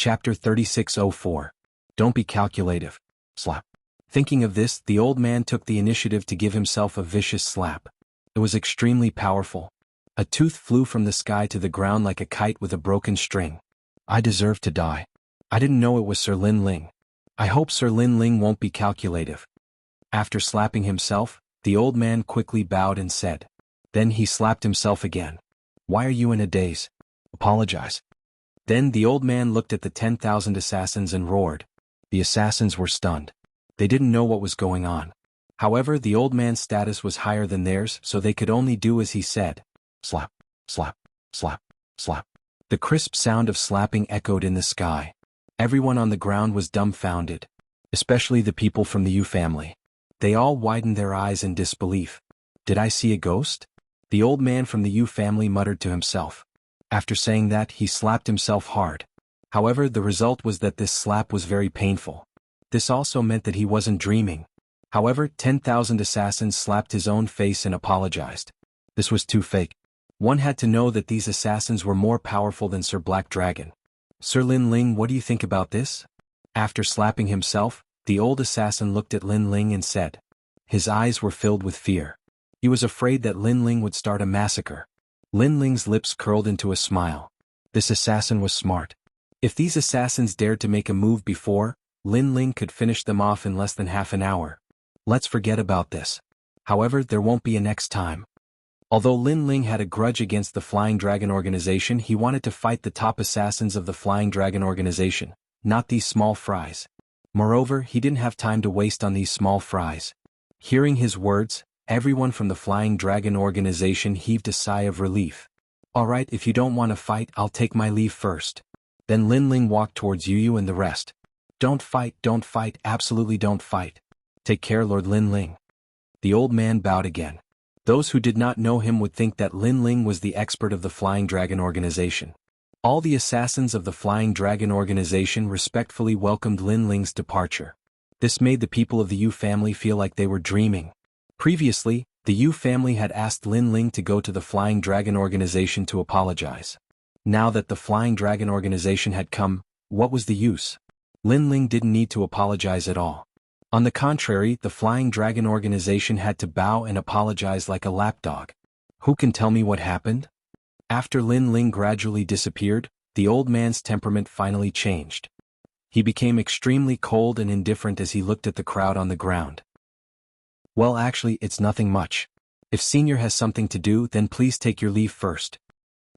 Chapter 3604. Don't be calculative. Slap. Thinking of this, the old man took the initiative to give himself a vicious slap. It was extremely powerful. A tooth flew from the sky to the ground like a kite with a broken string. I deserve to die. I didn't know it was Sir Lin Ling. I hope Sir Lin Ling won't be calculative. After slapping himself, the old man quickly bowed and said. Then he slapped himself again. Why are you in a daze? Apologize. Then the old man looked at the 10,000 assassins and roared. The assassins were stunned. They didn't know what was going on. However, the old man's status was higher than theirs, so they could only do as he said. Slap, slap, slap, slap. The crisp sound of slapping echoed in the sky. Everyone on the ground was dumbfounded, especially the people from the Yu family. They all widened their eyes in disbelief. Did I see a ghost? The old man from the Yu family muttered to himself. After saying that, he slapped himself hard. However, the result was that this slap was very painful. This also meant that he wasn't dreaming. However, 10,000 assassins slapped his own face and apologized. This was too fake. One had to know that these assassins were more powerful than Sir Black Dragon. Sir Lin Ling, what do you think about this? After slapping himself, the old assassin looked at Lin Ling and said. His eyes were filled with fear. He was afraid that Lin Ling would start a massacre. Lin Ling's lips curled into a smile. This assassin was smart. If these assassins dared to make a move before, Lin Ling could finish them off in less than half an hour. Let's forget about this. However, there won't be a next time. Although Lin Ling had a grudge against the Flying Dragon Organization, he wanted to fight the top assassins of the Flying Dragon Organization, not these small fries. Moreover, he didn't have time to waste on these small fries. Hearing his words, everyone from the Flying Dragon Organization heaved a sigh of relief. Alright, if you don't want to fight, I'll take my leave first. Then Lin Ling walked towards Yu and the rest. Don't fight, absolutely don't fight. Take care, Lord Lin Ling. The old man bowed again. Those who did not know him would think that Lin Ling was the expert of the Flying Dragon Organization. All the assassins of the Flying Dragon Organization respectfully welcomed Lin Ling's departure. This made the people of the Yu family feel like they were dreaming. Previously, the Yu family had asked Lin Ling to go to the Flying Dragon Organization to apologize. Now that the Flying Dragon Organization had come, what was the use? Lin Ling didn't need to apologize at all. On the contrary, the Flying Dragon Organization had to bow and apologize like a lapdog. Who can tell me what happened? After Lin Ling gradually disappeared, the old man's temperament finally changed. He became extremely cold and indifferent as he looked at the crowd on the ground. Well, actually, it's nothing much. If Senior has something to do, then please take your leave first.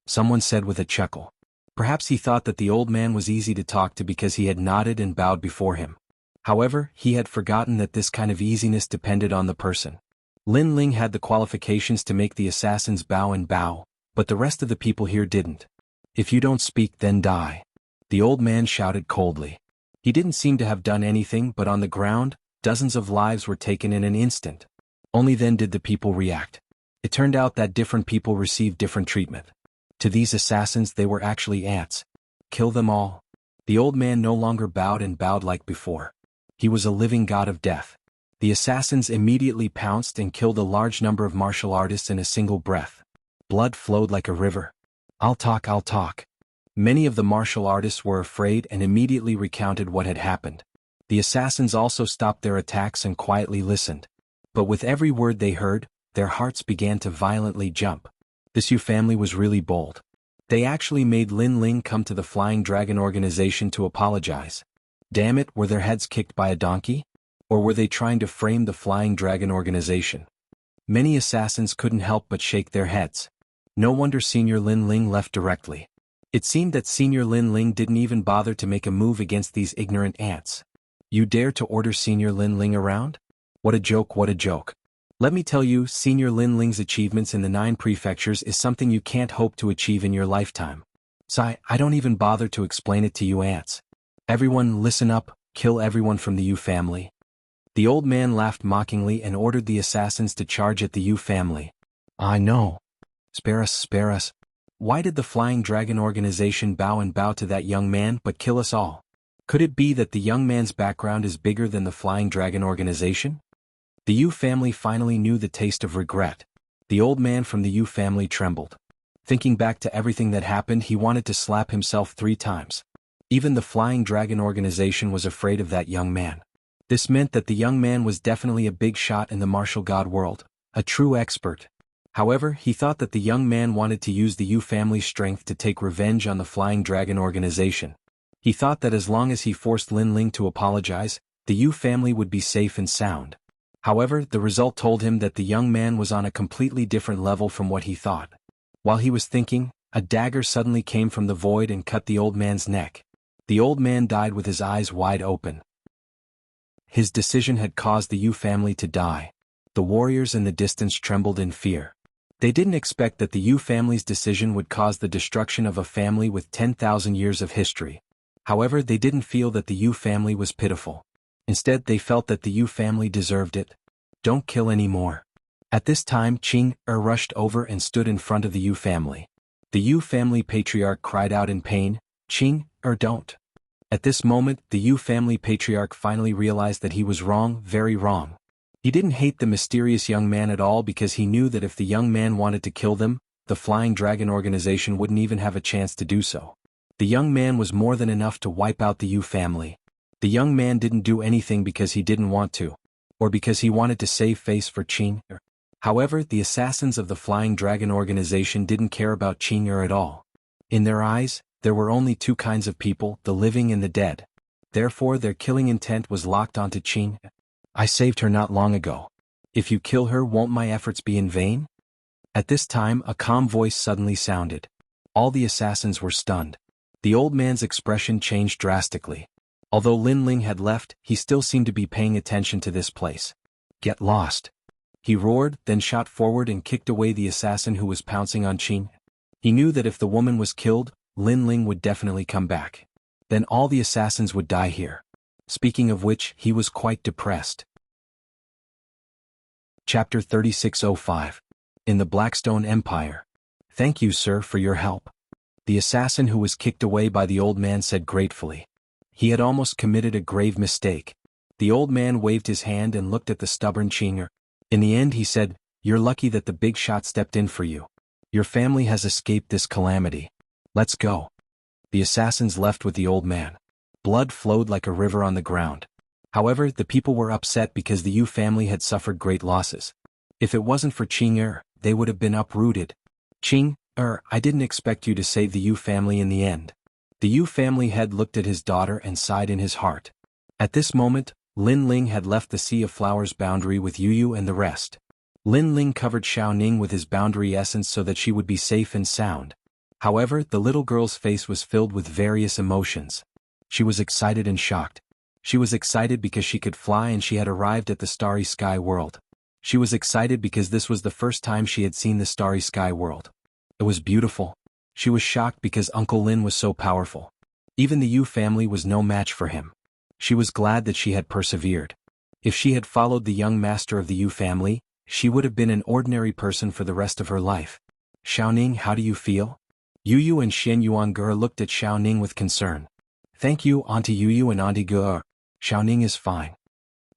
Someone said with a chuckle. Perhaps he thought that the old man was easy to talk to because he had nodded and bowed before him. However, he had forgotten that this kind of easiness depended on the person. Lin Ling had the qualifications to make the assassins bow, but the rest of the people here didn't. If you don't speak, then die. The old man shouted coldly. He didn't seem to have done anything, but on the ground, dozens of lives were taken in an instant. Only then did the people react. It turned out that different people received different treatment. To these assassins, they were actually ants. Kill them all. The old man no longer bowed like before. He was a living god of death. The assassins immediately pounced and killed a large number of martial artists in a single breath. Blood flowed like a river. I'll talk. Many of the martial artists were afraid and immediately recounted what had happened. The assassins also stopped their attacks and quietly listened. But with every word they heard, their hearts began to violently jump. This Yu family was really bold. They actually made Lin Ling come to the Flying Dragon Organization to apologize. Damn it, were their heads kicked by a donkey? Or were they trying to frame the Flying Dragon Organization? Many assassins couldn't help but shake their heads. No wonder Senior Lin Ling left directly. It seemed that Senior Lin Ling didn't even bother to make a move against these ignorant ants. You dare to order Senior Lin Ling around? What a joke. Let me tell you, Senior Lin Ling's achievements in the 9 prefectures is something you can't hope to achieve in your lifetime. Sigh, I don't even bother to explain it to you ants. Everyone listen up, kill everyone from the Yu family. The old man laughed mockingly and ordered the assassins to charge at the Yu family. I know. Spare us. Why did the Flying Dragon Organization bow to that young man but kill us all? Could it be that the young man's background is bigger than the Flying Dragon Organization? The Yu family finally knew the taste of regret. The old man from the Yu family trembled. Thinking back to everything that happened, he wanted to slap himself 3 times. Even the Flying Dragon organization was afraid of that young man. This meant that the young man was definitely a big shot in the martial god world, a true expert. However, he thought that the young man wanted to use the Yu family's strength to take revenge on the Flying Dragon organization. He thought that as long as he forced Lin Ling to apologize, the Yu family would be safe and sound. However, the result told him that the young man was on a completely different level from what he thought. While he was thinking, a dagger suddenly came from the void and cut the old man's neck. The old man died with his eyes wide open. His decision had caused the Yu family to die. The warriors in the distance trembled in fear. They didn't expect that the Yu family's decision would cause the destruction of a family with 10,000 years of history. However, they didn't feel that the Yu family was pitiful. Instead, they felt that the Yu family deserved it. Don't kill anymore. At this time, Qing rushed over and stood in front of the Yu family. The Yu family patriarch cried out in pain, "Qing, don't." At this moment, the Yu family patriarch finally realized that he was wrong, very wrong. He didn't hate the mysterious young man at all because he knew that if the young man wanted to kill them, the Flying Dragon organization wouldn't even have a chance to do so. The young man was more than enough to wipe out the Yu family. The young man didn't do anything because he didn't want to, or because he wanted to save face for Qing. However, the assassins of the Flying Dragon organization didn't care about Qing at all. In their eyes, there were only two kinds of people, the living and the dead. Therefore, their killing intent was locked onto Qing. I saved her not long ago. If you kill her, won't my efforts be in vain? At this time, a calm voice suddenly sounded. All the assassins were stunned. The old man's expression changed drastically. Although Lin Ling had left, he still seemed to be paying attention to this place. Get lost. He roared, then shot forward and kicked away the assassin who was pouncing on Qing. He knew that if the woman was killed, Lin Ling would definitely come back. Then all the assassins would die here. Speaking of which, he was quite depressed. Chapter 3605. In the Blackstone Empire. Thank you, sir, for your help. The assassin who was kicked away by the old man said gratefully. He had almost committed a grave mistake. The old man waved his hand and looked at the stubborn Qinger. In the end, he said, "You're lucky that the big shot stepped in for you. Your family has escaped this calamity. Let's go." The assassins left with the old man. Blood flowed like a river on the ground. However, the people were upset because the Yu family had suffered great losses. If it wasn't for Qing, they would have been uprooted. Qing, I didn't expect you to save the Yu family in the end. The Yu family head looked at his daughter and sighed in his heart. At this moment, Lin Ling had left the Sea of Flowers boundary with Yu and the rest. Lin Ling covered Xiaoning with his boundary essence so that she would be safe and sound. However, the little girl's face was filled with various emotions. She was excited and shocked. She was excited because she could fly and she had arrived at the Starry Sky World. She was excited because this was the first time she had seen the Starry Sky World. It was beautiful. She was shocked because Uncle Lin was so powerful. Even the Yu family was no match for him. She was glad that she had persevered. If she had followed the young master of the Yu family, she would have been an ordinary person for the rest of her life. Xiaoning, how do you feel? Yu and Xian Yuangur looked at Xiaoning with concern. Thank you, Auntie Yu and Auntie Gur. Xiaoning is fine.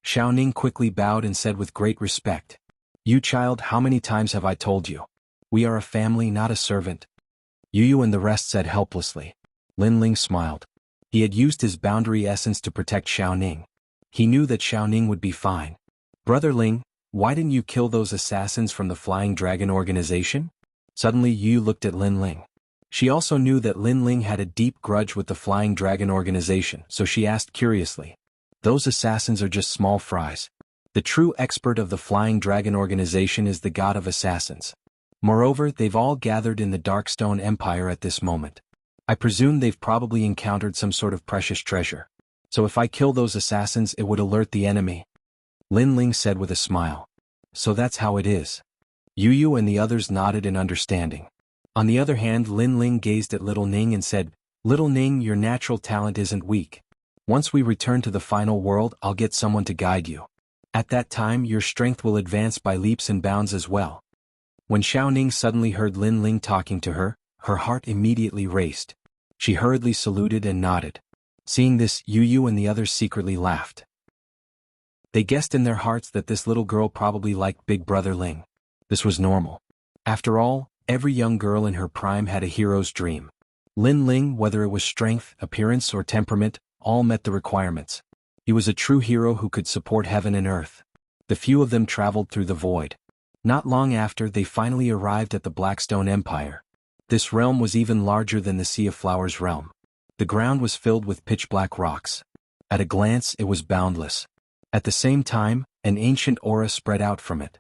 Xiaoning quickly bowed and said with great respect. You child, how many times have I told you? We are a family, not a servant. Yu and the rest said helplessly. Lin Ling smiled. He had used his boundary essence to protect Xiaoning. He knew that Xiaoning would be fine. Brother Ling, why didn't you kill those assassins from the Flying Dragon organization? Suddenly Yu looked at Lin Ling. She also knew that Lin Ling had a deep grudge with the Flying Dragon organization, so she asked curiously. Those assassins are just small fries. The true expert of the Flying Dragon organization is the god of assassins. Moreover, they've all gathered in the Darkstone Empire at this moment. I presume they've probably encountered some sort of precious treasure. So if I kill those assassins, it would alert the enemy. Lin Ling said with a smile. So that's how it is. Yu and the others nodded in understanding. On the other hand, Lin Ling gazed at Little Ning and said, Little Ning, your natural talent isn't weak. Once we return to the final world, I'll get someone to guide you. At that time, your strength will advance by leaps and bounds as well. When Xiaoning suddenly heard Lin Ling talking to her, her heart immediately raced. She hurriedly saluted and nodded. Seeing this, Yu and the others secretly laughed. They guessed in their hearts that this little girl probably liked Big Brother Ling. This was normal. After all, every young girl in her prime had a hero's dream. Lin Ling, whether it was strength, appearance, or temperament, all met the requirements. He was a true hero who could support heaven and earth. The few of them traveled through the void. Not long after, they finally arrived at the Blackstone Empire. This realm was even larger than the Sea of Flowers realm. The ground was filled with pitch-black rocks. At a glance, it was boundless. At the same time, an ancient aura spread out from it.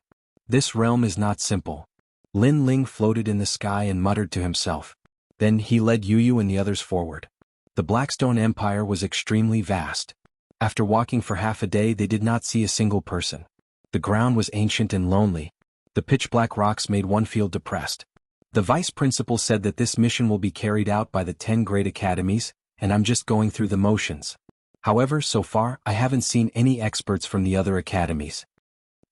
This realm is not simple. Lin Ling floated in the sky and muttered to himself. Then he led Yu and the others forward. The Blackstone Empire was extremely vast. After walking for half a day, they did not see a single person. The ground was ancient and lonely. The pitch-black rocks made one feel depressed. The vice principal said that this mission will be carried out by the 10 great academies, and I'm just going through the motions. However, so far, I haven't seen any experts from the other academies.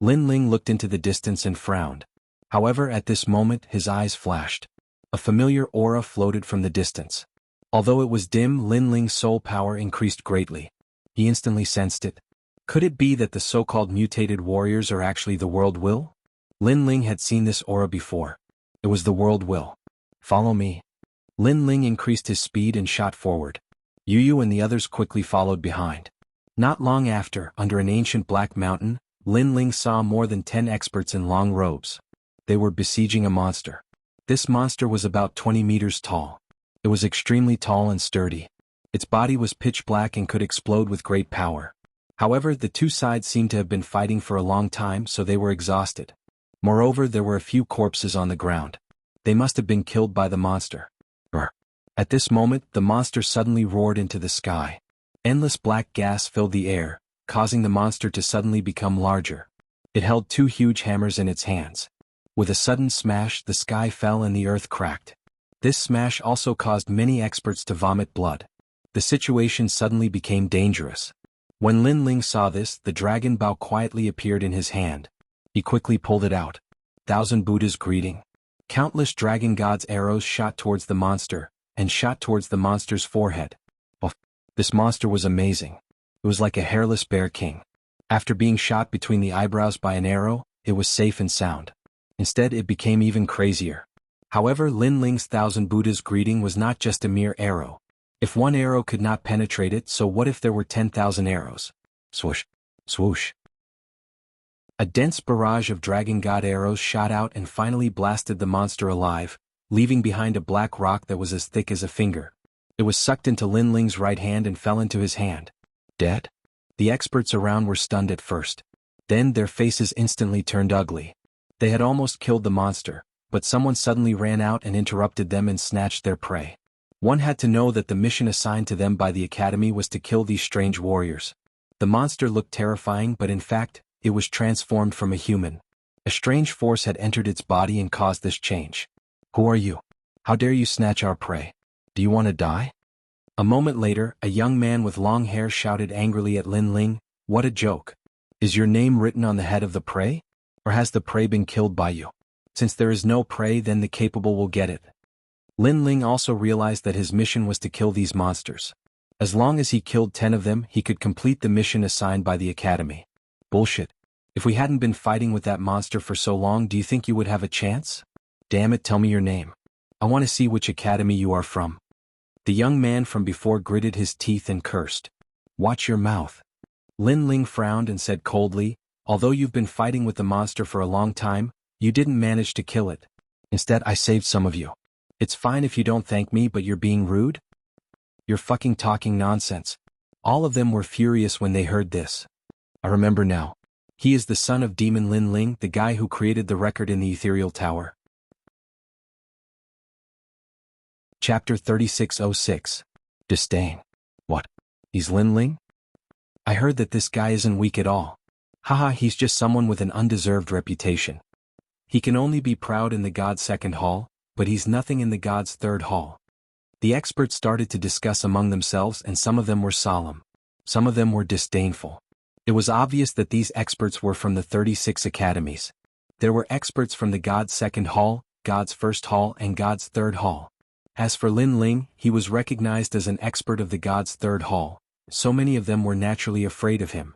Lin Ling looked into the distance and frowned. However, at this moment, his eyes flashed. A familiar aura floated from the distance. Although it was dim, Lin Ling's soul power increased greatly. He instantly sensed it. Could it be that the so-called mutated warriors are actually the world will? Lin Ling had seen this aura before. It was the world will. Follow me. Lin Ling increased his speed and shot forward. Yu and the others quickly followed behind. Not long after, under an ancient black mountain, Lin Ling saw more than 10 experts in long robes. They were besieging a monster. This monster was about 20 meters tall. It was extremely tall and sturdy. Its body was pitch black and could explode with great power. However, the two sides seemed to have been fighting for a long time, so they were exhausted. Moreover, there were a few corpses on the ground. They must have been killed by the monster. At this moment, the monster suddenly roared into the sky. Endless black gas filled the air, causing the monster to suddenly become larger. It held 2 huge hammers in its hands. With a sudden smash, the sky fell and the earth cracked. This smash also caused many experts to vomit blood. The situation suddenly became dangerous. When Lin Ling saw this, the dragon bow quietly appeared in his hand. He quickly pulled it out. 1,000 Buddha's greeting. Countless dragon god's arrows shot towards the monster, and shot towards the monster's forehead. Oh, this monster was amazing. It was like a hairless bear king. After being shot between the eyebrows by an arrow, it was safe and sound. Instead, it became even crazier. However, Lin Ling's 1,000 Buddha's greeting was not just a mere arrow. If one arrow could not penetrate it, so what if there were 10,000 arrows? Swoosh, swoosh. A dense barrage of dragon god arrows shot out and finally blasted the monster alive, leaving behind a black rock that was as thick as a finger. It was sucked into Lin Ling's right hand and fell into his hand. Dead? The experts around were stunned at first. Then their faces instantly turned ugly. They had almost killed the monster, but someone suddenly ran out and interrupted them and snatched their prey. One had to know that the mission assigned to them by the academy was to kill these strange warriors. The monster looked terrifying, but in fact, it was transformed from a human. A strange force had entered its body and caused this change. Who are you? How dare you snatch our prey? Do you want to die? A moment later, a young man with long hair shouted angrily at Lin Ling, "What a joke! Is your name written on the head of the prey? Or has the prey been killed by you? Since there is no prey, then the capable will get it." Lin Ling also realized that his mission was to kill these monsters. As long as he killed 10 of them, he could complete the mission assigned by the academy. Bullshit. If we hadn't been fighting with that monster for so long, do you think you would have a chance? Damn it, tell me your name. I want to see which academy you are from. The young man from before gritted his teeth and cursed. Watch your mouth. Lin Ling frowned and said coldly, although you've been fighting with the monster for a long time, you didn't manage to kill it. Instead, I saved some of you. It's fine if you don't thank me, but you're being rude? You're fucking talking nonsense. All of them were furious when they heard this. I remember now. He is the son of Demon Lin Ling, the guy who created the record in the Ethereal Tower. Chapter 3606. Disdain. What? He's Lin Ling? I heard that this guy isn't weak at all. Haha, he's just someone with an undeserved reputation. He can only be proud in the God's second hall, but he's nothing in the God's third hall. The experts started to discuss among themselves, and some of them were solemn. Some of them were disdainful. It was obvious that these experts were from the 36 academies. There were experts from the God's second hall, God's first hall, and God's third hall. As for Lin Ling, he was recognized as an expert of the God's third hall. So many of them were naturally afraid of him.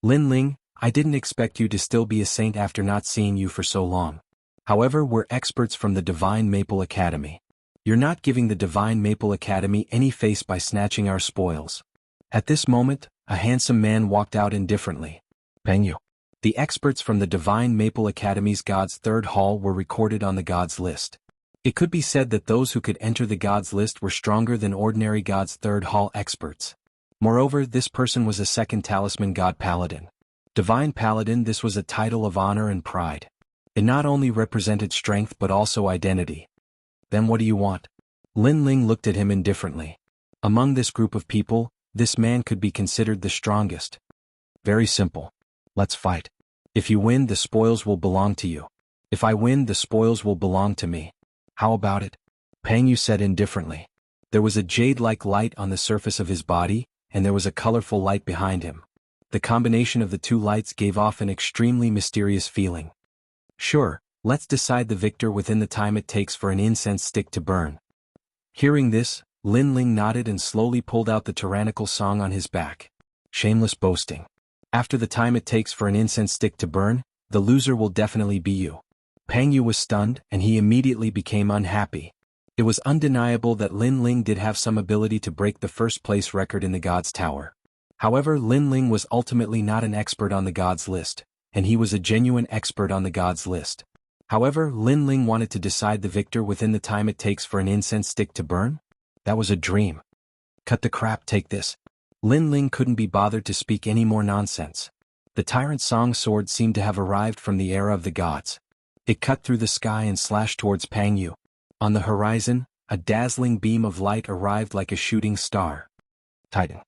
Lin Ling, I didn't expect you to still be a saint after not seeing you for so long. However, we're experts from the Divine Maple Academy. You're not giving the Divine Maple Academy any face by snatching our spoils. At this moment, a handsome man walked out indifferently. Peng Yu. The experts from the Divine Maple Academy's Gods Third Hall were recorded on the Gods list. It could be said that those who could enter the Gods list were stronger than ordinary Gods Third Hall experts. Moreover, this person was a second talisman God Paladin. Divine Paladin, this was a title of honor and pride. It not only represented strength but also identity. Then what do you want? Lin Ling looked at him indifferently. Among this group of people, this man could be considered the strongest. Very simple. Let's fight. If you win, the spoils will belong to you. If I win, the spoils will belong to me. How about it? Peng Yu said indifferently. There was a jade-like light on the surface of his body, and there was a colorful light behind him. The combination of the two lights gave off an extremely mysterious feeling. Sure, let's decide the victor within the time it takes for an incense stick to burn. Hearing this, Lin Ling nodded and slowly pulled out the tyrannical song on his back. Shameless boasting. After the time it takes for an incense stick to burn, the loser will definitely be you. Peng Yu was stunned, and he immediately became unhappy. It was undeniable that Lin Ling did have some ability to break the first-place record in the Gods Tower. However, Lin Ling was ultimately not an expert on the Gods list, and he was a genuine expert on the Gods list. However, Lin Ling wanted to decide the victor within the time it takes for an incense stick to burn? That was a dream. Cut the crap, take this. Lin Ling couldn't be bothered to speak any more nonsense. The Tyrant Song sword seemed to have arrived from the era of the gods. It cut through the sky and slashed towards Peng Yu. On the horizon, a dazzling beam of light arrived like a shooting star. Titan.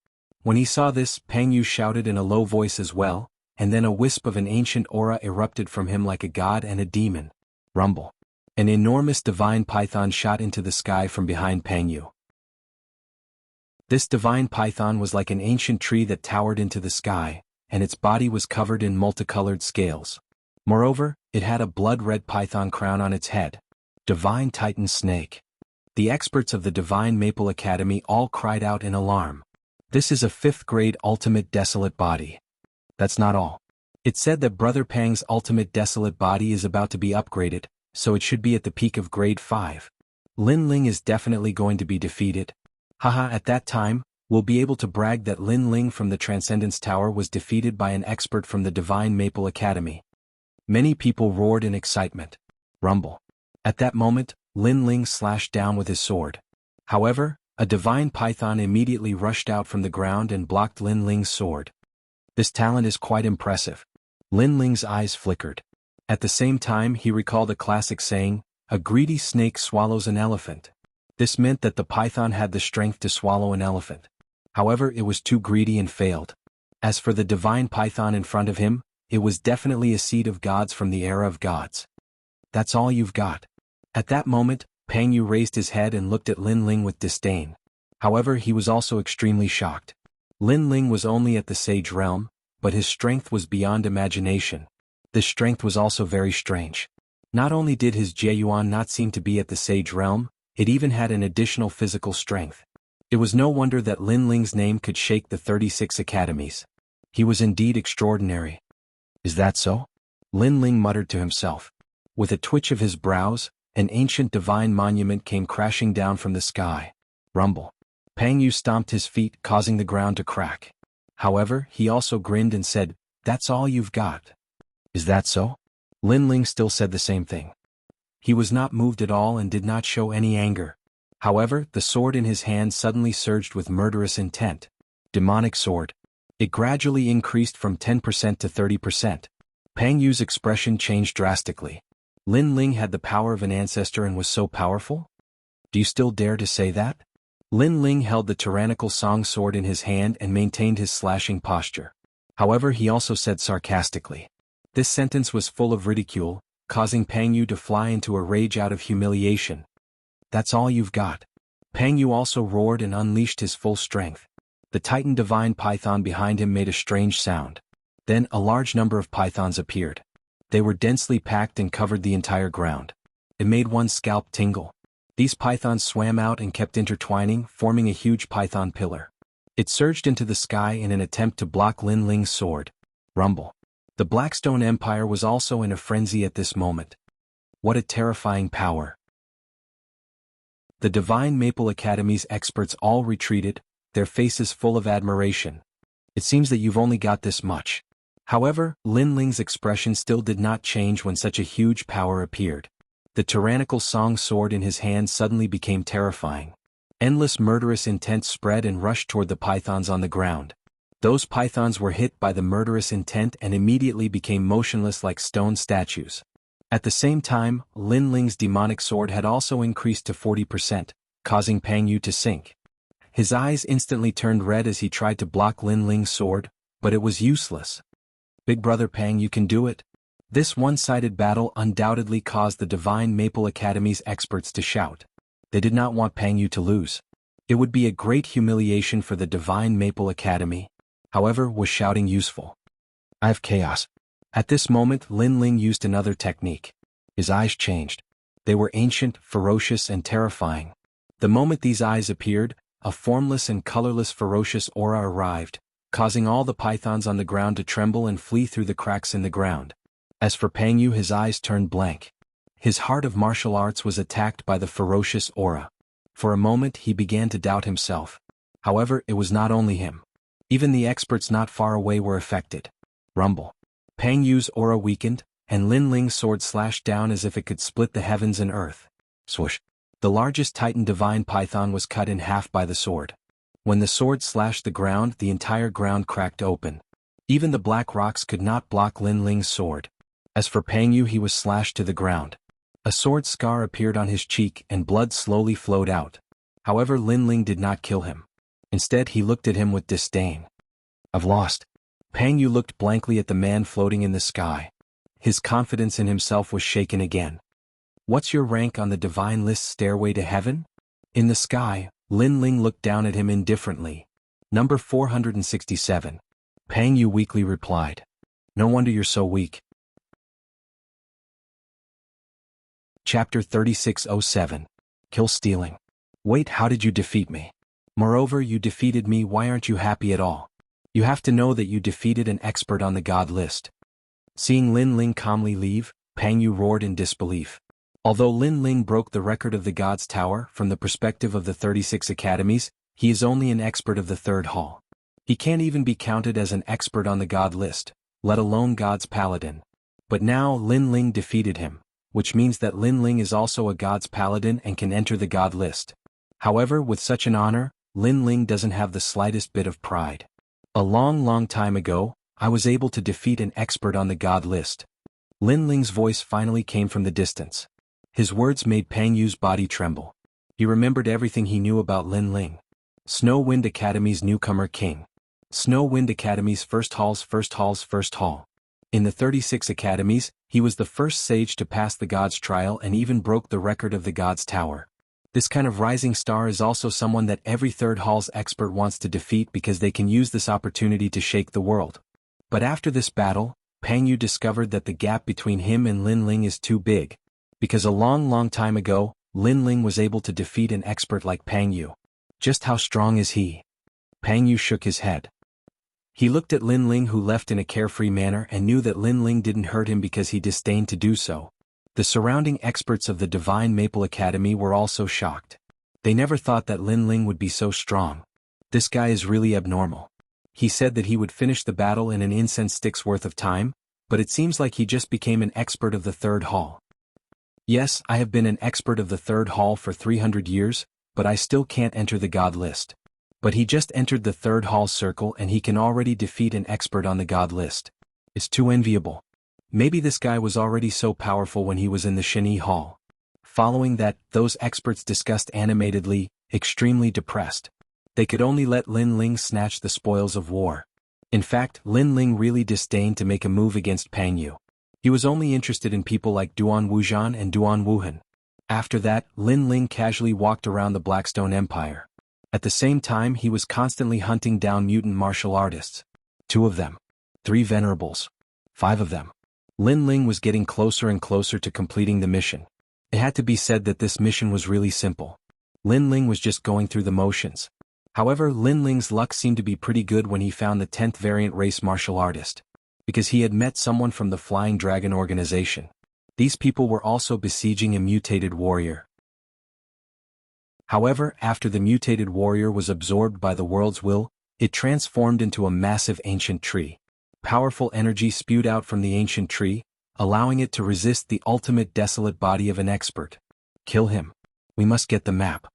When he saw this, Peng Yu shouted in a low voice as well, and then a wisp of an ancient aura erupted from him like a god and a demon. Rumble. An enormous divine python shot into the sky from behind Peng Yu. This divine python was like an ancient tree that towered into the sky, and its body was covered in multicolored scales. Moreover, it had a blood-red python crown on its head. Divine Titan Snake. The experts of the Divine Maple Academy all cried out in alarm. This is a 5th grade ultimate desolate body. That's not all. It said that Brother Pang's ultimate desolate body is about to be upgraded, so it should be at the peak of grade 5. Lin Ling is definitely going to be defeated. Haha, at that time, we'll be able to brag that Lin Ling from the Transcendence Tower was defeated by an expert from the Divine Maple Academy. Many people roared in excitement. Rumble. At that moment, Lin Ling slashed down with his sword. However, a divine python immediately rushed out from the ground and blocked Lin Ling's sword. This talent is quite impressive. Lin Ling's eyes flickered. At the same time, he recalled a classic saying, "A greedy snake swallows an elephant." This meant that the python had the strength to swallow an elephant. However, it was too greedy and failed. As for the divine python in front of him, it was definitely a seed of gods from the era of gods. That's all you've got. At that moment, Peng Yu raised his head and looked at Lin Ling with disdain. However, he was also extremely shocked. Lin Ling was only at the Sage Realm, but his strength was beyond imagination. This strength was also very strange. Not only did his Jieyuan not seem to be at the Sage Realm, it even had an additional physical strength. It was no wonder that Lin Ling's name could shake the 36 academies. He was indeed extraordinary. Is that so? Lin Ling muttered to himself. With a twitch of his brows, an ancient divine monument came crashing down from the sky. Rumble. Peng Yu stomped his feet, causing the ground to crack. However, he also grinned and said, "That's all you've got." Is that so? Lin Ling still said the same thing. He was not moved at all and did not show any anger. However, the sword in his hand suddenly surged with murderous intent. Demonic sword. It gradually increased from 10% to 30%. Peng Yu's expression changed drastically. Lin Ling had the power of an ancestor and was so powerful? Do you still dare to say that? Lin Ling held the tyrannical song sword in his hand and maintained his slashing posture. However, he also said sarcastically. This sentence was full of ridicule, causing Peng Yu to fly into a rage out of humiliation. That's all you've got. Peng Yu also roared and unleashed his full strength. The Titan Divine Python behind him made a strange sound. Then a large number of pythons appeared. They were densely packed and covered the entire ground. It made one's scalp tingle. These pythons swam out and kept intertwining, forming a huge python pillar. It surged into the sky in an attempt to block Lin Ling's sword. Rumble. The Blackstone Empire was also in a frenzy at this moment. What a terrifying power. The Divine Maple Academy's experts all retreated, their faces full of admiration. It seems that you've only got this much. However, Lin Ling's expression still did not change when such a huge power appeared. The tyrannical song sword in his hand suddenly became terrifying. Endless murderous intent spread and rushed toward the pythons on the ground. Those pythons were hit by the murderous intent and immediately became motionless like stone statues. At the same time, Lin Ling's demonic sword had also increased to 40%, causing Pang Yu to sink. His eyes instantly turned red as he tried to block Lin Ling's sword, but it was useless. Big brother Pang, you can do it? This one-sided battle undoubtedly caused the Divine Maple Academy's experts to shout. They did not want Pang Yu to lose. It would be a great humiliation for the Divine Maple Academy. However, was shouting useful? I have chaos. At this moment Lin Ling used another technique. His eyes changed. They were ancient, ferocious and terrifying. The moment these eyes appeared, a formless and colorless ferocious aura arrived, causing all the pythons on the ground to tremble and flee through the cracks in the ground. As for Pang Yu, his eyes turned blank. His heart of martial arts was attacked by the ferocious aura. For a moment he began to doubt himself. However, it was not only him. Even the experts not far away were affected. Rumble. Pang Yu's aura weakened, and Lin Ling's sword slashed down as if it could split the heavens and earth. Swoosh. The largest Titan divine python was cut in half by the sword. When the sword slashed the ground, the entire ground cracked open. Even the black rocks could not block Lin Ling's sword. As for Pang Yu, he was slashed to the ground. A sword scar appeared on his cheek and blood slowly flowed out. However, Lin Ling did not kill him. Instead, he looked at him with disdain. I've lost. Pang Yu looked blankly at the man floating in the sky. His confidence in himself was shaken again. What's your rank on the divine list stairway to heaven? In the sky, Lin Ling looked down at him indifferently. Number 467. Pang Yu weakly replied. No wonder you're so weak. Chapter 3607. Kill stealing. Wait, how did you defeat me? Moreover, you defeated me, why aren't you happy at all? You have to know that you defeated an expert on the god list. Seeing Lin Ling calmly leave, Pang Yu roared in disbelief. Although Lin Ling broke the record of the God's Tower, from the perspective of the 36 academies, he is only an expert of the third hall. He can't even be counted as an expert on the god list, let alone God's paladin. But now Lin Ling defeated him, which means that Lin Ling is also a god's paladin and can enter the god list. However, with such an honor, Lin Ling doesn't have the slightest bit of pride. A long time ago, I was able to defeat an expert on the god list. Lin Ling's voice finally came from the distance. His words made Pang Yu's body tremble. He remembered everything he knew about Lin Ling. Snow Wind Academy's newcomer king. Snow Wind Academy's first hall. In the 36 academies, he was the first sage to pass the god's trial and even broke the record of the god's tower. This kind of rising star is also someone that every third hall's expert wants to defeat because they can use this opportunity to shake the world. But after this battle, Pang Yu discovered that the gap between him and Lin Ling is too big. Because a long time ago, Lin Ling was able to defeat an expert like Pang Yu. Just how strong is he? Pang Yu shook his head. He looked at Lin Ling, who left in a carefree manner, and knew that Lin Ling didn't hurt him because he disdained to do so. The surrounding experts of the Divine Maple Academy were also shocked. They never thought that Lin Ling would be so strong. This guy is really abnormal. He said that he would finish the battle in an incense stick's worth of time, but it seems like he just became an expert of the third hall. Yes, I have been an expert of the third hall for 300 years, but I still can't enter the god list. But he just entered the third hall circle and he can already defeat an expert on the god list. It's too enviable. Maybe this guy was already so powerful when he was in the Shini Hall. Following that, those experts discussed animatedly, extremely depressed. They could only let Lin Ling snatch the spoils of war. In fact, Lin Ling really disdained to make a move against Pang Yu. He was only interested in people like Duan Wuzhan and Duan Wuhan. After that, Lin Ling casually walked around the Blackstone Empire. At the same time, he was constantly hunting down mutant martial artists. 2 of them. 3 venerables. 5 of them. Lin Ling was getting closer and closer to completing the mission. It had to be said that this mission was really simple. Lin Ling was just going through the motions. However, Lin Ling's luck seemed to be pretty good when he found the 10th variant race martial artist. Because he had met someone from the Flying Dragon organization. These people were also besieging a mutated warrior. However, after the mutated warrior was absorbed by the world's will, it transformed into a massive ancient tree. Powerful energy spewed out from the ancient tree, allowing it to resist the ultimate desolate body of an expert. Kill him. We must get the map.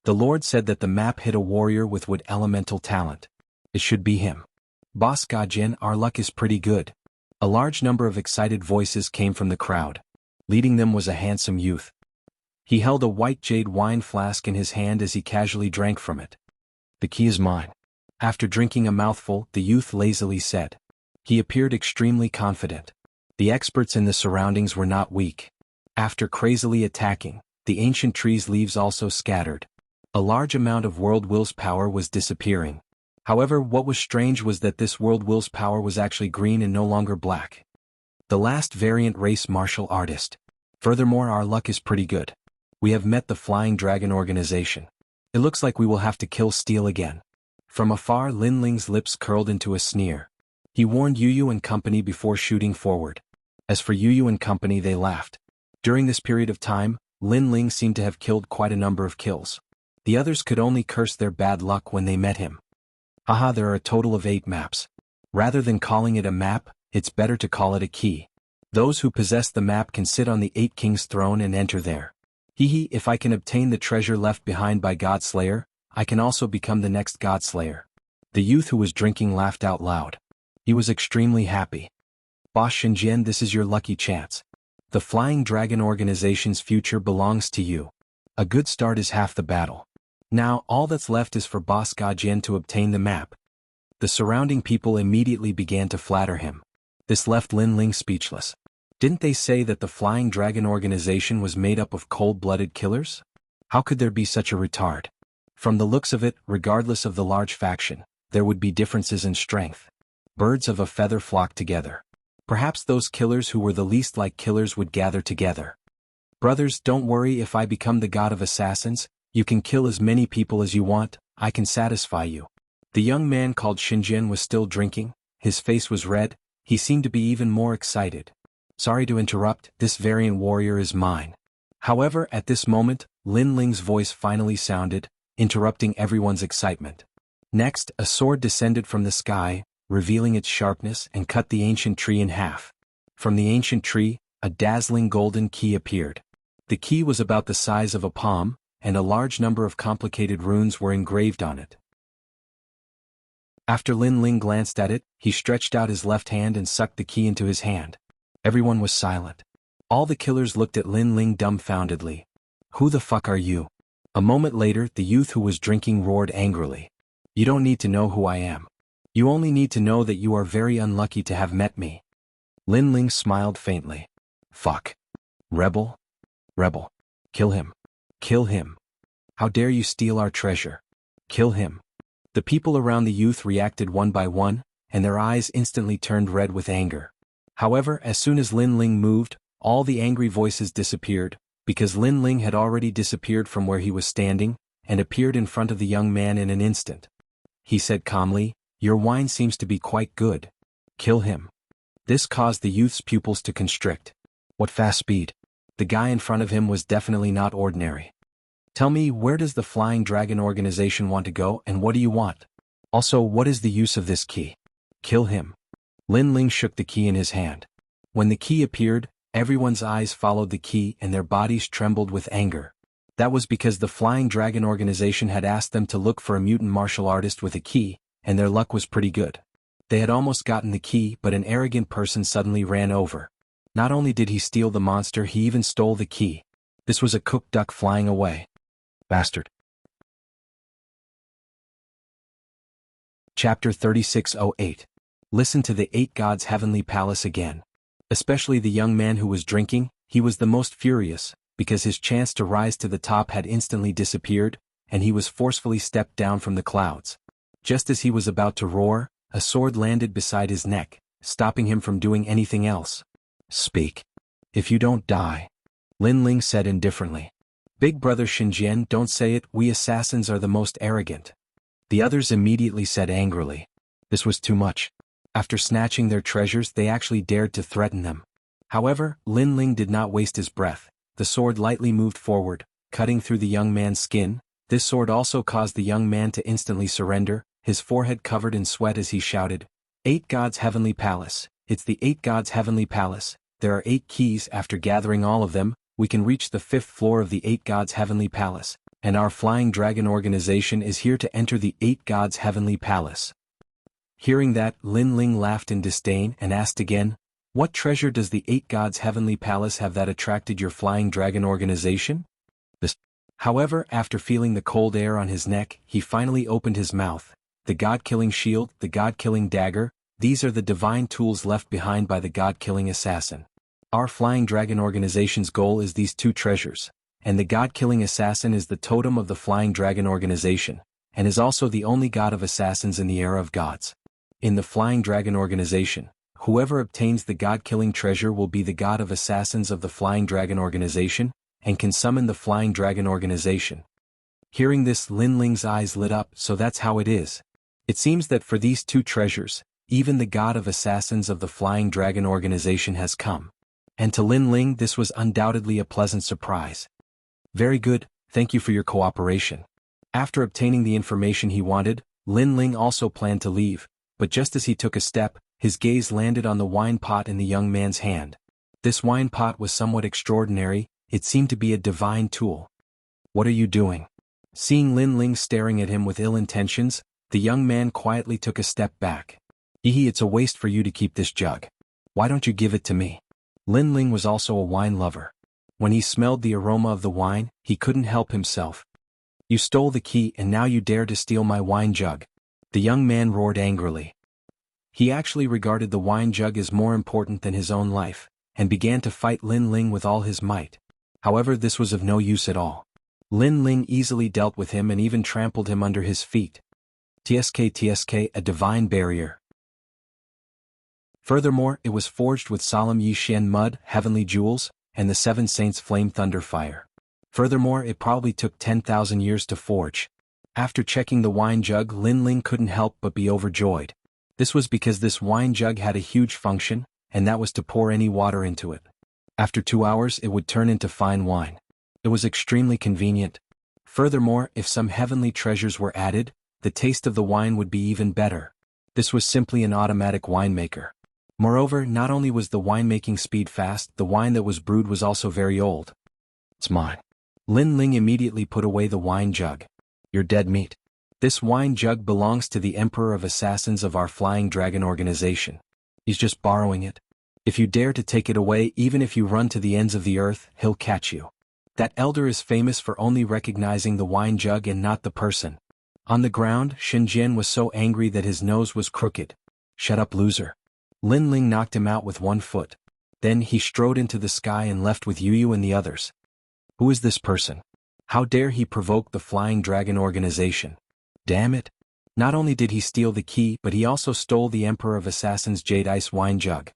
The Lord said that the map hid a warrior with wood elemental talent. It should be him. Boss Gajin, our luck is pretty good. A large number of excited voices came from the crowd. Leading them was a handsome youth. He held a white jade wine flask in his hand as he casually drank from it. The key is mine. After drinking a mouthful, the youth lazily said. He appeared extremely confident. The experts in the surroundings were not weak. After crazily attacking, the ancient tree's leaves also scattered. A large amount of world will's power was disappearing. However, what was strange was that this world will's power was actually green and no longer black. The last variant race martial artist. Furthermore, our luck is pretty good. We have met the Flying Dragon organization. It looks like we will have to kill Steel again. From afar, Lin Ling's lips curled into a sneer. He warned Yu Yu and company before shooting forward. As for Yu Yu and company, they laughed. During this period of time, Lin Ling seemed to have killed quite a number of kills. The others could only curse their bad luck when they met him. Haha, there are a total of 8 maps. Rather than calling it a map, it's better to call it a key. Those who possess the map can sit on the 8 Kings throne and enter there. Hehe, if I can obtain the treasure left behind by Godslayer, I can also become the next Godslayer. The youth who was drinking laughed out loud. He was extremely happy. Boss Xinjian, this is your lucky chance. The Flying Dragon organization's future belongs to you. A good start is half the battle. Now, all that's left is for Boss Gajian to obtain the map. The surrounding people immediately began to flatter him. This left Lin Ling speechless. Didn't they say that the Flying Dragon organization was made up of cold-blooded killers? How could there be such a retard? From the looks of it, regardless of the large faction, there would be differences in strength. Birds of a feather flock together. Perhaps those killers who were the least like killers would gather together. Brothers, don't worry, if I become the god of assassins, you can kill as many people as you want, I can satisfy you. The young man called Xinjian was still drinking, his face was red, he seemed to be even more excited. Sorry to interrupt, this variant warrior is mine. However, at this moment, Lin Ling's voice finally sounded, interrupting everyone's excitement. Next, a sword descended from the sky, revealing its sharpness and cut the ancient tree in half. From the ancient tree, a dazzling golden key appeared. The key was about the size of a palm, and a large number of complicated runes were engraved on it. After Lin Ling glanced at it, he stretched out his left hand and sucked the key into his hand. Everyone was silent. All the killers looked at Lin Ling dumbfoundedly. Who the fuck are you? A moment later, the youth who was drinking roared angrily. You don't need to know who I am. You only need to know that you are very unlucky to have met me. Lin Ling smiled faintly. Fuck. Rebel? Rebel. Kill him. Kill him. How dare you steal our treasure? Kill him. The people around the youth reacted one by one, and their eyes instantly turned red with anger. However, as soon as Lin Ling moved, all the angry voices disappeared, because Lin Ling had already disappeared from where he was standing, and appeared in front of the young man in an instant. He said calmly, Your wine seems to be quite good. Kill him. This caused the youth's pupils to constrict. What fast speed. The guy in front of him was definitely not ordinary. Tell me, where does the Flying Dragon organization want to go, and what do you want? Also, what is the use of this key? Kill him. Lin Ling shook the key in his hand. When the key appeared, everyone's eyes followed the key and their bodies trembled with anger. That was because the Flying Dragon organization had asked them to look for a mutant martial artist with a key, and their luck was pretty good. They had almost gotten the key, but an arrogant person suddenly ran over. Not only did he steal the monster, he even stole the key. This was a cooked duck flying away. Bastard. Chapter 3608. Listen to the 8 gods' heavenly palace again. Especially the young man who was drinking, he was the most furious, because his chance to rise to the top had instantly disappeared, and he was forcefully stepped down from the clouds. Just as he was about to roar, a sword landed beside his neck, stopping him from doing anything else. Speak. If you don't die. Lin Ling said indifferently. Big brother Xinjian, don't say it, we assassins are the most arrogant. The others immediately said angrily. This was too much. After snatching their treasures, they actually dared to threaten them. However, Lin Ling did not waste his breath. The sword lightly moved forward, cutting through the young man's skin. This sword also caused the young man to instantly surrender, his forehead covered in sweat as he shouted, "Eight Gods' Heavenly Palace, it's the Eight Gods' Heavenly Palace. There are 8 keys. After gathering all of them, we can reach the 5th floor of the 8 Gods' Heavenly Palace, and our Flying Dragon organization is here to enter the 8 Gods' Heavenly Palace." Hearing that, Lin Ling laughed in disdain and asked again, "What treasure does the 8 Gods' Heavenly Palace have that attracted your Flying Dragon organization?" However, after feeling the cold air on his neck, he finally opened his mouth. The God-killing shield, the God-killing dagger, these are the divine tools left behind by the God-killing assassin. Our Flying Dragon organization's goal is these 2 treasures, and the God-killing assassin is the totem of the Flying Dragon organization, and is also the only god of assassins in the era of gods. In the Flying Dragon organization, whoever obtains the God-killing treasure will be the god of assassins of the Flying Dragon organization, and can summon the Flying Dragon organization. Hearing this, Lin Ling's eyes lit up. So that's how it is. It seems that for these 2 treasures, even the god of assassins of the Flying Dragon organization has come. And to Lin Ling this was undoubtedly a pleasant surprise. Very good, thank you for your cooperation. After obtaining the information he wanted, Lin Ling also planned to leave, but just as he took a step, his gaze landed on the wine pot in the young man's hand. This wine pot was somewhat extraordinary. It seemed to be a divine tool. "What are you doing?" Seeing Lin Ling staring at him with ill intentions, the young man quietly took a step back. It's a waste for you to keep this jug. Why don't you give it to me?" Lin Ling was also a wine lover. When he smelled the aroma of the wine, he couldn't help himself. "You stole the key and now you dare to steal my wine jug." The young man roared angrily. He actually regarded the wine jug as more important than his own life, and began to fight Lin Ling with all his might. However, this was of no use at all. Lin Ling easily dealt with him and even trampled him under his feet. TSK, a divine barrier. Furthermore, it was forged with solemn Yi Xian mud, heavenly jewels, and the 7 saints' flame thunder fire. Furthermore, it probably took 10,000 years to forge. After checking the wine jug, Lin Ling couldn't help but be overjoyed. This was because this wine jug had a huge function, and that was to pour any water into it. After 2 hours it would turn into fine wine. It was extremely convenient. Furthermore, if some heavenly treasures were added, the taste of the wine would be even better. This was simply an automatic winemaker. Moreover, not only was the winemaking speed fast, the wine that was brewed was also very old. "It's mine." Lin Ling immediately put away the wine jug. "You're dead meat. This wine jug belongs to the Emperor of Assassins of our Flying Dragon organization. He's just borrowing it. If you dare to take it away, even if you run to the ends of the earth, he'll catch you. That elder is famous for only recognizing the wine jug and not the person." On the ground, Shinjian was so angry that his nose was crooked. "Shut up, loser." Lin Ling knocked him out with 1 foot. Then he strode into the sky and left with Yu and the others. Who is this person? How dare he provoke the Flying Dragon organization? Damn it. Not only did he steal the key, but he also stole the Emperor of Assassins' Jade Ice wine jug.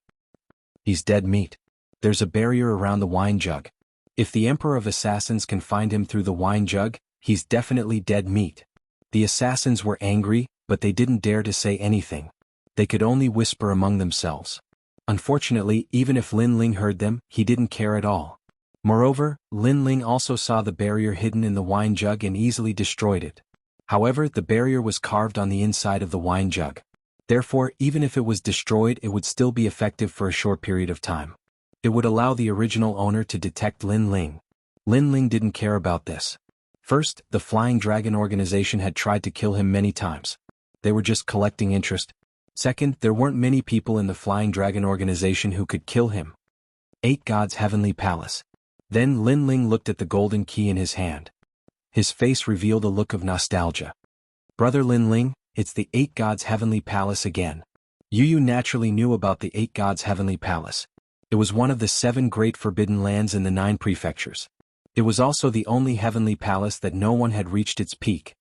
He's dead meat. There's a barrier around the wine jug. If the Emperor of Assassins can find him through the wine jug, he's definitely dead meat. The assassins were angry, but they didn't dare to say anything. They could only whisper among themselves. Unfortunately, even if Lin Ling heard them, he didn't care at all. Moreover, Lin Ling also saw the barrier hidden in the wine jug and easily destroyed it. However, the barrier was carved on the inside of the wine jug. Therefore, even if it was destroyed, it would still be effective for a short period of time. It would allow the original owner to detect Lin Ling. Lin Ling didn't care about this. First, the Flying Dragon organization had tried to kill him many times. They were just collecting interest. Second, there weren't many people in the Flying Dragon organization who could kill him. 8 Gods' Heavenly Palace. Then Lin Ling looked at the golden key in his hand. His face revealed a look of nostalgia. Brother Lin Ling, it's the 8 Gods' Heavenly Palace again. Yu naturally knew about the 8 Gods' Heavenly Palace. It was one of the 7 great forbidden lands in the 9 prefectures. It was also the only heavenly palace that no one had reached its peak.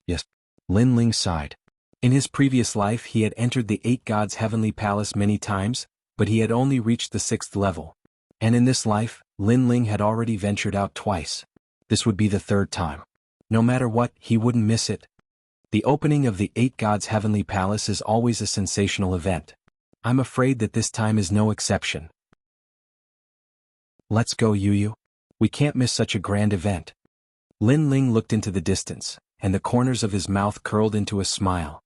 Yes. Lin Ling sighed. In his previous life he had entered the 8 Gods' Heavenly Palace many times, but he had only reached the 6th level. And in this life, Lin Ling had already ventured out twice. This would be the 3rd time. No matter what, he wouldn't miss it. The opening of the 8 Gods' Heavenly Palace is always a sensational event. I'm afraid that this time is no exception. Let's go, Yu. We can't miss such a grand event. Lin Ling looked into the distance, and the corners of his mouth curled into a smile.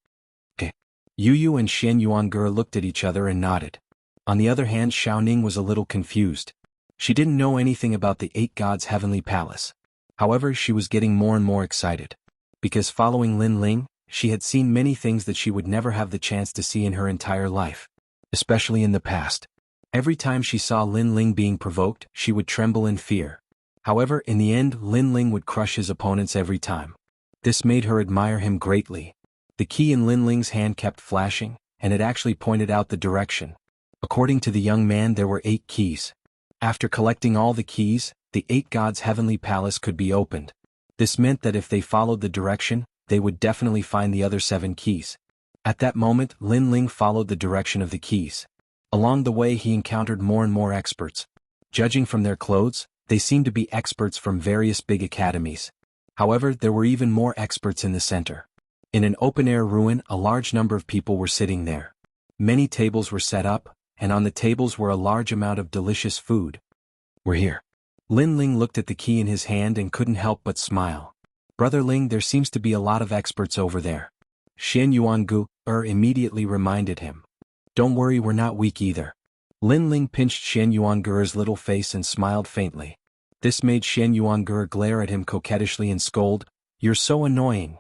Okay. Yu Yu and Xian Yuange looked at each other and nodded. On the other hand, Xiaoning was a little confused. She didn't know anything about the 8 gods' heavenly palace. However, she was getting more and more excited. Because following Lin Ling, she had seen many things that she would never have the chance to see in her entire life. Especially in the past. Every time she saw Lin Ling being provoked, she would tremble in fear. However, in the end, Lin Ling would crush his opponents every time. This made her admire him greatly. The key in Lin Ling's hand kept flashing, and it actually pointed out the direction. According to the young man, there were 8 keys. After collecting all the keys, the 8 gods' heavenly palace could be opened. This meant that if they followed the direction, they would definitely find the other 7 keys. At that moment, Lin Ling followed the direction of the keys. Along the way, he encountered more and more experts. Judging from their clothes, they seemed to be experts from various big academies. However, there were even more experts in the center. In an open-air ruin, a large number of people were sitting there. Many tables were set up, and on the tables were a large amount of delicious food. "We're here." Lin Ling looked at the key in his hand and couldn't help but smile. "Brother Ling, there seems to be a lot of experts over there." Xian Yuange immediately reminded him. "Don't worry, we're not weak either." Lin Ling pinched Xian Yuange's little face and smiled faintly. This made Xian Yuange glare at him coquettishly and scold, "You're so annoying."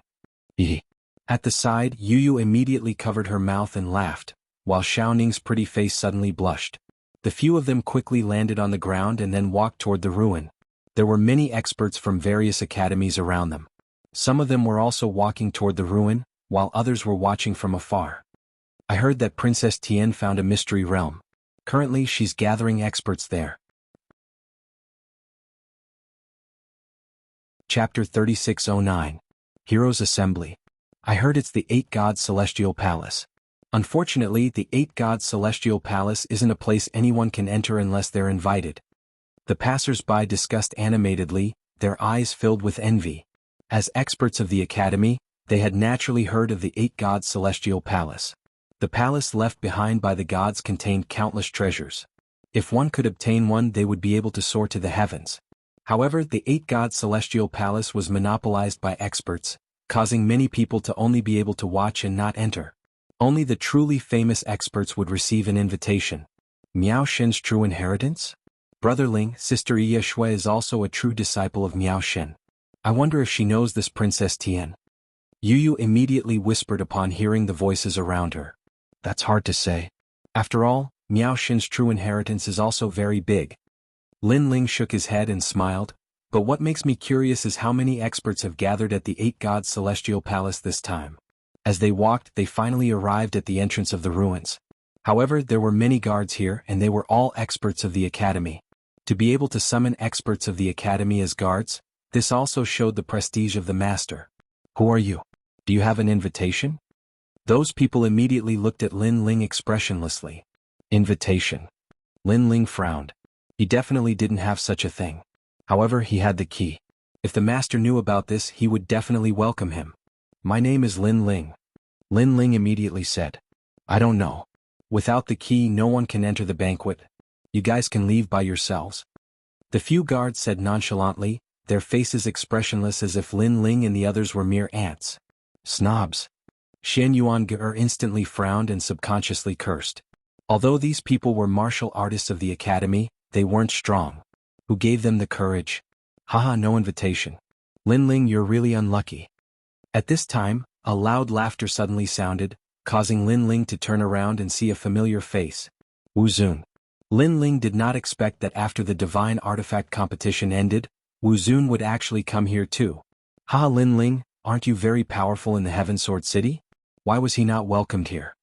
Hee. At the side, Yu Yu immediately covered her mouth and laughed, while Xiaoning's pretty face suddenly blushed. The few of them quickly landed on the ground and then walked toward the ruin. There were many experts from various academies around them. Some of them were also walking toward the ruin, while others were watching from afar. "I heard that Princess Tian found a mystery realm. Currently, she's gathering experts there." Chapter 3609. Heroes Assembly. I heard it's the 8 gods' celestial palace. Unfortunately, the 8 gods' celestial palace isn't a place anyone can enter unless they're invited. The passers-by discussed animatedly, their eyes filled with envy. As experts of the academy, they had naturally heard of the 8 gods' celestial palace. The palace left behind by the gods contained countless treasures. If one could obtain one, they would be able to soar to the heavens. However, the 8 gods' celestial palace was monopolized by experts, causing many people to only be able to watch and not enter. Only the truly famous experts would receive an invitation. Miao Shen's true inheritance? Brother Ling, Sister Ye Shui is also a true disciple of Miao Shen. I wonder if she knows this Princess Tian. Yu Yu immediately whispered upon hearing the voices around her. That's hard to say. After all, Miao Shen's true inheritance is also very big. Lin Ling shook his head and smiled, but what makes me curious is how many experts have gathered at the 8 gods' celestial palace this time. As they walked, they finally arrived at the entrance of the ruins. However, there were many guards here and they were all experts of the academy. To be able to summon experts of the academy as guards, this also showed the prestige of the master. "Who are you? Do you have an invitation?" Those people immediately looked at Lin Ling expressionlessly. Invitation. Lin Ling frowned. He definitely didn't have such a thing. However, he had the key. If the master knew about this, he would definitely welcome him. "My name is Lin Ling." Lin Ling immediately said. "I don't know. Without the key, no one can enter the banquet. You guys can leave by yourselves." The few guards said nonchalantly, their faces expressionless as if Lin Ling and the others were mere ants. Snobs. Xian Yuange instantly frowned and subconsciously cursed. Although these people were martial artists of the academy, they weren't strong. Who gave them the courage? Haha, no invitation. Lin Ling, you're really unlucky. At this time, a loud laughter suddenly sounded, causing Lin Ling to turn around and see a familiar face. Wu Zun. Lin Ling did not expect that after the divine artifact competition ended, Wu Zun would actually come here too. Haha, Lin Ling, aren't you very powerful in the Heaven Sword City? Why was he not welcomed here?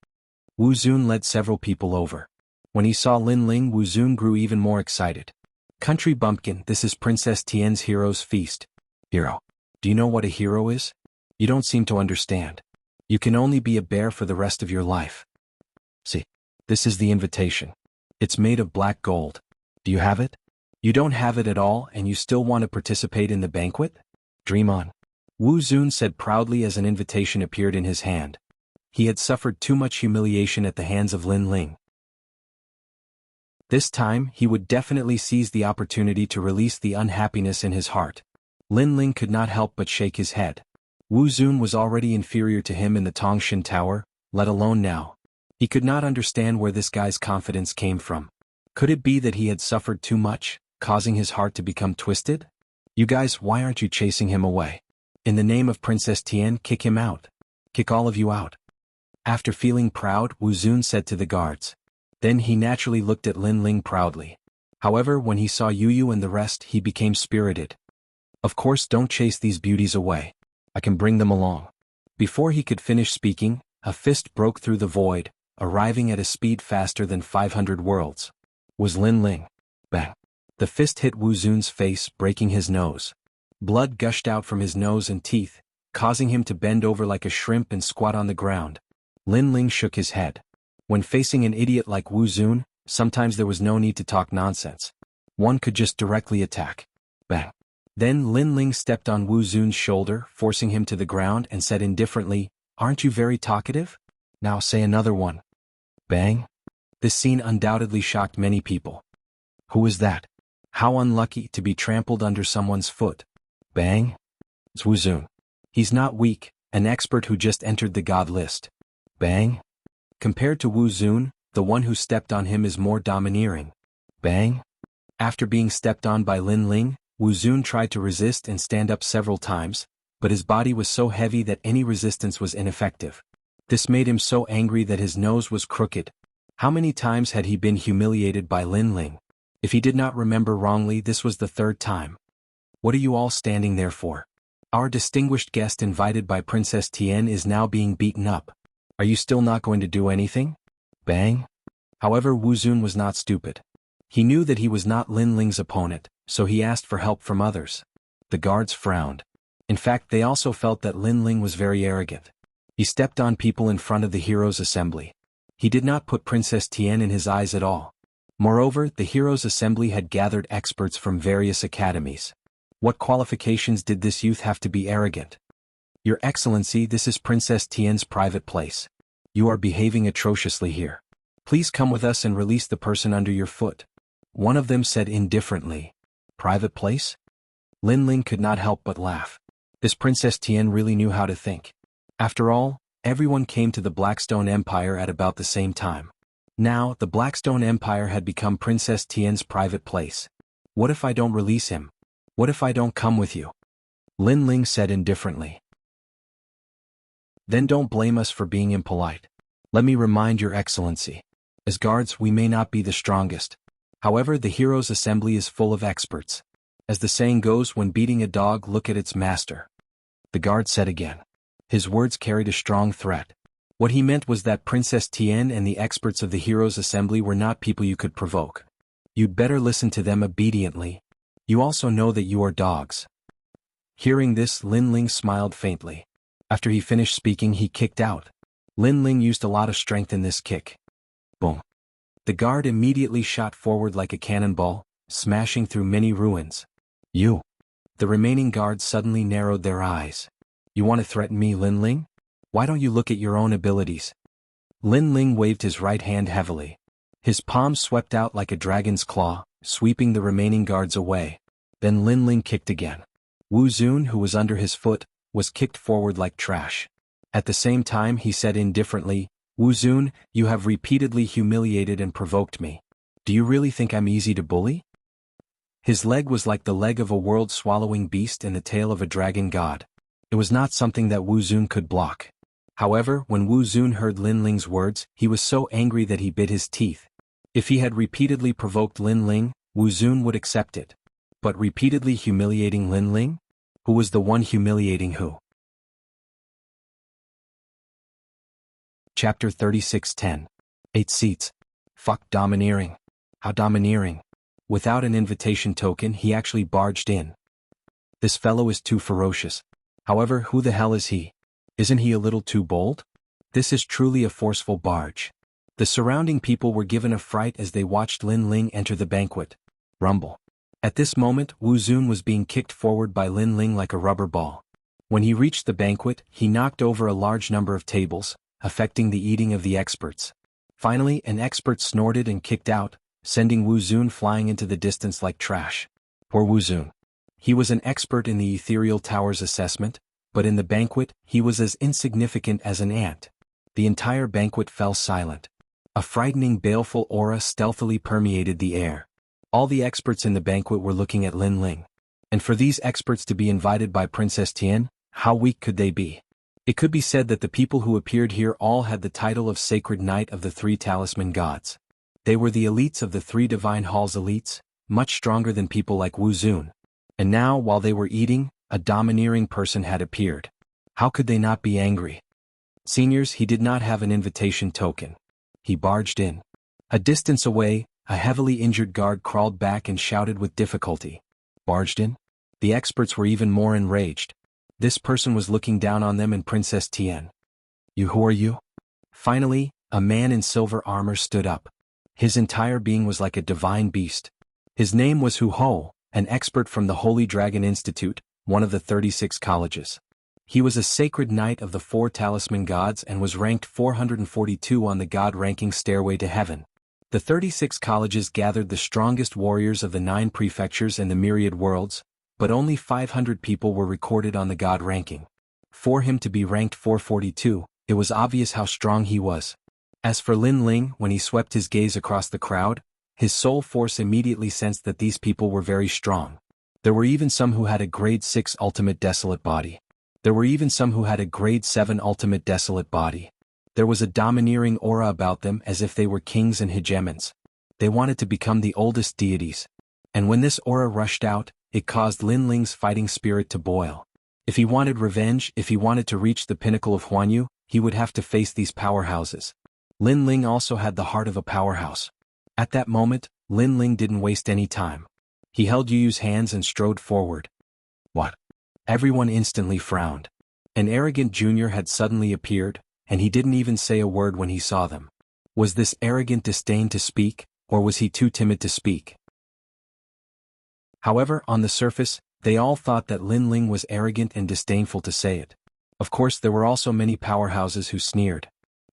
Wu Zun led several people over. When he saw Lin Ling, Wu Zun grew even more excited. Country bumpkin, this is Princess Tian's hero's feast. Hero. Do you know what a hero is? You don't seem to understand. You can only be a bear for the rest of your life. See, this is the invitation. It's made of black gold. Do you have it? You don't have it at all and you still want to participate in the banquet? Dream on. Wu Zun said proudly as an invitation appeared in his hand. He had suffered too much humiliation at the hands of Lin Ling. This time, he would definitely seize the opportunity to release the unhappiness in his heart. Lin Ling could not help but shake his head. Wu Zun was already inferior to him in the Tongshan Tower, let alone now. He could not understand where this guy's confidence came from. Could it be that he had suffered too much, causing his heart to become twisted? You guys, why aren't you chasing him away? In the name of Princess Tian, kick him out. Kick all of you out. After feeling proud, Wu Zun said to the guards. Then he naturally looked at Lin Ling proudly. However, when he saw Yu Yu and the rest, he became spirited. Of course, don't chase these beauties away. I can bring them along. Before he could finish speaking, a fist broke through the void, arriving at a speed faster than 500 worlds. Was Lin Ling. Bang. The fist hit Wu Zun's face, breaking his nose. Blood gushed out from his nose and teeth, causing him to bend over like a shrimp and squat on the ground. Lin Ling shook his head. When facing an idiot like Wu Zun, sometimes there was no need to talk nonsense. One could just directly attack. Bang. Then Lin Ling stepped on Wu Zun's shoulder, forcing him to the ground, and said indifferently, "Aren't you very talkative? Now say another one." Bang. This scene undoubtedly shocked many people. Who is that? How unlucky to be trampled under someone's foot. Bang. It's Wu Zun. He's not weak, an expert who just entered the god list. Bang. Compared to Wu Zun, the one who stepped on him is more domineering. Bang. After being stepped on by Lin Ling, Wu Zun tried to resist and stand up several times, but his body was so heavy that any resistance was ineffective. This made him so angry that his nose was crooked. How many times had he been humiliated by Lin Ling? If he did not remember wrongly, this was the third time. What are you all standing there for? Our distinguished guest invited by Princess Tian is now being beaten up. Are you still not going to do anything? Bang. However, Wu Zun was not stupid. He knew that he was not Lin Ling's opponent, so he asked for help from others. The guards frowned. In fact, they also felt that Lin Ling was very arrogant. He stepped on people in front of the Heroes' Assembly. He did not put Princess Tian in his eyes at all. Moreover, the Heroes' Assembly had gathered experts from various academies. What qualifications did this youth have to be arrogant? Your Excellency, this is Princess Tian's private place. You are behaving atrociously here. Please come with us and release the person under your foot. One of them said indifferently. Private place? Lin Ling could not help but laugh. This Princess Tian really knew how to think. After all, everyone came to the Blackstone Empire at about the same time. Now, the Blackstone Empire had become Princess Tian's private place. What if I don't release him? What if I don't come with you? Lin Ling said indifferently. Then don't blame us for being impolite. Let me remind your Excellency. As guards, we may not be the strongest. However, the Heroes' Assembly is full of experts. As the saying goes, when beating a dog, look at its master. The guard said again. His words carried a strong threat. What he meant was that Princess Tian and the experts of the Heroes' Assembly were not people you could provoke. You'd better listen to them obediently. You also know that you are dogs. Hearing this, Lin Ling smiled faintly. After he finished speaking, he kicked out. Lin Ling used a lot of strength in this kick. Boom. The guard immediately shot forward like a cannonball, smashing through many ruins. You. The remaining guards suddenly narrowed their eyes. You want to threaten me, Lin Ling? Why don't you look at your own abilities? Lin Ling waved his right hand heavily. His palm swept out like a dragon's claw, sweeping the remaining guards away. Then Lin Ling kicked again. Wu Zun, who was under his foot, was kicked forward like trash. At the same time, he said indifferently, Wu Zun, you have repeatedly humiliated and provoked me. Do you really think I'm easy to bully? His leg was like the leg of a world-swallowing beast and the tail of a dragon god. It was not something that Wu Zun could block. However, when Wu Zun heard Lin Ling's words, he was so angry that he bit his teeth. If he had repeatedly provoked Lin Ling, Wu Zun would accept it. But repeatedly humiliating Lin Ling? Who was the one humiliating who? Chapter 36:10. 8 seats. Fuck domineering. How domineering. Without an invitation token, he actually barged in. This fellow is too ferocious. However, who the hell is he? Isn't he a little too bold? This is truly a forceful barge. The surrounding people were given a fright as they watched Lin Ling enter the banquet. Rumble. At this moment, Wu Zun was being kicked forward by Lin Ling like a rubber ball. When he reached the banquet, he knocked over a large number of tables, affecting the eating of the experts. Finally, an expert snorted and kicked out, sending Wu Zun flying into the distance like trash. Poor Wu Zun. He was an expert in the ethereal tower's assessment, but in the banquet, he was as insignificant as an ant. The entire banquet fell silent. A frightening baleful aura stealthily permeated the air. All the experts in the banquet were looking at Lin Ling. And for these experts to be invited by Princess Tian, how weak could they be? It could be said that the people who appeared here all had the title of Sacred Knight of the Three Talisman Gods. They were the elites of the Three Divine Halls elites, much stronger than people like Wu Zun. And now, while they were eating, a domineering person had appeared. How could they not be angry? Seniors, he did not have an invitation token. He barged in. A distance away, a heavily injured guard crawled back and shouted with difficulty. Barged in? The experts were even more enraged. This person was looking down on them and Princess Tian. Who are you? Finally, a man in silver armor stood up. His entire being was like a divine beast. His name was Hu Ho, an expert from the Holy Dragon Institute, one of the 36 colleges. He was a sacred knight of the Four Talisman Gods and was ranked 442 on the God ranking stairway to heaven. The 36 colleges gathered the strongest warriors of the 9 prefectures and the myriad worlds, but only 500 people were recorded on the God ranking. For him to be ranked 442, it was obvious how strong he was. As for Lin Ling, when he swept his gaze across the crowd, his soul force immediately sensed that these people were very strong. There were even some who had a grade 6 ultimate desolate body. There were even some who had a grade 7 ultimate desolate body. There was a domineering aura about them as if they were kings and hegemons. They wanted to become the oldest deities. And when this aura rushed out, it caused Lin Ling's fighting spirit to boil. If he wanted revenge, if he wanted to reach the pinnacle of Huanyu, he would have to face these powerhouses. Lin Ling also had the heart of a powerhouse. At that moment, Lin Ling didn't waste any time. He held Yu's hands and strode forward. What? Everyone instantly frowned. An arrogant junior had suddenly appeared, and he didn't even say a word when he saw them. Was this arrogant disdain to speak, or was he too timid to speak? However, on the surface, they all thought that Lin Ling was arrogant and disdainful to say it. Of course, there were also many powerhouses who sneered.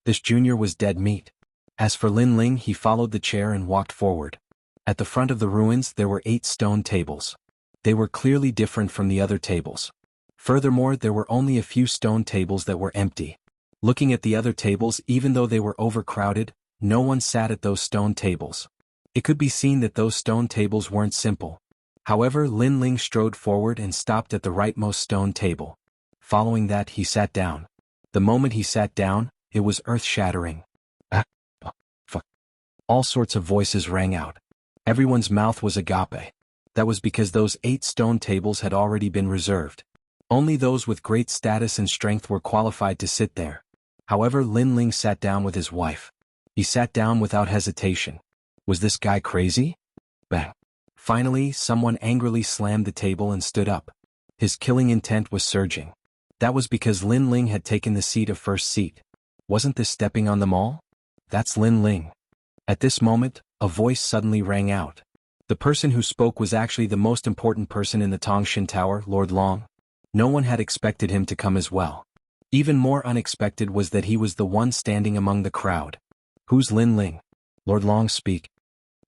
This junior was dead meat. As for Lin Ling, he followed the chair and walked forward. At the front of the ruins there were 8 stone tables. They were clearly different from the other tables. Furthermore, there were only a few stone tables that were empty. Looking at the other tables, even though they were overcrowded, no one sat at those stone tables. It could be seen that those stone tables weren't simple. However, Lin Ling strode forward and stopped at the rightmost stone table. Following that, he sat down. The moment he sat down, it was earth-shattering. Fuck. All sorts of voices rang out. Everyone's mouth was agape. That was because those 8 stone tables had already been reserved. Only those with great status and strength were qualified to sit there. However, Lin Ling sat down with his wife. He sat down without hesitation. Was this guy crazy? Bang. Finally, someone angrily slammed the table and stood up. His killing intent was surging. That was because Lin Ling had taken the seat of first seat. Wasn't this stepping on them all? That's Lin Ling. At this moment, a voice suddenly rang out. The person who spoke was actually the most important person in the Tongshan Tower, Lord Long. No one had expected him to come as well. Even more unexpected was that he was the one standing among the crowd. Who's Lin Ling? Lord Long speak.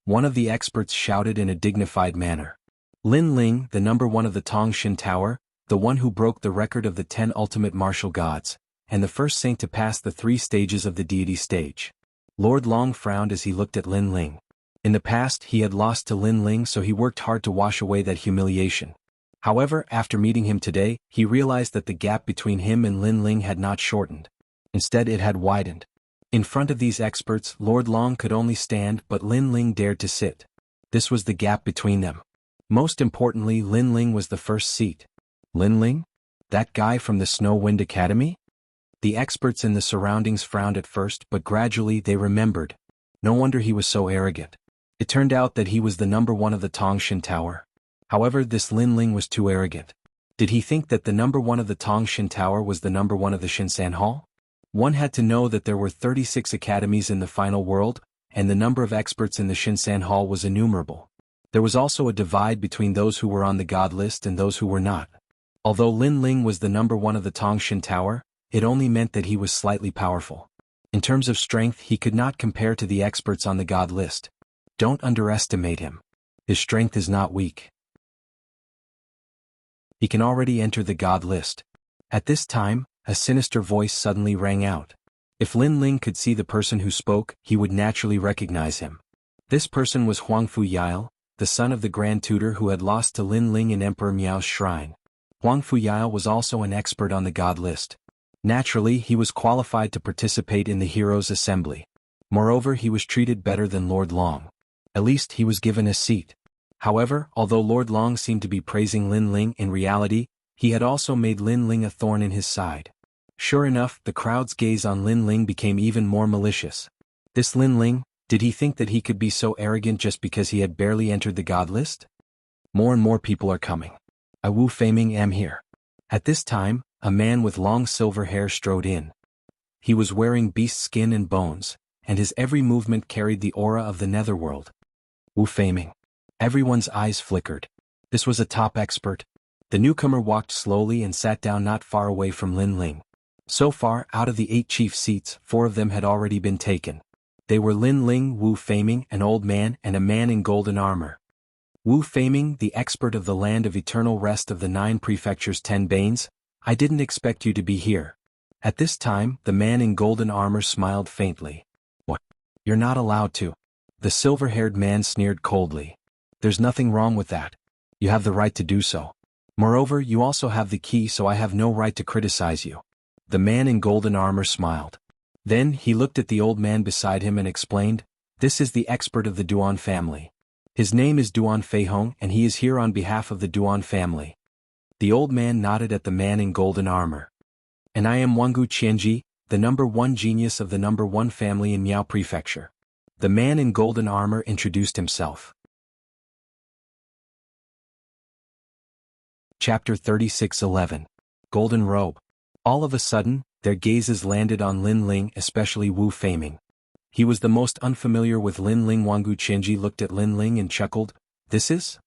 One of the experts shouted in a dignified manner. Lin Ling, the number 1 of the Tongshan Tower, the one who broke the record of the 10 ultimate martial gods, and the first saint to pass the 3 stages of the deity stage. Lord Long frowned as he looked at Lin Ling. In the past, he had lost to Lin Ling, so he worked hard to wash away that humiliation. However, after meeting him today, he realized that the gap between him and Lin Ling had not shortened. Instead, it had widened. In front of these experts, Lord Long could only stand, but Lin Ling dared to sit. This was the gap between them. Most importantly, Lin Ling was the first seat. Lin Ling? That guy from the Snow Wind Academy? The experts in the surroundings frowned at first, but gradually they remembered. No wonder he was so arrogant. It turned out that he was the number 1 of the Tongshan Tower. However, this Lin Ling was too arrogant. Did he think that the number 1 of the Tongshan Tower was the number 1 of the Shinsan Hall? One had to know that there were 36 academies in the final world, and the number of experts in the Shinsan Hall was innumerable. There was also a divide between those who were on the God list and those who were not. Although Lin Ling was the number 1 of the Tongshan Tower, it only meant that he was slightly powerful. In terms of strength, he could not compare to the experts on the God list. Don't underestimate him. His strength is not weak. He can already enter the god list. At this time, a sinister voice suddenly rang out. If Lin Ling could see the person who spoke, he would naturally recognize him. This person was Huang Fu Yile, the son of the Grand Tutor who had lost to Lin Ling in Emperor Miao's shrine. Huang Fu Yile was also an expert on the god list. Naturally, he was qualified to participate in the Heroes' Assembly. Moreover, he was treated better than Lord Long. At least he was given a seat. However, although Lord Long seemed to be praising Lin Ling, in reality, he had also made Lin Ling a thorn in his side. Sure enough, the crowd's gaze on Lin Ling became even more malicious. This Lin Ling, did he think that he could be so arrogant just because he had barely entered the god list? More and more people are coming. I Wu Feiming am here. At this time, a man with long silver hair strode in. He was wearing beast skin and bones, and his every movement carried the aura of the netherworld. Wu Feiming. Everyone's eyes flickered. This was a top expert. The newcomer walked slowly and sat down not far away from Lin Ling. So far, out of the 8 chief seats, 4 of them had already been taken. They were Lin Ling, Wu Feiming, an old man, and a man in golden armor. Wu Feiming, the expert of the land of eternal rest of the 9 prefectures 10 banes, I didn't expect you to be here. At this time, the man in golden armor smiled faintly. What? You're not allowed to. The silver-haired man sneered coldly. There's nothing wrong with that. You have the right to do so. Moreover, you also have the key, so I have no right to criticize you. The man in golden armor smiled. Then he looked at the old man beside him and explained, this is the expert of the Duan family. His name is Duan Feihong and he is here on behalf of the Duan family. The old man nodded at the man in golden armor. And I am Wangu Qianji, the number 1 genius of the number 1 family in Miao Prefecture. The man in golden armor introduced himself. Chapter 36:11. Golden Robe. All of a sudden, their gazes landed on Lin Ling, especially Wu Feiming. He was the most unfamiliar with Lin Ling. Wangu Qianji looked at Lin Ling and chuckled, this is?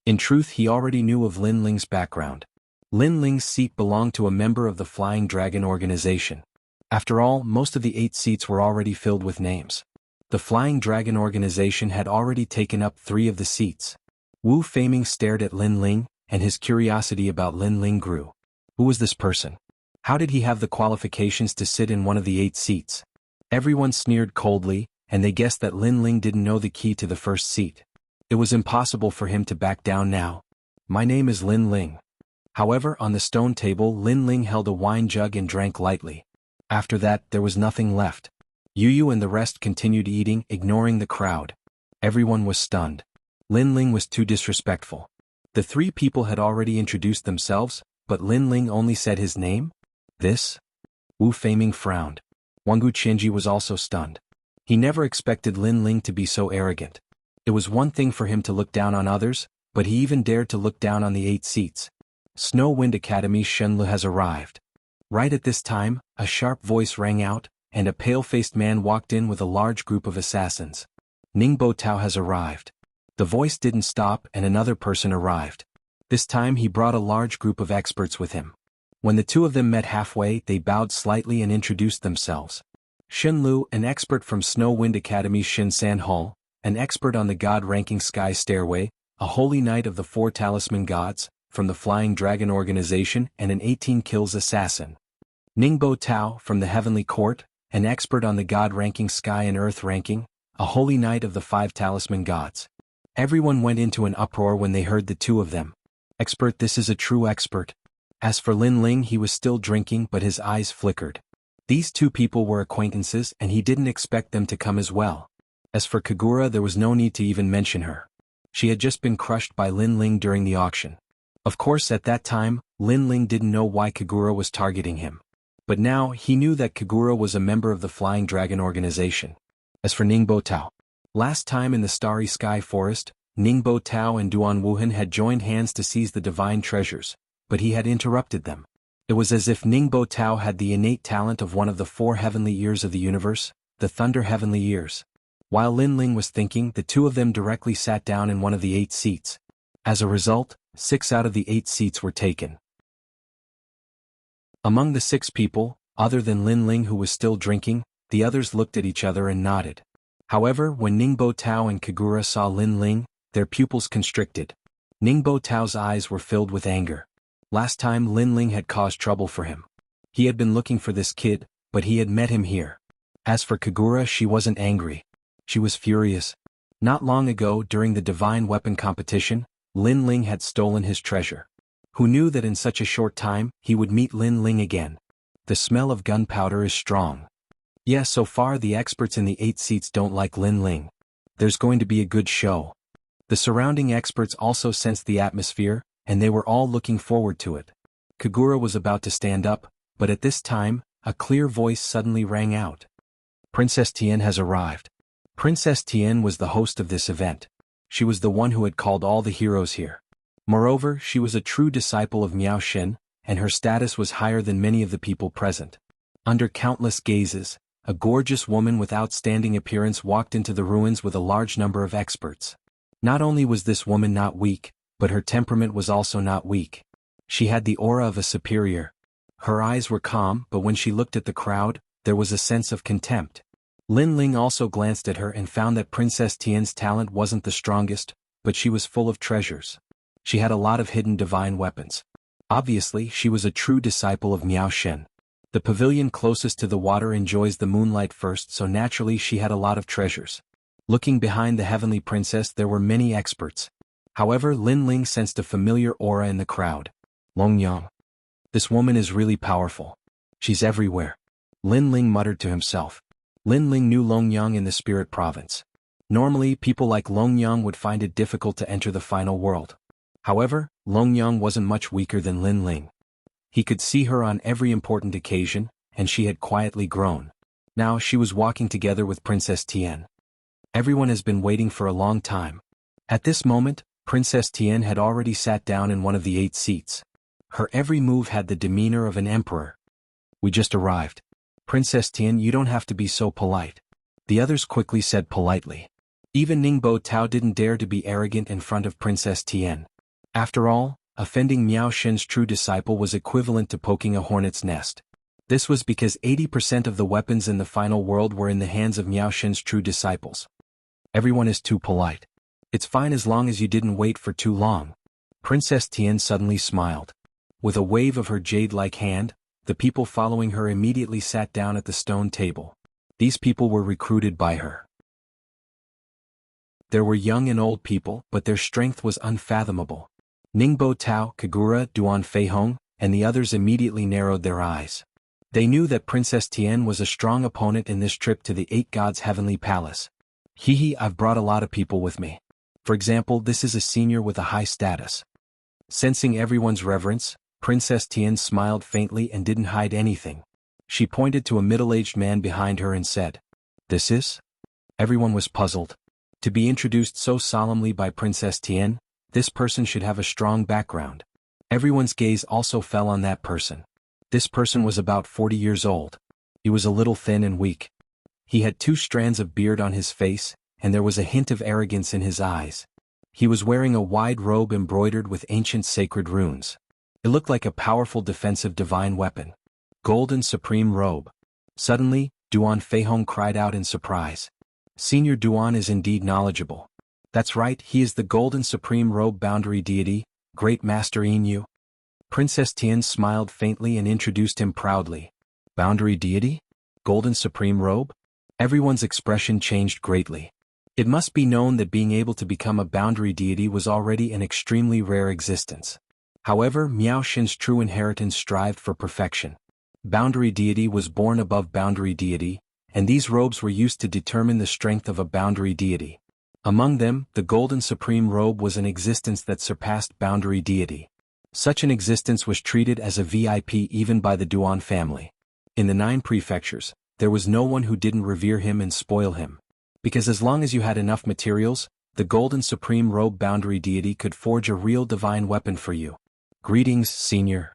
In truth, he already knew of Lin Ling's background. Lin Ling's seat belonged to a member of the Flying Dragon organization. After all, most of the 8 seats were already filled with names. The Flying Dragon organization had already taken up 3 of the seats. Wu Feiming stared at Lin Ling, and his curiosity about Lin Ling grew. Who was this person? How did he have the qualifications to sit in one of the 8 seats? Everyone sneered coldly, and they guessed that Lin Ling didn't know the key to the first seat. It was impossible for him to back down now. My name is Lin Ling. However, on the stone table Lin Ling held a wine jug and drank lightly. After that, there was nothing left. Yu and the rest continued eating, ignoring the crowd. Everyone was stunned. Lin Ling was too disrespectful. The 3 people had already introduced themselves, but Lin Ling only said his name? This? Wu Feiming frowned. Wangu Qianji was also stunned. He never expected Lin Ling to be so arrogant. It was one thing for him to look down on others, but he even dared to look down on the 8 seats. Snow Wind Academy Shenlu has arrived. Right at this time, a sharp voice rang out, and a pale-faced man walked in with a large group of assassins. Ningbo Tao has arrived. The voice didn't stop and another person arrived. This time he brought a large group of experts with him. When the 2 of them met halfway, they bowed slightly and introduced themselves. Shenlu, an expert from Snow Wind Academy Shinsan Hall, an expert on the God-ranking Sky Stairway, a holy knight of the 4 talisman gods, from the Flying Dragon organization and an 18 kills assassin. Ningbo Tao, from the Heavenly Court, an expert on the God-ranking Sky and Earth ranking, a holy knight of the 5 talisman gods. Everyone went into an uproar when they heard the 2 of them. Expert, this is a true expert. As for Lin Ling, he was still drinking but his eyes flickered. These 2 people were acquaintances and he didn't expect them to come as well. As for Kagura, there was no need to even mention her. She had just been crushed by Lin Ling during the auction. Of course, at that time, Lin Ling didn't know why Kagura was targeting him. But now, he knew that Kagura was a member of the Flying Dragon organization. As for Ningbo Tao, last time in the Starry Sky Forest, Ningbo Tao and Duan Wuhan had joined hands to seize the divine treasures, but he had interrupted them. It was as if Ningbo Tao had the innate talent of one of the 4 heavenly ears of the universe, the Thunder Heavenly Ears. While Lin Ling was thinking, the 2 of them directly sat down in one of the 8 seats. As a result, 6 out of the 8 seats were taken. Among the 6 people, other than Lin Ling who was still drinking, the others looked at each other and nodded. However, when Ningbo Tao and Kagura saw Lin Ling, their pupils constricted. Ningbo Tao's eyes were filled with anger. Last time Lin Ling had caused trouble for him. He had been looking for this kid, but he had met him here. As for Kagura, she wasn't angry. She was furious. Not long ago, during the divine weapon competition, Lin Ling had stolen his treasure. Who knew that in such a short time, he would meet Lin Ling again? The smell of gunpowder is strong. Yes, so far the experts in the 8 seats don't like Lin Ling. There's going to be a good show. The surrounding experts also sensed the atmosphere, and they were all looking forward to it. Kagura was about to stand up, but at this time, a clear voice suddenly rang out. Princess Tian has arrived. Princess Tian was the host of this event. She was the one who had called all the heroes here. Moreover, she was a true disciple of Miao Xin, and her status was higher than many of the people present. Under countless gazes, a gorgeous woman with outstanding appearance walked into the ruins with a large number of experts. Not only was this woman not weak, but her temperament was also not weak. She had the aura of a superior. Her eyes were calm, but when she looked at the crowd, there was a sense of contempt. Lin Ling also glanced at her and found that Princess Tian's talent wasn't the strongest, but she was full of treasures. She had a lot of hidden divine weapons. Obviously, she was a true disciple of Miao Xin. The pavilion closest to the water enjoys the moonlight first, so naturally she had a lot of treasures. Looking behind the heavenly princess, there were many experts. However, Lin Ling sensed a familiar aura in the crowd. Long Yang. This woman is really powerful. She's everywhere. Lin Ling muttered to himself. Lin Ling knew Long Yang in the spirit province. Normally, people like Long Yang would find it difficult to enter the final world. However, Long Yang wasn't much weaker than Lin Ling. He could see her on every important occasion, and she had quietly grown. Now she was walking together with Princess Tian. Everyone has been waiting for a long time. At this moment, Princess Tian had already sat down in one of the 8 seats. Her every move had the demeanor of an emperor. We just arrived. Princess Tian, you don't have to be so polite. The others quickly said politely. Even Ningbo Tao didn't dare to be arrogant in front of Princess Tian. After all, offending Miao Xin's true disciple was equivalent to poking a hornet's nest. This was because 80% of the weapons in the final world were in the hands of Miao Xin's true disciples. Everyone is too polite. It's fine as long as you didn't wait for too long. Princess Tian suddenly smiled. With a wave of her jade-like hand, the people following her immediately sat down at the stone table. These people were recruited by her. There were young and old people, but their strength was unfathomable. Ningbo Tao, Kagura, Duan Feihong, and the others immediately narrowed their eyes. They knew that Princess Tian was a strong opponent in this trip to the 8 gods' heavenly palace. I've brought a lot of people with me. For example, this is a senior with a high status. Sensing everyone's reverence, Princess Tian smiled faintly and didn't hide anything. She pointed to a middle-aged man behind her and said, "This is?" Everyone was puzzled. To be introduced so solemnly by Princess Tian, this person should have a strong background. Everyone's gaze also fell on that person. This person was about 40 years old. He was a little thin and weak. He had 2 strands of beard on his face, and there was a hint of arrogance in his eyes. He was wearing a wide robe embroidered with ancient sacred runes. It looked like a powerful defensive divine weapon. Golden Supreme Robe. Suddenly, Duan Feihong cried out in surprise. Senior Duan is indeed knowledgeable. That's right, he is the Golden Supreme Robe Boundary Deity, Great Master Yin. Princess Tian smiled faintly and introduced him proudly. Boundary Deity? Golden Supreme Robe? Everyone's expression changed greatly. It must be known that being able to become a boundary deity was already an extremely rare existence. However, Miao Xin's true inheritance strived for perfection. Boundary deity was born above boundary deity, and these robes were used to determine the strength of a boundary deity. Among them, the Golden Supreme Robe was an existence that surpassed boundary deity. Such an existence was treated as a VIP even by the Duan family. In the 9 prefectures, there was no one who didn't revere him and spoil him. Because as long as you had enough materials, the Golden Supreme Robe Boundary Deity could forge a real divine weapon for you. Greetings, Senior.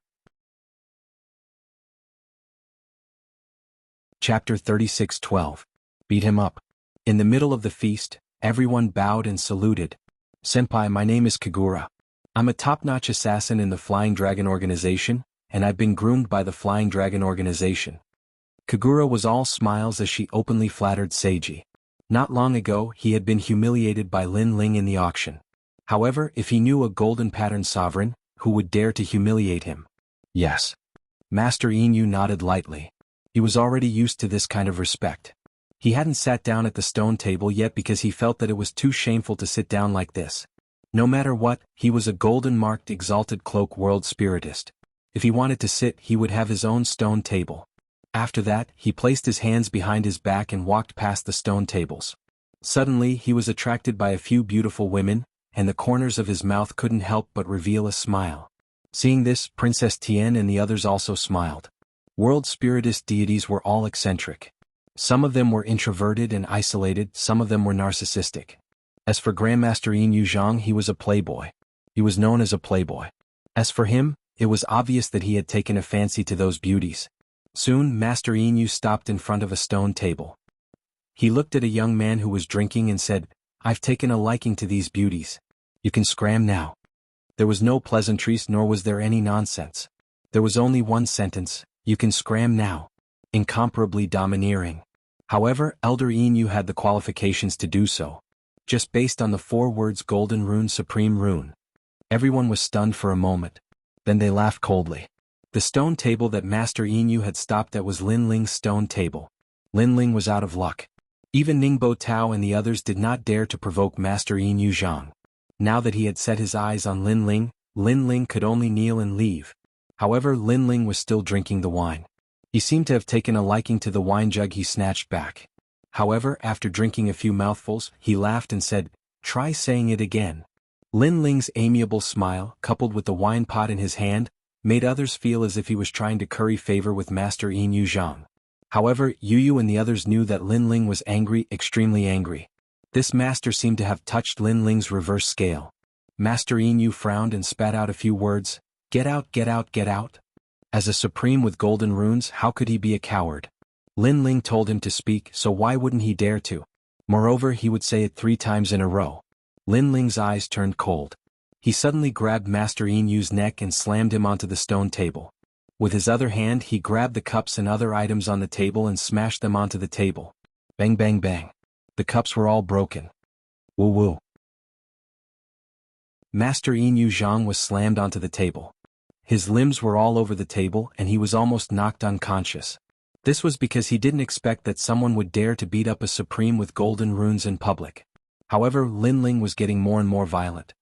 Chapter 36:12. Beat him up. In the middle of the feast, everyone bowed and saluted. Senpai, my name is Kagura. I'm a top-notch assassin in the Flying Dragon Organization, and I've been groomed by the Flying Dragon Organization. Kagura was all smiles as she openly flattered Seiji. Not long ago, he had been humiliated by Lin Ling in the auction. However, if he knew a golden pattern sovereign, who would dare to humiliate him? Yes. Master Inu nodded lightly. He was already used to this kind of respect. He hadn't sat down at the stone table yet because he felt that it was too shameful to sit down like this. No matter what, he was a golden-marked exalted cloak world spiritist. If he wanted to sit, he would have his own stone table. After that, he placed his hands behind his back and walked past the stone tables. Suddenly, he was attracted by a few beautiful women, and the corners of his mouth couldn't help but reveal a smile. Seeing this, Princess Tian and the others also smiled. World spiritist deities were all eccentric. Some of them were introverted and isolated, some of them were narcissistic. As for Grandmaster Yin Yuzhang, he was a playboy. He was known as a playboy. As for him, it was obvious that he had taken a fancy to those beauties. Soon, Master Inu stopped in front of a stone table. He looked at a young man who was drinking and said, "I've taken a liking to these beauties. You can scram now." There was no pleasantries nor was there any nonsense. There was only one sentence, "You can scram now." Incomparably domineering. However, Elder Inu had the qualifications to do so. Just based on the 4 words Golden Rune Supreme Rune. Everyone was stunned for a moment. Then they laughed coldly. The stone table that Master Inu had stopped at was Lin Ling's stone table. Lin Ling was out of luck. Even Ningbo Tao and the others did not dare to provoke Master Inu Zhang. Now that he had set his eyes on Lin Ling could only kneel and leave. However, Lin Ling was still drinking the wine. He seemed to have taken a liking to the wine jug he snatched back. However, after drinking a few mouthfuls, he laughed and said, "Try saying it again." Lin Ling's amiable smile, coupled with the wine pot in his hand, made others feel as if he was trying to curry favor with Master Inu Zhang. However, Yu and the others knew that Lin Ling was angry, extremely angry. This master seemed to have touched Lin Ling's reverse scale. Master Inu frowned and spat out a few words, "Get out, get out, get out." As a supreme with golden runes, how could he be a coward? Lin Ling told him to speak, so why wouldn't he dare to? Moreover, he would say it 3 times in a row. Lin Ling's eyes turned cold. He suddenly grabbed Master Inu's neck and slammed him onto the stone table. With his other hand, he grabbed the cups and other items on the table and smashed them onto the table. Bang bang bang. The cups were all broken. Woo woo. Master Inu Zhang was slammed onto the table. His limbs were all over the table and he was almost knocked unconscious. This was because he didn't expect that someone would dare to beat up a supreme with golden runes in public. However, Lin Ling was getting more and more violent.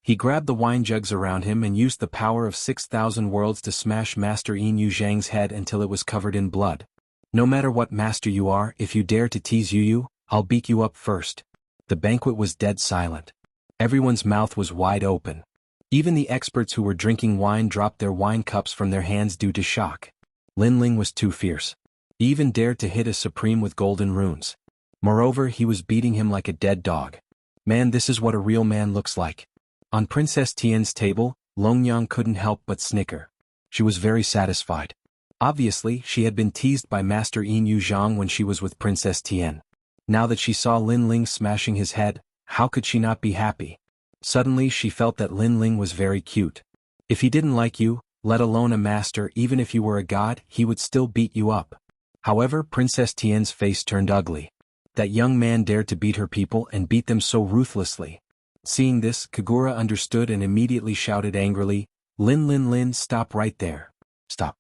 He grabbed the wine jugs around him and used the power of 6,000 worlds to smash Master Inu Zhang's head until it was covered in blood. No matter what master you are, if you dare to tease Yu, I'll beat you up first. The banquet was dead silent. Everyone's mouth was wide open. Even the experts who were drinking wine dropped their wine cups from their hands due to shock. Lin Ling was too fierce. He even dared to hit a supreme with golden runes. Moreover, he was beating him like a dead dog. Man, this is what a real man looks like. On Princess Tian's table, Longyang couldn't help but snicker. She was very satisfied. Obviously, she had been teased by Master Inu Zhang when she was with Princess Tian. Now that she saw Lin Ling smashing his head, how could she not be happy? Suddenly she felt that Lin Ling was very cute. If he didn't like you, let alone a master, even if you were a god, he would still beat you up. However, Princess Tian's face turned ugly. That young man dared to beat her people and beat them so ruthlessly. Seeing this, Kagura understood and immediately shouted angrily, Lin, stop right there. Stop."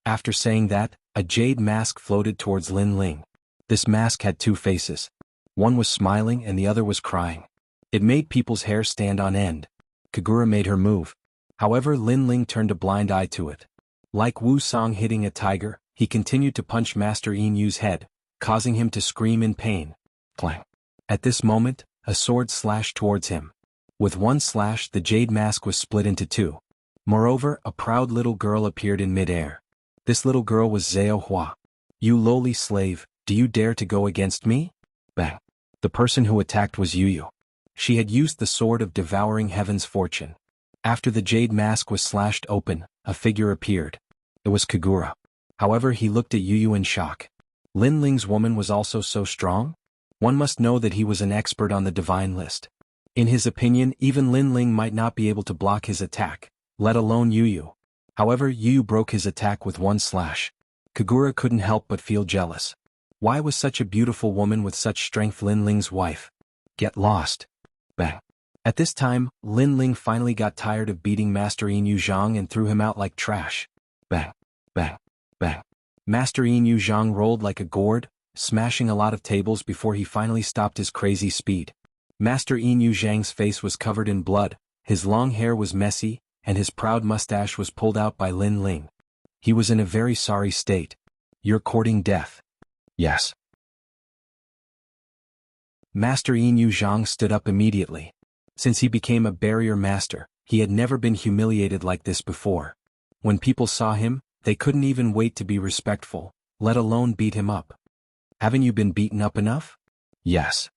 After saying that, a jade mask floated towards Lin Ling. This mask had 2 faces. One was smiling and the other was crying. It made people's hair stand on end. Kagura made her move. However, Lin Ling turned a blind eye to it. Like Wu Song hitting a tiger, he continued to punch Master Inu's head, causing him to scream in pain. Clang. At this moment, a sword slashed towards him. With one slash, the jade mask was split into 2. Moreover, a proud little girl appeared in midair. This little girl was Zhao Hua. "You lowly slave, do you dare to go against me?" Bang. The person who attacked was Yu. She had used the sword of devouring heaven's fortune. After the jade mask was slashed open, a figure appeared. It was Kagura. However, he looked at Yu in shock. Lin Ling's woman was also so strong? One must know that he was an expert on the divine list. In his opinion, even Lin Ling might not be able to block his attack, let alone Yu. However, Yu broke his attack with 1 slash. Kagura couldn't help but feel jealous. Why was such a beautiful woman with such strength Lin Ling's wife? Get lost. Bang. At this time, Lin Ling finally got tired of beating Master Yin Zhang and threw him out like trash. Bang, bang, bang. Master Yin Zhang rolled like a gourd, smashing a lot of tables before he finally stopped his crazy speed. Master Yin Zhang's face was covered in blood, his long hair was messy, and his proud mustache was pulled out by Lin Ling. He was in a very sorry state. You're courting death. Yes. Master Yin Zhang stood up immediately. Since he became a barrier master, he had never been humiliated like this before. When people saw him, they couldn't even wait to be respectful, let alone beat him up. Haven't you been beaten up enough? Yes.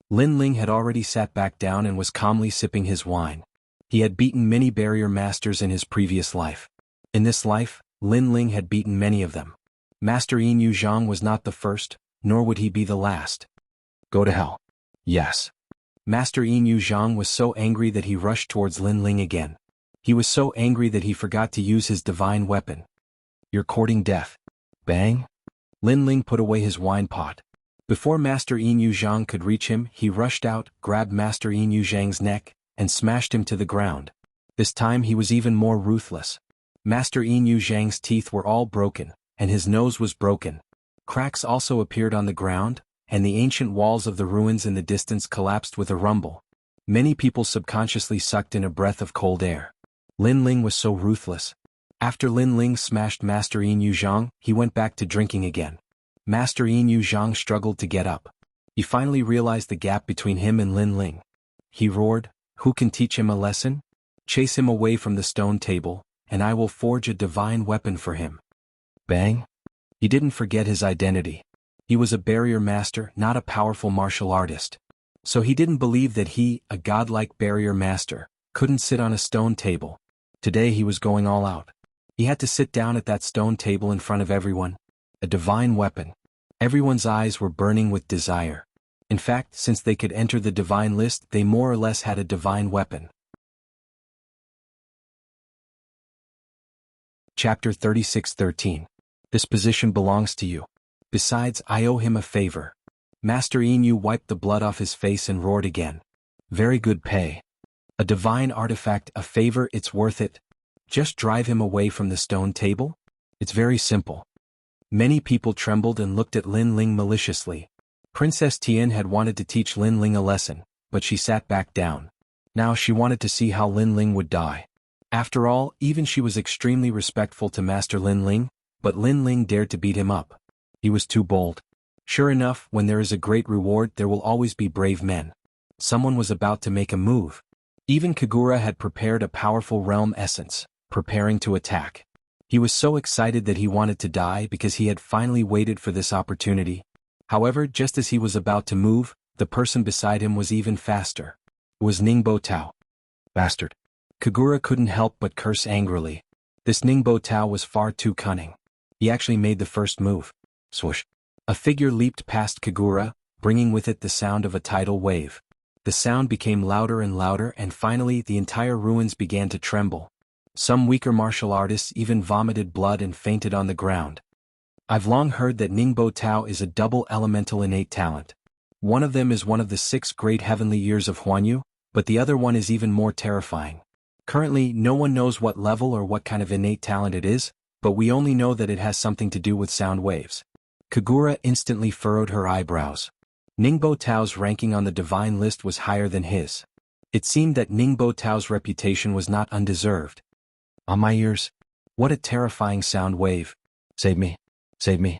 Lin Ling had already sat back down and was calmly sipping his wine. He had beaten many barrier masters in his previous life. In this life, Lin Ling had beaten many of them. Master Yin Zhang was not the first, nor would he be the last. Go to hell. Yes. Master Yin Zhang was so angry that he rushed towards Lin Ling again. He was so angry that he forgot to use his divine weapon. You're courting death. Bang. Lin Ling put away his wine pot. Before Master Yin Zhang could reach him, he rushed out, grabbed Master Yin Zhang's neck, and smashed him to the ground. This time he was even more ruthless. Master Yin Zhang's teeth were all broken, and his nose was broken. Cracks also appeared on the ground, and the ancient walls of the ruins in the distance collapsed with a rumble. Many people subconsciously sucked in a breath of cold air. Lin Ling was so ruthless. After Lin Ling smashed Master Yin Zhang, he went back to drinking again. Master Yin Zhang struggled to get up. He finally realized the gap between him and Lin Ling. He roared, "Who can teach him a lesson? Chase him away from the stone table, and I will forge a divine weapon for him." Bang! He didn't forget his identity. He was a barrier master, not a powerful martial artist. So he didn't believe that he, a godlike barrier master, couldn't sit on a stone table. Today he was going all out. He had to sit down at that stone table in front of everyone. A divine weapon. Everyone's eyes were burning with desire. In fact, since they could enter the divine list, they more or less had a divine weapon. Chapter 36:13. This position belongs to you. Besides, I owe him a favor. Master Yin wiped the blood off his face and roared again. Very good pay. A divine artifact, a favor, it's worth it. Just drive him away from the stone table? It's very simple. Many people trembled and looked at Lin Ling maliciously. Princess Tian had wanted to teach Lin Ling a lesson, but she sat back down. Now she wanted to see how Lin Ling would die. After all, even she was extremely respectful to Master Lin Ling, but Lin Ling dared to beat him up. He was too bold. Sure enough, when there is a great reward, there will always be brave men. Someone was about to make a move. Even Kagura had prepared a powerful realm essence, preparing to attack. He was so excited that he wanted to die because he had finally waited for this opportunity. However, just as he was about to move, the person beside him was even faster. It was Ningbo Tao. Bastard. Kagura couldn't help but curse angrily. This Ningbo Tao was far too cunning. He actually made the first move. Swoosh. A figure leaped past Kagura, bringing with it the sound of a tidal wave. The sound became louder and louder, and finally the entire ruins began to tremble. Some weaker martial artists even vomited blood and fainted on the ground. I've long heard that Ningbo Tao is a double elemental innate talent. One of them is one of the 6 great heavenly years of Huanyu, but the other one is even more terrifying. Currently, no one knows what level or what kind of innate talent it is, but we only know that it has something to do with sound waves. Kagura instantly furrowed her eyebrows. Ningbo Tao's ranking on the divine list was higher than his. It seemed that Ningbo Tao's reputation was not undeserved. On my ears. What a terrifying sound wave. Save me. Save me.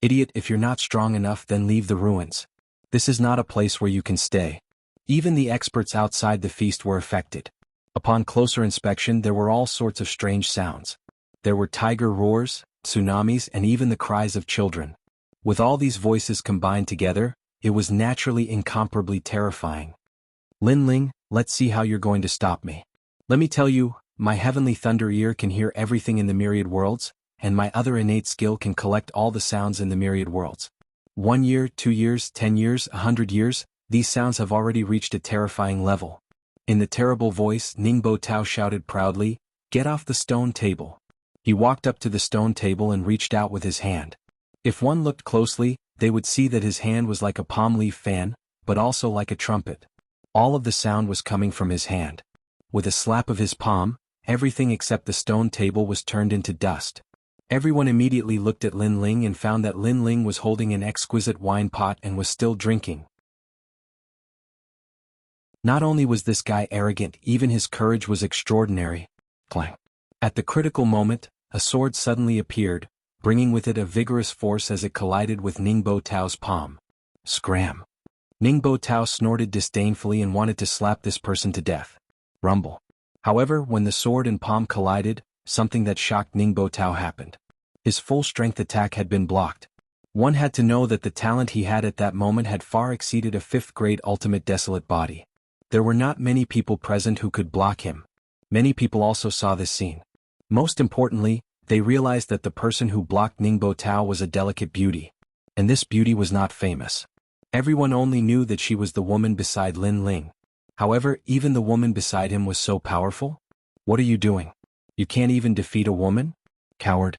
Idiot, if you're not strong enough, then leave the ruins. This is not a place where you can stay. Even the experts outside the feast were affected. Upon closer inspection, there were all sorts of strange sounds. There were tiger roars, tsunamis, and even the cries of children. With all these voices combined together, it was naturally incomparably terrifying. Lin Ling, let's see how you're going to stop me. Let me tell you, my heavenly thunder ear can hear everything in the myriad worlds, and my other innate skill can collect all the sounds in the myriad worlds. 1 year, 2 years, 10 years, 100 years, these sounds have already reached a terrifying level. In the terrible voice, Ningbo Tao shouted proudly, "Get off the stone table." He walked up to the stone table and reached out with his hand. If one looked closely, they would see that his hand was like a palm leaf fan, but also like a trumpet. All of the sound was coming from his hand. With a slap of his palm, everything except the stone table was turned into dust. Everyone immediately looked at Lin Ling and found that Lin Ling was holding an exquisite wine pot and was still drinking. Not only was this guy arrogant, even his courage was extraordinary. Clang. At the critical moment, a sword suddenly appeared, bringing with it a vigorous force as it collided with Ningbo Tao's palm. Scram. Ningbo Tao snorted disdainfully and wanted to slap this person to death. Rumble. However, when the sword and palm collided, something that shocked Ningbo Tao happened. His full-strength attack had been blocked. One had to know that the talent he had at that moment had far exceeded a 5th-grade ultimate desolate body. There were not many people present who could block him. Many people also saw this scene. Most importantly, they realized that the person who blocked Ningbo Tao was a delicate beauty. And this beauty was not famous. Everyone only knew that she was the woman beside Lin Ling. However, even the woman beside him was so powerful. What are you doing? You can't even defeat a woman? Coward.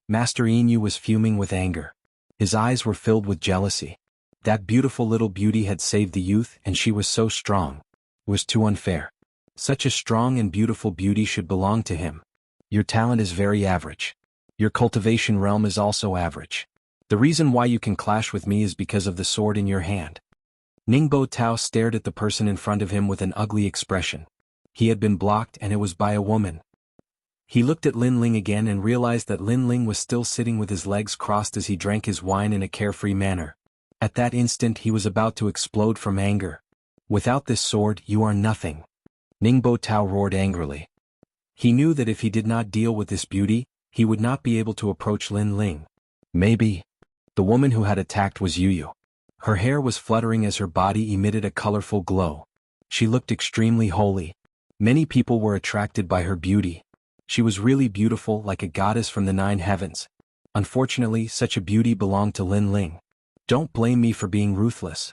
Master Inu was fuming with anger. His eyes were filled with jealousy. That beautiful little beauty had saved the youth and she was so strong. It was too unfair. Such a strong and beautiful beauty should belong to him. Your talent is very average. Your cultivation realm is also average. The reason why you can clash with me is because of the sword in your hand. Ningbo Tao stared at the person in front of him with an ugly expression. He had been blocked and it was by a woman. He looked at Lin Ling again and realized that Lin Ling was still sitting with his legs crossed as he drank his wine in a carefree manner. At that instant he was about to explode from anger. Without this sword, you are nothing. Ningbo Tao roared angrily. He knew that if he did not deal with this beauty, he would not be able to approach Lin Ling. Maybe. The woman who had attacked was Yu. Her hair was fluttering as her body emitted a colorful glow. She looked extremely holy. Many people were attracted by her beauty. She was really beautiful, like a goddess from the 9 heavens. Unfortunately, such a beauty belonged to Lin Ling. Don't blame me for being ruthless.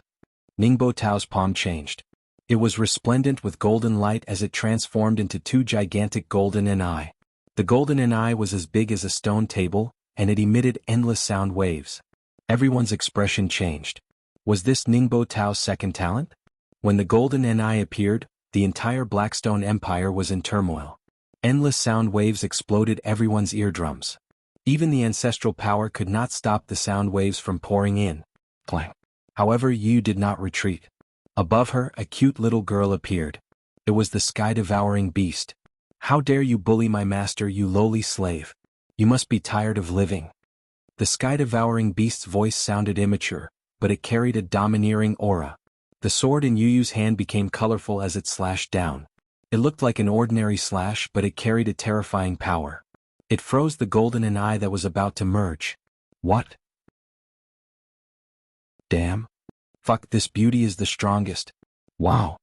Ningbo Tao's palm changed. It was resplendent with golden light as it transformed into 2 gigantic golden eye. The golden eye was as big as a stone table, and it emitted endless sound waves. Everyone's expression changed. Was this Ningbo Tao's second talent? When the golden eye appeared, the entire Blackstone Empire was in turmoil. Endless sound waves exploded everyone's eardrums. Even the ancestral power could not stop the sound waves from pouring in. Clang. However, Yu did not retreat. Above her, a cute little girl appeared. It was the sky-devouring beast. How dare you bully my master, you lowly slave? You must be tired of living. The sky-devouring beast's voice sounded immature, but it carried a domineering aura. The sword in Yu's hand became colorful as it slashed down. It looked like an ordinary slash, but it carried a terrifying power. It froze the golden eye that was about to merge. What? Damn. Fuck, this beauty is the strongest. Wow.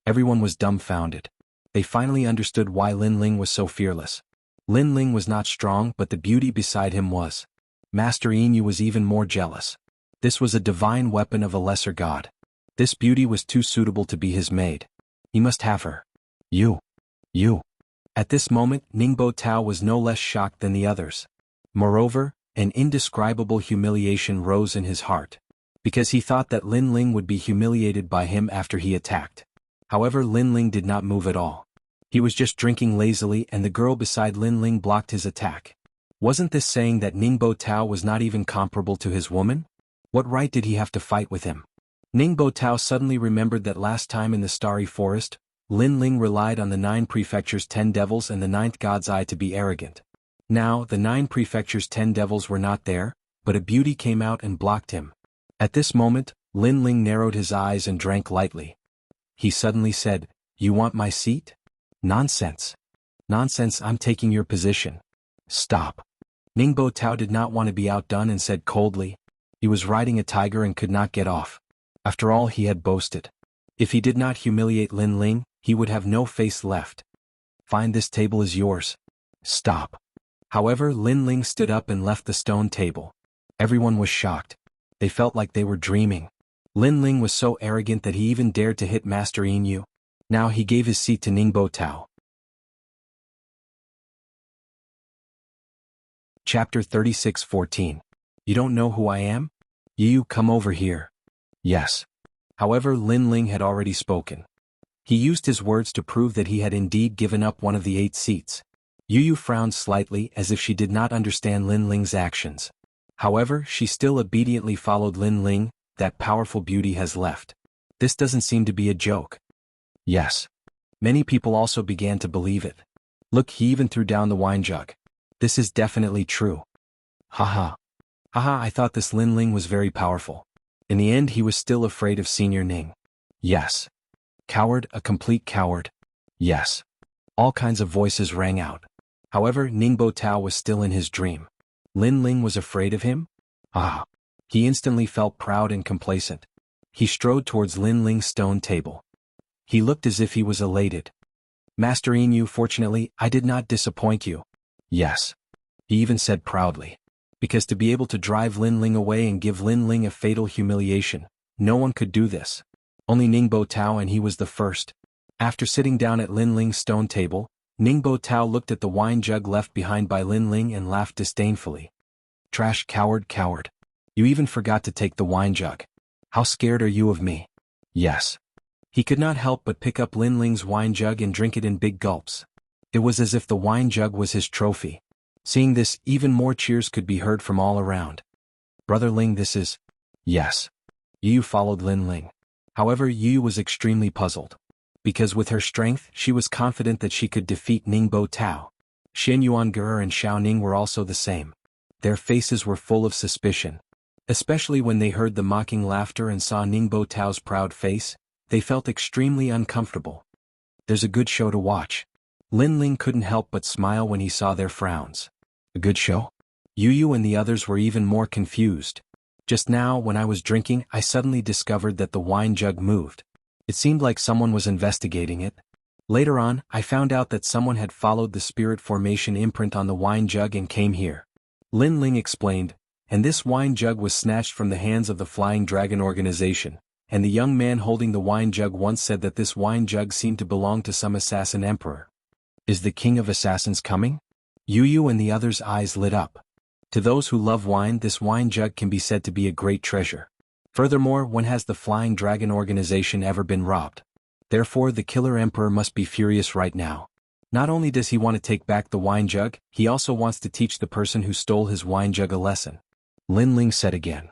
Everyone was dumbfounded. They finally understood why Lin Ling was so fearless. Lin Ling was not strong, but the beauty beside him was. Master Inu was even more jealous. This was a divine weapon of a lesser god. This beauty was too suitable to be his maid. He must have her. You. At this moment, Ningbo Tao was no less shocked than the others. Moreover, an indescribable humiliation rose in his heart. Because he thought that Lin Ling would be humiliated by him after he attacked. However, Lin Ling did not move at all. He was just drinking lazily and the girl beside Lin Ling blocked his attack. Wasn't this saying that Ningbo Tao was not even comparable to his woman? What right did he have to fight with him? Ningbo Tao suddenly remembered that last time in the Starry Forest, Lin Ling relied on the 9 prefectures' 10 devils and the 9th god's eye to be arrogant. Now, the 9 prefectures' 10 devils were not there, but a beauty came out and blocked him. At this moment, Lin Ling narrowed his eyes and drank lightly. He suddenly said, "You want my seat?" Nonsense. Nonsense, I'm taking your position. Stop. Ningbo Tao did not want to be outdone and said coldly. He was riding a tiger and could not get off. After all he had boasted. If he did not humiliate Lin Ling, he would have no face left. Fine, this table is yours. Stop. However, Lin Ling stood up and left the stone table. Everyone was shocked. They felt like they were dreaming. Lin Ling was so arrogant that he even dared to hit Master Inu. Now he gave his seat to Ningbo Tao. Chapter 36:14. You don't know who I am? You come over here. Yes. However, Lin Ling had already spoken. He used his words to prove that he had indeed given up one of the 8 seats. Yu Yu frowned slightly as if she did not understand Lin Ling's actions. However, she still obediently followed Lin Ling. That powerful beauty has left. This doesn't seem to be a joke. Yes. Many people also began to believe it. Look, he even threw down the wine jug. This is definitely true. Haha. Haha, I thought this Lin Ling was very powerful. In the end, he was still afraid of Senior Ning. Yes. Coward, a complete coward. Yes. All kinds of voices rang out. However, Ningbo Tao was still in his dream. Lin Ling was afraid of him? Ah. He instantly felt proud and complacent. He strode towards Lin Ling's stone table. He looked as if he was elated. Master Inu, fortunately, I did not disappoint you. Yes. He even said proudly. Because to be able to drive Lin Ling away and give Lin Ling a fatal humiliation, no one could do this. Only Ningbo Tao, and he was the first. After sitting down at Lin Ling's stone table, Ningbo Tao looked at the wine jug left behind by Lin Ling and laughed disdainfully. Trash, coward, coward. You even forgot to take the wine jug. How scared are you of me? Yes. He could not help but pick up Lin Ling's wine jug and drink it in big gulps. It was as if the wine jug was his trophy. Seeing this, even more cheers could be heard from all around. Brother Ling, this is... Yes. Yu followed Lin Ling. However, Yu was extremely puzzled. Because with her strength, she was confident that she could defeat Ningbo Tao. Xin Yuange and Xiao Ning were also the same. Their faces were full of suspicion. Especially when they heard the mocking laughter and saw Ningbo Tao's proud face, they felt extremely uncomfortable. There's a good show to watch. Lin Ling couldn't help but smile when he saw their frowns. A good show? Yu Yu and the others were even more confused. Just now, when I was drinking, I suddenly discovered that the wine jug moved. It seemed like someone was investigating it. Later on, I found out that someone had followed the spirit formation imprint on the wine jug and came here. Lin Ling explained, and this wine jug was snatched from the hands of the Flying Dragon organization, and the young man holding the wine jug once said that this wine jug seemed to belong to some assassin emperor. Is the king of assassins coming? Yu Yu and the others' eyes lit up. To those who love wine, this wine jug can be said to be a great treasure. Furthermore, when has the Flying Dragon organization ever been robbed? Therefore, the killer emperor must be furious right now. Not only does he want to take back the wine jug, he also wants to teach the person who stole his wine jug a lesson. Lin Ling said again.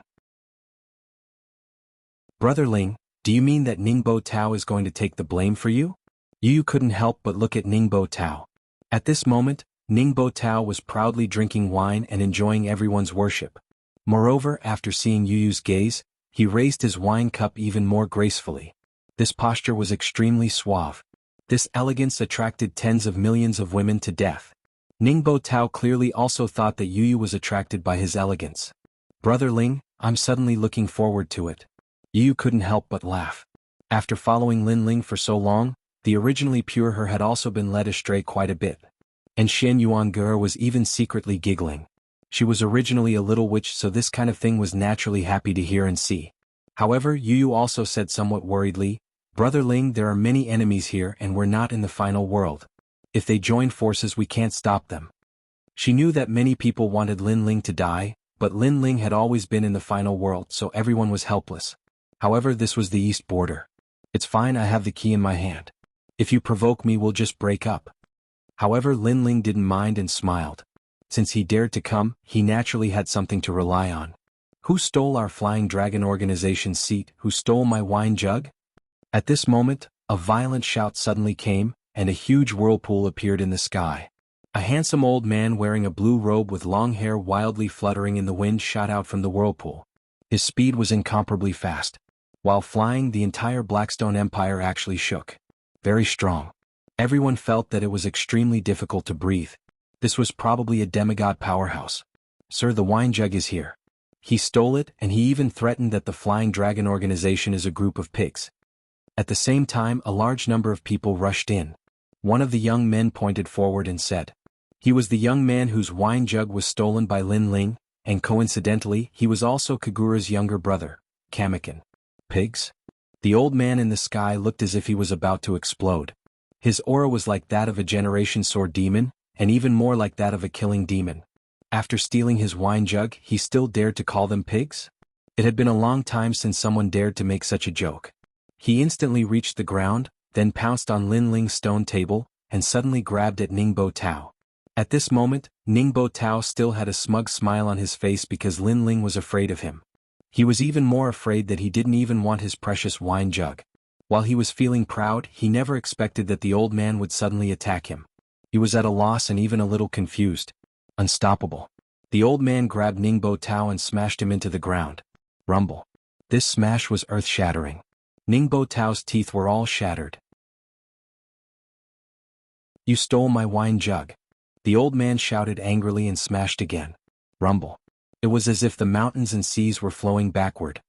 Brother Ling, do you mean that Ningbo Tao is going to take the blame for you? Yu Yu couldn't help but look at Ningbo Tao. At this moment, Ningbo Tao was proudly drinking wine and enjoying everyone's worship. Moreover, after seeing Yu Yu's gaze, he raised his wine cup even more gracefully. This posture was extremely suave. This elegance attracted tens of millions of women to death. Ningbo Tao clearly also thought that Yu Yu was attracted by his elegance. Brother Ling, I'm suddenly looking forward to it. Yu Yu couldn't help but laugh. After following Lin Ling for so long, the originally pure her had also been led astray quite a bit. And Shen Yuange was even secretly giggling. She was originally a little witch, so this kind of thing was naturally happy to hear and see. However, Yu Yu also said somewhat worriedly, Brother Ling, there are many enemies here and we're not in the final world. If they join forces, we can't stop them. She knew that many people wanted Lin Ling to die, but Lin Ling had always been in the final world, so everyone was helpless. However, this was the east border. It's fine, I have the key in my hand. If you provoke me, we'll just break up. However, Lin Ling didn't mind and smiled. Since he dared to come, he naturally had something to rely on. Who stole our Flying Dragon organization's seat? Who stole my wine jug? At this moment, a violent shout suddenly came, and a huge whirlpool appeared in the sky. A handsome old man wearing a blue robe with long hair wildly fluttering in the wind shot out from the whirlpool. His speed was incomparably fast. While flying, the entire Blackstone Empire actually shook. Very strong. Everyone felt that it was extremely difficult to breathe. This was probably a demigod powerhouse. Sir, the wine jug is here. He stole it, and he even threatened that the Flying Dragon organization is a group of pigs. At the same time, a large number of people rushed in. One of the young men pointed forward and said, he was the young man whose wine jug was stolen by Lin Ling, and coincidentally, he was also Kagura's younger brother, Kamikin. Pigs? The old man in the sky looked as if he was about to explode. His aura was like that of a Generation Sword demon, and even more like that of a killing demon. After stealing his wine jug, he still dared to call them pigs? It had been a long time since someone dared to make such a joke. He instantly reached the ground, then pounced on Lin Ling's stone table, and suddenly grabbed at Ningbo Tao. At this moment, Ningbo Tao still had a smug smile on his face because Lin Ling was afraid of him. He was even more afraid that he didn't even want his precious wine jug. While he was feeling proud, he never expected that the old man would suddenly attack him. He was at a loss and even a little confused. Unstoppable. The old man grabbed Ningbo Tao and smashed him into the ground. Rumble. This smash was earth-shattering. Ningbo Tao's teeth were all shattered. You stole my wine jug. The old man shouted angrily and smashed again. Rumble. It was as if the mountains and seas were flowing backward.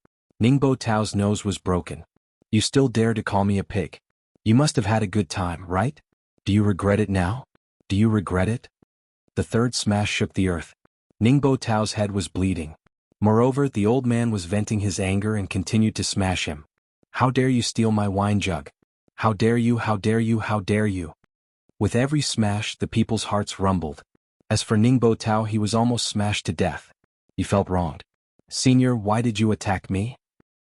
Ningbo Tao's nose was broken. You still dare to call me a pig? You must have had a good time, right? Do you regret it now? Do you regret it? The third smash shook the earth. Ningbo Tao's head was bleeding. Moreover, the old man was venting his anger and continued to smash him. How dare you steal my wine jug? How dare you, how dare you, how dare you? With every smash, the people's hearts rumbled. As for Ningbo Tao, he was almost smashed to death. He felt wronged. Senior, why did you attack me?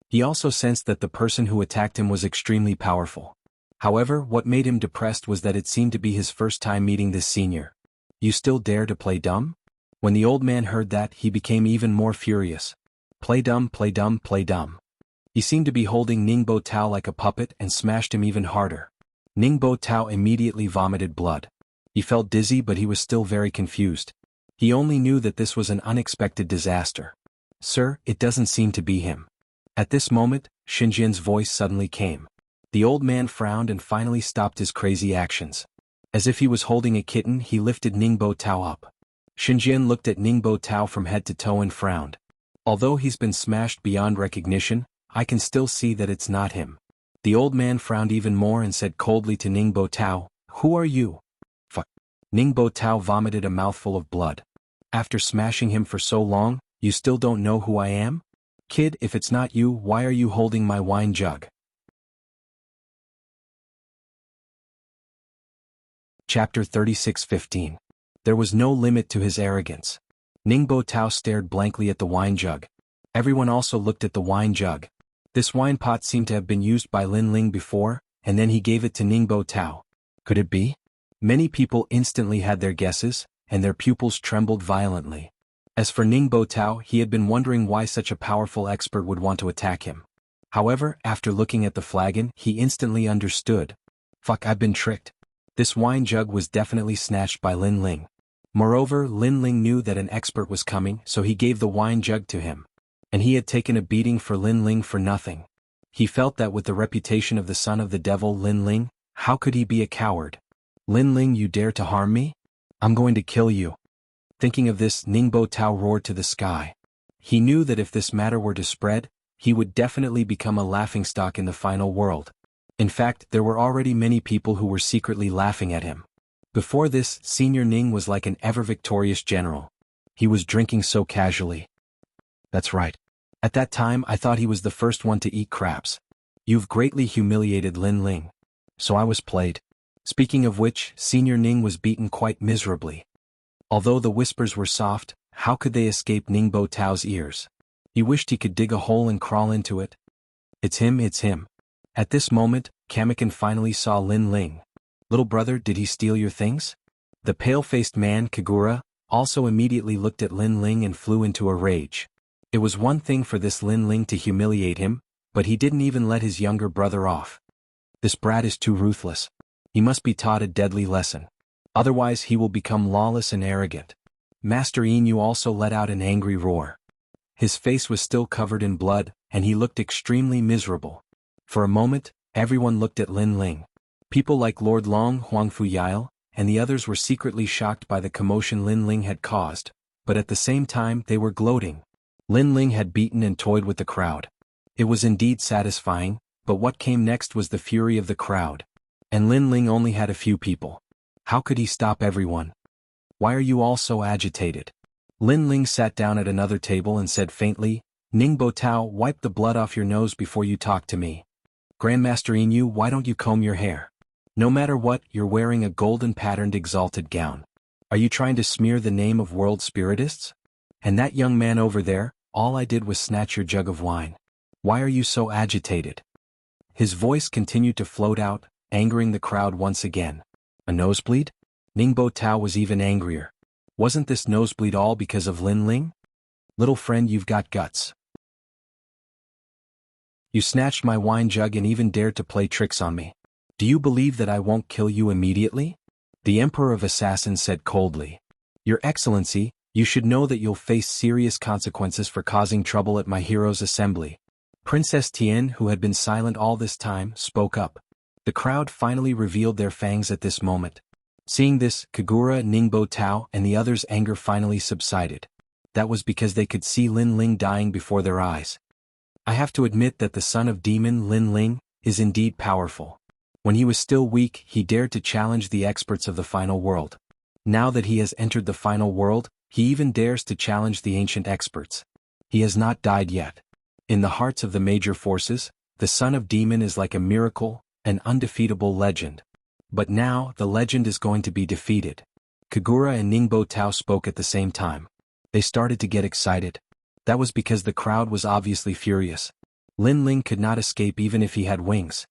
He also sensed that the person who attacked him was extremely powerful. However, what made him depressed was that it seemed to be his first time meeting this senior. You still dare to play dumb? When the old man heard that, he became even more furious. Play dumb, play dumb, play dumb. He seemed to be holding Ningbo Tao like a puppet and smashed him even harder. Ningbo Tao immediately vomited blood. He felt dizzy, but he was still very confused. He only knew that this was an unexpected disaster. Sir, it doesn't seem to be him. At this moment, Xinjian's voice suddenly came. The old man frowned and finally stopped his crazy actions. As if he was holding a kitten, he lifted Ningbo Tao up. Xinjian looked at Ningbo Tao from head to toe and frowned. Although he's been smashed beyond recognition, I can still see that it's not him. The old man frowned even more and said coldly to Ningbo Tao, "Who are you?" Fuck. Ningbo Tao vomited a mouthful of blood. After smashing him for so long, you still don't know who I am? Kid, if it's not you, why are you holding my wine jug? Chapter 36:15. There was no limit to his arrogance. Ningbo Tao stared blankly at the wine jug. Everyone also looked at the wine jug. This wine pot seemed to have been used by Lin Ling before, and then he gave it to Ningbo Tao. Could it be? Many people instantly had their guesses, and their pupils trembled violently. As for Ningbo Tao, he had been wondering why such a powerful expert would want to attack him. However, after looking at the flagon, he instantly understood. Fuck, I've been tricked. This wine jug was definitely snatched by Lin Ling. Moreover, Lin Ling knew that an expert was coming, so he gave the wine jug to him. And he had taken a beating for Lin Ling for nothing. He felt that with the reputation of the son of the devil Lin Ling, how could he be a coward? Lin Ling, you dare to harm me? I'm going to kill you. Thinking of this, Ningbo Tao roared to the sky. He knew that if this matter were to spread, he would definitely become a laughingstock in the final world. In fact, there were already many people who were secretly laughing at him. Before this, Senior Ning was like an ever-victorious general. He was drinking so casually. That's right. At that time I thought he was the first one to eat craps. You've greatly humiliated Lin Ling. So I was played. Speaking of which, Senior Ning was beaten quite miserably. Although the whispers were soft, how could they escape Ningbo Tao's ears? He wished he could dig a hole and crawl into it. It's him, it's him. At this moment, Kamikan finally saw Lin Ling. Little brother, did he steal your things? The pale-faced man, Kagura, also immediately looked at Lin Ling and flew into a rage. It was one thing for this Lin Ling to humiliate him, but he didn't even let his younger brother off. This brat is too ruthless. He must be taught a deadly lesson. Otherwise he will become lawless and arrogant. Master Inu also let out an angry roar. His face was still covered in blood, and he looked extremely miserable. For a moment, everyone looked at Lin Ling. People like Lord Long, Huangfu Yael, and the others were secretly shocked by the commotion Lin Ling had caused, but at the same time they were gloating. Lin Ling had beaten and toyed with the crowd. It was indeed satisfying, but what came next was the fury of the crowd. And Lin Ling only had a few people. How could he stop everyone? Why are you all so agitated? Lin Ling sat down at another table and said faintly, Ningbo Tao, wipe the blood off your nose before you talk to me. Grandmaster Inu, why don't you comb your hair? No matter what, you're wearing a golden patterned exalted gown. Are you trying to smear the name of world spiritists? And that young man over there, all I did was snatch your jug of wine. Why are you so agitated? His voice continued to float out, angering the crowd once again. A nosebleed? Ningbo Tao was even angrier. Wasn't this nosebleed all because of Lin Ling? Little friend, you've got guts. You snatched my wine jug and even dared to play tricks on me. Do you believe that I won't kill you immediately? The Emperor of Assassins said coldly. Your Excellency, you should know that you'll face serious consequences for causing trouble at my hero's assembly. Princess Tian, who had been silent all this time, spoke up. The crowd finally revealed their fangs at this moment. Seeing this, Kagura, Ningbo Tao, and the others' anger finally subsided. That was because they could see Lin Ling dying before their eyes. I have to admit that the son of demon Lin Ling is indeed powerful. When he was still weak, he dared to challenge the experts of the final world. Now that he has entered the final world, he even dares to challenge the ancient experts. He has not died yet. In the hearts of the major forces, the son of demon is like a miracle, an undefeatable legend. But now, the legend is going to be defeated. Kagura and Ningbo Tao spoke at the same time. They started to get excited. That was because the crowd was obviously furious. Lin Ling could not escape even if he had wings.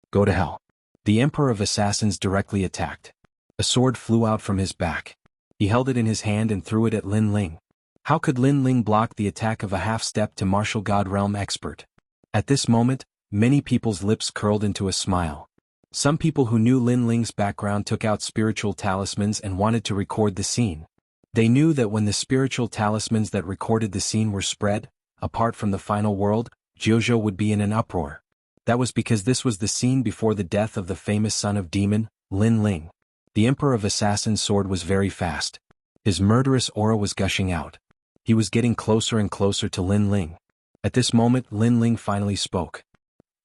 Go to hell. The Emperor of Assassins directly attacked. A sword flew out from his back. He held it in his hand and threw it at Lin Ling. How could Lin Ling block the attack of a half-step to martial god realm expert? At this moment, many people's lips curled into a smile. Some people who knew Lin Ling's background took out spiritual talismans and wanted to record the scene. They knew that when the spiritual talismans that recorded the scene were spread, apart from the final world, Jianghu would be in an uproar. That was because this was the scene before the death of the famous son of demon, Lin Ling. The Emperor of Assassins' sword was very fast. His murderous aura was gushing out. He was getting closer and closer to Lin Ling. At this moment, Lin Ling finally spoke.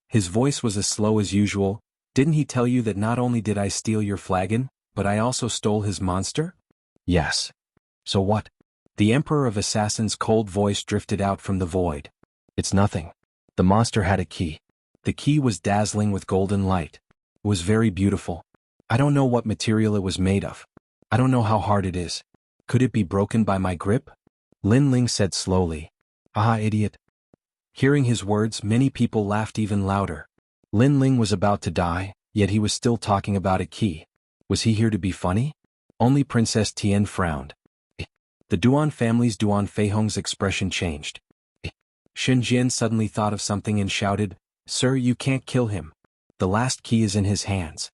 His voice was as slow as usual. Didn't he tell you that not only did I steal your flagon, but I also stole his monster? Yes. So what? The Emperor of Assassins' cold voice drifted out from the void. It's nothing. The monster had a key. The key was dazzling with golden light. It was very beautiful. I don't know what material it was made of. I don't know how hard it is. Could it be broken by my grip? Lin Ling said slowly. Ah, idiot. Hearing his words, many people laughed even louder. Lin Ling was about to die, yet he was still talking about a key. Was he here to be funny? Only Princess Tian frowned. The Duan family's Duan Feihong's expression changed. Shen Jian suddenly thought of something and shouted, Sir, you can't kill him. The last key is in his hands.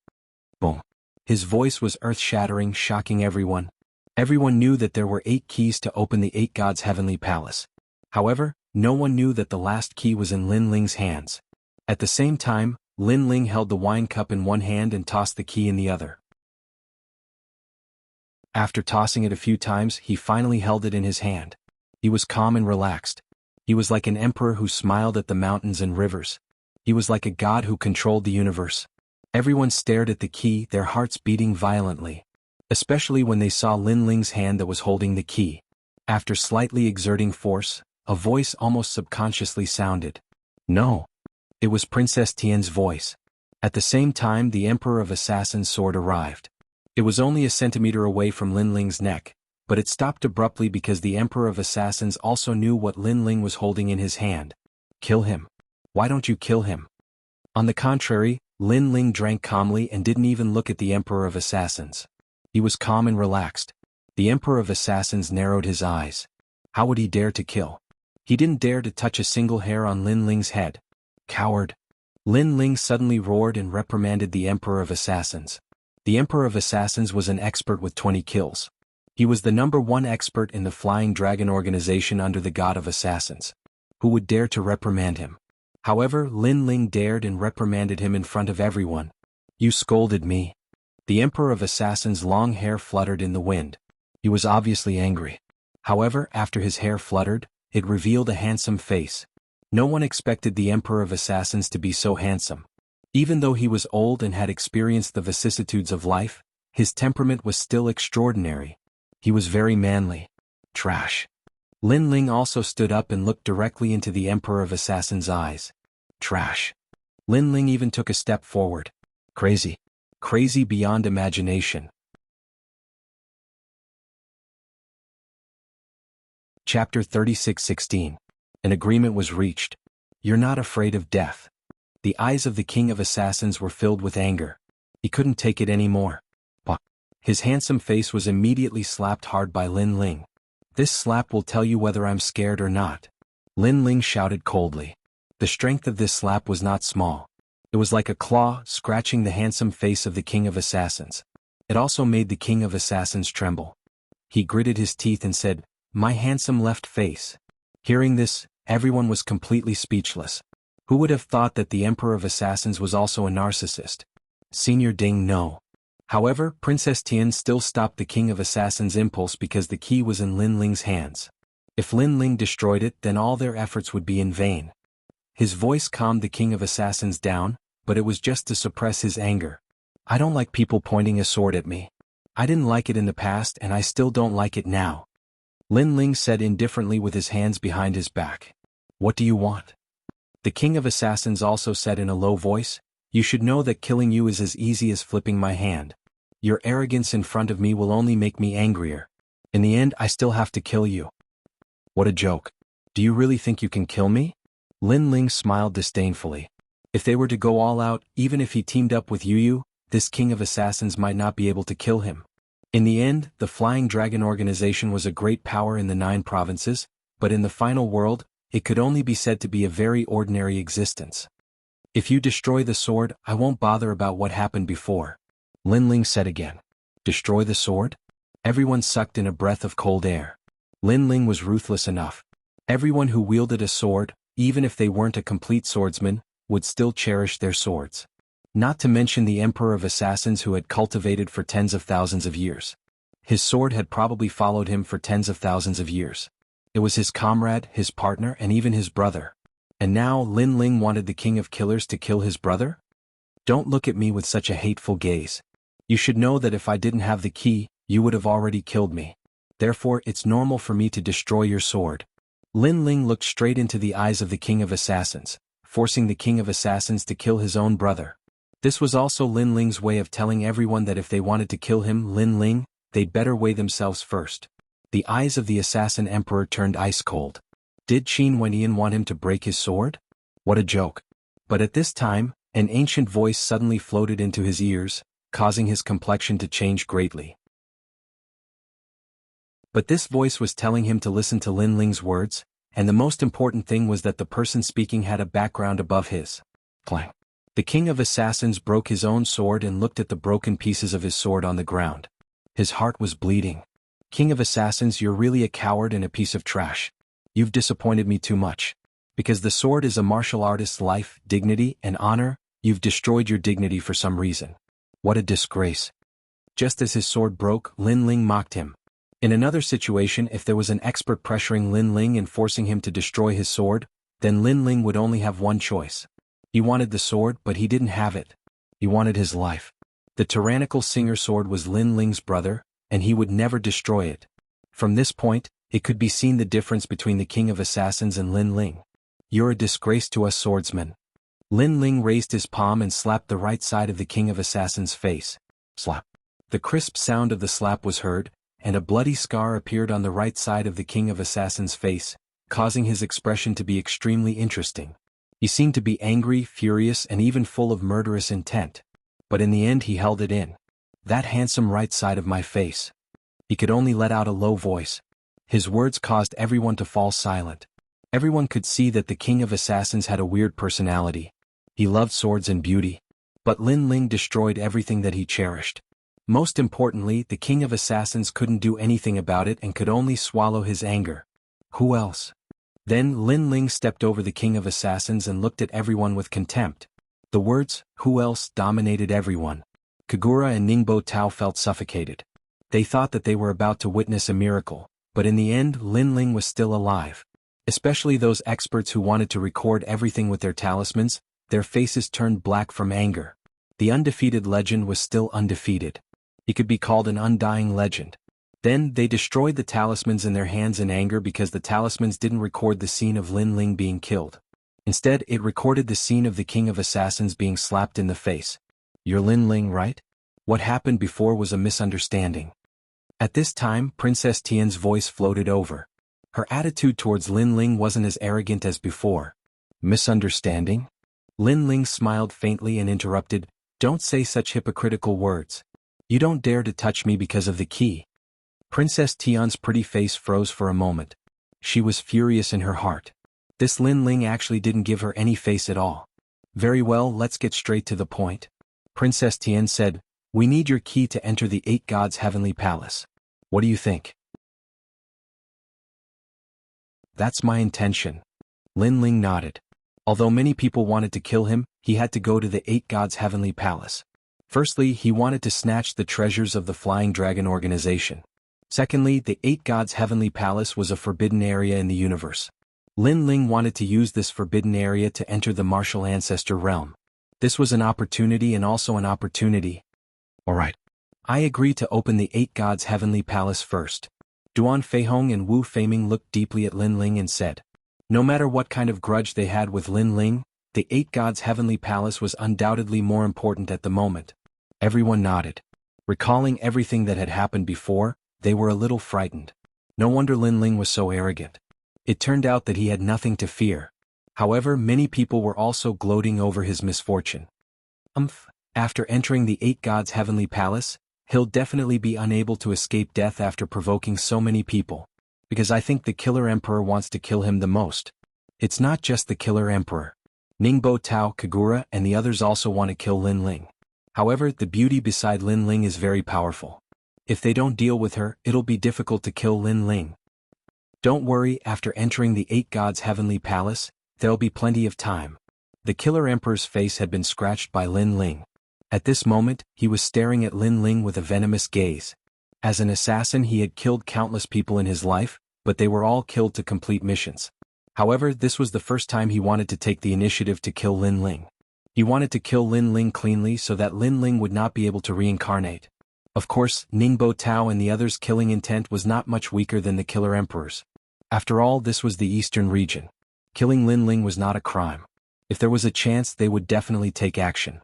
Boom. His voice was earth-shattering, shocking everyone. Everyone knew that there were 8 keys to open the 8 gods' heavenly palace. However, no one knew that the last key was in Lin Ling's hands. At the same time, Lin Ling held the wine cup in one hand and tossed the key in the other. After tossing it a few times, he finally held it in his hand. He was calm and relaxed. He was like an emperor who smiled at the mountains and rivers. He was like a god who controlled the universe. Everyone stared at the key, their hearts beating violently. Especially when they saw Lin Ling's hand that was holding the key. After slightly exerting force, a voice almost subconsciously sounded. No. It was Princess Tian's voice. At the same time, the Emperor of Assassins' sword arrived. It was only a centimeter away from Lin Ling's neck, but it stopped abruptly because the Emperor of Assassins also knew what Lin Ling was holding in his hand. Kill him. Why don't you kill him? On the contrary, Lin Ling drank calmly and didn't even look at the Emperor of Assassins. He was calm and relaxed. The Emperor of Assassins narrowed his eyes. How would he dare to kill? He didn't dare to touch a single hair on Lin Ling's head. Coward. Lin Ling suddenly roared and reprimanded the Emperor of Assassins. The Emperor of Assassins was an expert with 20 kills. He was the #1 expert in the Flying Dragon organization under the God of Assassins. Who would dare to reprimand him? However, Lin Ling dared and reprimanded him in front of everyone. You scolded me. The Emperor of Assassins' long hair fluttered in the wind. He was obviously angry. However, after his hair fluttered, it revealed a handsome face. No one expected the Emperor of Assassins to be so handsome. Even though he was old and had experienced the vicissitudes of life, his temperament was still extraordinary. He was very manly. Trash. Lin Ling also stood up and looked directly into the Emperor of Assassins' eyes. Trash. Lin Ling even took a step forward. Crazy. Crazy beyond imagination. Chapter 36:16. An agreement was reached. You're not afraid of death. The eyes of the king of assassins were filled with anger. He couldn't take it anymore. His handsome face was immediately slapped hard by Lin Ling. "This slap will tell you whether I'm scared or not," Lin Ling shouted coldly. The strength of this slap was not small. It was like a claw scratching the handsome face of the king of assassins. It also made the king of assassins tremble. He gritted his teeth and said, "My handsome left face." Hearing this, everyone was completely speechless. Who would have thought that the Emperor of Assassins was also a narcissist? Senior Ding no. However, Princess Tian still stopped the King of Assassins' impulse because the key was in Lin Ling's hands. If Lin Ling destroyed it, then all their efforts would be in vain. His voice calmed the King of Assassins down, but it was just to suppress his anger. "I don't like people pointing a sword at me. I didn't like it in the past and I still don't like it now," Lin Ling said indifferently with his hands behind his back. "What do you want?" The King of Assassins also said in a low voice, "You should know that killing you is as easy as flipping my hand. Your arrogance in front of me will only make me angrier. In the end, I still have to kill you." "What a joke. Do you really think you can kill me?" Lin Ling smiled disdainfully. If they were to go all out, even if he teamed up with Yu, this King of Assassins might not be able to kill him. In the end, the Flying Dragon organization was a great power in the 9 provinces, but in the final world, it could only be said to be a very ordinary existence. "If you destroy the sword, I won't bother about what happened before," Lin Ling said again. "Destroy the sword?" Everyone sucked in a breath of cold air. Lin Ling was ruthless enough. Everyone who wielded a sword, even if they weren't a complete swordsman, would still cherish their swords. Not to mention the Emperor of Assassins who had cultivated for tens of thousands of years. His sword had probably followed him for tens of thousands of years. It was his comrade, his partner, and even his brother. And now Lin Ling wanted the king of killers to kill his brother? "Don't look at me with such a hateful gaze. You should know that if I didn't have the key, you would have already killed me. Therefore it's normal for me to destroy your sword." Lin Ling looked straight into the eyes of the King of Assassins, forcing the King of Assassins to kill his own brother. This was also Lin Ling's way of telling everyone that if they wanted to kill him, Lin Ling, they'd better weigh themselves first. The eyes of the assassin emperor turned ice cold. Did Qin Wenyan want him to break his sword? What a joke. But at this time, an ancient voice suddenly floated into his ears, causing his complexion to change greatly. But this voice was telling him to listen to Lin Ling's words, and the most important thing was that the person speaking had a background above his. Clang. The King of Assassins broke his own sword and looked at the broken pieces of his sword on the ground. His heart was bleeding. "King of Assassins, you're really a coward and a piece of trash. You've disappointed me too much. Because the sword is a martial artist's life, dignity, and honor, you've destroyed your dignity for some reason. What a disgrace." Just as his sword broke, Lin Ling mocked him. In another situation, if there was an expert pressuring Lin Ling and forcing him to destroy his sword, then Lin Ling would only have one choice. He wanted the sword, but he didn't have it. He wanted his life. The tyrannical singer sword was Lin Ling's brother, and he would never destroy it. From this point, it could be seen the difference between the King of Assassins and Lin Ling. "You're a disgrace to us swordsmen." Lin Ling raised his palm and slapped the right side of the King of Assassins' face. Slap. The crisp sound of the slap was heard, and a bloody scar appeared on the right side of the King of Assassins' face, causing his expression to be extremely interesting. He seemed to be angry, furious, and even full of murderous intent. But in the end he held it in. "That handsome right side of my face." He could only let out a low voice. His words caused everyone to fall silent. Everyone could see that the King of Assassins had a weird personality. He loved swords and beauty. But Lin Ling destroyed everything that he cherished. Most importantly, the King of Assassins couldn't do anything about it and could only swallow his anger. Who else? Then Lin Ling stepped over the King of Assassins and looked at everyone with contempt. The words, "who else," dominated everyone. Kagura and Ningbo Tao felt suffocated. They thought that they were about to witness a miracle, but in the end Lin Ling was still alive. Especially those experts who wanted to record everything with their talismans, their faces turned black from anger. The undefeated legend was still undefeated. He could be called an undying legend. Then they destroyed the talismans in their hands in anger because the talismans didn't record the scene of Lin Ling being killed. Instead, it recorded the scene of the King of Assassins being slapped in the face. "You're Lin Ling, right? What happened before was a misunderstanding." At this time, Princess Tian's voice floated over. Her attitude towards Lin Ling wasn't as arrogant as before. "Misunderstanding? Lin Ling smiled faintly and interrupted, "Don't say such hypocritical words. You don't dare to touch me because of the key." Princess Tian's pretty face froze for a moment. She was furious in her heart. This Lin Ling actually didn't give her any face at all. "Very well, let's get straight to the point." Princess Tian said, "We need your key to enter the 8 Gods' heavenly palace. What do you think?" "That's my intention." Lin Ling nodded. Although many people wanted to kill him, he had to go to the 8 Gods' heavenly palace. Firstly, he wanted to snatch the treasures of the Flying Dragon organization. Secondly, the 8 Gods' heavenly palace was a forbidden area in the universe. Lin Ling wanted to use this forbidden area to enter the martial ancestor realm. This was an opportunity and also an opportunity. "Alright. I agree to open the 8 Gods' heavenly palace first." Duan Feihong and Wu Feiming looked deeply at Lin Ling and said, no matter what kind of grudge they had with Lin Ling, the 8 Gods' heavenly palace was undoubtedly more important at the moment. Everyone nodded. Recalling everything that had happened before, they were a little frightened. No wonder Lin Ling was so arrogant. It turned out that he had nothing to fear. However, many people were also gloating over his misfortune. After entering the 8 Gods' heavenly palace, he'll definitely be unable to escape death after provoking so many people. Because I think the Killer Emperor wants to kill him the most. It's not just the Killer Emperor. Ningbo Tao, Kagura, and the others also want to kill Lin Ling. However, the beauty beside Lin Ling is very powerful. If they don't deal with her, it'll be difficult to kill Lin Ling. Don't worry, after entering the 8 Gods' heavenly palace, there'll be plenty of time. The Killer Emperor's face had been scratched by Lin Ling. At this moment, he was staring at Lin Ling with a venomous gaze. As an assassin, he had killed countless people in his life, but they were all killed to complete missions. However, this was the first time he wanted to take the initiative to kill Lin Ling. He wanted to kill Lin Ling cleanly so that Lin Ling would not be able to reincarnate. Of course, Ningbo Tao and the others' killing intent was not much weaker than the Killer Emperor's. After all, this was the eastern region. Killing Lin Ling was not a crime. If there was a chance, they would definitely take action.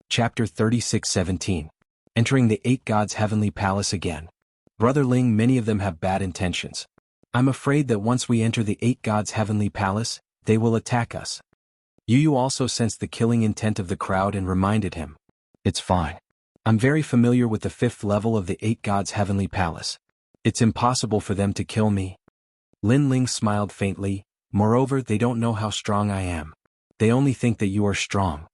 Chapter 36-17. Entering the 8 Gods' heavenly palace again. Brother Ling, many of them have bad intentions. I'm afraid that once we enter the 8 Gods' heavenly palace, they will attack us. Yu Yu also sensed the killing intent of the crowd and reminded him. It's fine. I'm very familiar with the 5th level of the 8 Gods' heavenly palace. It's impossible for them to kill me. Lin Ling smiled faintly. Moreover, they don't know how strong I am. They only think that you are strong.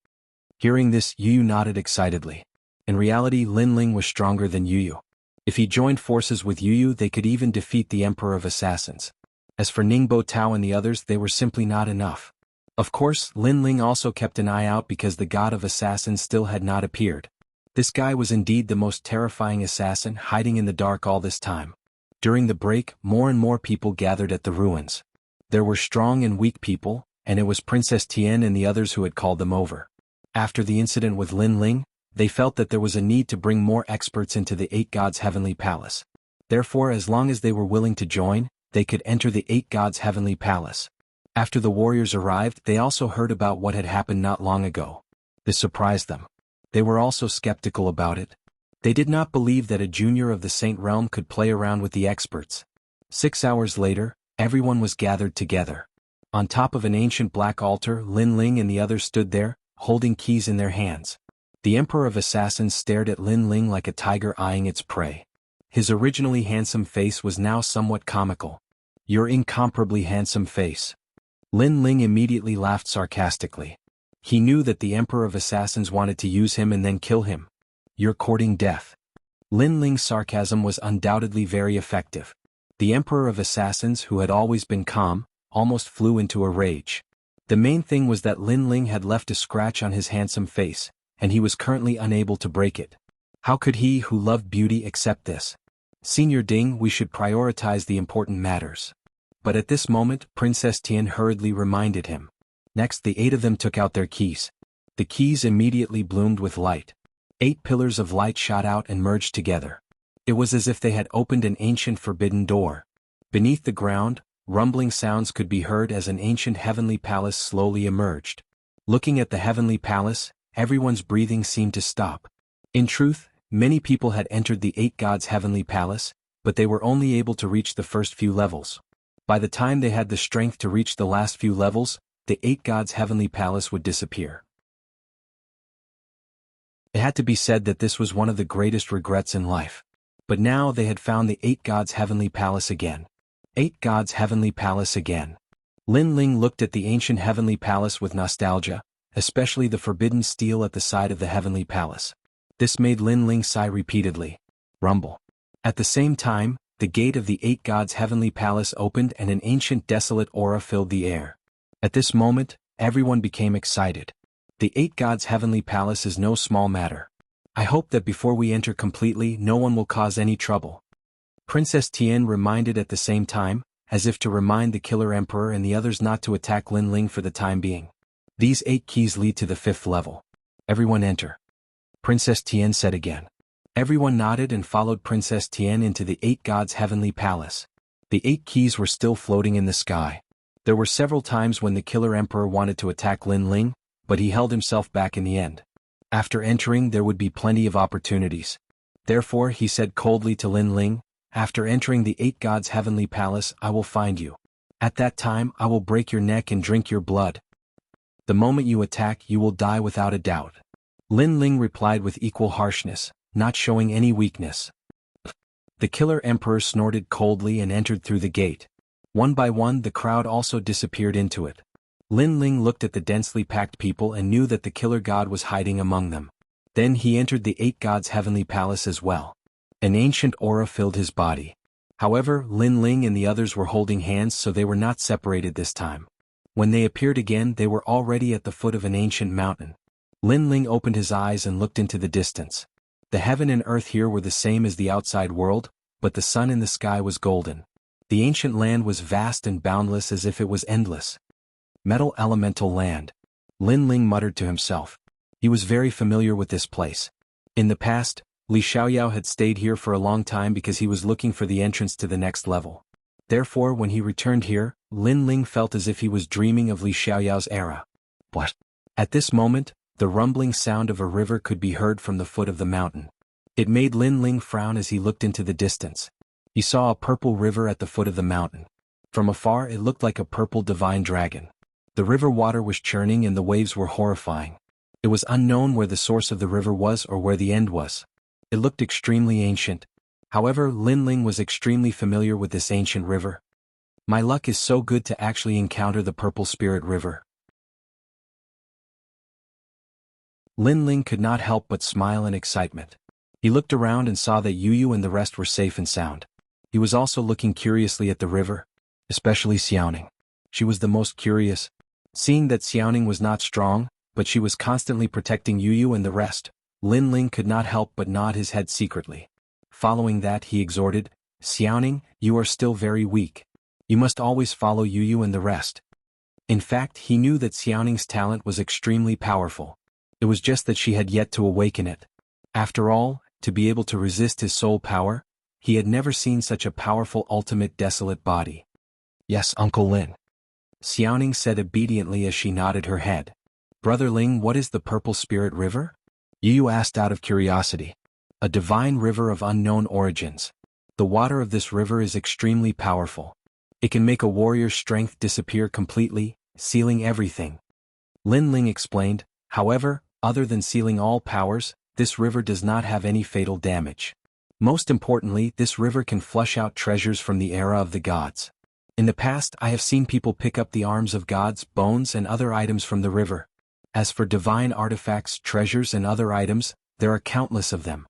Hearing this, Yu Yu nodded excitedly. In reality, Lin Ling was stronger than Yu Yu. If he joined forces with Yu Yu, they could even defeat the Emperor of Assassins. As for Ningbo Tao and the others, they were simply not enough. Of course, Lin Ling also kept an eye out because the God of Assassins still had not appeared. This guy was indeed the most terrifying assassin, hiding in the dark all this time. During the break, more and more people gathered at the ruins. There were strong and weak people, and it was Princess Tian and the others who had called them over. After the incident with Lin Ling, they felt that there was a need to bring more experts into the 8 Gods' heavenly palace. Therefore, as long as they were willing to join, they could enter the 8 Gods' heavenly palace. After the warriors arrived, they also heard about what had happened not long ago. This surprised them. They were also skeptical about it. They did not believe that a junior of the Saint Realm could play around with the experts. 6 hours later, everyone was gathered together. On top of an ancient black altar, Lin Ling and the others stood there, holding keys in their hands. The Emperor of Assassins stared at Lin Ling like a tiger eyeing its prey. His originally handsome face was now somewhat comical. Your incomparably handsome face. Lin Ling immediately laughed sarcastically. He knew that the Emperor of Assassins wanted to use him and then kill him. You're courting death. Lin Ling's sarcasm was undoubtedly very effective. The Emperor of Assassins, who had always been calm, almost flew into a rage. The main thing was that Lin Ling had left a scratch on his handsome face, and he was currently unable to break it. How could he who loved beauty accept this? Senior Ding, we should prioritize the important matters. But at this moment, Princess Tian hurriedly reminded him. Next, the 8 of them took out their keys. The keys immediately bloomed with light. 8 pillars of light shot out and merged together. It was as if they had opened an ancient forbidden door. Beneath the ground, rumbling sounds could be heard as an ancient heavenly palace slowly emerged. Looking at the heavenly palace, everyone's breathing seemed to stop. In truth, many people had entered the 8 Gods' heavenly palace, but they were only able to reach the first few levels. By the time they had the strength to reach the last few levels, the 8 gods' heavenly palace would disappear. It had to be said that this was one of the greatest regrets in life. But now they had found the 8 gods' heavenly palace again. 8 gods' heavenly palace again. Lin Ling looked at the ancient heavenly palace with nostalgia, especially the forbidden steel at the side of the heavenly palace. This made Lin Ling sigh repeatedly. Rumble. At the same time, the gate of the 8 gods' heavenly palace opened and an ancient desolate aura filled the air. At this moment, everyone became excited. The 8 gods' heavenly palace is no small matter. I hope that before we enter completely no one will cause any trouble. Princess Tian reminded at the same time, as if to remind the Killer Emperor and the others not to attack Lin Ling for the time being. These 8 keys lead to the 5th level. Everyone enter. Princess Tian said again. Everyone nodded and followed Princess Tian into the 8 gods' heavenly palace. The 8 keys were still floating in the sky. There were several times when the Killer Emperor wanted to attack Lin Ling, but he held himself back in the end. After entering there would be plenty of opportunities. Therefore he said coldly to Lin Ling, after entering the 8 gods' heavenly palace I will find you. At that time I will break your neck and drink your blood. The moment you attack you will die without a doubt. Lin Ling replied with equal harshness, not showing any weakness. The Killer Emperor snorted coldly and entered through the gate. One by one the crowd also disappeared into it. Lin Ling looked at the densely packed people and knew that the Killer God was hiding among them. Then he entered the 8 gods' heavenly palace as well. An ancient aura filled his body. However, Lin Ling and the others were holding hands so they were not separated this time. When they appeared again they were already at the foot of an ancient mountain. Lin Ling opened his eyes and looked into the distance. The heaven and earth here were the same as the outside world, but the sun in the sky was golden. The ancient land was vast and boundless as if it was endless. Metal elemental land. Lin Ling muttered to himself. He was very familiar with this place. In the past, Li Xiaoyao had stayed here for a long time because he was looking for the entrance to the next level. Therefore when he returned here, Lin Ling felt as if he was dreaming of Li Xiaoyao's era. What? At this moment, the rumbling sound of a river could be heard from the foot of the mountain. It made Lin Ling frown as he looked into the distance. He saw a purple river at the foot of the mountain. From afar it looked like a purple divine dragon. The river water was churning and the waves were horrifying. It was unknown where the source of the river was or where the end was. It looked extremely ancient. However, Lin Ling was extremely familiar with this ancient river. My luck is so good to actually encounter the Purple Spirit River. Lin Ling could not help but smile in excitement. He looked around and saw that Yu and the rest were safe and sound. He was also looking curiously at the river, especially Xiaoning. She was the most curious. Seeing that Xiaoning was not strong, but she was constantly protecting Yu and the rest, Lin Ling could not help but nod his head secretly. Following that he exhorted, Xiaoning, you are still very weak. You must always follow Yu and the rest. In fact he knew that Xiaoning's talent was extremely powerful. It was just that she had yet to awaken it. After all, to be able to resist his soul power, he had never seen such a powerful ultimate desolate body. Yes, Uncle Lin. Xiaoning said obediently as she nodded her head. Brother Ling, what is the Purple Spirit River? Yu asked out of curiosity. A divine river of unknown origins. The water of this river is extremely powerful. It can make a warrior's strength disappear completely, sealing everything. Lin Ling explained, however, other than sealing all powers, this river does not have any fatal damage. Most importantly, this river can flush out treasures from the era of the gods. In the past I have seen people pick up the arms of gods, bones and other items from the river. As for divine artifacts, treasures and other items, there are countless of them.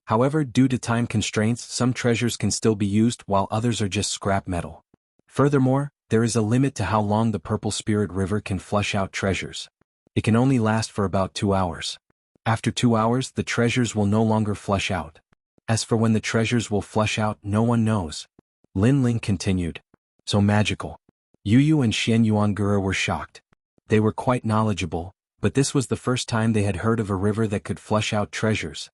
However, due to time constraints, some treasures can still be used while others are just scrap metal. Furthermore, there is a limit to how long the Purple Spirit River can flush out treasures. It can only last for about 2 hours. After 2 hours, the treasures will no longer flush out. As for when the treasures will flush out, no one knows. Lin Ling continued. So magical. Yu and Xian Yuangura were shocked. They were quite knowledgeable, but this was the first time they had heard of a river that could flush out treasures.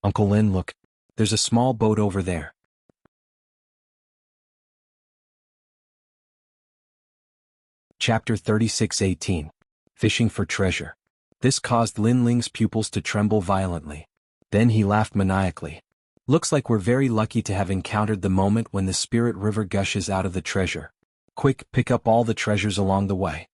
Uncle Lin, look. There's a small boat over there. Chapter 36:18. Fishing for Treasure. This caused Lin Ling's pupils to tremble violently. Then he laughed maniacally. Looks like we're very lucky to have encountered the moment when the spirit river gushes out of the treasure. Quick, pick up all the treasures along the way.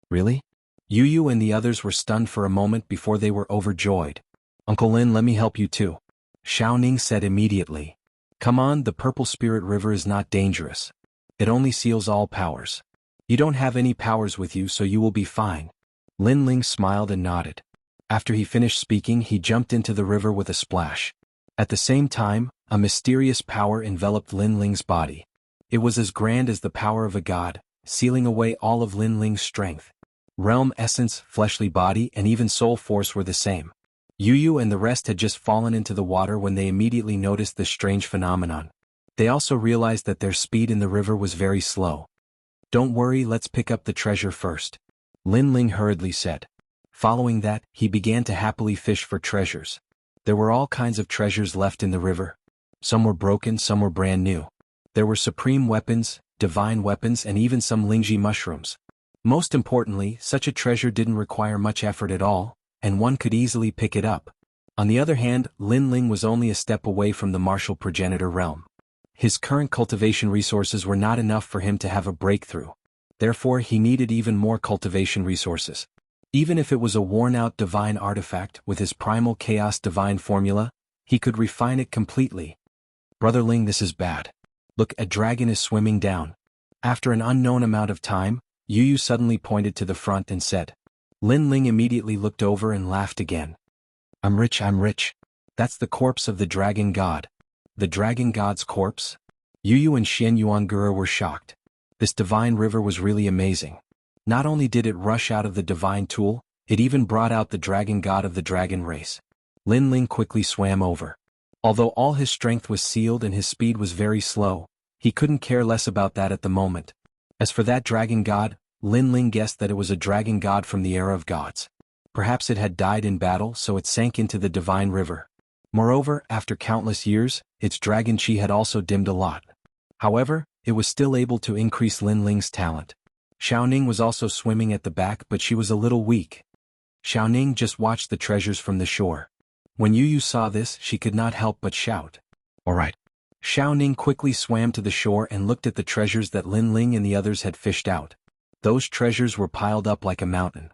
Really? Yu and the others were stunned for a moment before they were overjoyed. Uncle Lin, let me help you too. Xiaoning said immediately. Come on, the purple spirit river is not dangerous. It only seals all powers. You don't have any powers with you, so you will be fine. Lin Ling smiled and nodded. After he finished speaking, he jumped into the river with a splash. At the same time, a mysterious power enveloped Lin Ling's body. It was as grand as the power of a god, sealing away all of Lin Ling's strength. Realm essence, fleshly body, and even soul force were the same. Yu and the rest had just fallen into the water when they immediately noticed this strange phenomenon. They also realized that their speed in the river was very slow. Don't worry, let's pick up the treasure first. Lin Ling hurriedly said. Following that, he began to happily fish for treasures. There were all kinds of treasures left in the river. Some were broken, some were brand new. There were supreme weapons, divine weapons, and even some Lingji mushrooms. Most importantly, such a treasure didn't require much effort at all, and one could easily pick it up. On the other hand, Lin Ling was only a step away from the martial progenitor realm. His current cultivation resources were not enough for him to have a breakthrough. Therefore, he needed even more cultivation resources. Even if it was a worn-out divine artifact with his primal chaos divine formula, he could refine it completely. Brother Ling, this is bad. Look, a dragon is swimming down. After an unknown amount of time, Yu suddenly pointed to the front and said. Lin Ling immediately looked over and laughed again. I'm rich. That's the corpse of the dragon god. The dragon god's corpse? Yu and Xian Yuanguru were shocked. This divine river was really amazing. Not only did it rush out of the divine tool, it even brought out the dragon god of the dragon race. Lin Ling quickly swam over. Although all his strength was sealed and his speed was very slow, he couldn't care less about that at the moment. As for that dragon god, Lin Ling guessed that it was a dragon god from the era of gods. Perhaps it had died in battle, so it sank into the divine river. Moreover, after countless years, its dragon chi had also dimmed a lot. However, it was still able to increase Lin Ling's talent. Xiaoning was also swimming at the back, but she was a little weak. Xiaoning just watched the treasures from the shore. When Yu saw this, she could not help but shout. All right. Xiaoning quickly swam to the shore and looked at the treasures that Lin Ling and the others had fished out. Those treasures were piled up like a mountain.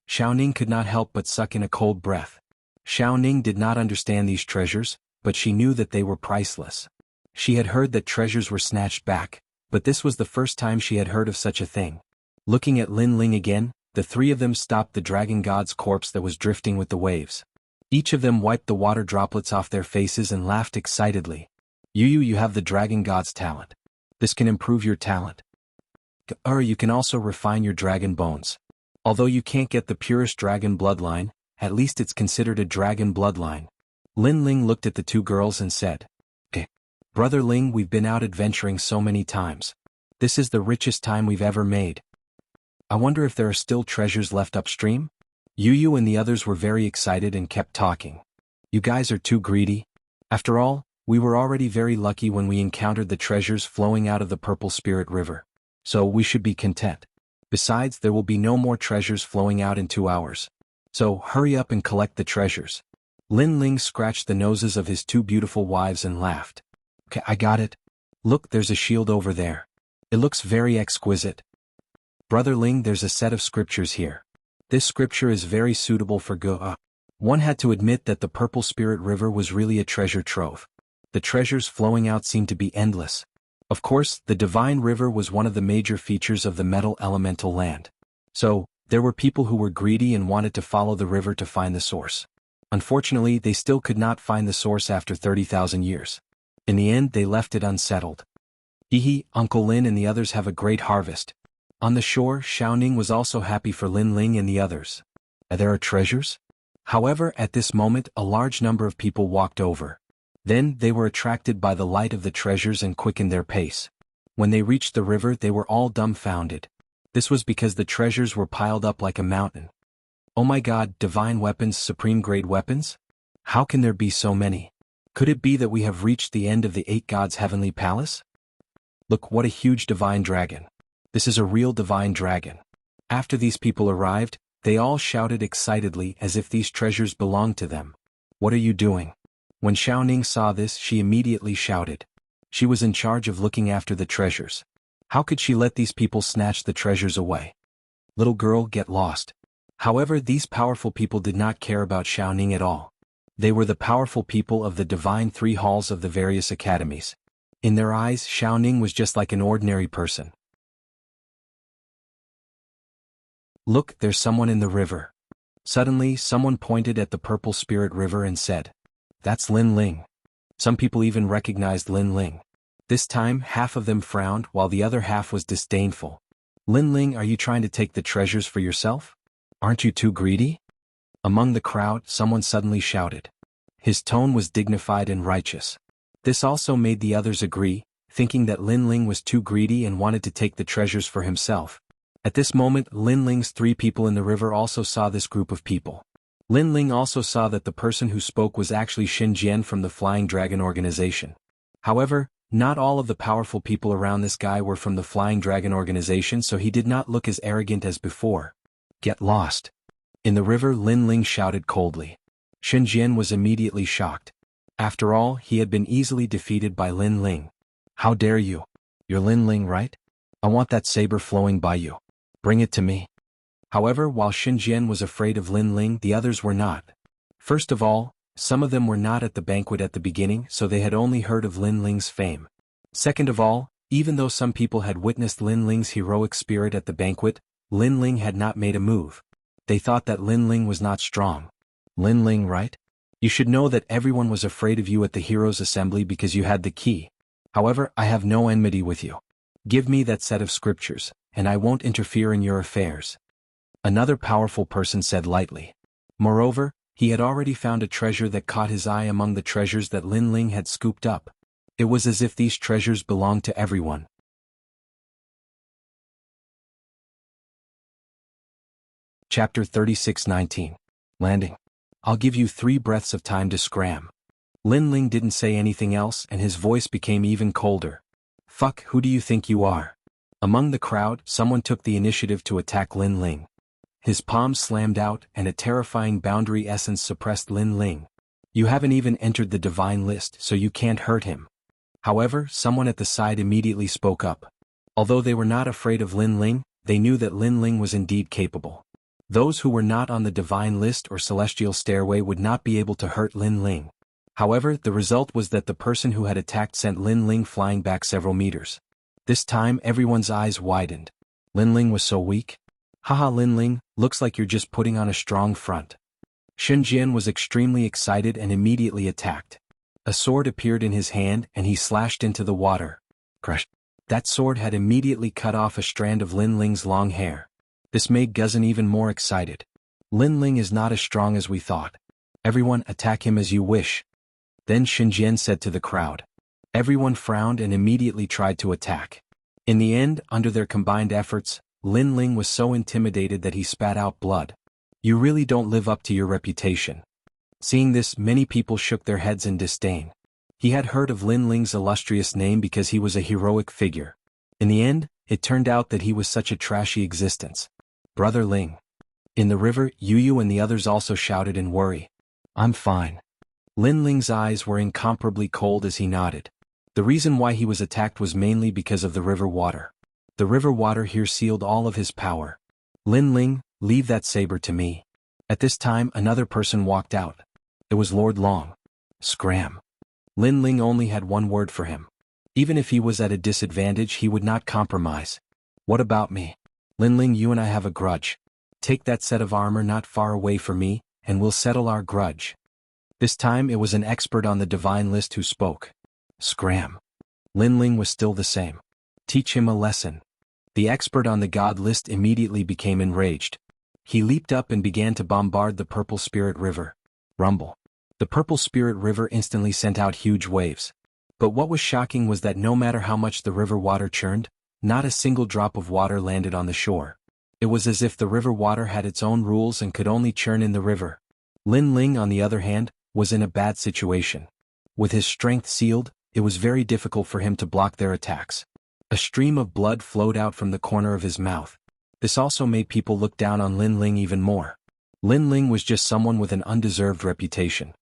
Xiaoning could not help but suck in a cold breath. Xiaoning did not understand these treasures, but she knew that they were priceless. She had heard that treasures were snatched back, but this was the first time she had heard of such a thing. Looking at Lin Ling again, the three of them stopped the dragon god's corpse that was drifting with the waves. Each of them wiped the water droplets off their faces and laughed excitedly. You have the dragon god's talent. This can improve your talent. You can also refine your dragon bones. Although you can't get the purest dragon bloodline, at least it's considered a dragon bloodline. Lin Ling looked at the two girls and said, Brother Ling, we've been out adventuring so many times. This is the richest time we've ever made. I wonder if there are still treasures left upstream? Yu and the others were very excited and kept talking. You guys are too greedy. After all, we were already very lucky when we encountered the treasures flowing out of the Purple Spirit River. So we should be content. Besides, there will be no more treasures flowing out in 2 hours. So hurry up and collect the treasures. Lin Ling scratched the noses of his two beautiful wives and laughed. Okay, I got it. Look, there's a shield over there. It looks very exquisite. Brother Ling, there's a set of scriptures here. This scripture is very suitable for Go. One had to admit that the Purple Spirit River was really a treasure trove. The treasures flowing out seemed to be endless. Of course, the Divine River was one of the major features of the metal elemental land. So, there were people who were greedy and wanted to follow the river to find the source. Unfortunately, they still could not find the source after 30,000 years. In the end, they left it unsettled. Uncle Lin and the others have a great harvest. On the shore, Xiaoning was also happy for Lin Ling and the others. There are treasures? However, at this moment, a large number of people walked over. Then, they were attracted by the light of the treasures and quickened their pace. When they reached the river, they were all dumbfounded. This was because the treasures were piled up like a mountain. Oh my God, divine weapons, supreme grade weapons? How can there be so many? Could it be that we have reached the end of the 8 gods' heavenly palace? Look, what a huge divine dragon. This is a real divine dragon. After these people arrived, they all shouted excitedly as if these treasures belonged to them. What are you doing? When Xiaoning saw this, she immediately shouted. She was in charge of looking after the treasures. How could she let these people snatch the treasures away? Little girl, get lost. However, these powerful people did not care about Xiaoning at all. They were the powerful people of the divine three halls of the various academies. In their eyes, Xiaoning was just like an ordinary person. Look, there's someone in the river. Suddenly, someone pointed at the purple spirit river and said, "That's Lin Ling." Some people even recognized Lin Ling. This time, half of them frowned while the other half was disdainful. "Lin Ling, are you trying to take the treasures for yourself? Aren't you too greedy?" Among the crowd, someone suddenly shouted. His tone was dignified and righteous. This also made the others agree, thinking that Lin Ling was too greedy and wanted to take the treasures for himself. At this moment, Lin Ling's three people in the river also saw this group of people. Lin Ling also saw that the person who spoke was actually Xin Jian from the Flying Dragon organization. However, not all of the powerful people around this guy were from the Flying Dragon organization, so he did not look as arrogant as before. "Get lost." In the river, Lin Ling shouted coldly. Xin Jian was immediately shocked. After all, he had been easily defeated by Lin Ling. "How dare you? You're Lin Ling, right? I want that saber flowing by you. Bring it to me." However, while Xin Jian was afraid of Lin Ling, the others were not. First of all, some of them were not at the banquet at the beginning, so they had only heard of Lin Ling's fame. Second of all, even though some people had witnessed Lin Ling's heroic spirit at the banquet, Lin Ling had not made a move. They thought that Lin Ling was not strong. "Lin Ling, right? You should know that everyone was afraid of you at the Heroes' Assembly because you had the key. However, I have no enmity with you. Give me that set of scriptures, and I won't interfere in your affairs." Another powerful person said lightly. Moreover, he had already found a treasure that caught his eye among the treasures that Lin Ling had scooped up. It was as if these treasures belonged to everyone. Chapter 36:19. Landing. "I'll give you 3 breaths of time to scram." Lin Ling didn't say anything else and his voice became even colder. "Fuck, who do you think you are?" Among the crowd, someone took the initiative to attack Lin Ling. His palms slammed out and a terrifying boundary essence suppressed Lin Ling. "You haven't even entered the divine list, so you can't hurt him." However, someone at the side immediately spoke up. Although they were not afraid of Lin Ling, they knew that Lin Ling was indeed capable. Those who were not on the divine list or celestial stairway would not be able to hurt Lin Ling. However, the result was that the person who had attacked sent Lin Ling flying back several meters. This time, everyone's eyes widened. Lin Ling was so weak? "Haha, Lin Ling, looks like you're just putting on a strong front." Xin Jian was extremely excited and immediately attacked. A sword appeared in his hand and he slashed into the water. Crush. That sword had immediately cut off a strand of Lin Ling's long hair. This made Guzan even more excited. "Lin Ling is not as strong as we thought. Everyone attack him as you wish." Then Xin Jian said to the crowd. Everyone frowned and immediately tried to attack. In the end, under their combined efforts, Lin Ling was so intimidated that he spat out blood. "You really don't live up to your reputation." Seeing this, many people shook their heads in disdain. He had heard of Lin Ling's illustrious name because he was a heroic figure. In the end, it turned out that he was such a trashy existence. "Brother Ling." In the river, Yu and the others also shouted in worry. "I'm fine." Lin Ling's eyes were incomparably cold as he nodded. The reason why he was attacked was mainly because of the river water. The river water here sealed all of his power. "Lin Ling, leave that saber to me." At this time, another person walked out. It was Lord Long. Scram. Lin Ling only had one word for him. Even if he was at a disadvantage, he would not compromise. "What about me? Lin Ling, you and I have a grudge. Take that set of armor not far away from me, and we'll settle our grudge." This time it was an expert on the divine list who spoke. Scram. Lin Ling was still the same. "Teach him a lesson." The expert on the god list immediately became enraged. He leaped up and began to bombard the Purple Spirit River. Rumble. The Purple Spirit River instantly sent out huge waves. But what was shocking was that no matter how much the river water churned, not a single drop of water landed on the shore. It was as if the river water had its own rules and could only churn in the river. Lin Ling, on the other hand, was in a bad situation. With his strength sealed, it was very difficult for him to block their attacks. A stream of blood flowed out from the corner of his mouth. This also made people look down on Lin Ling even more. Lin Ling was just someone with an undeserved reputation.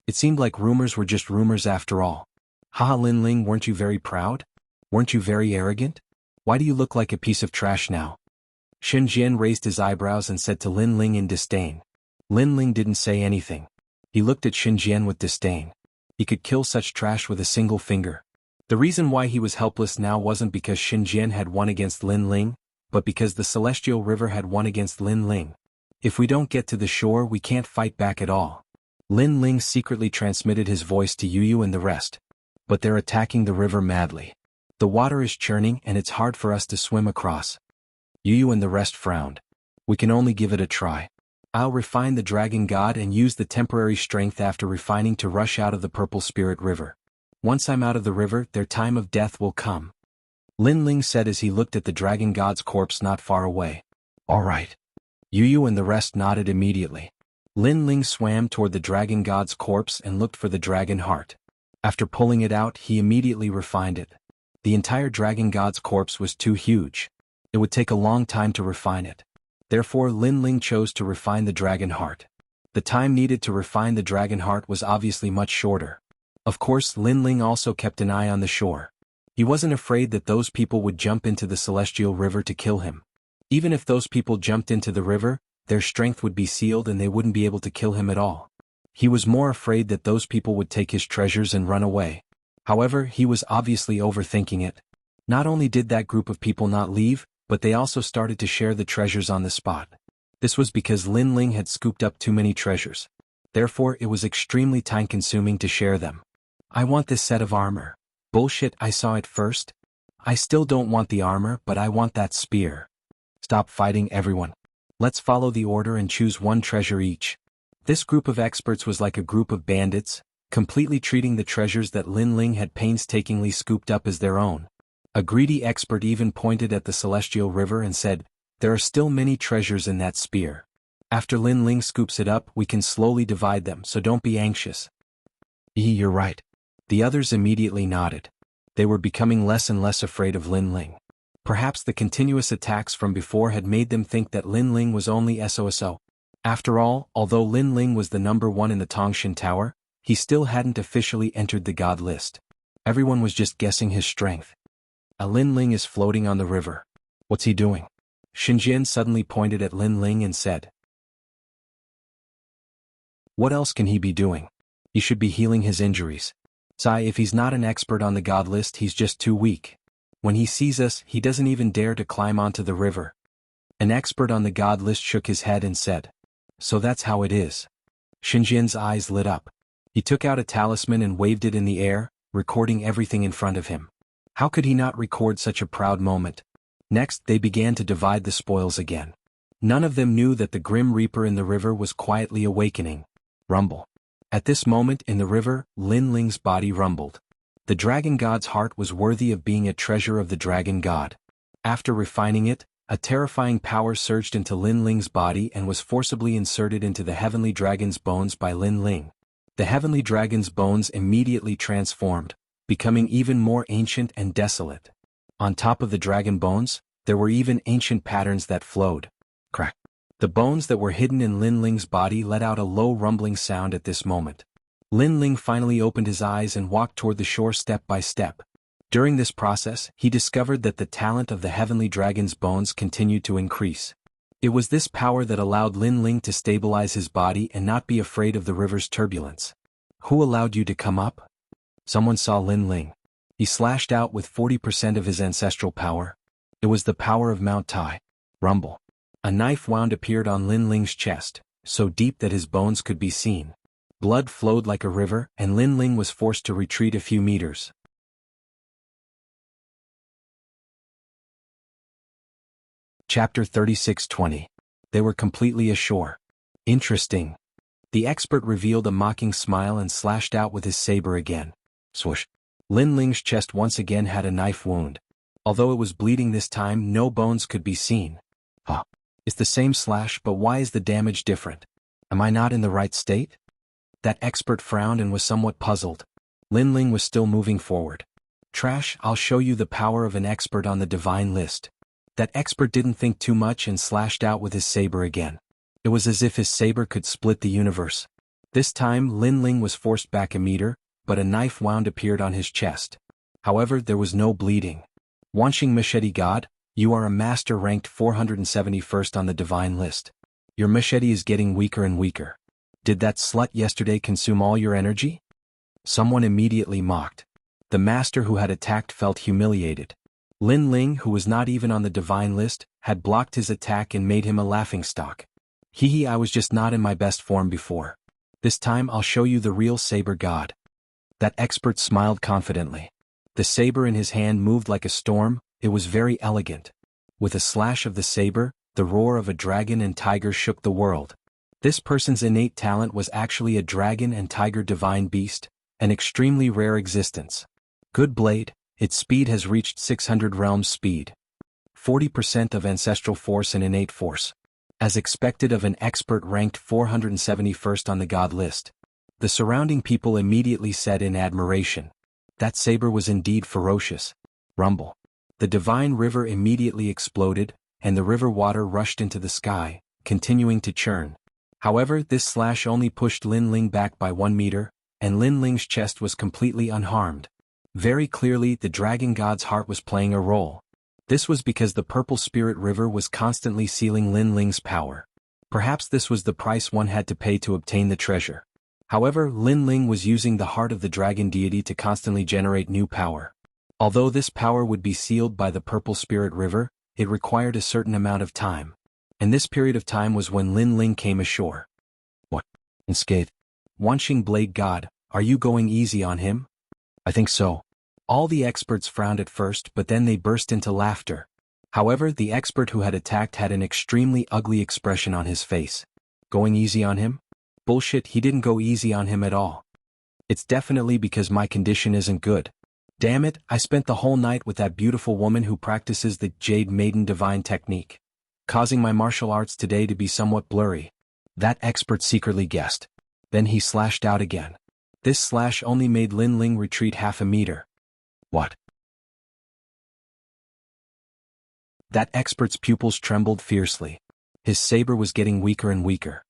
It seemed like rumors were just rumors after all. Haha, Lin Ling, weren't you very proud? Weren't you very arrogant? Why do you look like a piece of trash now? Shen Jian raised his eyebrows and said to Lin Ling in disdain. Lin Ling didn't say anything. He looked at Shen Jian with disdain. He could kill such trash with a single finger. The reason why he was helpless now wasn't because Shen Jian had won against Lin Ling, but because the Celestial River had won against Lin Ling. If we don't get to the shore, we can't fight back at all. Lin Ling secretly transmitted his voice to Yu and the rest. But they're attacking the river madly. The water is churning and it's hard for us to swim across. Yu and the rest frowned. We can only give it a try. I'll refine the dragon god and use the temporary strength after refining to rush out of the Purple Spirit River. Once I'm out of the river, their time of death will come. Lin Ling said as he looked at the dragon god's corpse not far away. All right. Yu and the rest nodded immediately. Lin Ling swam toward the dragon god's corpse and looked for the dragon heart. After pulling it out, he immediately refined it. The entire dragon god's corpse was too huge. It would take a long time to refine it. Therefore, Lin Ling chose to refine the dragon heart. The time needed to refine the dragon heart was obviously much shorter. Of course, Lin Ling also kept an eye on the shore. He wasn't afraid that those people would jump into the Celestial River to kill him. Even if those people jumped into the river, their strength would be sealed and they wouldn't be able to kill him at all. He was more afraid that those people would take his treasures and run away. However, he was obviously overthinking it. Not only did that group of people not leave, but they also started to share the treasures on the spot. This was because Lin Ling had scooped up too many treasures. Therefore, it was extremely time-consuming to share them. I want this set of armor. Bullshit, I saw it first. I still don't want the armor, but I want that spear. Stop fighting, everyone. Let's follow the order and choose one treasure each. This group of experts was like a group of bandits, completely treating the treasures that Lin Ling had painstakingly scooped up as their own. A greedy expert even pointed at the Celestial River and said, there are still many treasures in that spear. After Lin Ling scoops it up, we can slowly divide them, so don't be anxious. You're right. The others immediately nodded. They were becoming less and less afraid of Lin Ling. Perhaps the continuous attacks from before had made them think that Lin Ling was only SOSO. After all, although Lin Ling was the #1 in the Tongshan Tower, he still hadn't officially entered the god list. Everyone was just guessing his strength. Lin Ling is floating on the river. What's he doing? Xinjian suddenly pointed at Lin Ling and said. What else can he be doing? He should be healing his injuries. If he's not an expert on the god list, he's just too weak. When he sees us, he doesn't even dare to climb onto the river. An expert on the god list shook his head and said. So that's how it is. Xinjian's eyes lit up. He took out a talisman and waved it in the air, recording everything in front of him. How could he not record such a proud moment? Next, they began to divide the spoils again. None of them knew that the Grim Reaper in the river was quietly awakening. Rumble. At this moment in the river, Lin Ling's body rumbled. The dragon god's heart was worthy of being a treasure of the dragon god. After refining it, a terrifying power surged into Lin Ling's body and was forcibly inserted into the heavenly dragon's bones by Lin Ling. The heavenly dragon's bones immediately transformed, becoming even more ancient and desolate. On top of the dragon bones, there were even ancient patterns that flowed. Crack. The bones that were hidden in Lin Ling's body let out a low rumbling sound at this moment. Lin Ling finally opened his eyes and walked toward the shore step by step. During this process, he discovered that the talent of the heavenly dragon's bones continued to increase. It was this power that allowed Lin Ling to stabilize his body and not be afraid of the river's turbulence. Who allowed you to come up? Someone saw Lin Ling. He slashed out with 40% of his ancestral power. It was the power of Mount Tai. Rumble. A knife wound appeared on Lin Ling's chest, so deep that his bones could be seen. Blood flowed like a river, and Lin Ling was forced to retreat a few meters. Chapter 36:20. They were completely ashore. Interesting. The expert revealed a mocking smile and slashed out with his saber again. Swoosh. Lin Ling's chest once again had a knife wound. Although it was bleeding this time, no bones could be seen. It's the same slash, but why is the damage different? Am I not in the right state? That expert frowned and was somewhat puzzled. Lin Ling was still moving forward. Trash, I'll show you the power of an expert on the divine list. That expert didn't think too much and slashed out with his saber again. It was as if his saber could split the universe. This time Lin Ling was forced back a meter, but a knife wound appeared on his chest. However, there was no bleeding. Wanshing Machete God, you are a master ranked 471st on the divine list. Your machete is getting weaker and weaker. Did that slut yesterday consume all your energy? Someone immediately mocked. The master who had attacked felt humiliated. Lin Ling, who was not even on the divine list, had blocked his attack and made him a laughingstock. Hee, I was just not in my best form before. This time I'll show you the real saber god. That expert smiled confidently. The saber in his hand moved like a storm. It was very elegant. With a slash of the saber, the roar of a dragon and tiger shook the world. This person's innate talent was actually a dragon and tiger divine beast, an extremely rare existence. Good blade, its speed has reached 600 realms speed. 40% of ancestral force and innate force. As expected of an expert ranked 471st on the god list. The surrounding people immediately said in admiration. That saber was indeed ferocious. Rumble. The divine river immediately exploded, and the river water rushed into the sky, continuing to churn. However, this slash only pushed Lin Ling back by 1 meter, and Lin Ling's chest was completely unharmed. Very clearly, the dragon god's heart was playing a role. This was because the purple spirit river was constantly sealing Lin Ling's power. Perhaps this was the price one had to pay to obtain the treasure. However, Lin Ling was using the heart of the dragon deity to constantly generate new power. Although this power would be sealed by the purple spirit river, it required a certain amount of time. And this period of time was when Lin Ling came ashore. What? Unscathed. Wanshing Blade God, are you going easy on him? I think so. All the experts frowned at first, but then they burst into laughter. However, the expert who had attacked had an extremely ugly expression on his face. Going easy on him? Bullshit, he didn't go easy on him at all. It's definitely because my condition isn't good. Damn it, I spent the whole night with that beautiful woman who practices the Jade Maiden Divine technique, causing my martial arts today to be somewhat blurry. That expert secretly guessed. Then he slashed out again. This slash only made Lin Ling retreat half a meter. What? That expert's pupils trembled fiercely. His saber was getting weaker and weaker.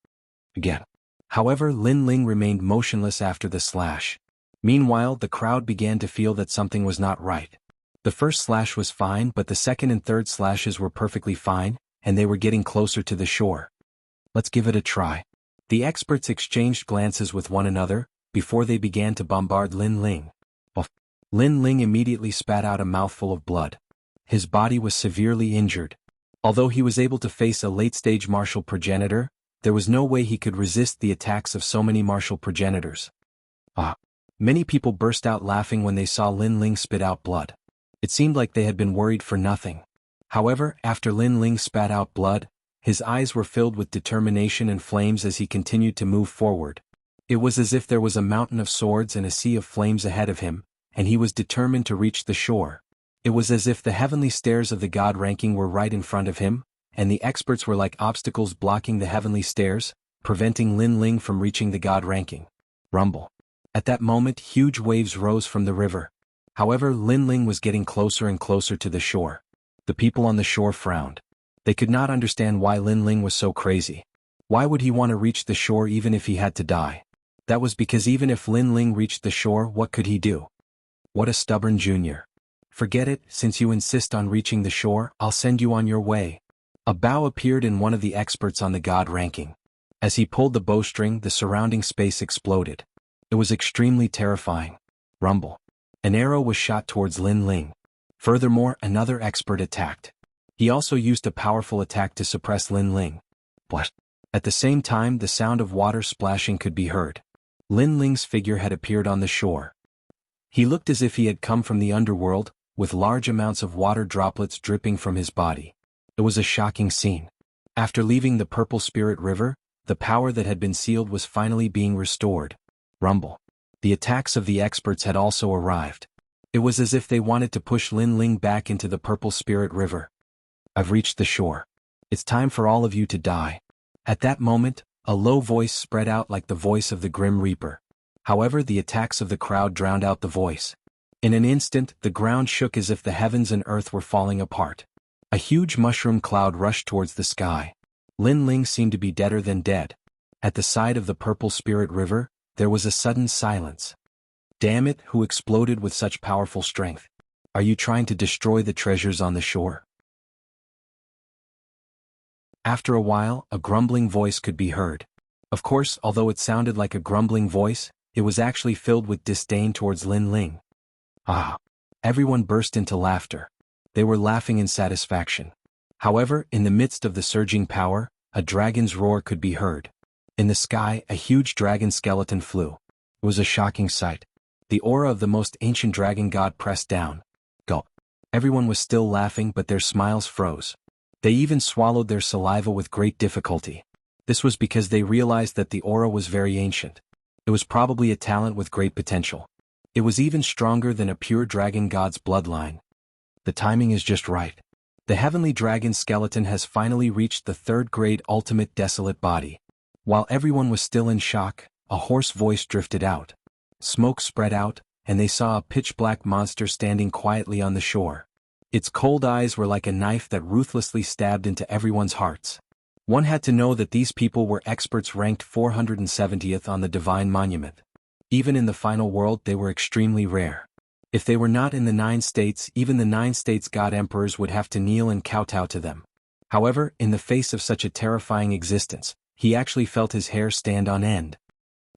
Again. However, Lin Ling remained motionless after the slash. Meanwhile, the crowd began to feel that something was not right. The first slash was fine, but the second and third slashes were perfectly fine, and they were getting closer to the shore. Let's give it a try. The experts exchanged glances with one another, before they began to bombard Lin Ling. Lin Ling immediately spat out a mouthful of blood. His body was severely injured. Although he was able to face a late-stage martial progenitor, there was no way he could resist the attacks of so many martial progenitors. Many people burst out laughing when they saw Lin Ling spit out blood. It seemed like they had been worried for nothing. However, after Lin Ling spat out blood, his eyes were filled with determination and flames as he continued to move forward. It was as if there was a mountain of swords and a sea of flames ahead of him, and he was determined to reach the shore. It was as if the heavenly stairs of the god ranking were right in front of him, and the experts were like obstacles blocking the heavenly stairs, preventing Lin Ling from reaching the god ranking. Rumble. At that moment, huge waves rose from the river. However, Lin Ling was getting closer and closer to the shore. The people on the shore frowned. They could not understand why Lin Ling was so crazy. Why would he want to reach the shore even if he had to die? That was because even if Lin Ling reached the shore, what could he do? What a stubborn junior. Forget it, since you insist on reaching the shore, I'll send you on your way. A bow appeared in one of the experts on the god ranking. As he pulled the bowstring, the surrounding space exploded. It was extremely terrifying. Rumble. An arrow was shot towards Lin Ling. Furthermore, another expert attacked. He also used a powerful attack to suppress Lin Ling. What? At the same time, the sound of water splashing could be heard. Lin Ling's figure had appeared on the shore. He looked as if he had come from the underworld, with large amounts of water droplets dripping from his body. It was a shocking scene. After leaving the Purple Spirit River, the power that had been sealed was finally being restored. Rumble. The attacks of the experts had also arrived. It was as if they wanted to push Lin Ling back into the Purple Spirit River. I've reached the shore. It's time for all of you to die. At that moment, a low voice spread out like the voice of the Grim Reaper. However, the attacks of the crowd drowned out the voice. In an instant, the ground shook as if the heavens and earth were falling apart. A huge mushroom cloud rushed towards the sky. Lin Ling seemed to be deader than dead. At the side of the purple spirit river, there was a sudden silence. Damn it, who exploded with such powerful strength? Are you trying to destroy the treasures on the shore? After a while, a grumbling voice could be heard. Of course, although it sounded like a grumbling voice, it was actually filled with disdain towards Lin Ling. Ah! Everyone burst into laughter. They were laughing in satisfaction. However, in the midst of the surging power, a dragon's roar could be heard. In the sky, a huge dragon skeleton flew. It was a shocking sight. The aura of the most ancient dragon god pressed down. Gulp. Everyone was still laughing, but their smiles froze. They even swallowed their saliva with great difficulty. This was because they realized that the aura was very ancient. It was probably a talent with great potential. It was even stronger than a pure dragon god's bloodline. The timing is just right. The heavenly dragon skeleton has finally reached the third-grade ultimate desolate body. While everyone was still in shock, a hoarse voice drifted out. Smoke spread out, and they saw a pitch-black monster standing quietly on the shore. Its cold eyes were like a knife that ruthlessly stabbed into everyone's hearts. One had to know that these people were experts ranked 470th on the Divine Monument. Even in the final world, they were extremely rare. If they were not in the 9 states, even the 9 states' god emperors would have to kneel and kowtow to them. However, in the face of such a terrifying existence, he actually felt his hair stand on end.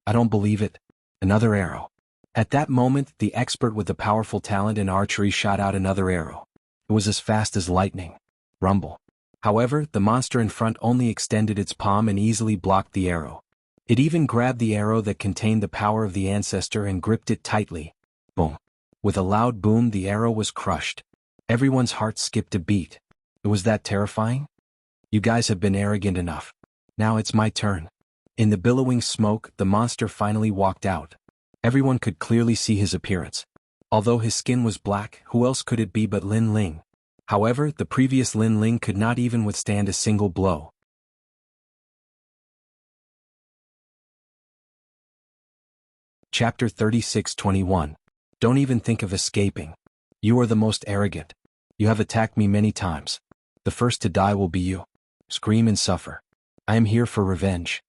I don't believe it. Another arrow. At that moment, the expert with the powerful talent in archery shot out another arrow. It was as fast as lightning. Rumble. However, the monster in front only extended its palm and easily blocked the arrow. It even grabbed the arrow that contained the power of the ancestor and gripped it tightly. Boom. With a loud boom, the arrow was crushed. Everyone's heart skipped a beat. It was that terrifying? You guys have been arrogant enough. Now it's my turn. In the billowing smoke, the monster finally walked out. Everyone could clearly see his appearance. Although his skin was black, who else could it be but Lin Ling? However, the previous Lin Ling could not even withstand a single blow. Chapter 36-21. Don't even think of escaping. You are the most arrogant. You have attacked me many times. The first to die will be you. Scream and suffer. I am here for revenge.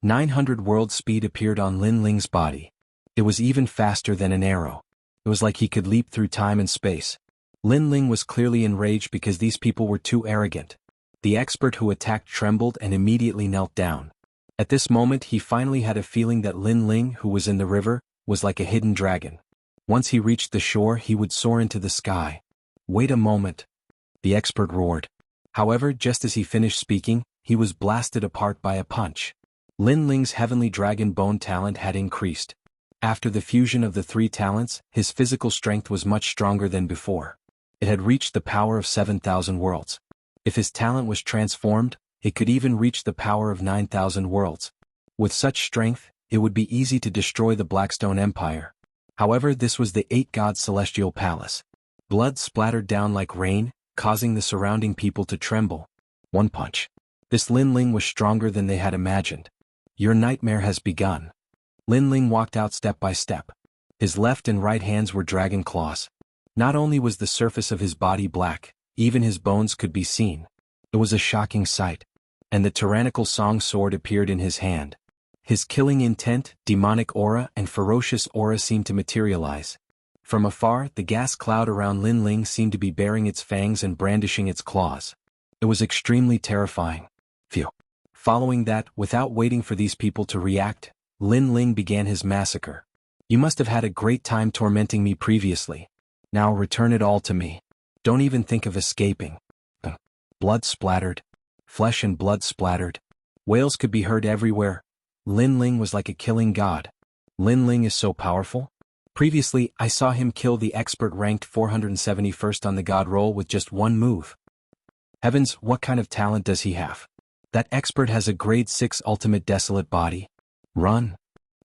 900 world speed appeared on Lin Ling's body. It was even faster than an arrow. It was like he could leap through time and space. Lin Ling was clearly enraged because these people were too arrogant. The expert who attacked trembled and immediately knelt down. At this moment he finally had a feeling that Lin Ling, who was in the river, was like a hidden dragon. Once he reached the shore, he would soar into the sky. Wait a moment. The expert roared. However, just as he finished speaking, he was blasted apart by a punch. Lin Ling's heavenly dragon bone talent had increased. After the fusion of the 3 talents, his physical strength was much stronger than before. It had reached the power of 7,000 worlds. If his talent was transformed, it could even reach the power of 9,000 worlds. With such strength, it would be easy to destroy the Blackstone Empire. However, this was the 8-god celestial palace. Blood splattered down like rain, causing the surrounding people to tremble. One punch. This Lin Ling was stronger than they had imagined. Your nightmare has begun. Lin Ling walked out step by step. His left and right hands were dragon claws. Not only was the surface of his body black, even his bones could be seen. It was a shocking sight. And the tyrannical song sword appeared in his hand. His killing intent, demonic aura, and ferocious aura seemed to materialize. From afar, the gas cloud around Lin Ling seemed to be baring its fangs and brandishing its claws. It was extremely terrifying. Phew. Following that, without waiting for these people to react, Lin Ling began his massacre. You must have had a great time tormenting me previously. Now return it all to me. Don't even think of escaping. Blood splattered. Flesh and blood splattered. Wails could be heard everywhere. Lin Ling was like a killing god. Lin Ling is so powerful. Previously, I saw him kill the expert ranked 471st on the god roll with just one move. Heavens, what kind of talent does he have? That expert has a grade 6 ultimate desolate body. Run.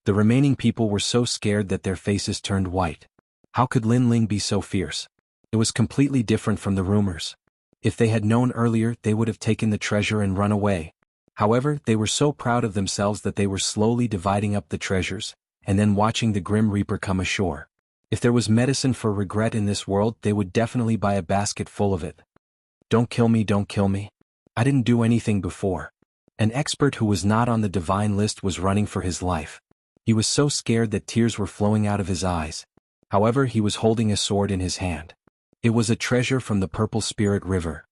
The remaining people were so scared that their faces turned white. How could Lin Ling be so fierce? It was completely different from the rumors. If they had known earlier, they would have taken the treasure and run away. However, they were so proud of themselves that they were slowly dividing up the treasures, and then watching the Grim Reaper come ashore. If there was medicine for regret in this world, they would definitely buy a basket full of it. Don't kill me, don't kill me. I didn't do anything before. An expert who was not on the divine list was running for his life. He was so scared that tears were flowing out of his eyes. However, he was holding a sword in his hand. It was a treasure from the Purple Spirit River.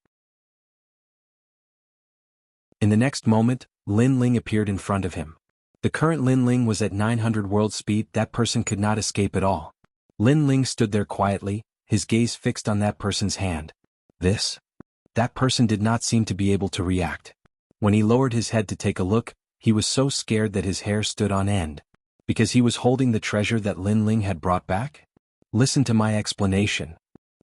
In the next moment, Lin Ling appeared in front of him. The current Lin Ling was at 900 world speed. That person could not escape at all. Lin Ling stood there quietly, his gaze fixed on that person's hand. That person did not seem to be able to react. When he lowered his head to take a look, he was so scared that his hair stood on end. Because he was holding the treasure that Lin Ling had brought back? Listen to my explanation,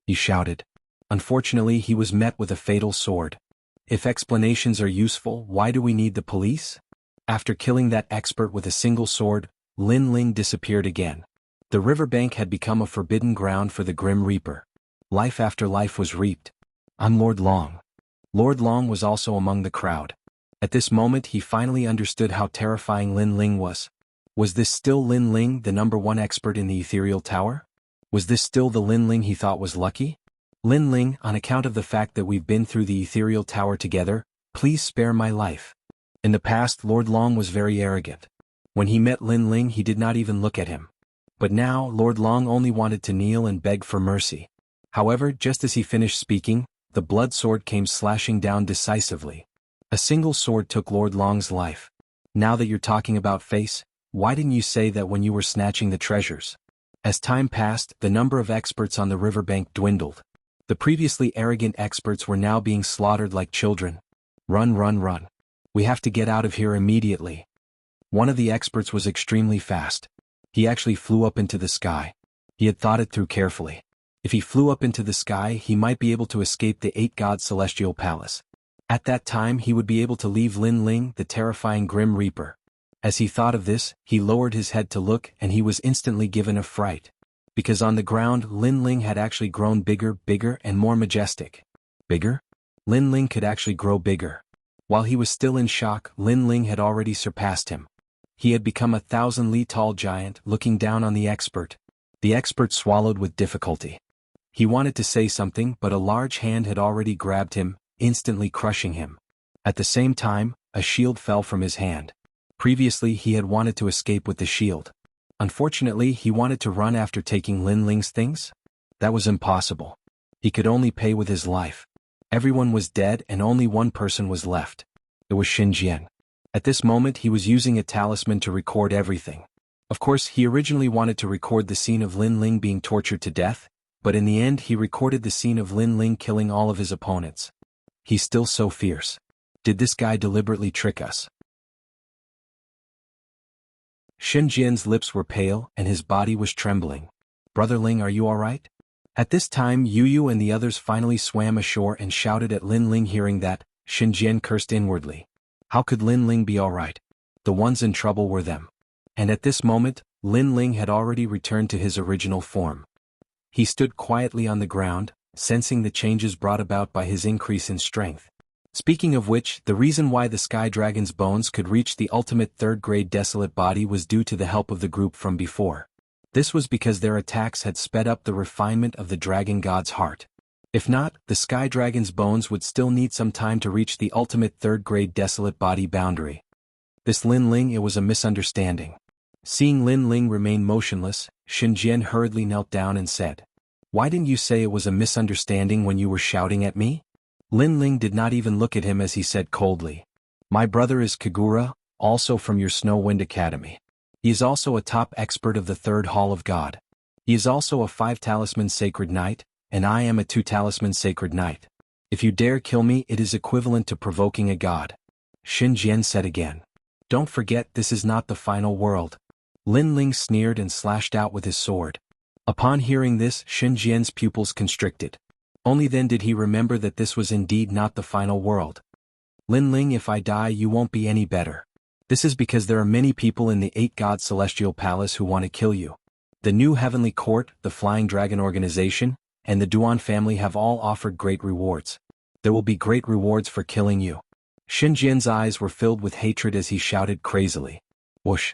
he shouted. Unfortunately, he was met with a fatal sword. If explanations are useful, why do we need the police? After killing that expert with a single sword, Lin Ling disappeared again. The riverbank had become a forbidden ground for the Grim Reaper. Life after life was reaped. I'm Lord Long. Lord Long was also among the crowd. At this moment he finally understood how terrifying Lin Ling was. Was this still Lin Ling, the #1 expert in the ethereal tower? Was this still the Lin Ling he thought was lucky? Lin Ling, on account of the fact that we've been through the ethereal tower together, please spare my life. In the past, Lord Long was very arrogant. When he met Lin Ling, he did not even look at him. But now, Lord Long only wanted to kneel and beg for mercy. However, just as he finished speaking, the blood sword came slashing down decisively. A single sword took Lord Long's life. Now that you're talking about face, why didn't you say that when you were snatching the treasures? As time passed, the number of experts on the riverbank dwindled. The previously arrogant experts were now being slaughtered like children. Run, run, run. We have to get out of here immediately. One of the experts was extremely fast. He actually flew up into the sky. He had thought it through carefully. If he flew up into the sky, he might be able to escape the 8 God Celestial Palace. At that time he would be able to leave Lin Ling, the terrifying Grim Reaper. As he thought of this, he lowered his head to look and he was instantly given a fright. Because on the ground, Lin Ling had actually grown bigger, and more majestic. Bigger? Lin Ling could actually grow bigger. While he was still in shock, Lin Ling had already surpassed him. He had become a 1,000-li tall giant, looking down on the expert. The expert swallowed with difficulty. He wanted to say something, but a large hand had already grabbed him, instantly crushing him. At the same time, a shield fell from his hand. Previously he had wanted to escape with the shield. Unfortunately, he wanted to run after taking Lin Ling's things. That was impossible. He could only pay with his life. Everyone was dead and only one person was left. It was Xinjian. At this moment he was using a talisman to record everything. Of course, he originally wanted to record the scene of Lin Ling being tortured to death, but in the end he recorded the scene of Lin Ling killing all of his opponents. He's still so fierce. Did this guy deliberately trick us? Xinjian's lips were pale and his body was trembling. Brother Ling, are you alright? At this time Yu and the others finally swam ashore and shouted at Lin Ling. Hearing that, Xinjian cursed inwardly. How could Lin Ling be alright? The ones in trouble were them. And at this moment, Lin Ling had already returned to his original form. He stood quietly on the ground, sensing the changes brought about by his increase in strength. Speaking of which, the reason why the Sky Dragon's bones could reach the ultimate 3rd-grade desolate body was due to the help of the group from before. This was because their attacks had sped up the refinement of the Dragon God's heart. If not, the Sky Dragon's bones would still need some time to reach the ultimate 3rd-grade desolate body boundary. This Lin Ling, it was a misunderstanding. Seeing Lin Ling remain motionless, Xinjian hurriedly knelt down and said, "Why didn't you say it was a misunderstanding when you were shouting at me?" Lin Ling did not even look at him as he said coldly, "My brother is Kagura, also from your Snow Wind Academy. He is also a top expert of the 3rd Hall of God. He is also a 5-talisman sacred knight, and I am a 2-talisman sacred knight. If you dare kill me, it is equivalent to provoking a god." Xinjian said again, "Don't forget, this is not the final world." Lin Ling sneered and slashed out with his sword. Upon hearing this, Xinjian's pupils constricted. Only then did he remember that this was indeed not the final world. "Lin Ling, if I die you won't be any better. This is because there are many people in the 8-God Celestial Palace who want to kill you. The New Heavenly Court, the Flying Dragon Organization, and the Duan family have all offered great rewards. There will be great rewards for killing you." Xinjian's eyes were filled with hatred as he shouted crazily, "Whoosh!"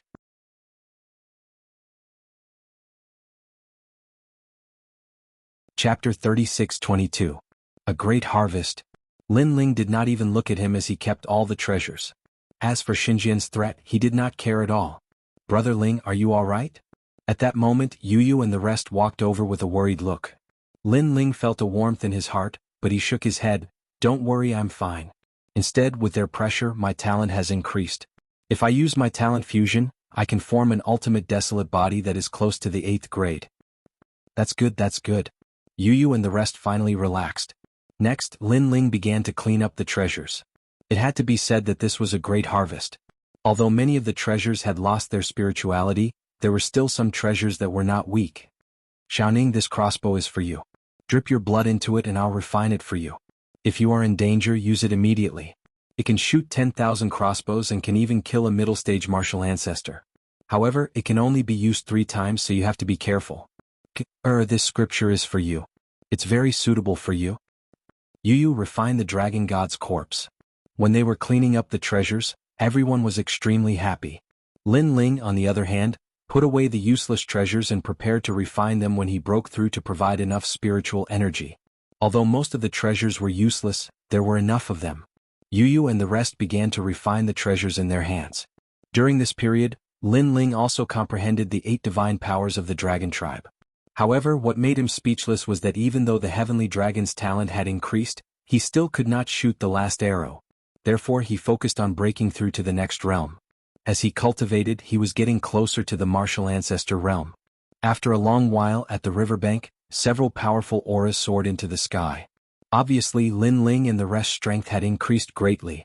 Chapter 36-22. A Great Harvest. Lin Ling did not even look at him as he kept all the treasures. As for Xinjian's threat, he did not care at all. "Brother Ling, are you all right?" At that moment, Yu and the rest walked over with a worried look. Lin Ling felt a warmth in his heart, but he shook his head. "Don't worry, I'm fine. Instead, with their pressure, my talent has increased. If I use my talent fusion, I can form an ultimate desolate body that is close to the 8th grade. That's good, that's good." Yu and the rest finally relaxed. Next, Lin Ling began to clean up the treasures. It had to be said that this was a great harvest. Although many of the treasures had lost their spirituality, there were still some treasures that were not weak. "Xiaoning, this crossbow is for you. Drip your blood into it and I'll refine it for you. If you are in danger, use it immediately. It can shoot 10,000 crossbows and can even kill a middle-stage martial ancestor. However, it can only be used 3 times, so you have to be careful. This scripture is for you. It's very suitable for you." Yu refined the dragon god's corpse. When they were cleaning up the treasures, everyone was extremely happy. Lin Ling, on the other hand, put away the useless treasures and prepared to refine them when he broke through to provide enough spiritual energy. Although most of the treasures were useless, there were enough of them. Yu and the rest began to refine the treasures in their hands. During this period, Lin Ling also comprehended the 8 divine powers of the dragon tribe. However, what made him speechless was that even though the heavenly dragon's talent had increased, he still could not shoot the last arrow. Therefore he focused on breaking through to the next realm. As he cultivated, he was getting closer to the martial ancestor realm. After a long while at the riverbank, several powerful auras soared into the sky. Obviously, Lin Ling and the rest's strength had increased greatly.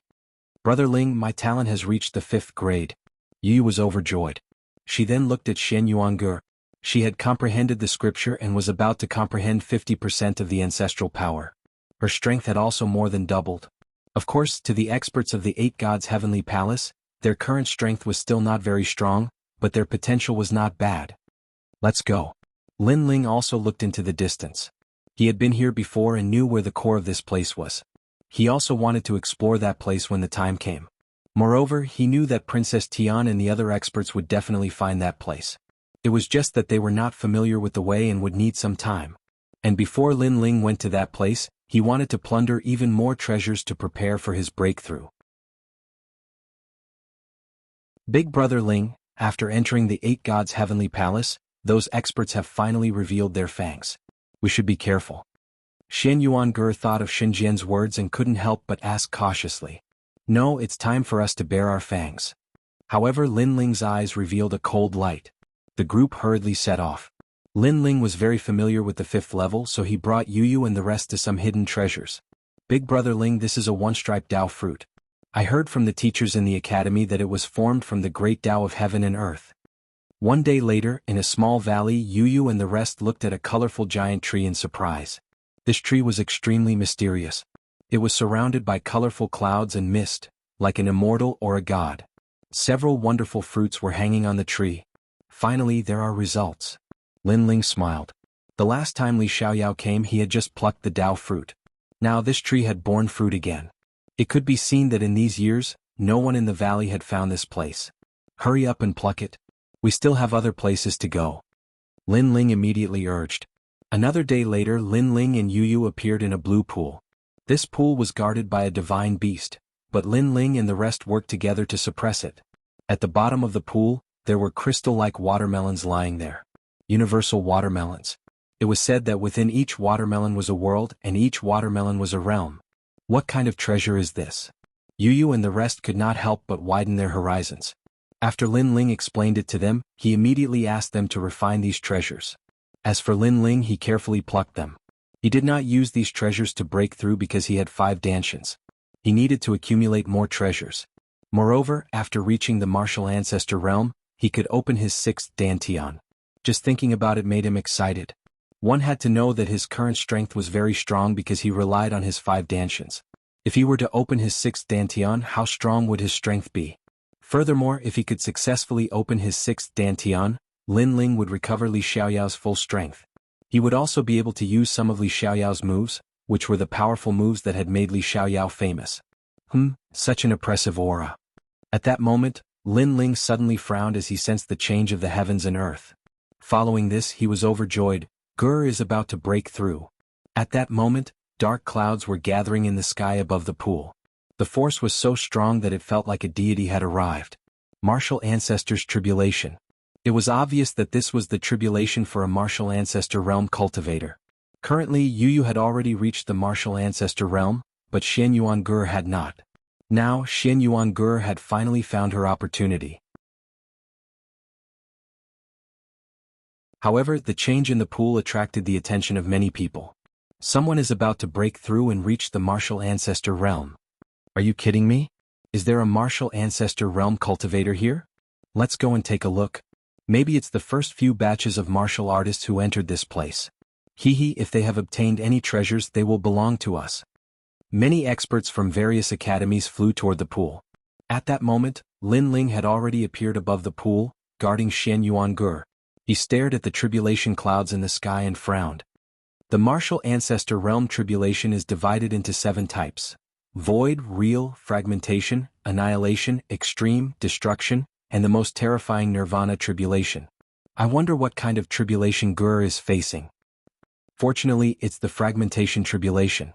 "Brother Ling, my talent has reached the 5th grade. Yu was overjoyed. She then looked at Shen Yuange. She had comprehended the scripture and was about to comprehend 50% of the ancestral power. Her strength had also more than doubled. Of course, to the experts of the 8 gods' heavenly palace, their current strength was still not very strong, but their potential was not bad. "Let's go." Lin Ling also looked into the distance. He had been here before and knew where the core of this place was. He also wanted to explore that place when the time came. Moreover, he knew that Princess Tian and the other experts would definitely find that place. It was just that they were not familiar with the way and would need some time. And before Lin Ling went to that place, he wanted to plunder even more treasures to prepare for his breakthrough. Big Brother Ling, after entering the 8 gods' heavenly palace, those experts have finally revealed their fangs. We should be careful. Shen Yuange thought of Xinjian's words and couldn't help but ask cautiously. "No, it's time for us to bare our fangs." However, Lin Ling's eyes revealed a cold light. The group hurriedly set off. Lin Ling was very familiar with the 5th level, so he brought Yu and the rest to some hidden treasures. "Big Brother Ling, this is a one-striped Dao fruit. I heard from the teachers in the academy that it was formed from the great Tao of heaven and earth." One day later, in a small valley, Yu and the rest looked at a colorful giant tree in surprise. This tree was extremely mysterious. It was surrounded by colorful clouds and mist, like an immortal or a god. Several wonderful fruits were hanging on the tree. "Finally, there are results." Lin Ling smiled. The last time Li Xiaoyao came, he had just plucked the Dao fruit. Now this tree had borne fruit again. It could be seen that in these years, no one in the valley had found this place. "Hurry up and pluck it. We still have other places to go," Lin Ling immediately urged. Another day later, Lin Ling and Yu appeared in a blue pool. This pool was guarded by a divine beast, but Lin Ling and the rest worked together to suppress it. At the bottom of the pool, there were crystal-like watermelons lying there. Universal watermelons. It was said that within each watermelon was a world and each watermelon was a realm. What kind of treasure is this? Yu and the rest could not help but widen their horizons. After Lin Ling explained it to them, he immediately asked them to refine these treasures. As for Lin Ling, he carefully plucked them. He did not use these treasures to break through because he had 5 dantians. He needed to accumulate more treasures. Moreover, after reaching the martial ancestor realm, he could open his 6th dantian. Just thinking about it made him excited. One had to know that his current strength was very strong because he relied on his 5 dantians. If he were to open his 6th dantian, how strong would his strength be? Furthermore, if he could successfully open his 6th dantian, Lin Ling would recover Li Xiaoyao's full strength. He would also be able to use some of Li Xiaoyao's moves, which were the powerful moves that had made Li Xiaoyao famous. Such an oppressive aura. At that moment, Lin Ling suddenly frowned as he sensed the change of the heavens and earth. Following this, he was overjoyed. Gur is about to break through. At that moment, dark clouds were gathering in the sky above the pool. The force was so strong that it felt like a deity had arrived. Martial Ancestors Tribulation. It was obvious that this was the tribulation for a Martial Ancestor Realm cultivator. Currently, Yu had already reached the Martial Ancestor Realm, but Xian Yuangur had not. Now, Xian Yuangur had finally found her opportunity. However, the change in the pool attracted the attention of many people. Someone is about to break through and reach the Martial Ancestor Realm. Are you kidding me? Is there a Martial Ancestor Realm cultivator here? Let's go and take a look. Maybe it's the first few batches of martial artists who entered this place. If they have obtained any treasures, they will belong to us. Many experts from various academies flew toward the pool. At that moment, Lin Ling had already appeared above the pool, guarding Xian Yuangur. He stared at the tribulation clouds in the sky and frowned. The Martial Ancestor Realm tribulation is divided into 7 types: void, real, fragmentation, annihilation, extreme, destruction, and the most terrifying Nirvana tribulation. I wonder what kind of tribulation Gur is facing. Fortunately, it's the fragmentation tribulation.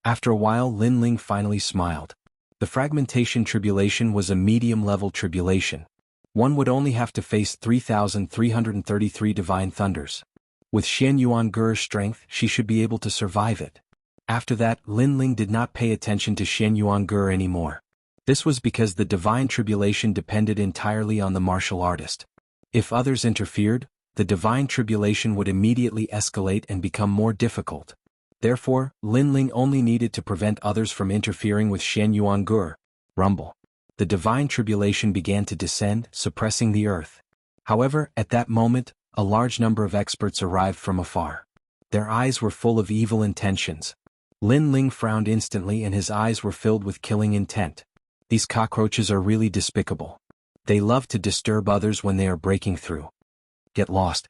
After a while, Lin Ling finally smiled. The fragmentation tribulation was a medium-level tribulation. One would only have to face 3,333 divine thunders. With Xian Yuangur's strength, she should be able to survive it. After that, Lin Ling did not pay attention to Xian Yuangur anymore. This was because the divine tribulation depended entirely on the martial artist. If others interfered, the divine tribulation would immediately escalate and become more difficult. Therefore, Lin Ling only needed to prevent others from interfering with Xian Yuangur. Rumble. The divine tribulation began to descend, suppressing the earth. However, at that moment, a large number of experts arrived from afar. Their eyes were full of evil intentions. Lin Ling frowned instantly and his eyes were filled with killing intent. These cockroaches are really despicable. They love to disturb others when they are breaking through. Get lost.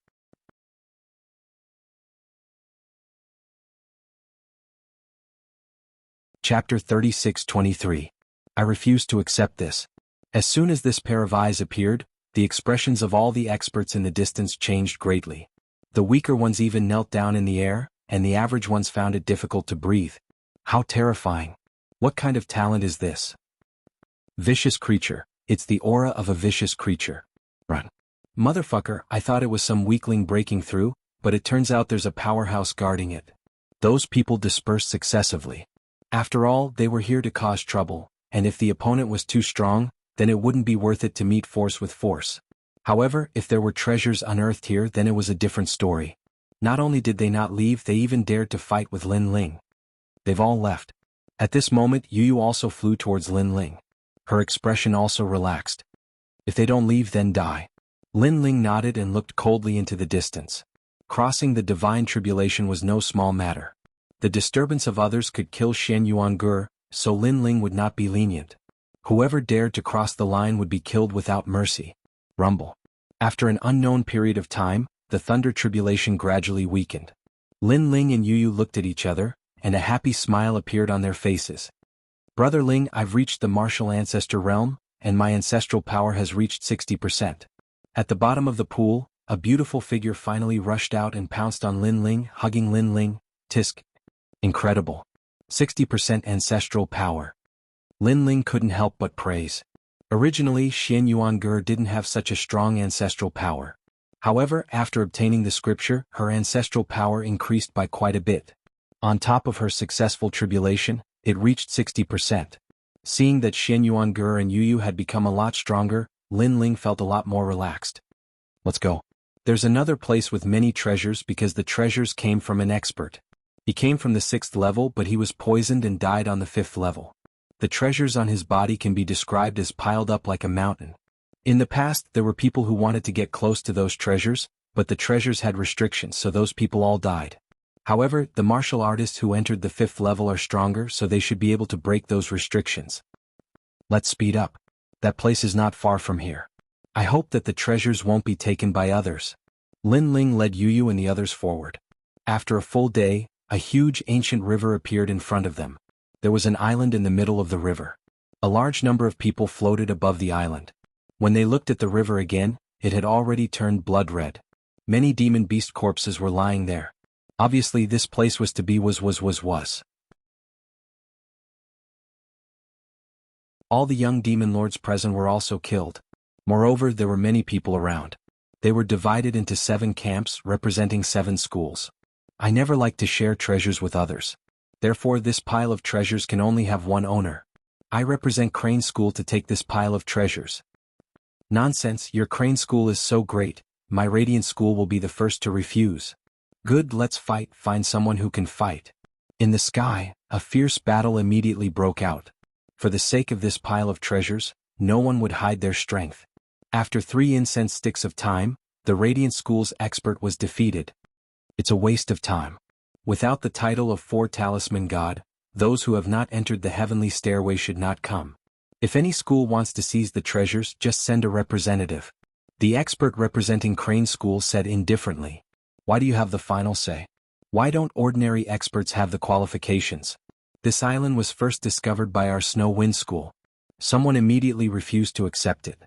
Chapter 36-23. I refuse to accept this. As soon as this pair of eyes appeared, the expressions of all the experts in the distance changed greatly. The weaker ones even knelt down in the air, and the average ones found it difficult to breathe. How terrifying. What kind of talent is this? Vicious creature. It's the aura of a vicious creature. Run. Motherfucker, I thought it was some weakling breaking through, but it turns out there's a powerhouse guarding it. Those people dispersed successively. After all, they were here to cause trouble, and if the opponent was too strong, then it wouldn't be worth it to meet force with force. However, if there were treasures unearthed here, then it was a different story. Not only did they not leave, they even dared to fight with Lin Ling. They've all left. At this moment, Yu also flew towards Lin Ling. Her expression also relaxed. If they don't leave, then die. Lin Ling nodded and looked coldly into the distance. Crossing the divine tribulation was no small matter. The disturbance of others could kill Xian Yuangur, so Lin Ling would not be lenient. Whoever dared to cross the line would be killed without mercy. Rumble. After an unknown period of time, the thunder tribulation gradually weakened. Lin Ling and Yu looked at each other, and a happy smile appeared on their faces. Brother Ling, I've reached the Martial Ancestor Realm, and my ancestral power has reached 60%. At the bottom of the pool, a beautiful figure finally rushed out and pounced on Lin Ling, hugging Lin Ling. Tisk. Incredible. 60% ancestral power. Lin Ling couldn't help but praise. Originally, Xian Yuangur didn't have such a strong ancestral power. However, after obtaining the scripture, her ancestral power increased by quite a bit. On top of her successful tribulation, it reached 60%. Seeing that Xian Yuangur and Yu had become a lot stronger, Lin Ling felt a lot more relaxed. Let's go. There's another place with many treasures because the treasures came from an expert. He came from the 6th level, but he was poisoned and died on the 5th level. The treasures on his body can be described as piled up like a mountain. In the past, there were people who wanted to get close to those treasures, but the treasures had restrictions, so those people all died. However, the martial artists who entered the 5th level are stronger, so they should be able to break those restrictions. Let's speed up. That place is not far from here. I hope that the treasures won't be taken by others. Lin Ling led Yu and the others forward. After a full day, a huge ancient river appeared in front of them. There was an island in the middle of the river. A large number of people floated above the island. When they looked at the river again, it had already turned blood red. Many demon beast corpses were lying there. Obviously this place was to be was. All the young demon lords present were also killed. Moreover, there were many people around. They were divided into 7 camps representing 7 schools. I never like to share treasures with others. Therefore this pile of treasures can only have one owner. I represent Crane School to take this pile of treasures. Nonsense, your Crane School is so great, my Radiant School will be the first to refuse. Good, let's fight, find someone who can fight. In the sky, a fierce battle immediately broke out. For the sake of this pile of treasures, no one would hide their strength. After 3 incense sticks of time, the Radiant School's expert was defeated. It's a waste of time. Without the title of 4 Talisman God, those who have not entered the heavenly stairway should not come. If any school wants to seize the treasures, just send a representative. The expert representing Crane School said indifferently. Why do you have the final say? Why don't ordinary experts have the qualifications? This island was first discovered by our Snow Wind School. Someone immediately refused to accept it.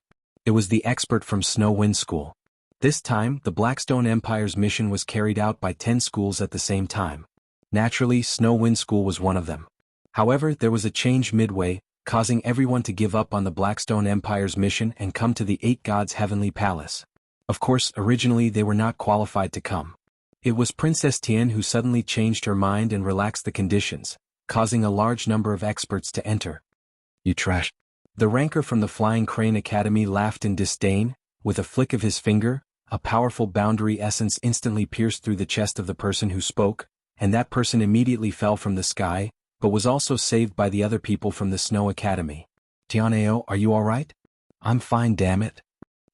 It was the expert from Snow Wind School. This time, the Blackstone Empire's mission was carried out by 10 schools at the same time. Naturally, Snow Wind School was one of them. However, there was a change midway, causing everyone to give up on the Blackstone Empire's mission and come to the 8 Gods' Heavenly Palace. Of course, originally they were not qualified to come. It was Princess Tian who suddenly changed her mind and relaxed the conditions, causing a large number of experts to enter. You trash. The ranker from the Flying Crane Academy laughed in disdain. With a flick of his finger, a powerful boundary essence instantly pierced through the chest of the person who spoke, and that person immediately fell from the sky, but was also saved by the other people from the Snow Academy. Tianao, are you alright? I'm fine, damn it.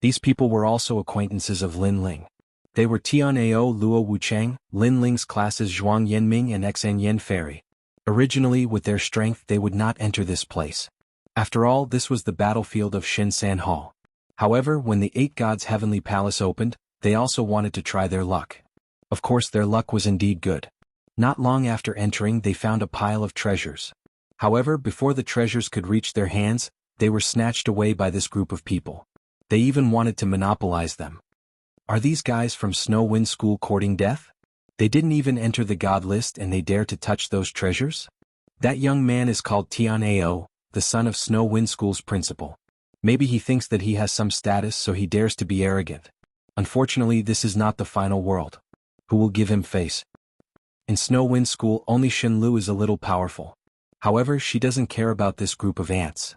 These people were also acquaintances of Lin Ling. They were Tianao Luo Wuchang, Lin Ling's classes Zhuang Yanming and Xan Yan Fairy. Originally, with their strength, they would not enter this place. After all, this was the battlefield of Shinsan Hall. However, when the 8 Gods' Heavenly Palace opened, they also wanted to try their luck. Of course, their luck was indeed good. Not long after entering, they found a pile of treasures. However, before the treasures could reach their hands, they were snatched away by this group of people. They even wanted to monopolize them. Are these guys from Snow Wind School courting death? They didn't even enter the god list and they dare to touch those treasures? That young man is called Tianao, the son of Snow Wind School's principal. Maybe he thinks that he has some status so he dares to be arrogant. Unfortunately, this is not the final world. Who will give him face? In Snow Wind School, only Shinlu is a little powerful. However, she doesn't care about this group of ants.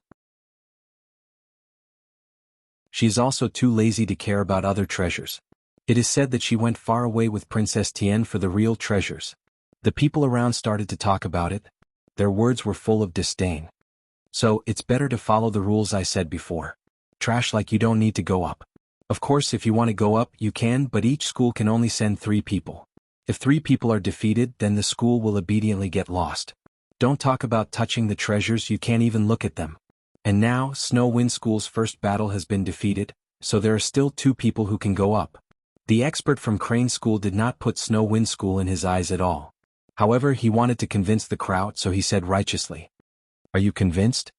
She is also too lazy to care about other treasures. It is said that she went far away with Princess Tian for the real treasures. The people around started to talk about it. Their words were full of disdain. So, it's better to follow the rules I said before. Trash like you don't need to go up. Of course, if you want to go up, you can, but each school can only send 3 people. If 3 people are defeated, then the school will obediently get lost. Don't talk about touching the treasures, you can't even look at them. And now, Snow Wind School's first battle has been defeated, so there are still 2 people who can go up. The expert from Crane School did not put Snow Wind School in his eyes at all. However, he wanted to convince the crowd, so he said righteously. Are you convinced?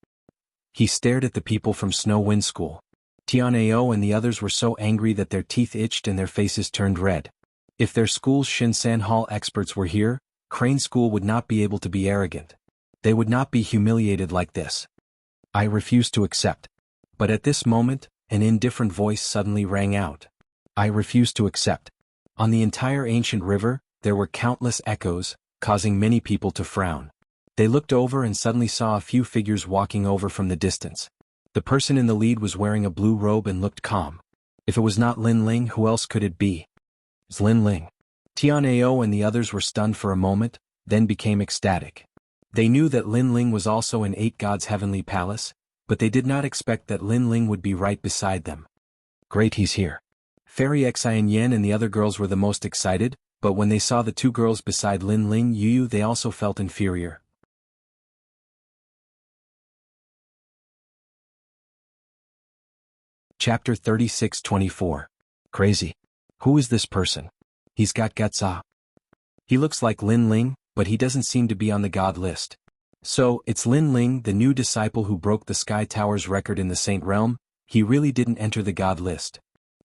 He stared at the people from Snow Wind School. Tianao and the others were so angry that their teeth itched and their faces turned red. If their school's Shinsan Hall experts were here, Crane School would not be able to be arrogant. They would not be humiliated like this. I refuse to accept. But at this moment, an indifferent voice suddenly rang out. I refuse to accept. On the entire ancient river, there were countless echoes, causing many people to frown. They looked over and suddenly saw a few figures walking over from the distance. The person in the lead was wearing a blue robe and looked calm. If it was not Lin Ling, who else could it be? It's Lin Ling. Tianao and the others were stunned for a moment, then became ecstatic. They knew that Lin Ling was also in 8 Gods' Heavenly Palace, but they did not expect that Lin Ling would be right beside them. Great, he's here. Fairy Xian Yan and the other girls were the most excited, but when they saw the 2 girls beside Lin Ling Yu, they also felt inferior. Chapter 36-24. Crazy. Who is this person? He's got guts. He looks like Lin Ling, but he doesn't seem to be on the god list. So, it's Lin Ling, the new disciple who broke the Sky Tower's record in the Saint Realm. He really didn't enter the god list.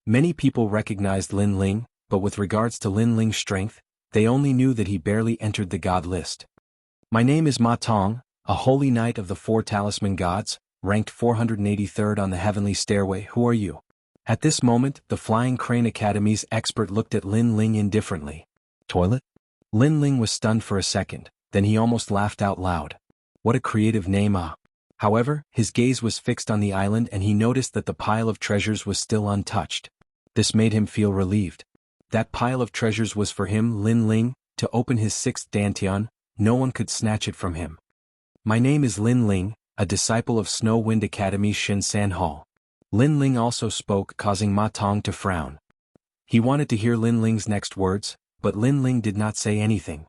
Many people recognized Lin Ling, but with regards to Lin Ling's strength, they only knew that he barely entered the god list. My name is Ma Tong, a holy knight of the 4 talisman gods, ranked 483rd on the heavenly stairway. Who are you? At this moment, the Flying Crane Academy's expert looked at Lin Ling indifferently. Toilet? Lin Ling was stunned for a second, then he almost laughed out loud. What a creative name, ah. However, his gaze was fixed on the island and he noticed that the pile of treasures was still untouched. This made him feel relieved. That pile of treasures was for him, Lin Ling, to open his 6th dantian. No one could snatch it from him. My name is Lin Ling, a disciple of Snow Wind Academy's Shin San Hall. Lin Ling also spoke, causing Ma Tong to frown. He wanted to hear Lin Ling's next words, but Lin Ling did not say anything.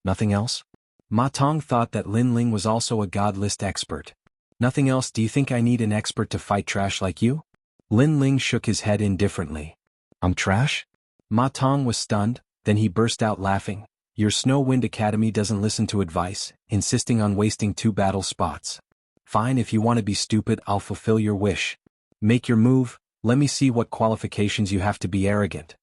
Nothing else? Ma Tong thought that Lin Ling was also a god list expert. Nothing else? Do you think I need an expert to fight trash like you? Lin Ling shook his head indifferently. I'm trash? Ma Tong was stunned, then he burst out laughing. Your Snow Wind Academy doesn't listen to advice, insisting on wasting 2 battle spots. Fine, if you want to be stupid, I'll fulfill your wish. Make your move, let me see what qualifications you have to be arrogant.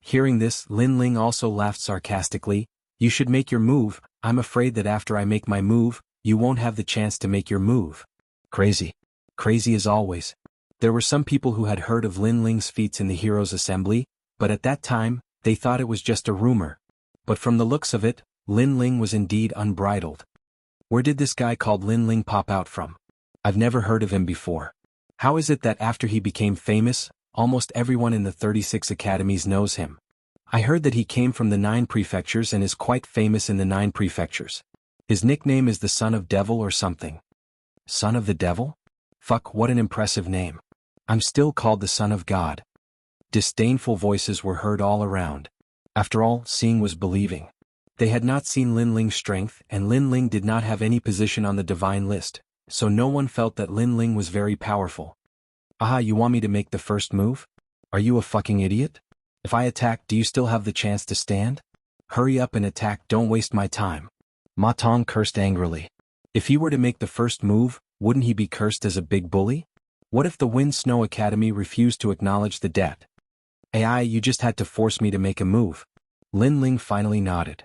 Hearing this, Lin Ling also laughed sarcastically. You should make your move. I'm afraid that after I make my move, you won't have the chance to make your move. Crazy. Crazy as always. There were some people who had heard of Lin Ling's feats in the Heroes' Assembly, but at that time, they thought it was just a rumor. But from the looks of it, Lin Ling was indeed unbridled. Where did this guy called Lin Ling pop out from? I've never heard of him before. How is it that after he became famous, almost everyone in the 36 academies knows him? I heard that he came from the 9 prefectures and is quite famous in the 9 prefectures. His nickname is the Son of Devil or something. Son of the Devil? Fuck, what an impressive name. I'm still called the Son of God. Disdainful voices were heard all around. After all, seeing was believing. They had not seen Lin Ling's strength, and Lin Ling did not have any position on the divine list, so no one felt that Lin Ling was very powerful. Aha, you want me to make the first move? Are you a fucking idiot? If I attack, do you still have the chance to stand? Hurry up and attack, don't waste my time. Ma Tong cursed angrily. If he were to make the first move, wouldn't he be cursed as a big bully? What if the Wind Snow Academy refused to acknowledge the debt? AI, you just had to force me to make a move. Lin Ling finally nodded.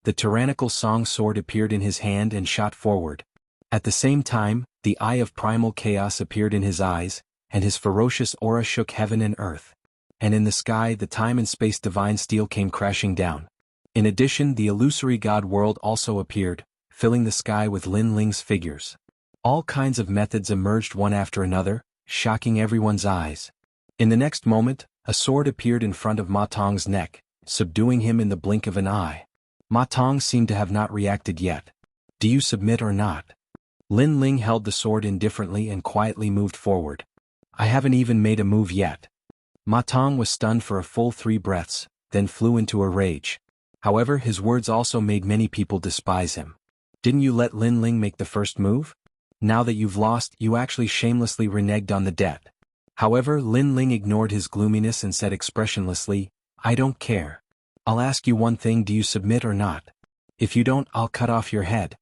The tyrannical song sword appeared in his hand and shot forward. At the same time, the eye of primal chaos appeared in his eyes, and his ferocious aura shook heaven and earth. And in the sky, the time and space divine steel came crashing down. In addition, the illusory god world also appeared, filling the sky with Lin Ling's figures. All kinds of methods emerged one after another, shocking everyone's eyes. In the next moment, a sword appeared in front of Ma Tong's neck, subduing him in the blink of an eye. Ma Tong seemed to have not reacted yet. Do you submit or not? Lin Ling held the sword indifferently and quietly moved forward. I haven't even made a move yet. Ma Tong was stunned for a full 3 breaths, then flew into a rage. However, his words also made many people despise him. Didn't you let Lin Ling make the first move? Now that you've lost, you actually shamelessly reneged on the debt. However, Lin Ling ignored his gloominess and said expressionlessly, I don't care. I'll ask you one thing, do you submit or not? If you don't, I'll cut off your head.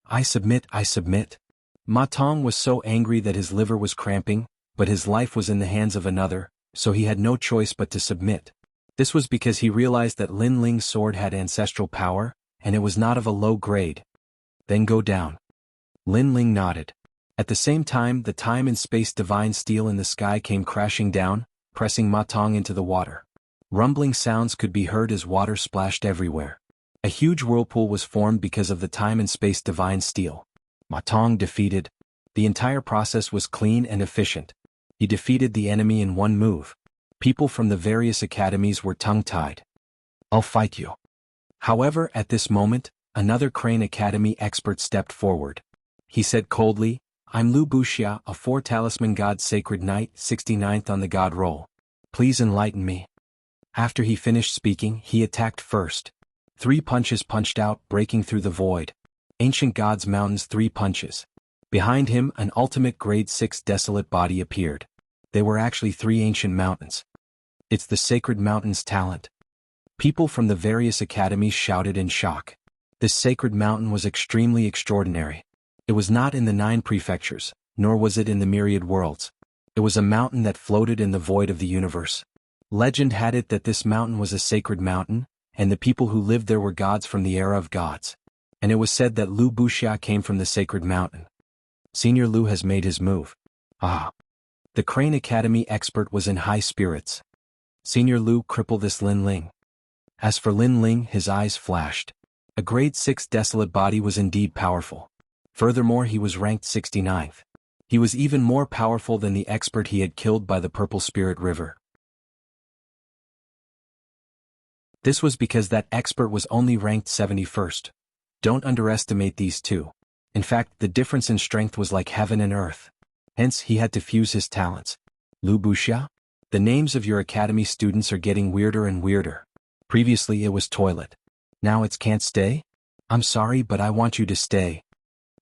I submit, I submit. Ma Tong was so angry that his liver was cramping, but his life was in the hands of another, so he had no choice but to submit. This was because he realized that Lin Ling's sword had ancestral power, and it was not of a low grade. Then go down. Lin Ling nodded. At the same time, the time and space divine steel in the sky came crashing down, pressing Ma Tong into the water. Rumbling sounds could be heard as water splashed everywhere. A huge whirlpool was formed because of the time and space divine steel. Ma Tong defeated. The entire process was clean and efficient. He defeated the enemy in one move. People from the various academies were tongue-tied. I'll fight you. However, at this moment, another Crane Academy expert stepped forward. He said coldly, I'm Wuxia, a 4-talisman god sacred knight, 69th on the god roll. Please enlighten me. After he finished speaking, he attacked first. 3 punches punched out, breaking through the void. Ancient Gods Mountain's 3 punches. Behind him, an ultimate grade 6 desolate body appeared. They were actually 3 ancient mountains. It's the Sacred Mountain's talent. People from the various academies shouted in shock. This sacred mountain was extremely extraordinary. It was not in the 9 prefectures, nor was it in the myriad worlds. It was a mountain that floated in the void of the universe. Legend had it that this mountain was a sacred mountain, and the people who lived there were gods from the era of gods. and it was said that Lu Buxia came from the sacred mountain. Senior Lu has made his move. Ah. The Crane Academy expert was in high spirits. Senior Lu, cripple this Lin Ling. As for Lin Ling, his eyes flashed. A grade 6 desolate body was indeed powerful. Furthermore, he was ranked 69th. He was even more powerful than the expert he had killed by the Purple Spirit River. This was because that expert was only ranked 71st. Don't underestimate these two. In fact, the difference in strength was like heaven and earth. Hence, he had to fuse his talents. Lu Buxia? The names of your academy students are getting weirder and weirder. Previously it was toilet. Now it's can't stay? I'm sorry, but I want you to stay.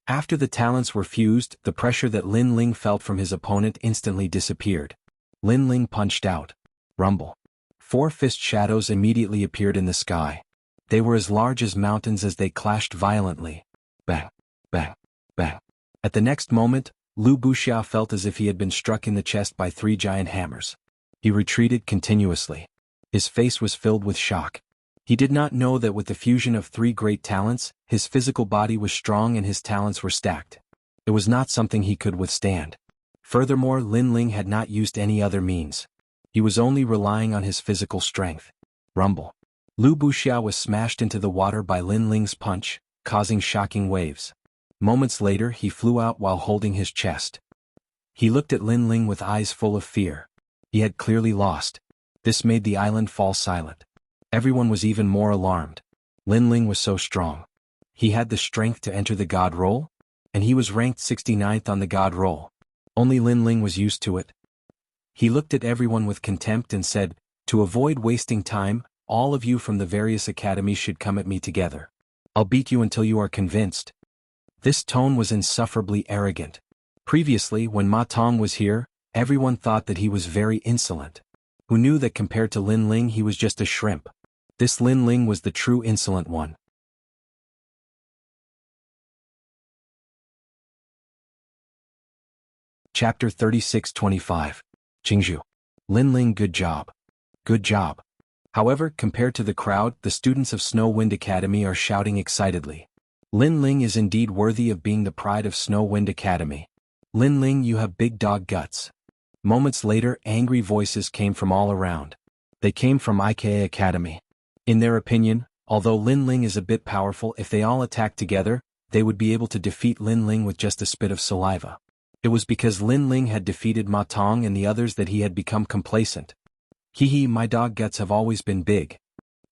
After the talents were fused, the pressure that Lin Ling felt from his opponent instantly disappeared. Lin Ling punched out. Rumble. 4 fist shadows immediately appeared in the sky. They were as large as mountains as they clashed violently. Bang, bang, bang. At the next moment, Lu Buxia felt as if he had been struck in the chest by 3 giant hammers. He retreated continuously. His face was filled with shock. He did not know that with the fusion of 3 great talents, his physical body was strong and his talents were stacked. It was not something he could withstand. Furthermore, Lin Ling had not used any other means. He was only relying on his physical strength. Rumble. Lu Buxia was smashed into the water by Lin Ling's punch, causing shocking waves. Moments later, he flew out while holding his chest. He looked at Lin Ling with eyes full of fear. He had clearly lost. This made the island fall silent. Everyone was even more alarmed. Lin Ling was so strong. He had the strength to enter the God roll? And he was ranked 69th on the God roll. Only Lin Ling was used to it. He looked at everyone with contempt and said, "To avoid wasting time, all of you from the various academies should come at me together. I'll beat you until you are convinced." This tone was insufferably arrogant. Previously, when Ma Tong was here, everyone thought that he was very insolent. Who knew that compared to Lin Ling he was just a shrimp? This Lin Ling was the true insolent one. Chapter 36-25. Jianghu. Lin Ling, good job. Good job. However, compared to the crowd, the students of Snow Wind Academy are shouting excitedly. Lin Ling is indeed worthy of being the pride of Snow Wind Academy. Lin Ling, you have big dog guts. Moments later, angry voices came from all around. They came from IKA Academy. In their opinion, although Lin Ling is a bit powerful, if they all attacked together, they would be able to defeat Lin Ling with just a spit of saliva. It was because Lin Ling had defeated Ma Tong and the others that he had become complacent. Hee, my dog guts have always been big.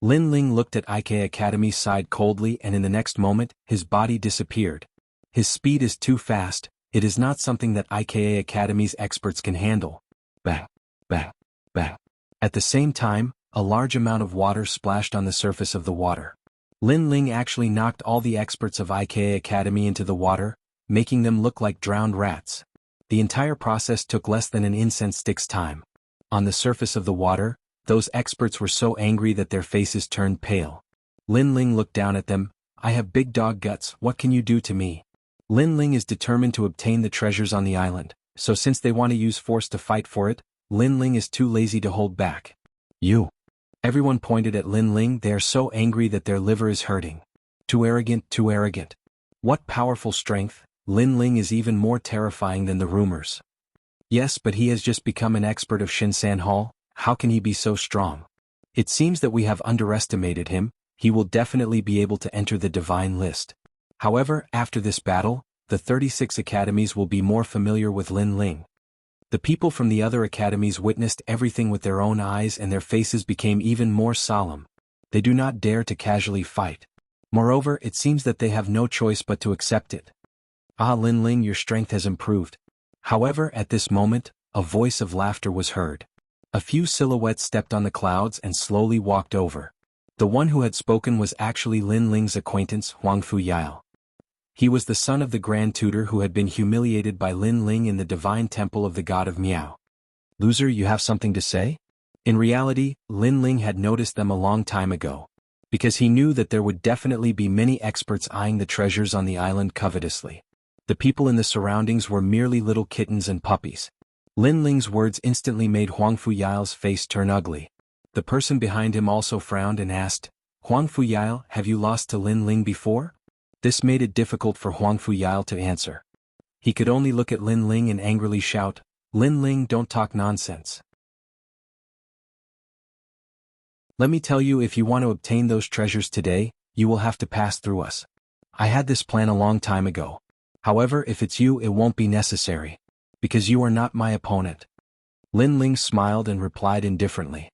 Lin Ling looked at IKA Academy's side coldly, and in the next moment, his body disappeared. His speed is too fast. It is not something that IKA Academy's experts can handle. Bang, bang, bang. At the same time, a large amount of water splashed on the surface of the water. Lin Ling actually knocked all the experts of IKA Academy into the water, making them look like drowned rats. The entire process took less than an incense stick's time. On the surface of the water, those experts were so angry that their faces turned pale. Lin Ling looked down at them. "I have big dog guts, what can you do to me?" Lin Ling is determined to obtain the treasures on the island, so since they want to use force to fight for it, Lin Ling is too lazy to hold back. You. Everyone pointed at Lin Ling. They are so angry that their liver is hurting. Too arrogant, too arrogant. What powerful strength. Lin Ling is even more terrifying than the rumors. Yes, but he has just become an expert of Shinsan Hall. How can he be so strong? It seems that we have underestimated him. He will definitely be able to enter the divine list. However, after this battle, the 36 academies will be more familiar with Lin Ling. The people from the other academies witnessed everything with their own eyes, and their faces became even more solemn. They do not dare to casually fight. Moreover, it seems that they have no choice but to accept it. Ah, Lin Ling, your strength has improved. However, at this moment, a voice of laughter was heard. A few silhouettes stepped on the clouds and slowly walked over. The one who had spoken was actually Lin Ling's acquaintance, Huang Fuyao. He was the son of the Grand Tutor who had been humiliated by Lin Ling in the divine temple of the god of Miao. Loser, you have something to say? In reality, Lin Ling had noticed them a long time ago, because he knew that there would definitely be many experts eyeing the treasures on the island covetously. The people in the surroundings were merely little kittens and puppies. Lin Ling's words instantly made Huang Fuyao's face turn ugly. The person behind him also frowned and asked, "Huang Fuyao, have you lost to Lin Ling before?" This made it difficult for Huang Fuyao to answer. He could only look at Lin Ling and angrily shout, "Lin Ling, don't talk nonsense. Let me tell you, if you want to obtain those treasures today, you will have to pass through us. I had this plan a long time ago. However, if it's you, it won't be necessary. Because you are not my opponent." Lin Ling smiled and replied indifferently.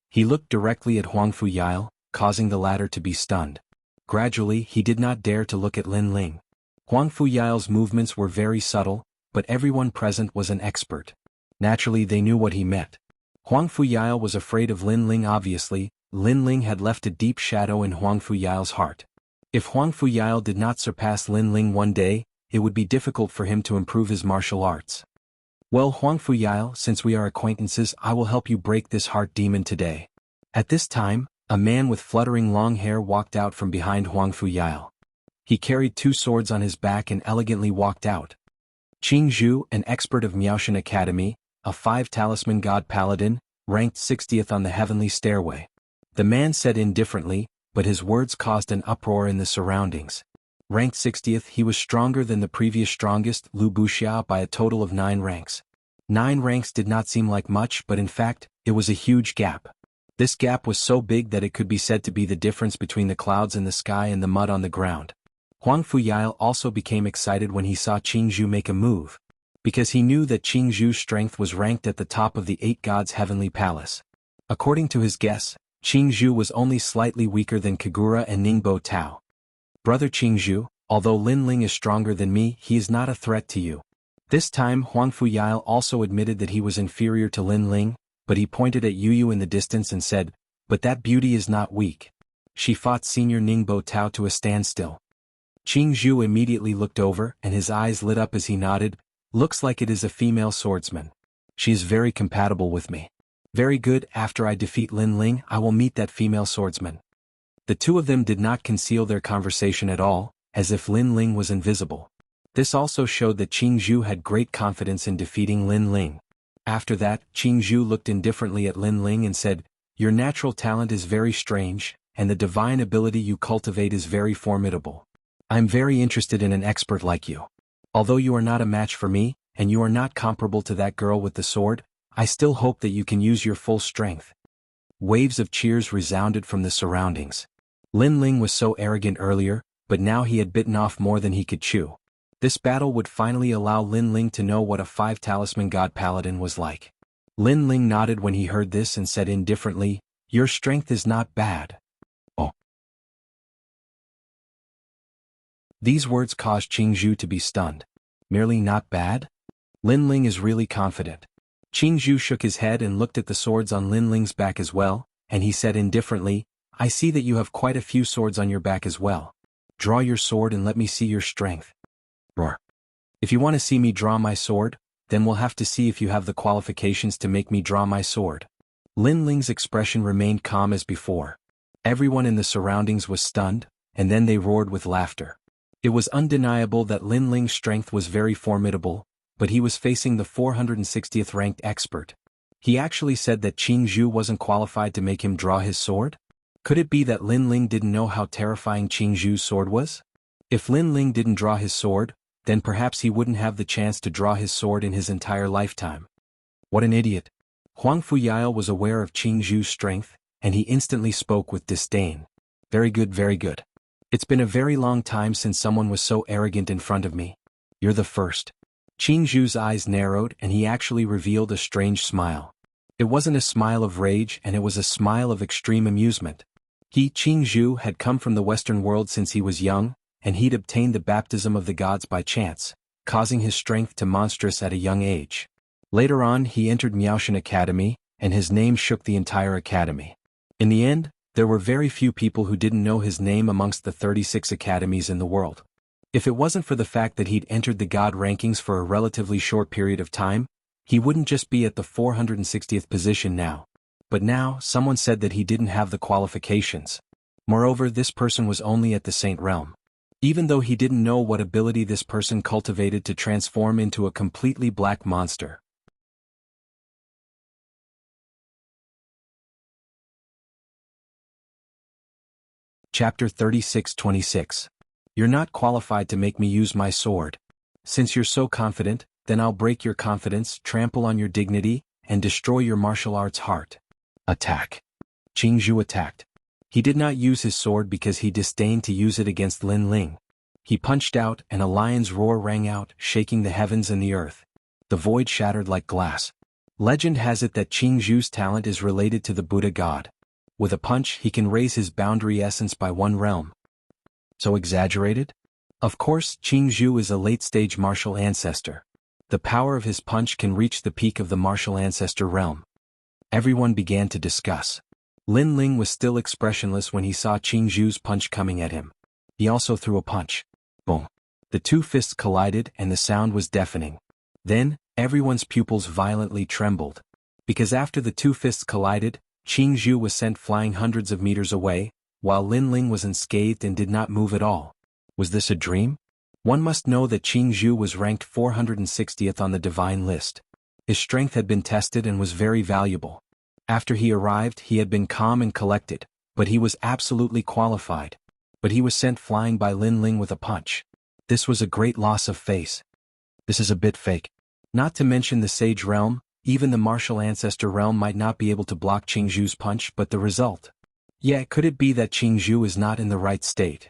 He looked directly at Huang Fuyao, causing the latter to be stunned. Gradually, he did not dare to look at Lin Ling. Huang Fuyao's movements were very subtle, but everyone present was an expert. Naturally, they knew what he meant. Huang Fuyao was afraid of Lin Ling. Obviously, Lin Ling had left a deep shadow in Huang Fuyao's heart. If Huang Fuyao did not surpass Lin Ling one day, it would be difficult for him to improve his martial arts. "Well, Huang Fuyao, since we are acquaintances, I will help you break this heart demon today." At this time, a man with fluttering long hair walked out from behind Huang Fuyao. He carried 2 swords on his back and elegantly walked out. Qing Zhu, an expert of Miaoshan Academy, a 5-talisman god paladin, ranked 60th on the heavenly stairway. The man said indifferently, but his words caused an uproar in the surroundings. Ranked 60th, he was stronger than the previous strongest, Wuxia, by a total of 9 ranks. 9 ranks did not seem like much, but in fact, it was a huge gap. This gap was so big that it could be said to be the difference between the clouds in the sky and the mud on the ground. Huang Fuyao also became excited when he saw Qing Zhu make a move, because he knew that Qing Zhu's strength was ranked at the top of the 8 gods' heavenly palace. According to his guess, Qing Zhu was only slightly weaker than Kagura and Ningbo Tao. "Brother Qing Zhu, although Lin Ling is stronger than me, he is not a threat to you." This time Huang Fuyao also admitted that he was inferior to Lin Ling, but he pointed at Yu in the distance and said, "But that beauty is not weak. She fought Senior Ningbo Tao to a standstill." Qing Zhu immediately looked over, and his eyes lit up as he nodded, "Looks like it is a female swordsman. She is very compatible with me. Very good, after I defeat Lin Ling, I will meet that female swordsman." The 2 of them did not conceal their conversation at all, as if Lin Ling was invisible. This also showed that Qing Zhu had great confidence in defeating Lin Ling. After that, Qing Zhu looked indifferently at Lin Ling and said, "Your natural talent is very strange, and the divine ability you cultivate is very formidable. I am very interested in an expert like you. Although you are not a match for me, and you are not comparable to that girl with the sword, I still hope that you can use your full strength." Waves of cheers resounded from the surroundings. Lin Ling was so arrogant earlier, but now he had bitten off more than he could chew. This battle would finally allow Lin Ling to know what a 5-talisman god paladin was like. Lin Ling nodded when he heard this and said indifferently, "Your strength is not bad." "Oh." These words caused Qing Zhu to be stunned. Merely not bad? Lin Ling is really confident. Qing Zhu shook his head and looked at the swords on Lin Ling's back as well, and he said indifferently, "I see that you have quite a few swords on your back as well. Draw your sword and let me see your strength." Roar. "If you want to see me draw my sword, then we'll have to see if you have the qualifications to make me draw my sword." Lin Ling's expression remained calm as before. Everyone in the surroundings was stunned, and then they roared with laughter. It was undeniable that Lin Ling's strength was very formidable, but he was facing the 460th ranked expert. He actually said that Qing Zhu wasn't qualified to make him draw his sword? Could it be that Lin Ling didn't know how terrifying Qing Zhu's sword was? If Lin Ling didn't draw his sword, then perhaps he wouldn't have the chance to draw his sword in his entire lifetime. What an idiot. Huang Fuyao was aware of Qing Zhu's strength, and he instantly spoke with disdain. "Very good, very good. It's been a very long time since someone was so arrogant in front of me. You're the first." Qing Zhu's eyes narrowed and he actually revealed a strange smile. It wasn't a smile of rage, and it was a smile of extreme amusement. He, Qing Zhu, had come from the Western world since he was young, and he'd obtained the baptism of the gods by chance, causing his strength to monstrous at a young age. Later on he entered Miaoshan Academy, and his name shook the entire academy. In the end, there were very few people who didn't know his name amongst the 36 academies in the world. If it wasn't for the fact that he'd entered the god rankings for a relatively short period of time, he wouldn't just be at the 460th position now. But now, someone said that he didn't have the qualifications. Moreover, this person was only at the Saint realm. Even though he didn't know what ability this person cultivated to transform into a completely black monster. Chapter 36-26. You're not qualified to make me use my sword. Since you're so confident, then I'll break your confidence, trample on your dignity, and destroy your martial arts heart. Attack. Jianghu attacked. He did not use his sword because he disdained to use it against Lin Ling. He punched out, and a lion's roar rang out, shaking the heavens and the earth. The void shattered like glass. Legend has it that Jianghu's talent is related to the Buddha god. With a punch, he can raise his boundary essence by one realm. So exaggerated? Of course, Jianghu is a late-stage martial ancestor. The power of his punch can reach the peak of the martial ancestor realm. Everyone began to discuss. Lin Ling was still expressionless when he saw Jianghu's punch coming at him. He also threw a punch. Boom. The two fists collided and the sound was deafening. Then, everyone's pupils violently trembled. Because after the two fists collided, Jianghu was sent flying hundreds of meters away, while Lin Ling was unscathed and did not move at all. Was this a dream? One must know that Jianghu was ranked 460th on the divine list. His strength had been tested and was very valuable. After he arrived, he had been calm and collected, but he was absolutely qualified. But he was sent flying by Lin Ling with a punch. This was a great loss of face. This is a bit fake. Not to mention the Sage realm, even the Martial Ancestor realm might not be able to block Jianghu's punch, but the result. Yeah, could it be that Jianghu is not in the right state?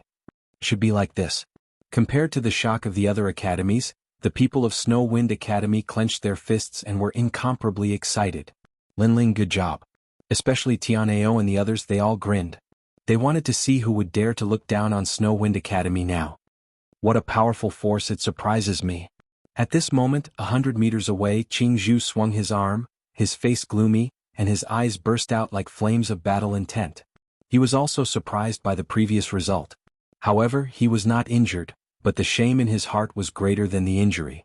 Should be like this. Compared to the shock of the other academies, the people of Snow Wind Academy clenched their fists and were incomparably excited. Lin Ling, good job. Especially Tianao and the others, they all grinned. They wanted to see who would dare to look down on Snow Wind Academy now. What a powerful force, it surprises me. At this moment, 100 meters away, Jianghu swung his arm, his face gloomy, and his eyes burst out like flames of battle intent. He was also surprised by the previous result. However, he was not injured, but the shame in his heart was greater than the injury.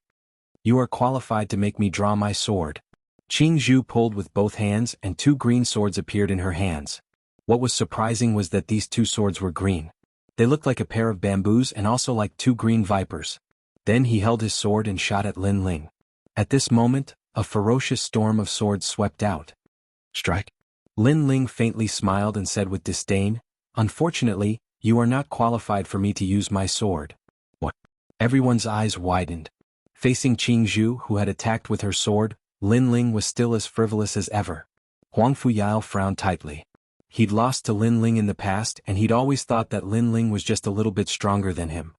You are qualified to make me draw my sword. Jianghu pulled with both hands and two green swords appeared in her hands. What was surprising was that these two swords were green. They looked like a pair of bamboos and also like two green vipers. Then he held his sword and shot at Lin Ling. At this moment, a ferocious storm of swords swept out. Strike. Lin Ling faintly smiled and said with disdain, "Unfortunately, you are not qualified for me to use my sword." What? Everyone's eyes widened. Facing Jianghu, who had attacked with her sword, Lin Ling was still as frivolous as ever. Huang Fuyao frowned tightly. He'd lost to Lin Ling in the past and he'd always thought that Lin Ling was just a little bit stronger than him.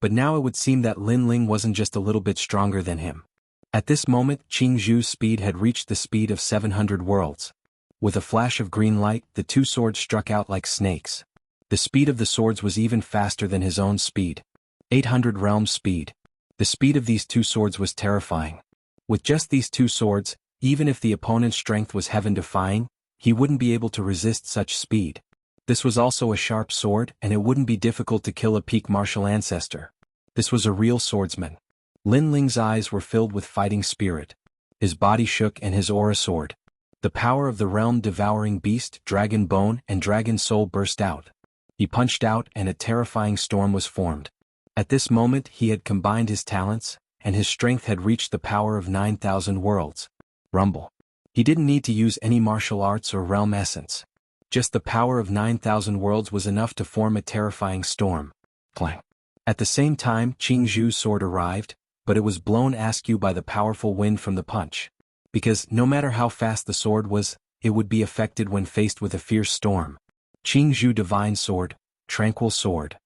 But now it would seem that Lin Ling wasn't just a little bit stronger than him. At this moment, Jianghu's speed had reached the speed of 700 worlds. With a flash of green light, the two swords struck out like snakes. The speed of the swords was even faster than his own speed. 800 realms speed. The speed of these two swords was terrifying. With just these two swords, even if the opponent's strength was heaven-defying, he wouldn't be able to resist such speed. This was also a sharp sword, and it wouldn't be difficult to kill a peak martial ancestor. This was a real swordsman. Lin Ling's eyes were filled with fighting spirit. His body shook and his aura soared. The power of the realm-devouring beast, Dragon Bone, and Dragon Soul burst out. He punched out and a terrifying storm was formed. At this moment he had combined his talents, and his strength had reached the power of 9,000 worlds. Rumble. He didn't need to use any martial arts or realm essence. Just the power of 9,000 worlds was enough to form a terrifying storm. Clang. At the same time, Jianghu's sword arrived, but it was blown askew by the powerful wind from the punch. Because, no matter how fast the sword was, it would be affected when faced with a fierce storm. Jianghu Divine Sword, Tranquil Sword.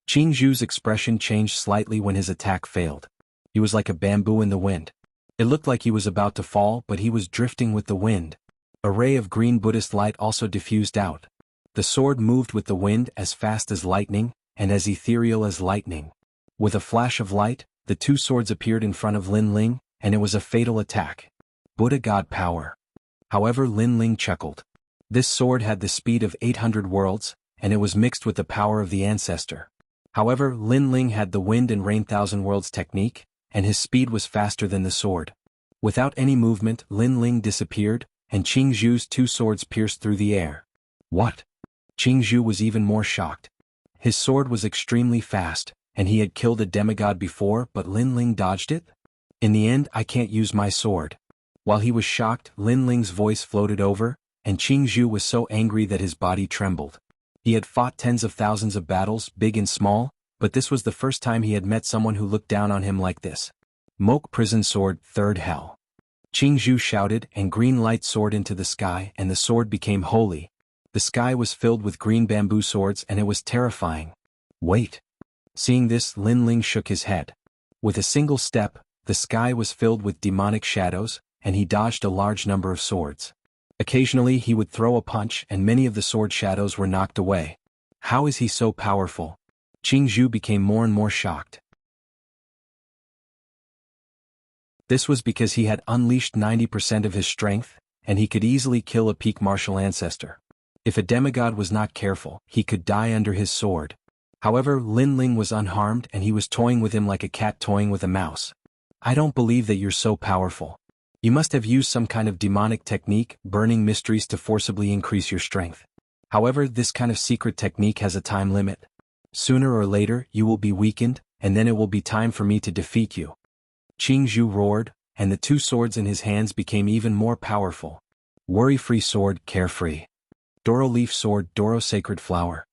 Jianghu's expression changed slightly when his attack failed. He was like a bamboo in the wind. It looked like he was about to fall, but he was drifting with the wind. A ray of green Buddhist light also diffused out. The sword moved with the wind as fast as lightning, and as ethereal as lightning. With a flash of light, the two swords appeared in front of Lin Ling, and it was a fatal attack. Buddha God power. However, Lin Ling chuckled. This sword had the speed of 800 worlds, and it was mixed with the power of the ancestor. However, Lin Ling had the wind and rain 1,000 worlds technique, and his speed was faster than the sword. Without any movement, Lin Ling disappeared, and Jianghu's two swords pierced through the air. What? Jianghu was even more shocked. His sword was extremely fast, and he had killed a demigod before, but Lin Ling dodged it? In the end, I can't use my sword. While he was shocked, Lin Ling's voice floated over, and Jianghu was so angry that his body trembled. He had fought tens of thousands of battles, big and small, but this was the first time he had met someone who looked down on him like this. Moke Prison Sword, Third Hell. Jianghu shouted, and green light soared into the sky, and the sword became holy. The sky was filled with green bamboo swords, and it was terrifying. Wait. Seeing this, Lin Ling shook his head. With a single step, the sky was filled with demonic shadows, and he dodged a large number of swords. Occasionally he would throw a punch, and many of the sword shadows were knocked away. How is he so powerful? Jianghu became more and more shocked. This was because he had unleashed 90% of his strength, and he could easily kill a peak martial ancestor. If a demigod was not careful, he could die under his sword. However, Lin Ling was unharmed, and he was toying with him like a cat toying with a mouse. I don't believe that you're so powerful. You must have used some kind of demonic technique, burning mysteries to forcibly increase your strength. However, this kind of secret technique has a time limit. Sooner or later, you will be weakened, and then it will be time for me to defeat you. Jianghu roared, and the two swords in his hands became even more powerful. Worry-free sword, carefree. Doro leaf sword, Doro sacred flower.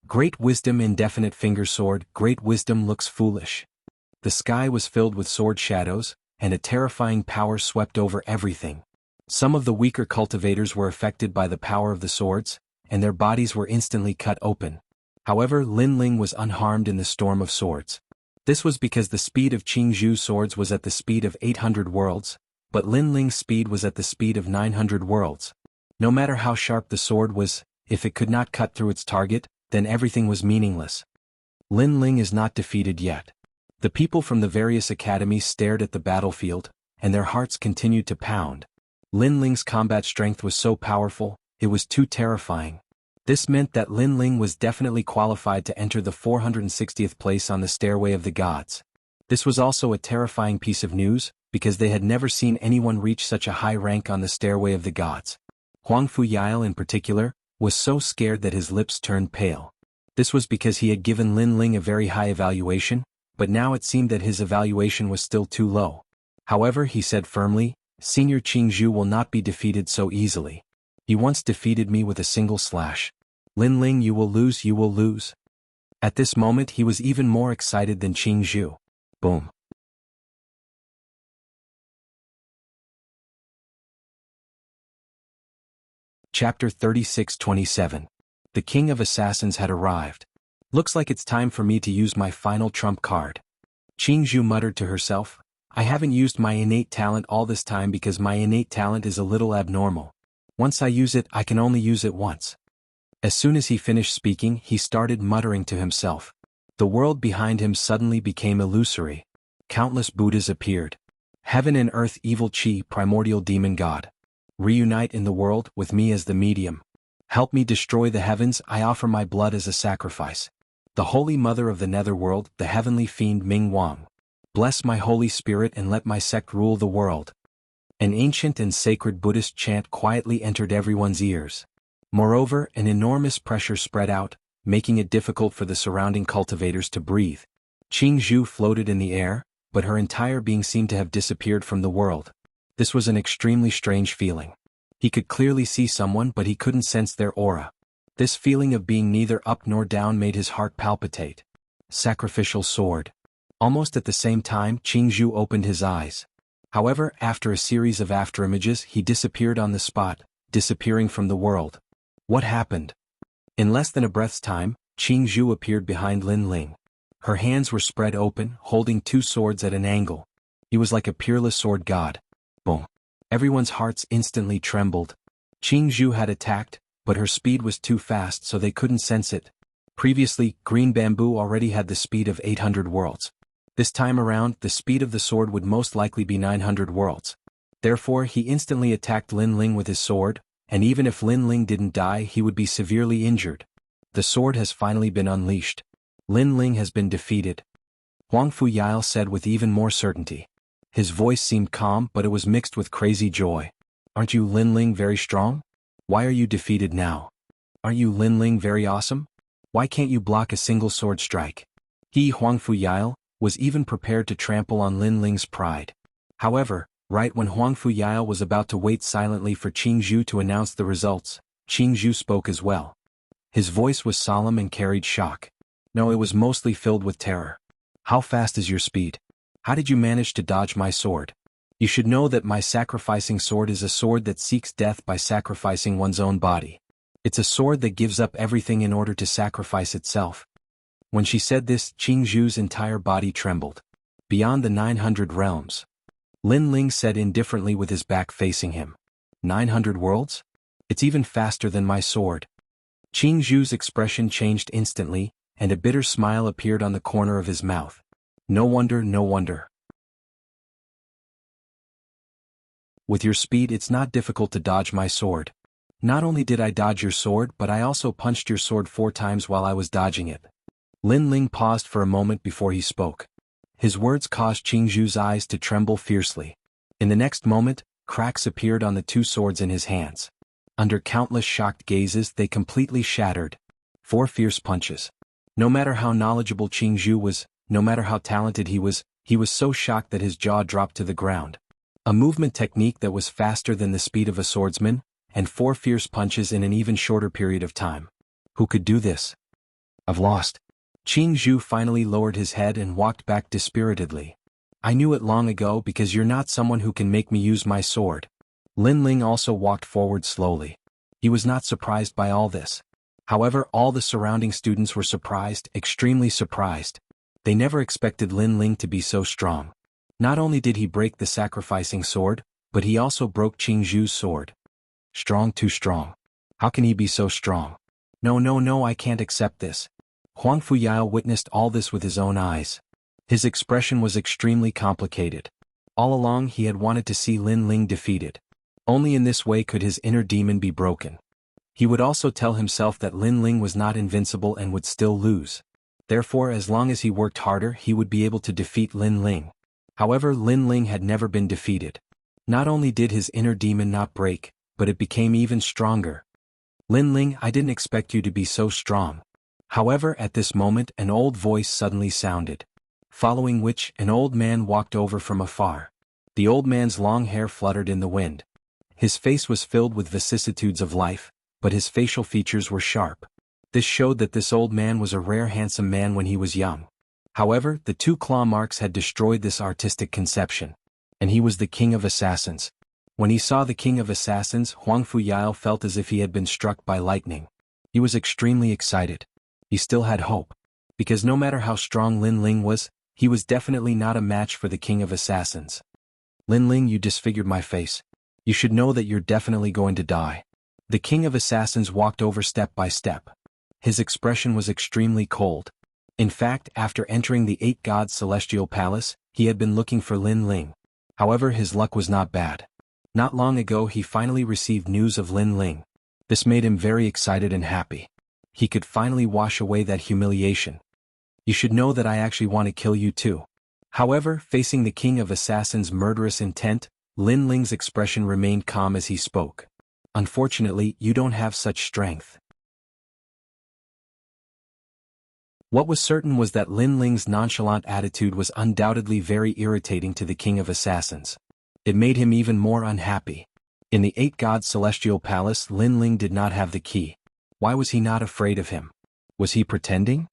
Great wisdom, indefinite finger sword, great wisdom looks foolish. The sky was filled with sword shadows, and a terrifying power swept over everything. Some of the weaker cultivators were affected by the power of the swords, and their bodies were instantly cut open. However, Lin Ling was unharmed in the storm of swords. This was because the speed of Jianghu's swords was at the speed of 800 worlds, but Lin Ling's speed was at the speed of 900 worlds. No matter how sharp the sword was, if it could not cut through its target, then everything was meaningless. Lin Ling is not defeated yet. The people from the various academies stared at the battlefield, and their hearts continued to pound. Lin Ling's combat strength was so powerful, it was too terrifying. This meant that Lin Ling was definitely qualified to enter the 460th place on the Stairway of the Gods. This was also a terrifying piece of news, because they had never seen anyone reach such a high rank on the Stairway of the Gods. Huang Fuyail in particular, was so scared that his lips turned pale. This was because he had given Lin Ling a very high evaluation, but now it seemed that his evaluation was still too low. However, he said firmly, Senior Jianghu will not be defeated so easily. He once defeated me with a single slash. Lin Ling, you will lose, you will lose. At this moment he was even more excited than Jianghu. Boom. Chapter 36-27. The King of Assassins had arrived. Looks like it's time for me to use my final trump card. Jianghu muttered to herself, I haven't used my innate talent all this time because my innate talent is a little abnormal. Once I use it, I can only use it once. As soon as he finished speaking, he started muttering to himself. The world behind him suddenly became illusory. Countless Buddhas appeared. Heaven and earth, evil chi, primordial demon god. Reunite in the world, with me as the medium. Help me destroy the heavens, I offer my blood as a sacrifice. The Holy Mother of the Netherworld, the heavenly fiend Ming Wang. Bless my Holy Spirit and let my sect rule the world. An ancient and sacred Buddhist chant quietly entered everyone's ears. Moreover, an enormous pressure spread out, making it difficult for the surrounding cultivators to breathe. Jianghu floated in the air, but her entire being seemed to have disappeared from the world. This was an extremely strange feeling. He could clearly see someone, but he couldn't sense their aura. This feeling of being neither up nor down made his heart palpitate. Sacrificial sword. Almost at the same time, Jianghu opened his eyes. However, after a series of afterimages, he disappeared on the spot, disappearing from the world. What happened? In less than a breath's time, Jianghu appeared behind Lin Ling. Her hands were spread open, holding two swords at an angle. He was like a peerless sword god. Boom. Everyone's hearts instantly trembled. Jianghu had attacked, but her speed was too fast so they couldn't sense it. Previously, green bamboo already had the speed of 800 worlds. This time around, the speed of the sword would most likely be 900 worlds. Therefore, he instantly attacked Lin Ling with his sword, and even if Lin Ling didn't die, he would be severely injured. The sword has finally been unleashed. Lin Ling has been defeated. Huang Fuyail said with even more certainty. His voice seemed calm, but it was mixed with crazy joy. Aren't you Lin Ling very strong? Why are you defeated now? Aren't you Lin Ling very awesome? Why can't you block a single sword strike? He, Huang Fuyail, was even prepared to trample on Lin Ling's pride. However, right when Huang Fuyail was about to wait silently for Jianghu to announce the results, Jianghu spoke as well. His voice was solemn and carried shock. No, it was mostly filled with terror. How fast is your speed? How did you manage to dodge my sword? You should know that my sacrificing sword is a sword that seeks death by sacrificing one's own body. It's a sword that gives up everything in order to sacrifice itself. When she said this, Qingzhu's entire body trembled. Beyond the 900 realms. Lin Ling said indifferently with his back facing him. 900 worlds? It's even faster than my sword. Qingzhu's expression changed instantly, and a bitter smile appeared on the corner of his mouth. No wonder, no wonder. With your speed, it's not difficult to dodge my sword. Not only did I dodge your sword, but I also punched your sword 4 times while I was dodging it. Lin Ling paused for a moment before he spoke. His words caused Qingzhu's eyes to tremble fiercely. In the next moment, cracks appeared on the 2 swords in his hands. Under countless shocked gazes, they completely shattered. 4 fierce punches. No matter how knowledgeable Qingzhu was, no matter how talented he was so shocked that his jaw dropped to the ground. A movement technique that was faster than the speed of a swordsman, and 4 fierce punches in an even shorter period of time. Who could do this? I've lost. Qingzhu finally lowered his head and walked back dispiritedly. I knew it long ago because you're not someone who can make me use my sword. Lin Ling also walked forward slowly. He was not surprised by all this. However, all the surrounding students were surprised, extremely surprised. They never expected Lin Ling to be so strong. Not only did he break the sacrificing sword, but he also broke Qingzhu's sword. Strong, too strong. How can he be so strong? No, I can't accept this. Huang Fuyao witnessed all this with his own eyes. His expression was extremely complicated. All along he had wanted to see Lin Ling defeated. Only in this way could his inner demon be broken. He would also tell himself that Lin Ling was not invincible and would still lose. Therefore, as long as he worked harder, he would be able to defeat Lin Ling. However, Lin Ling had never been defeated. Not only did his inner demon not break, but it became even stronger. Lin Ling, I didn't expect you to be so strong. However, at this moment an old voice suddenly sounded. Following which, an old man walked over from afar. The old man's long hair fluttered in the wind. His face was filled with vicissitudes of life, but his facial features were sharp. This showed that this old man was a rare handsome man when he was young. However, the 2 claw marks had destroyed this artistic conception. And he was the king of assassins. When he saw the king of assassins, Huang Fuyao felt as if he had been struck by lightning. He was extremely excited. He still had hope. Because no matter how strong Lin Ling was, he was definitely not a match for the king of assassins. Lin Ling, you disfigured my face. You should know that you're definitely going to die. The king of assassins walked over step by step. His expression was extremely cold. In fact, after entering the 8 gods' celestial palace, he had been looking for Lin Ling. However, his luck was not bad. Not long ago he finally received news of Lin Ling. This made him very excited and happy. He could finally wash away that humiliation. You should know that I actually want to kill you too. However, facing the king of assassins' murderous intent, Lin Ling's expression remained calm as he spoke. Unfortunately, you don't have such strength. What was certain was that Lin Ling's nonchalant attitude was undoubtedly very irritating to the king of assassins. It made him even more unhappy. In the 8 gods' celestial palace, Lin Ling did not have the key. Why was he not afraid of him? Was he pretending?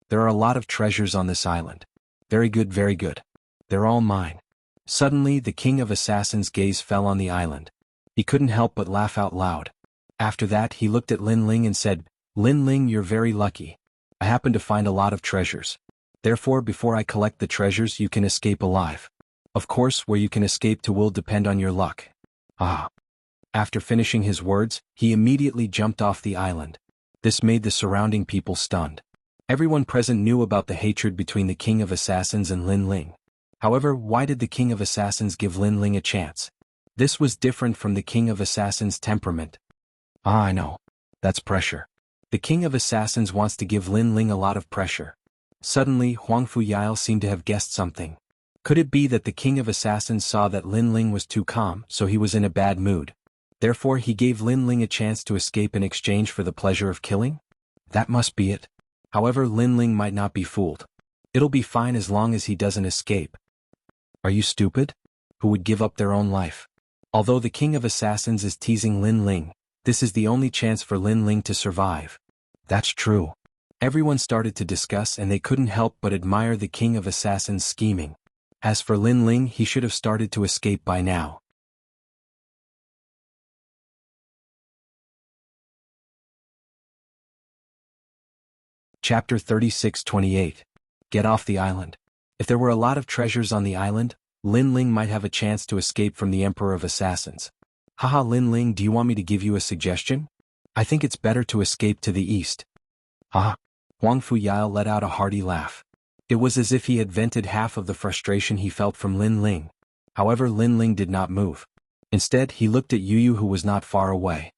There are a lot of treasures on this island. Very good, very good. They're all mine. Suddenly, the king of assassins' gaze fell on the island. He couldn't help but laugh out loud. After that, he looked at Lin Ling and said, Lin Ling, you're very lucky. I happen to find a lot of treasures. Therefore, before I collect the treasures, you can escape alive. Of course, where you can escape to will depend on your luck. Ah. After finishing his words, he immediately jumped off the island. This made the surrounding people stunned. Everyone present knew about the hatred between the king of assassins and Lin Ling. However, why did the king of assassins give Lin Ling a chance? This was different from the king of assassins' temperament. Ah, I know. That's pressure. The king of assassins wants to give Lin Ling a lot of pressure. Suddenly, Huang Fuyao seemed to have guessed something. Could it be that the king of assassins saw that Lin Ling was too calm, so he was in a bad mood? Therefore he gave Lin Ling a chance to escape in exchange for the pleasure of killing? That must be it. However, Lin Ling might not be fooled. It'll be fine as long as he doesn't escape. Are you stupid? Who would give up their own life? Although the king of assassins is teasing Lin Ling, This is the only chance for Lin Ling to survive. That's true. Everyone started to discuss and they couldn't help but admire the king of assassins scheming. As for Lin Ling, he should have started to escape by now. Chapter 36-28. Get off the island. If there were a lot of treasures on the island, Lin Ling might have a chance to escape from the Emperor of Assassins. Haha, Lin Ling, do you want me to give you a suggestion? I think it's better to escape to the east. Haha. Huang Fuyao let out a hearty laugh. It was as if he had vented half of the frustration he felt from Lin Ling. However, Lin Ling did not move. Instead, he looked at Yu, who was not far away.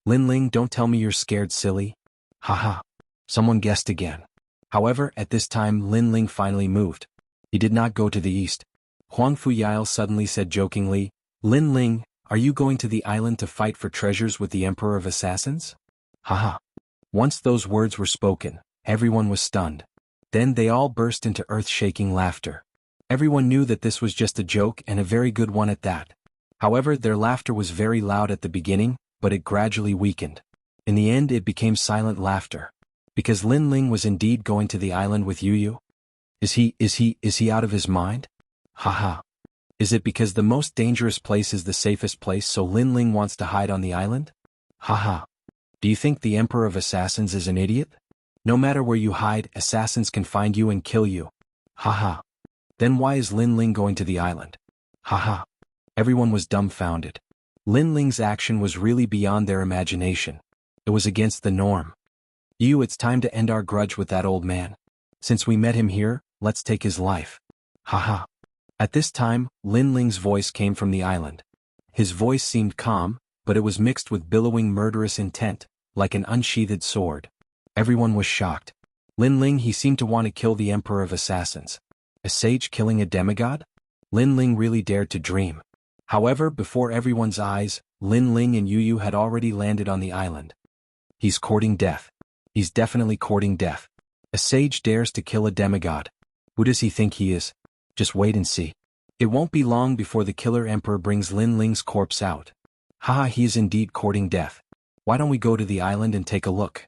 Lin Ling, don't tell me you're scared, silly. Haha. Someone guessed again. However, at this time Lin Ling finally moved. He did not go to the east. Huang Fuyao suddenly said jokingly, Lin Ling, are you going to the island to fight for treasures with the Emperor of Assassins? Haha. Once those words were spoken, everyone was stunned. Then they all burst into earth-shaking laughter. Everyone knew that this was just a joke and a very good one at that. However, their laughter was very loud at the beginning, but it gradually weakened. In the end, it became silent laughter. Because Lin Ling was indeed going to the island with Yu. Is he out of his mind? Haha. Is it because the most dangerous place is the safest place, so Lin Ling wants to hide on the island? Haha. Do you think the Emperor of Assassins is an idiot? No matter where you hide, assassins can find you and kill you. Haha. Then why is Lin Ling going to the island? Haha. Everyone was dumbfounded. Lin Ling's action was really beyond their imagination. It was against the norm. Yu, it's time to end our grudge with that old man. Since we met him here, let's take his life. Haha. At this time, Lin Ling's voice came from the island. His voice seemed calm, but it was mixed with billowing murderous intent, like an unsheathed sword. Everyone was shocked. Lin Ling, he seemed to want to kill the Emperor of Assassins. A sage killing a demigod? Lin Ling really dared to dream. However, before everyone's eyes, Lin Ling and Yu had already landed on the island. He's courting death. He's definitely courting death. A sage dares to kill a demigod. Who does he think he is? Just wait and see. It won't be long before the killer emperor brings Lin Ling's corpse out. Haha, he is indeed courting death. Why don't we go to the island and take a look?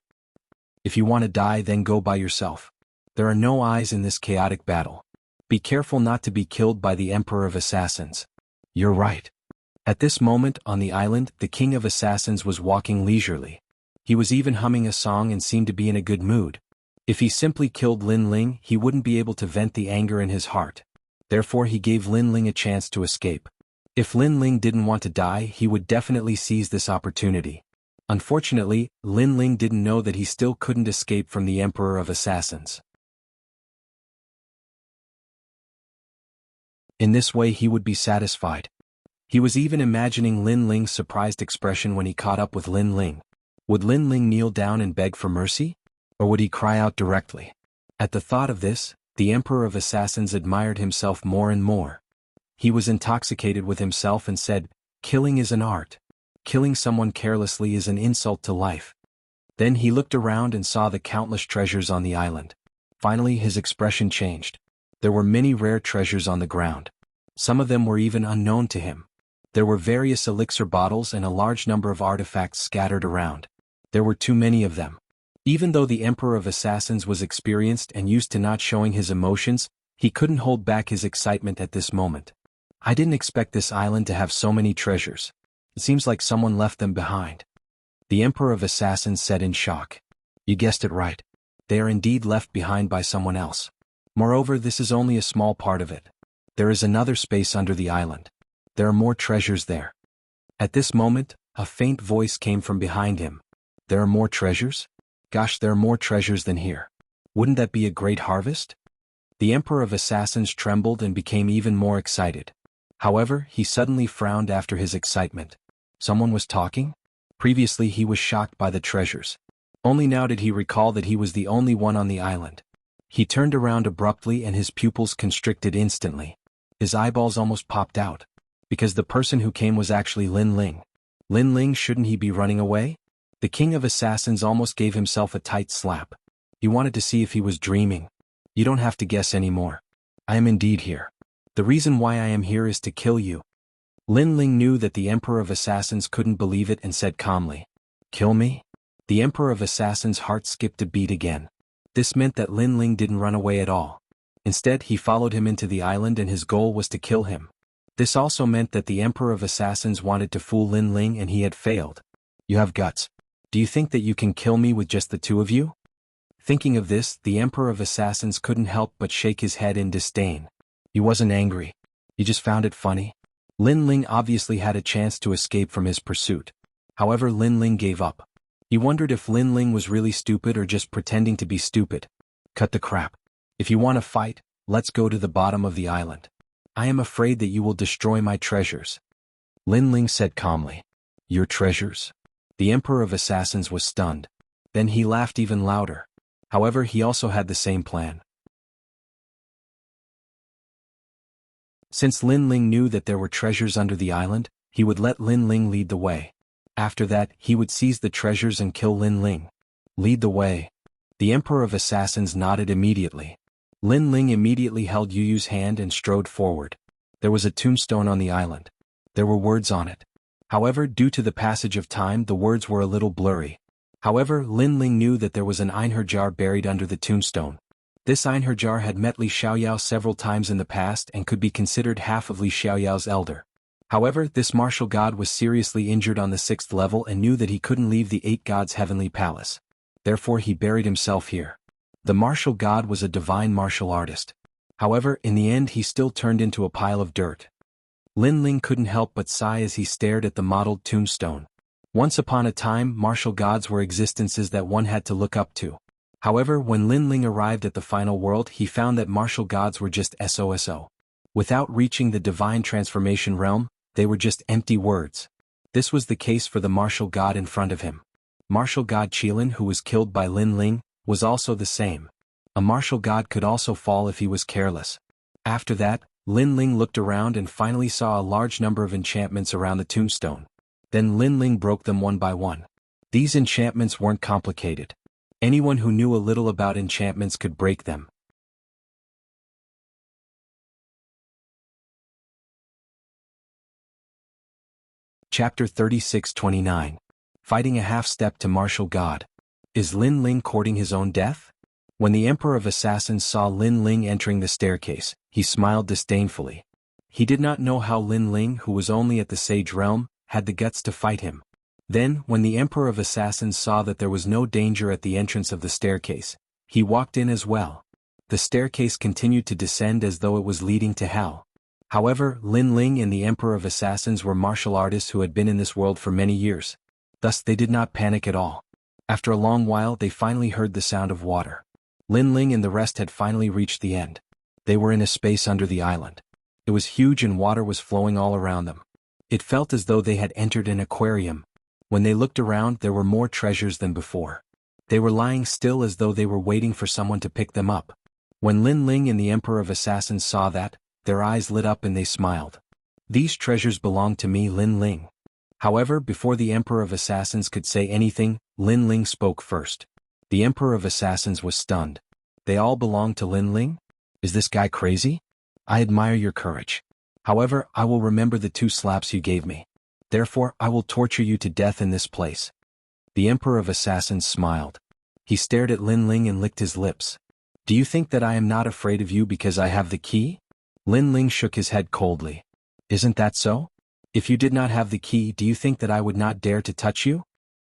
If you want to die, then go by yourself. There are no eyes in this chaotic battle. Be careful not to be killed by the Emperor of Assassins. You're right. At this moment on the island, the King of Assassins was walking leisurely. He was even humming a song and seemed to be in a good mood. If he simply killed Lin Ling, he wouldn't be able to vent the anger in his heart. Therefore, he gave Lin Ling a chance to escape. If Lin Ling didn't want to die, he would definitely seize this opportunity. Unfortunately, Lin Ling didn't know that he still couldn't escape from the Emperor of Assassins. In this way, he would be satisfied. He was even imagining Lin Ling's surprised expression when he caught up with Lin Ling. Would Lin Ling kneel down and beg for mercy? Or would he cry out directly? At the thought of this, the Emperor of Assassins admired himself more and more. He was intoxicated with himself and said, "Killing is an art. Killing someone carelessly is an insult to life." Then he looked around and saw the countless treasures on the island. Finally, his expression changed. There were many rare treasures on the ground. Some of them were even unknown to him. There were various elixir bottles and a large number of artifacts scattered around. There were too many of them. Even though the Emperor of Assassins was experienced and used to not showing his emotions, he couldn't hold back his excitement at this moment. I didn't expect this island to have so many treasures. It seems like someone left them behind. The Emperor of Assassins said in shock. You guessed it right. They are indeed left behind by someone else. Moreover, this is only a small part of it. There is another space under the island. There are more treasures there. At this moment, a faint voice came from behind him. There are more treasures? Gosh, there are more treasures than here. Wouldn't that be a great harvest? The Emperor of Assassins trembled and became even more excited. However, he suddenly frowned after his excitement. Someone was talking? Previously he was shocked by the treasures. Only now did he recall that he was the only one on the island. He turned around abruptly and his pupils constricted instantly. His eyeballs almost popped out. Because the person who came was actually Lin Ling. Lin Ling, shouldn't he be running away? The King of Assassins almost gave himself a tight slap. He wanted to see if he was dreaming. You don't have to guess anymore. I am indeed here. The reason why I am here is to kill you. Lin Ling knew that the Emperor of Assassins couldn't believe it and said calmly. Kill me? The Emperor of Assassins' heart skipped a beat again. This meant that Lin Ling didn't run away at all. Instead, he followed him into the island and his goal was to kill him. This also meant that the Emperor of Assassins wanted to fool Lin Ling and he had failed. You have guts. Do you think that you can kill me with just the two of you? Thinking of this, the Emperor of Assassins couldn't help but shake his head in disdain. He wasn't angry. He just found it funny. Lin Ling obviously had a chance to escape from his pursuit. However, Lin Ling gave up. He wondered if Lin Ling was really stupid or just pretending to be stupid. Cut the crap. If you want to fight, let's go to the bottom of the island. I am afraid that you will destroy my treasures. Lin Ling said calmly. Your treasures? The Emperor of Assassins was stunned. Then he laughed even louder. However, he also had the same plan. Since Lin Ling knew that there were treasures under the island, he would let Lin Ling lead the way. After that, he would seize the treasures and kill Lin Ling. Lead the way. The Emperor of Assassins nodded immediately. Lin Ling immediately held Yu Yu's hand and strode forward. There was a tombstone on the island. There were words on it. However, due to the passage of time, the words were a little blurry. However, Lin Ling knew that there was an Einher jar buried under the tombstone. This Einher jar had met Li Xiaoyao several times in the past and could be considered half of Li Xiaoyao's elder. However, this martial god was seriously injured on the 6th level and knew that he couldn't leave the 8 gods' heavenly palace. Therefore he buried himself here. The martial god was a divine martial artist. However, in the end he still turned into a pile of dirt. Lin Ling couldn't help but sigh as he stared at the mottled tombstone. Once upon a time, martial gods were existences that one had to look up to. However, when Lin Ling arrived at the final world, he found that martial gods were just SOSO. Without reaching the divine transformation realm, they were just empty words. This was the case for the martial god in front of him. Martial god Qilin, who was killed by Lin Ling, was also the same. A martial god could also fall if he was careless. After that, Lin Ling looked around and finally saw a large number of enchantments around the tombstone. Then Lin Ling broke them one by one. These enchantments weren't complicated. Anyone who knew a little about enchantments could break them. Chapter 36-29. Fighting a half-step to martial god. Is Lin Ling courting his own death? When the Emperor of Assassins saw Lin Ling entering the staircase, he smiled disdainfully. He did not know how Lin Ling, who was only at the Sage Realm, had the guts to fight him. Then, when the Emperor of Assassins saw that there was no danger at the entrance of the staircase, he walked in as well. The staircase continued to descend as though it was leading to hell. However, Lin Ling and the Emperor of Assassins were martial artists who had been in this world for many years. Thus they did not panic at all. After a long while they finally heard the sound of water. Lin Ling and the rest had finally reached the end. They were in a space under the island. It was huge and water was flowing all around them. It felt as though they had entered an aquarium. When they looked around, there were more treasures than before. They were lying still as though they were waiting for someone to pick them up. When Lin Ling and the Emperor of Assassins saw that, their eyes lit up and they smiled. These treasures belong to me, Lin Ling. However, before the Emperor of Assassins could say anything, Lin Ling spoke first. The Emperor of Assassins was stunned. They all belong to Lin Ling? Is this guy crazy? I admire your courage. However, I will remember the 2 slaps you gave me. Therefore, I will torture you to death in this place. The Emperor of Assassins smiled. He stared at Lin Ling and licked his lips. Do you think that I am not afraid of you because I have the key? Lin Ling shook his head coldly. Isn't that so? If you did not have the key, do you think that I would not dare to touch you?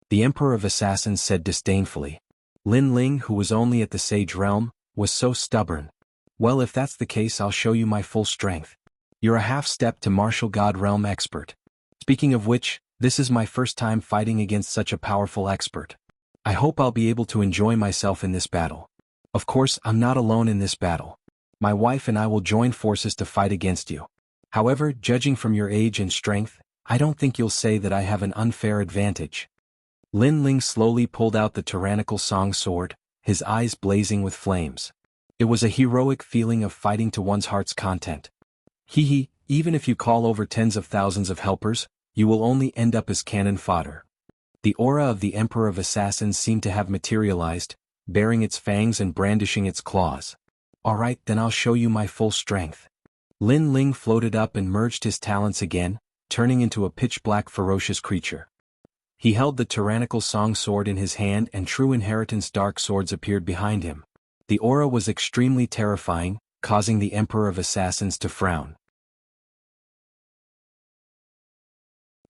The Emperor of Assassins said disdainfully. Lin Ling, who was only at the Sage Realm, was so stubborn. Well, if that's the case, I'll show you my full strength. You're a half-step to martial god realm expert. Speaking of which, this is my first time fighting against such a powerful expert. I hope I'll be able to enjoy myself in this battle. Of course, I'm not alone in this battle. My wife and I will join forces to fight against you. However, judging from your age and strength, I don't think you'll say that I have an unfair advantage. Lin Ling slowly pulled out the tyrannical song sword, his eyes blazing with flames. It was a heroic feeling of fighting to one's heart's content. Hee, even if you call over tens of thousands of helpers, you will only end up as cannon fodder. The aura of the Emperor of Assassins seemed to have materialized, baring its fangs and brandishing its claws. Alright, then I'll show you my full strength. Lin Ling floated up and merged his talents again, turning into a pitch-black ferocious creature. He held the tyrannical song sword in his hand, and True Inheritance dark swords appeared behind him. The aura was extremely terrifying, causing the Emperor of Assassins to frown.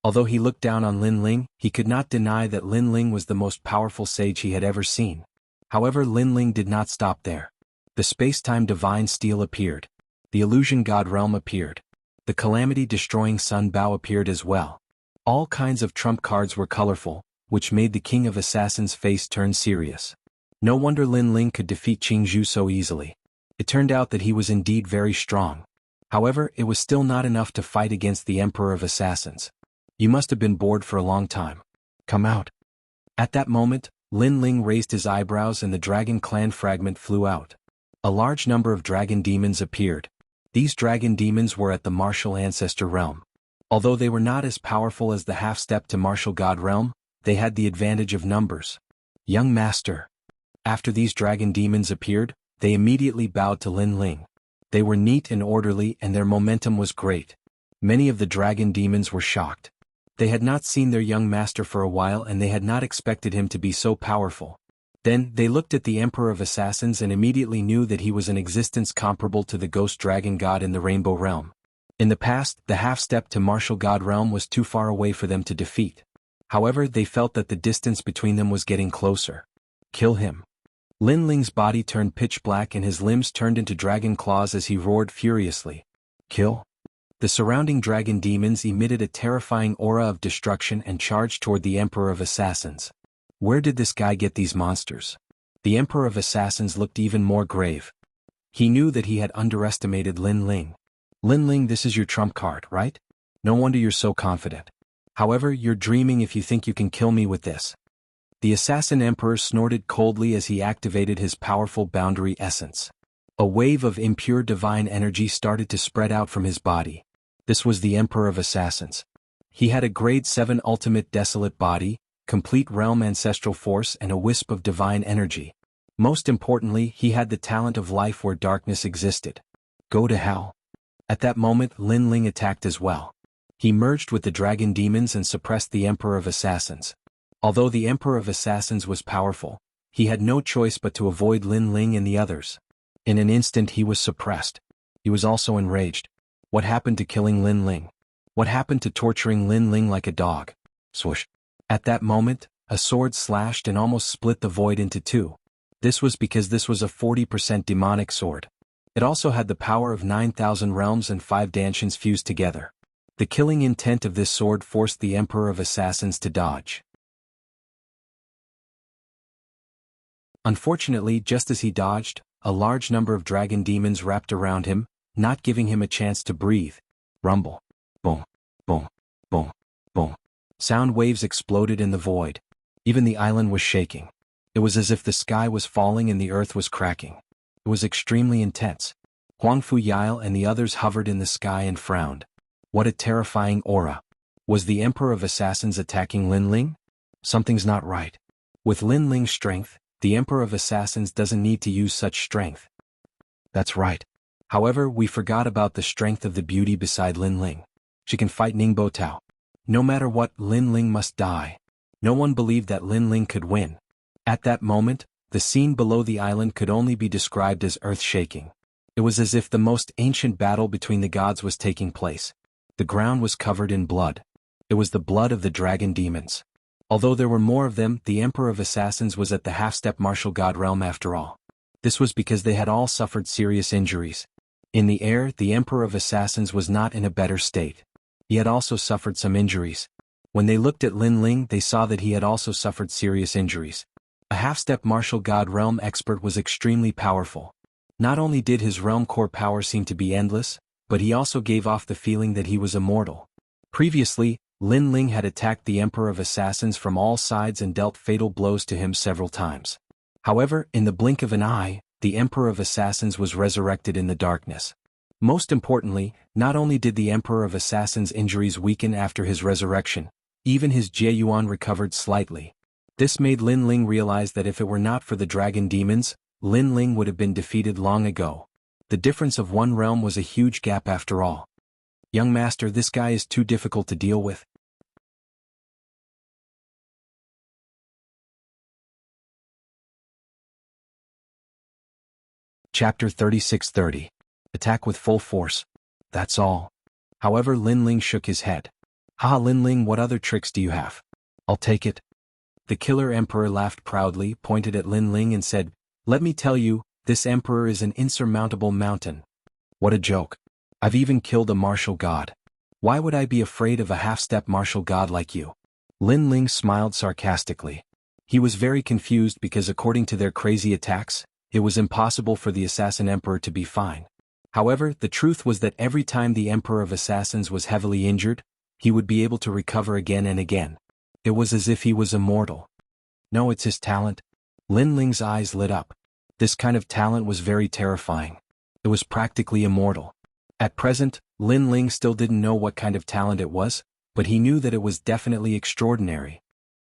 Although he looked down on Lin Ling, he could not deny that Lin Ling was the most powerful sage he had ever seen. However, Lin Ling did not stop there. The space-time divine steel appeared. The illusion god realm appeared. The calamity-destroying sun bow appeared as well. All kinds of trump cards were colorful, which made the King of Assassins' face turn serious. No wonder Lin Ling could defeat Jianghu so easily. It turned out that he was indeed very strong. However, it was still not enough to fight against the Emperor of Assassins. You must have been bored for a long time. Come out. At that moment, Lin Ling raised his eyebrows and the Dragon Clan fragment flew out. A large number of dragon demons appeared. These dragon demons were at the martial ancestor realm. Although they were not as powerful as the half-step to martial god realm, they had the advantage of numbers. Young master. After these dragon demons appeared, they immediately bowed to Lin Ling. They were neat and orderly and their momentum was great. Many of the dragon demons were shocked. They had not seen their young master for a while and they had not expected him to be so powerful. Then, they looked at the Emperor of Assassins and immediately knew that he was an existence comparable to the ghost dragon god in the Rainbow Realm. In the past, the half-step to martial god realm was too far away for them to defeat. However, they felt that the distance between them was getting closer. Kill him. Lin Ling's body turned pitch black and his limbs turned into dragon claws as he roared furiously. Kill? The surrounding dragon demons emitted a terrifying aura of destruction and charged toward the Emperor of Assassins. Where did this guy get these monsters? The Emperor of Assassins looked even more grave. He knew that he had underestimated Lin Ling. Lin Ling, this is your trump card, right? No wonder you're so confident. However, you're dreaming if you think you can kill me with this. The Assassin Emperor snorted coldly as he activated his powerful boundary essence. A wave of impure divine energy started to spread out from his body. This was the Emperor of Assassins. He had a grade 7 ultimate desolate body, complete realm ancestral force and a wisp of divine energy. Most importantly, he had the talent of life where darkness existed. Go to hell. At that moment, Lin Ling attacked as well. He merged with the dragon demons and suppressed the Emperor of Assassins. Although the Emperor of Assassins was powerful, he had no choice but to avoid Lin Ling and the others. In an instant he was suppressed. He was also enraged. What happened to killing Lin Ling? What happened to torturing Lin Ling like a dog? Swoosh. At that moment, a sword slashed and almost split the void into two. This was because this was a 40% demonic sword. It also had the power of 9,000 realms and 5 danshians fused together. The killing intent of this sword forced the Emperor of Assassins to dodge. Unfortunately, just as he dodged, a large number of dragon demons wrapped around him, not giving him a chance to breathe. Rumble. Boom. Boom. Boom. Boom. Sound waves exploded in the void. Even the island was shaking. It was as if the sky was falling and the earth was cracking. It was extremely intense. Huangfu Yile and the others hovered in the sky and frowned. What a terrifying aura. Was the Emperor of Assassins attacking Lin Ling? Something's not right. With Lin Ling's strength, the Emperor of Assassins doesn't need to use such strength. That's right. However, we forgot about the strength of the beauty beside Lin Ling. She can fight Ningbo Tao. No matter what, Lin Ling must die. No one believed that Lin Ling could win. At that moment, the scene below the island could only be described as earth-shaking. It was as if the most ancient battle between the gods was taking place. The ground was covered in blood. It was the blood of the dragon demons. Although there were more of them, the Emperor of Assassins was at the half-step martial god realm after all. This was because they had all suffered serious injuries. In the air, the Emperor of Assassins was not in a better state. He had also suffered some injuries. When they looked at Lin Ling, they saw that he had also suffered serious injuries. A half-step martial god realm expert was extremely powerful. Not only did his realm core power seem to be endless, but he also gave off the feeling that he was immortal. Previously, Lin Ling had attacked the Emperor of Assassins from all sides and dealt fatal blows to him several times. However, in the blink of an eye, the Emperor of Assassins was resurrected in the darkness. Most importantly, not only did the Emperor of Assassins' injuries weaken after his resurrection, even his Jie Yuan recovered slightly. This made Lin Ling realize that if it were not for the dragon demons, Lin Ling would have been defeated long ago. The difference of one realm was a huge gap after all. Young master, this guy is too difficult to deal with. Chapter 3630. Attack with full force. That's all. However, Lin Ling shook his head. Ha, Lin Ling, what other tricks do you have? I'll take it. The killer emperor laughed proudly, pointed at Lin Ling and said, let me tell you, this emperor is an insurmountable mountain. What a joke. I've even killed a martial god. Why would I be afraid of a half-step martial god like you? Lin Ling smiled sarcastically. He was very confused because according to their crazy attacks, it was impossible for the assassin emperor to be fine. However, the truth was that every time the emperor of assassins was heavily injured, he would be able to recover again and again. It was as if he was immortal. No, it's his talent. Lin Ling's eyes lit up. This kind of talent was very terrifying. It was practically immortal. At present, Lin Ling still didn't know what kind of talent it was, but he knew that it was definitely extraordinary.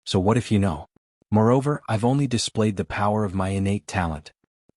So what if you know? Moreover, I've only displayed the power of my innate talent.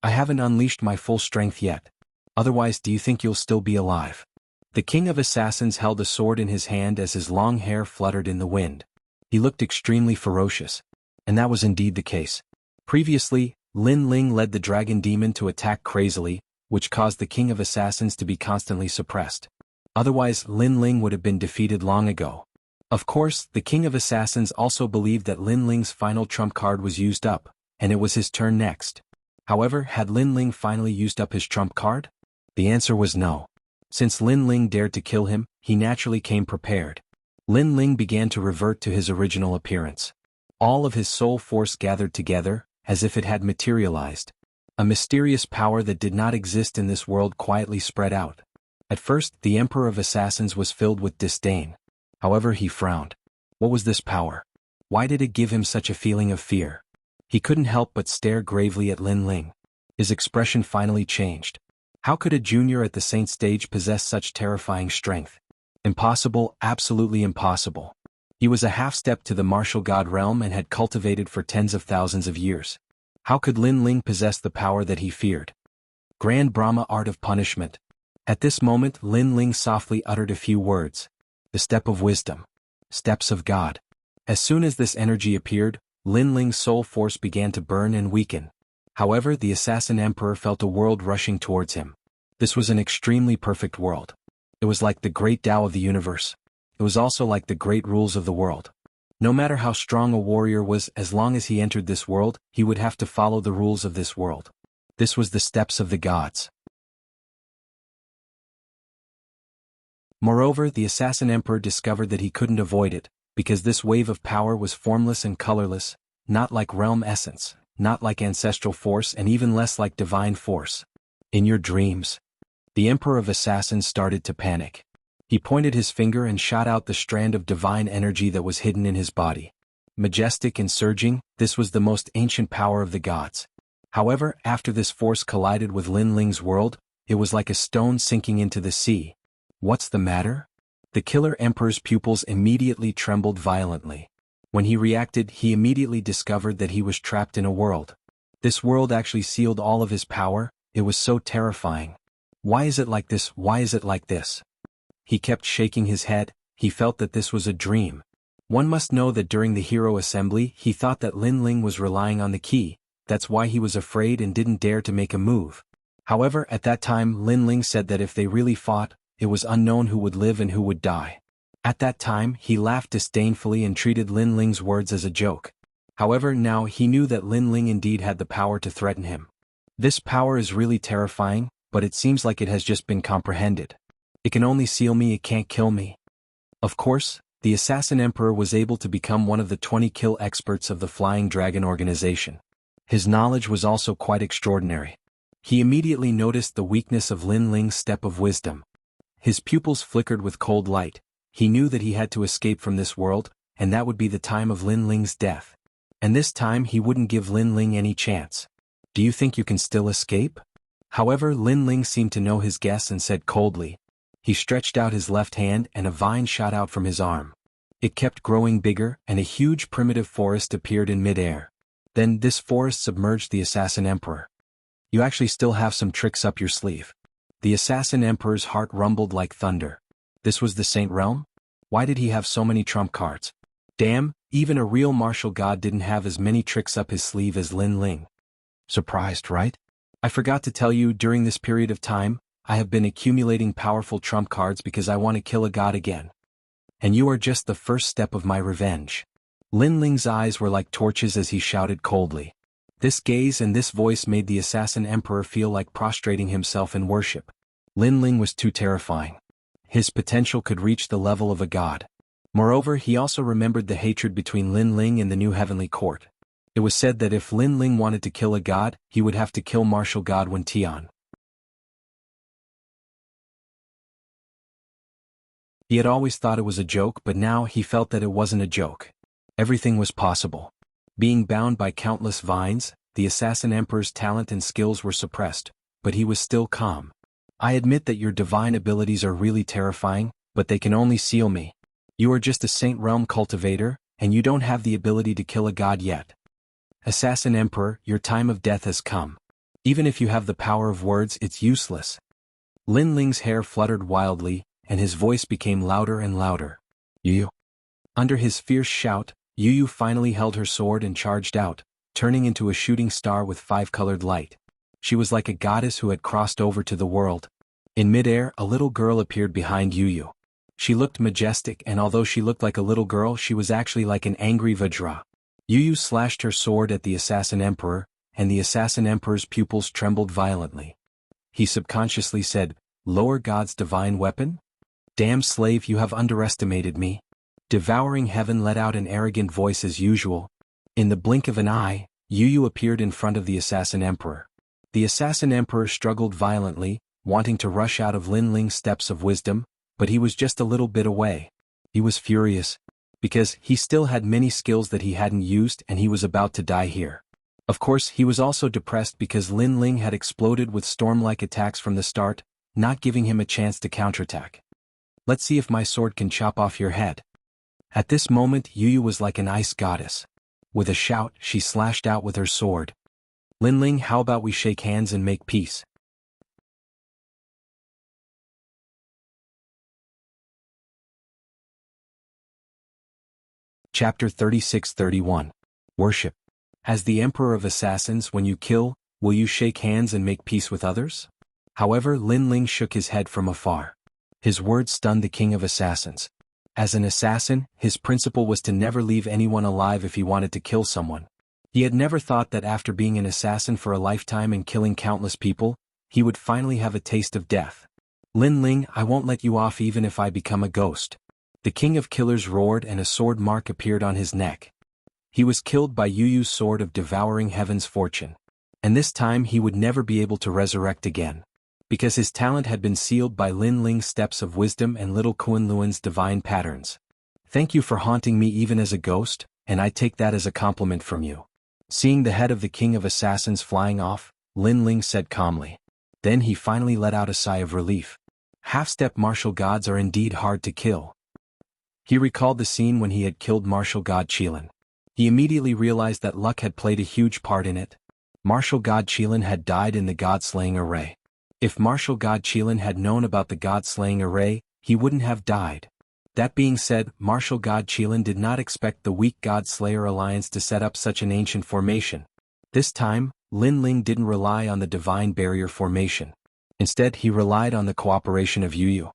I haven't unleashed my full strength yet. Otherwise, do you think you'll still be alive? The king of assassins held a sword in his hand as his long hair fluttered in the wind. He looked extremely ferocious. And that was indeed the case. Previously, Lin Ling led the dragon demon to attack crazily, which caused the king of assassins to be constantly suppressed. Otherwise, Lin Ling would have been defeated long ago. Of course, the king of assassins also believed that Lin Ling's final trump card was used up, and it was his turn next. However, had Lin Ling finally used up his trump card? The answer was no. Since Lin Ling dared to kill him, he naturally came prepared. Lin Ling began to revert to his original appearance. All of his soul force gathered together, as if it had materialized. A mysterious power that did not exist in this world quietly spread out. At first, the Emperor of Assassins was filled with disdain. However, he frowned. What was this power? Why did it give him such a feeling of fear? He couldn't help but stare gravely at Lin Ling. His expression finally changed. How could a junior at the saint stage possess such terrifying strength? Impossible, absolutely impossible. He was a half-step to the martial god realm and had cultivated for tens of thousands of years. How could Lin Ling possess the power that he feared? Grand Brahma Art of Punishment. At this moment, Lin Ling softly uttered a few words. The step of wisdom. Steps of God. As soon as this energy appeared, Lin Ling's soul force began to burn and weaken. However, the assassin emperor felt a world rushing towards him. This was an extremely perfect world. It was like the great Tao of the universe. It was also like the great rules of the world. No matter how strong a warrior was, as long as he entered this world, he would have to follow the rules of this world. This was the steps of the gods. Moreover, the assassin emperor discovered that he couldn't avoid it, because this wave of power was formless and colorless, not like realm essence, not like ancestral force, and even less like divine force. In your dreams. The Emperor of Assassins started to panic. He pointed his finger and shot out the strand of divine energy that was hidden in his body. Majestic and surging, this was the most ancient power of the gods. However, after this force collided with Lin Ling's world, it was like a stone sinking into the sea. What's the matter? The killer emperor's pupils immediately trembled violently. When he reacted, he immediately discovered that he was trapped in a world. This world actually sealed all of his power. It was so terrifying. Why is it like this? Why is it like this? He kept shaking his head. He felt that this was a dream. One must know that during the hero assembly, he thought that Lin Ling was relying on the key. That's why he was afraid and didn't dare to make a move. However, at that time, Lin Ling said that if they really fought, it was unknown who would live and who would die. At that time, he laughed disdainfully and treated Lin Ling's words as a joke. However, now he knew that Lin Ling indeed had the power to threaten him. This power is really terrifying, but it seems like it has just been comprehended. It can only seal me, it can't kill me. Of course, the Assassin Emperor was able to become one of the 20 kill experts of the Flying Dragon organization. His knowledge was also quite extraordinary. He immediately noticed the weakness of Lin Ling's step of wisdom. His pupils flickered with cold light. He knew that he had to escape from this world, and that would be the time of Lin Ling's death. And this time he wouldn't give Lin Ling any chance. Do you think you can still escape? However, Lin Ling seemed to know his guess and said coldly. He stretched out his left hand and a vine shot out from his arm. It kept growing bigger and a huge primitive forest appeared in midair. Then this forest submerged the Assassin Emperor. You actually still have some tricks up your sleeve. The Assassin Emperor's heart rumbled like thunder. This was the Saint Realm? Why did he have so many trump cards? Damn, even a real martial god didn't have as many tricks up his sleeve as Lin Ling. Surprised, right? I forgot to tell you, during this period of time, I have been accumulating powerful trump cards because I want to kill a god again. And you are just the first step of my revenge. Lin Ling's eyes were like torches as he shouted coldly. This gaze and this voice made the assassin emperor feel like prostrating himself in worship. Lin Ling was too terrifying. His potential could reach the level of a god. Moreover, he also remembered the hatred between Lin Ling and the new heavenly court. It was said that if Lin Ling wanted to kill a god, he would have to kill martial god Wen Tian. He had always thought it was a joke, but now he felt that it wasn't a joke. Everything was possible. Being bound by countless vines, the assassin emperor's talent and skills were suppressed, but he was still calm. I admit that your divine abilities are really terrifying, but they can only seal me. You are just a Saint Realm cultivator, and you don't have the ability to kill a god yet. Assassin Emperor, your time of death has come. Even if you have the power of words, it's useless. Lin Ling's hair fluttered wildly, and his voice became louder and louder. Yu. Under his fierce shout, Yu finally held her sword and charged out, turning into a shooting star with five-colored light. She was like a goddess who had crossed over to the world. In midair, a little girl appeared behind Yu. She looked majestic, and although she looked like a little girl, she was actually like an angry Vajra. Yu slashed her sword at the assassin emperor, and the assassin emperor's pupils trembled violently. He subconsciously said, "Lower God's divine weapon? Damn slave, you have underestimated me." Devouring Heaven let out an arrogant voice as usual. In the blink of an eye, Yu appeared in front of the assassin emperor. The assassin emperor struggled violently, wanting to rush out of Lin Ling's steps of wisdom, but he was just a little bit away. He was furious, because he still had many skills that he hadn't used and he was about to die here. Of course, he was also depressed because Lin Ling had exploded with storm-like attacks from the start, not giving him a chance to counterattack. "Let's see if my sword can chop off your head." At this moment, Yu was like an ice goddess. With a shout, she slashed out with her sword. "Lin Ling, how about we shake hands and make peace?" Chapter 36-31. Worship. As the Emperor of Assassins, when you kill, will you shake hands and make peace with others? However, Lin Ling shook his head from afar. His words stunned the King of Assassins. As an assassin, his principle was to never leave anyone alive if he wanted to kill someone. He had never thought that after being an assassin for a lifetime and killing countless people, he would finally have a taste of death. "Lin Ling, I won't let you off even if I become a ghost." The King of Killers roared and a sword mark appeared on his neck. He was killed by Yu's sword of devouring Heaven's fortune. And this time he would never be able to resurrect again. Because his talent had been sealed by Lin Ling's steps of wisdom and little Kunluan's divine patterns. "Thank you for haunting me even as a ghost, and I take that as a compliment from you." Seeing the head of the King of Assassins flying off, Lin Ling said calmly. Then he finally let out a sigh of relief. Half-step martial gods are indeed hard to kill. He recalled the scene when he had killed martial god Qilin. He immediately realized that luck had played a huge part in it. Martial god Qilin had died in the god-slaying array. If martial god Qilin had known about the god-slaying array, he wouldn't have died. That being said, martial god Qilin did not expect the weak god-slayer alliance to set up such an ancient formation. This time, Lin Ling didn't rely on the divine barrier formation. Instead, he relied on the cooperation of Yu.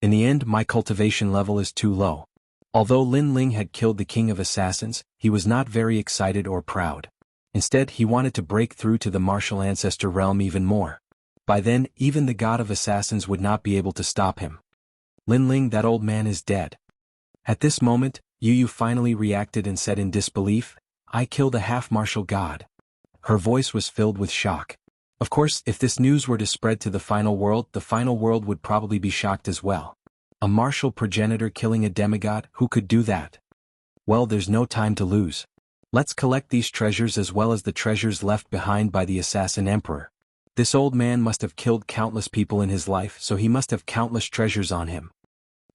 "In the end, my cultivation level is too low." Although Lin Ling had killed the King of Assassins, he was not very excited or proud. Instead, he wanted to break through to the martial ancestor realm even more. By then, even the god of assassins would not be able to stop him. "Lin Ling, that old man is dead." At this moment, Yu finally reacted and said in disbelief, "I killed a half-martial god." Her voice was filled with shock. Of course, if this news were to spread to the final world would probably be shocked as well. A martial progenitor killing a demigod, who could do that? Well, there's no time to lose. Let's collect these treasures as well as the treasures left behind by the assassin emperor. This old man must have killed countless people in his life, so he must have countless treasures on him.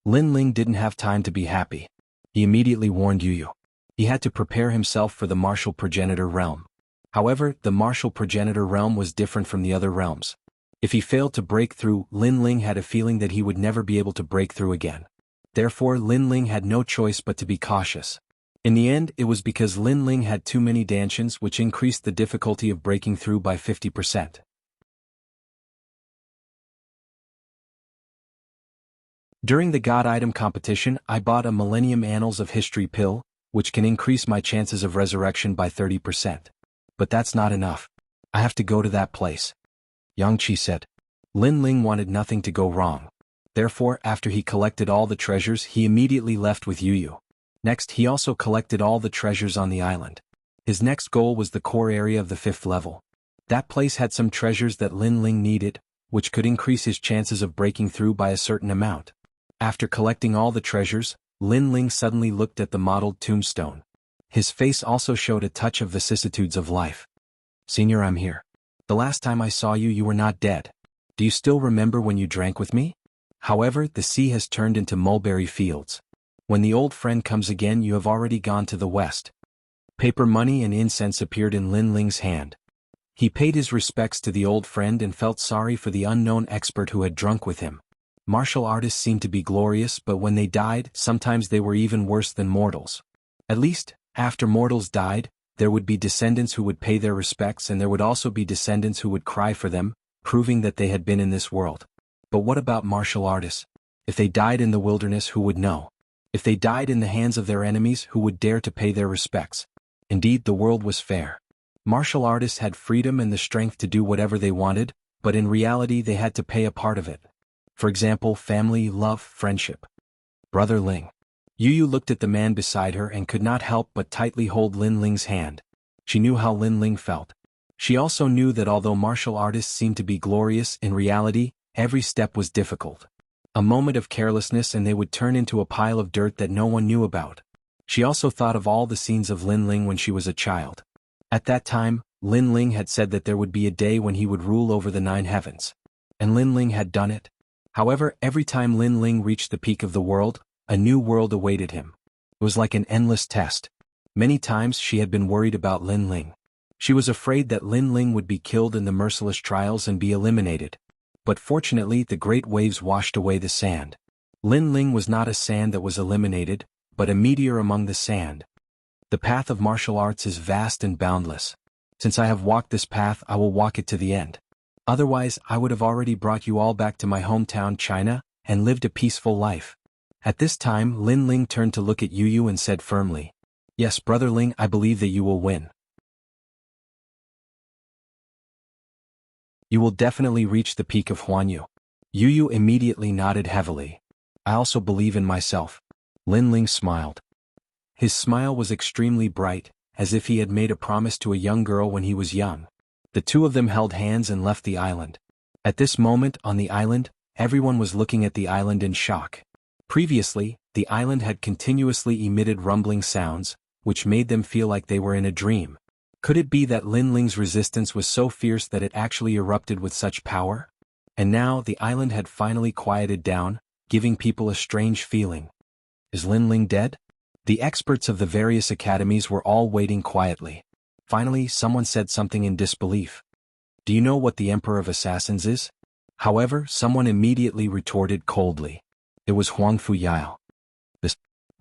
Lin Ling didn't have time to be happy. He immediately warned Yu. He had to prepare himself for the martial progenitor realm. However, the martial progenitor realm was different from the other realms. If he failed to break through, Lin Ling had a feeling that he would never be able to break through again. Therefore, Lin Ling had no choice but to be cautious. In the end, it was because Lin Ling had too many dantians, which increased the difficulty of breaking through by 50%. During the God Item competition, I bought a Millennium Annals of History pill, which can increase my chances of resurrection by 30%. But that's not enough. I have to go to that place. Yang Qi said. Lin Ling wanted nothing to go wrong. Therefore, after he collected all the treasures, he immediately left with Yu Yu. Next, he also collected all the treasures on the island. His next goal was the core area of the 5th level. That place had some treasures that Lin Ling needed, which could increase his chances of breaking through by a certain amount. After collecting all the treasures, Lin Ling suddenly looked at the modeled tombstone. His face also showed a touch of vicissitudes of life. Senior, I'm here. The last time I saw you, you were not dead. Do you still remember when you drank with me? However, the sea has turned into mulberry fields. When the old friend comes again, you have already gone to the west. Paper money and incense appeared in Lin Ling's hand. He paid his respects to the old friend and felt sorry for the unknown expert who had drunk with him. Martial artists seemed to be glorious, but when they died, sometimes they were even worse than mortals. At least, after mortals died, there would be descendants who would pay their respects, and there would also be descendants who would cry for them, proving that they had been in this world. But what about martial artists? If they died in the wilderness, who would know? If they died in the hands of their enemies, who would dare to pay their respects? Indeed, the world was fair. Martial artists had freedom and the strength to do whatever they wanted, but in reality they had to pay a part of it. For example, family, love, friendship. Brother Ling. Yu Yu looked at the man beside her and could not help but tightly hold Lin Ling's hand. She knew how Lin Ling felt. She also knew that although martial artists seemed to be glorious, in reality, every step was difficult. A moment of carelessness and they would turn into a pile of dirt that no one knew about. She also thought of all the scenes of Lin Ling when she was a child. At that time, Lin Ling had said that there would be a day when he would rule over the 9 heavens. And Lin Ling had done it. However, every time Lin Ling reached the peak of the world, a new world awaited him. It was like an endless test. Many times she had been worried about Lin Ling. She was afraid that Lin Ling would be killed in the merciless trials and be eliminated. But fortunately, the great waves washed away the sand. Lin Ling was not a sand that was eliminated, but a meteor among the sand. The path of martial arts is vast and boundless. Since I have walked this path, I will walk it to the end. Otherwise, I would have already brought you all back to my hometown, China, and lived a peaceful life. At this time, Lin Ling turned to look at Yu Yu and said firmly, Yes, Brother Ling, I believe that you will win. You will definitely reach the peak of Huanyu. Yu Yu immediately nodded heavily. I also believe in myself. Lin Ling smiled. His smile was extremely bright, as if he had made a promise to a young girl when he was young. The two of them held hands and left the island. At this moment, on the island, everyone was looking at the island in shock. Previously, the island had continuously emitted rumbling sounds, which made them feel like they were in a dream. Could it be that Lin Ling's resistance was so fierce that it actually erupted with such power? And now the island had finally quieted down, giving people a strange feeling. Is Lin Ling dead? The experts of the various academies were all waiting quietly. Finally, someone said something in disbelief. Do you know what the Emperor of Assassins is? However, someone immediately retorted coldly. It was Huang Fuyao.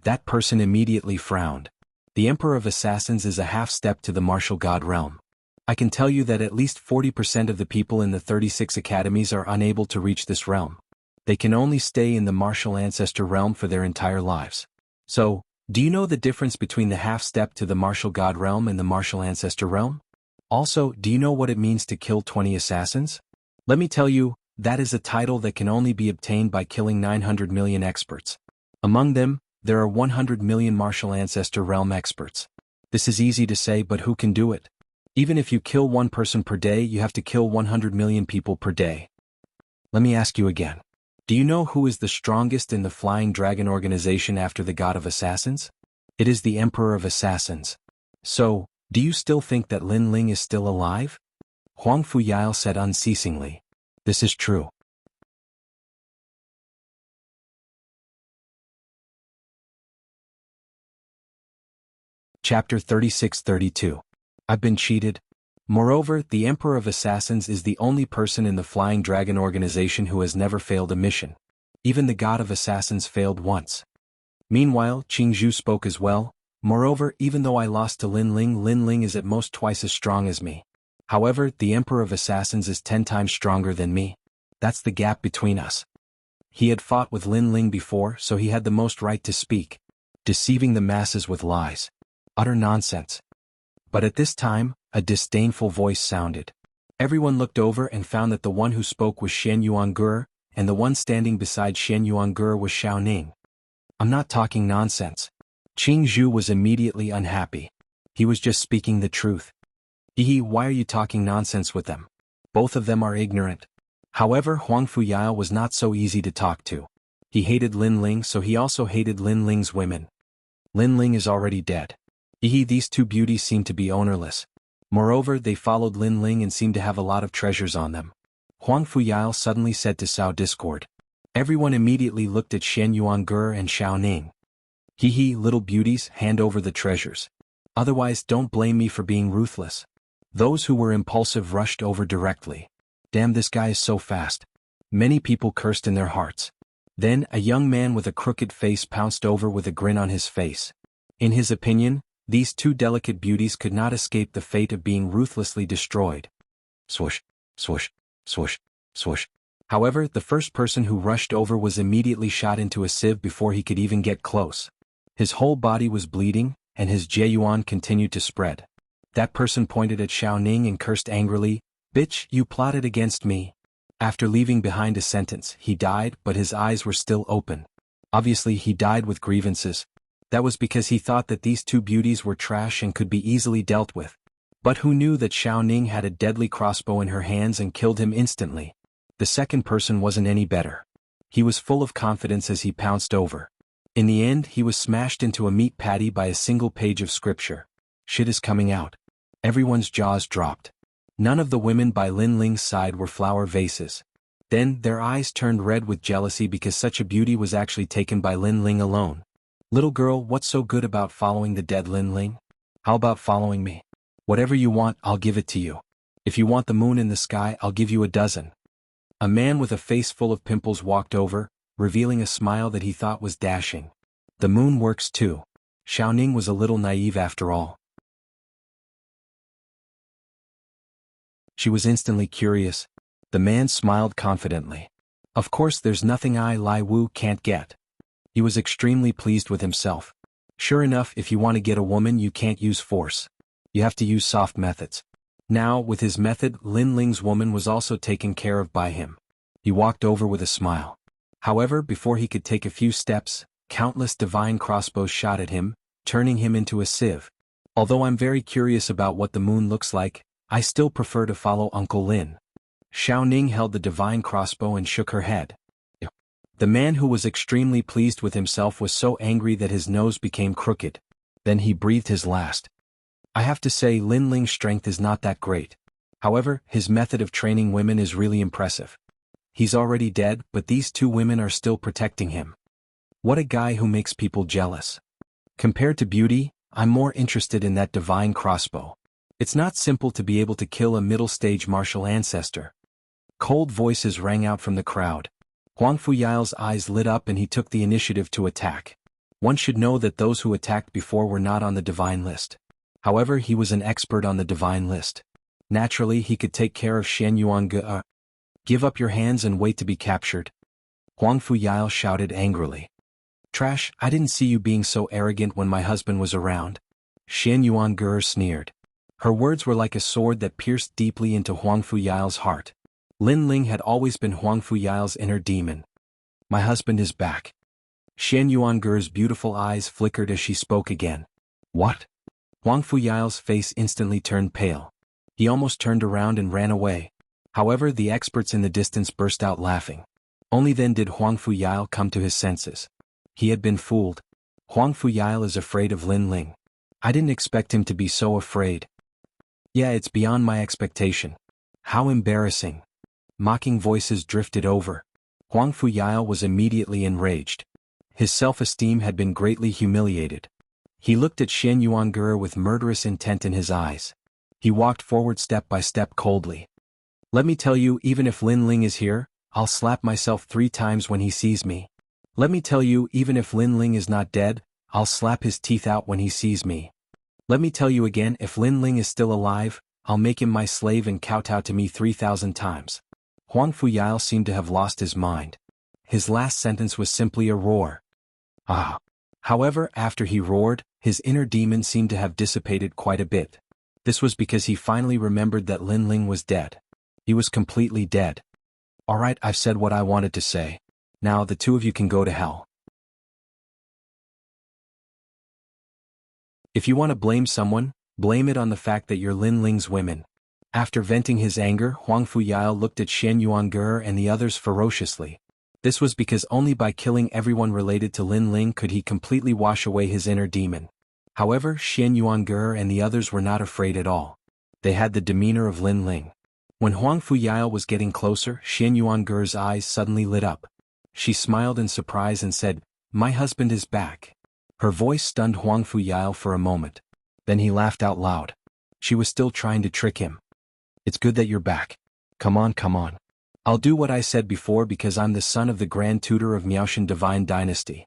That person immediately frowned. The Emperor of Assassins is a half-step to the martial god realm. I can tell you that at least 40% of the people in the 36 academies are unable to reach this realm. They can only stay in the martial ancestor realm for their entire lives. So, do you know the difference between the half-step to the martial god realm and the martial ancestor realm? Also, do you know what it means to kill 20 assassins? Let me tell you, that is a title that can only be obtained by killing 900 million experts. Among them, there are 100 million martial ancestor realm experts. This is easy to say, but who can do it? Even if you kill one person per day, you have to kill 100 million people per day. Let me ask you again. Do you know who is the strongest in the Flying Dragon organization after the God of Assassins? It is the Emperor of Assassins. So, do you still think that Lin Ling is still alive? Huang Fuyao said unceasingly. This is true. Chapter 36-32. I've been cheated. Moreover, the Emperor of Assassins is the only person in the Flying Dragon organization who has never failed a mission. Even the God of Assassins failed once. Meanwhile, Qingzhu spoke as well. Moreover, even though I lost to Lin Ling is at most twice as strong as me. However, the Emperor of Assassins is 10 times stronger than me. That's the gap between us. He had fought with Lin Ling before, so he had the most right to speak. Deceiving the masses with lies. Utter nonsense. But at this time, a disdainful voice sounded. Everyone looked over and found that the one who spoke was Shen Yuange, and the one standing beside Shen Yuange was Xiao Ning. I'm not talking nonsense. Qing Zhu was immediately unhappy. He was just speaking the truth. Why are you talking nonsense with them? Both of them are ignorant. However, Huang Fuyao was not so easy to talk to. He hated Lin Ling, so he also hated Lin Ling's women. Lin Ling is already dead. These two beauties seem to be ownerless. Moreover, they followed Lin Ling and seemed to have a lot of treasures on them. Huang Fuyao suddenly said to Cao Discord. Everyone immediately looked at Shen Yuange and Xiao Ning. Little beauties, hand over the treasures. Otherwise, don't blame me for being ruthless. Those who were impulsive rushed over directly. Damn, this guy is so fast. Many people cursed in their hearts. Then, a young man with a crooked face pounced over with a grin on his face. In his opinion, these two delicate beauties could not escape the fate of being ruthlessly destroyed. Swoosh, swoosh, swoosh, swoosh. However, the first person who rushed over was immediately shot into a sieve before he could even get close. His whole body was bleeding, and his Jieyuan continued to spread. That person pointed at Xiao Ning and cursed angrily, "Bitch, you plotted against me." After leaving behind a sentence, he died, but his eyes were still open. Obviously, he died with grievances. That was because he thought that these two beauties were trash and could be easily dealt with. But who knew that Xiao Ning had a deadly crossbow in her hands and killed him instantly? The second person wasn't any better. He was full of confidence as he pounced over. In the end, he was smashed into a meat patty by a single page of scripture. Shit is coming out. Everyone's jaws dropped. None of the women by Lin Ling's side were flower vases. Then, their eyes turned red with jealousy because such a beauty was actually taken by Lin Ling alone. Little girl, what's so good about following the dead Lin Ling? How about following me? Whatever you want, I'll give it to you. If you want the moon in the sky, I'll give you a dozen. A man with a face full of pimples walked over, revealing a smile that he thought was dashing. The moon works too. Xiao Ning was a little naive after all. She was instantly curious. The man smiled confidently. Of course, there's nothing I, Lai Wu, can't get. He was extremely pleased with himself. Sure enough, if you want to get a woman, you can't use force. You have to use soft methods. Now, with his method, Lin Ling's woman was also taken care of by him. He walked over with a smile. However, before he could take a few steps, countless divine crossbows shot at him, turning him into a sieve. Although I'm very curious about what the moon looks like, I still prefer to follow Uncle Lin. Xiao Ning held the divine crossbow and shook her head. The man who was extremely pleased with himself was so angry that his nose became crooked. Then he breathed his last. I have to say, Lin Ling's strength is not that great. However, his method of training women is really impressive. He's already dead, but these two women are still protecting him. What a guy who makes people jealous. Compared to beauty, I'm more interested in that divine crossbow. It's not simple to be able to kill a middle-stage martial ancestor. Cold voices rang out from the crowd. Huang Fuyao's eyes lit up and he took the initiative to attack. One should know that those who attacked before were not on the divine list. However, he was an expert on the divine list. Naturally, he could take care of Shen Yuange. Give up your hands and wait to be captured. Huang Fuyao shouted angrily. Trash, I didn't see you being so arrogant when my husband was around. Shen Yuange sneered. Her words were like a sword that pierced deeply into Huang Fuyao's heart. Lin Ling had always been Huang Fuyao's inner demon. My husband is back. Shen Yuange's beautiful eyes flickered as she spoke again. What? Huang Fuyao's face instantly turned pale. He almost turned around and ran away. However, the experts in the distance burst out laughing. Only then did Huang Fuyao come to his senses. He had been fooled. Huang Fuyao is afraid of Lin Ling. I didn't expect him to be so afraid. Yeah, it's beyond my expectation. How embarrassing. Mocking voices drifted over. Huang Fuyao was immediately enraged. His self-esteem had been greatly humiliated. He looked at Shen Yuange with murderous intent in his eyes. He walked forward step by step coldly. Let me tell you, even if Lin Ling is here, I'll slap myself 3 times when he sees me. Let me tell you, even if Lin Ling is not dead, I'll slap his teeth out when he sees me. Let me tell you again, if Lin Ling is still alive, I'll make him my slave and kowtow to me 3,000 times. Huang Fuyao seemed to have lost his mind. his last sentence was simply a roar. Ah! However, after he roared, his inner demon seemed to have dissipated quite a bit. This was because he finally remembered that Lin Ling was dead. He was completely dead. Alright, I've said what I wanted to say. Now the two of you can go to hell. If you want to blame someone, blame it on the fact that you're Lin Ling's women. After venting his anger, Huang Fuyao looked at Shen Yuange and the others ferociously. This was because only by killing everyone related to Lin Ling could he completely wash away his inner demon. However, Shen Yuange and the others were not afraid at all. They had the demeanor of Lin Ling. When Huang Fuyao was getting closer, Shen Yuange's eyes suddenly lit up. She smiled in surprise and said, "My husband is back." Her voice stunned Huang Fuyao for a moment. Then he laughed out loud. She was still trying to trick him. "It's good that you're back. Come on, come on. I'll do what I said before because I'm the son of the Grand Tutor of Miaoshan Divine Dynasty."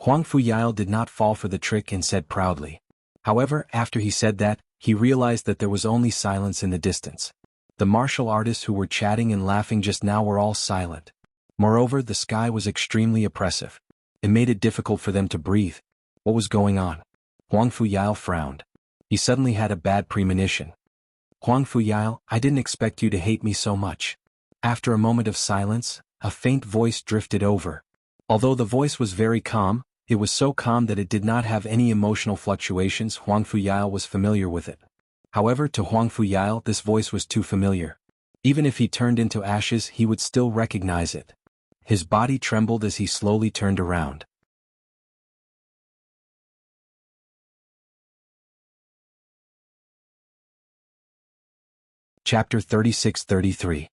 Huang Fuyao did not fall for the trick and said proudly. However, after he said that, he realized that there was only silence in the distance. The martial artists who were chatting and laughing just now were all silent. Moreover, the sky was extremely oppressive. It made it difficult for them to breathe. What was going on? Huang Fuyao frowned. He suddenly had a bad premonition. "Huang Fuyao, I didn't expect you to hate me so much." After a moment of silence, a faint voice drifted over. Although the voice was very calm, it was so calm that it did not have any emotional fluctuations. Huang Fuyao was familiar with it. However, to Huang Fuyao this voice was too familiar. Even if he turned into ashes he would still recognize it. His body trembled as he slowly turned around. Chapter 36-33.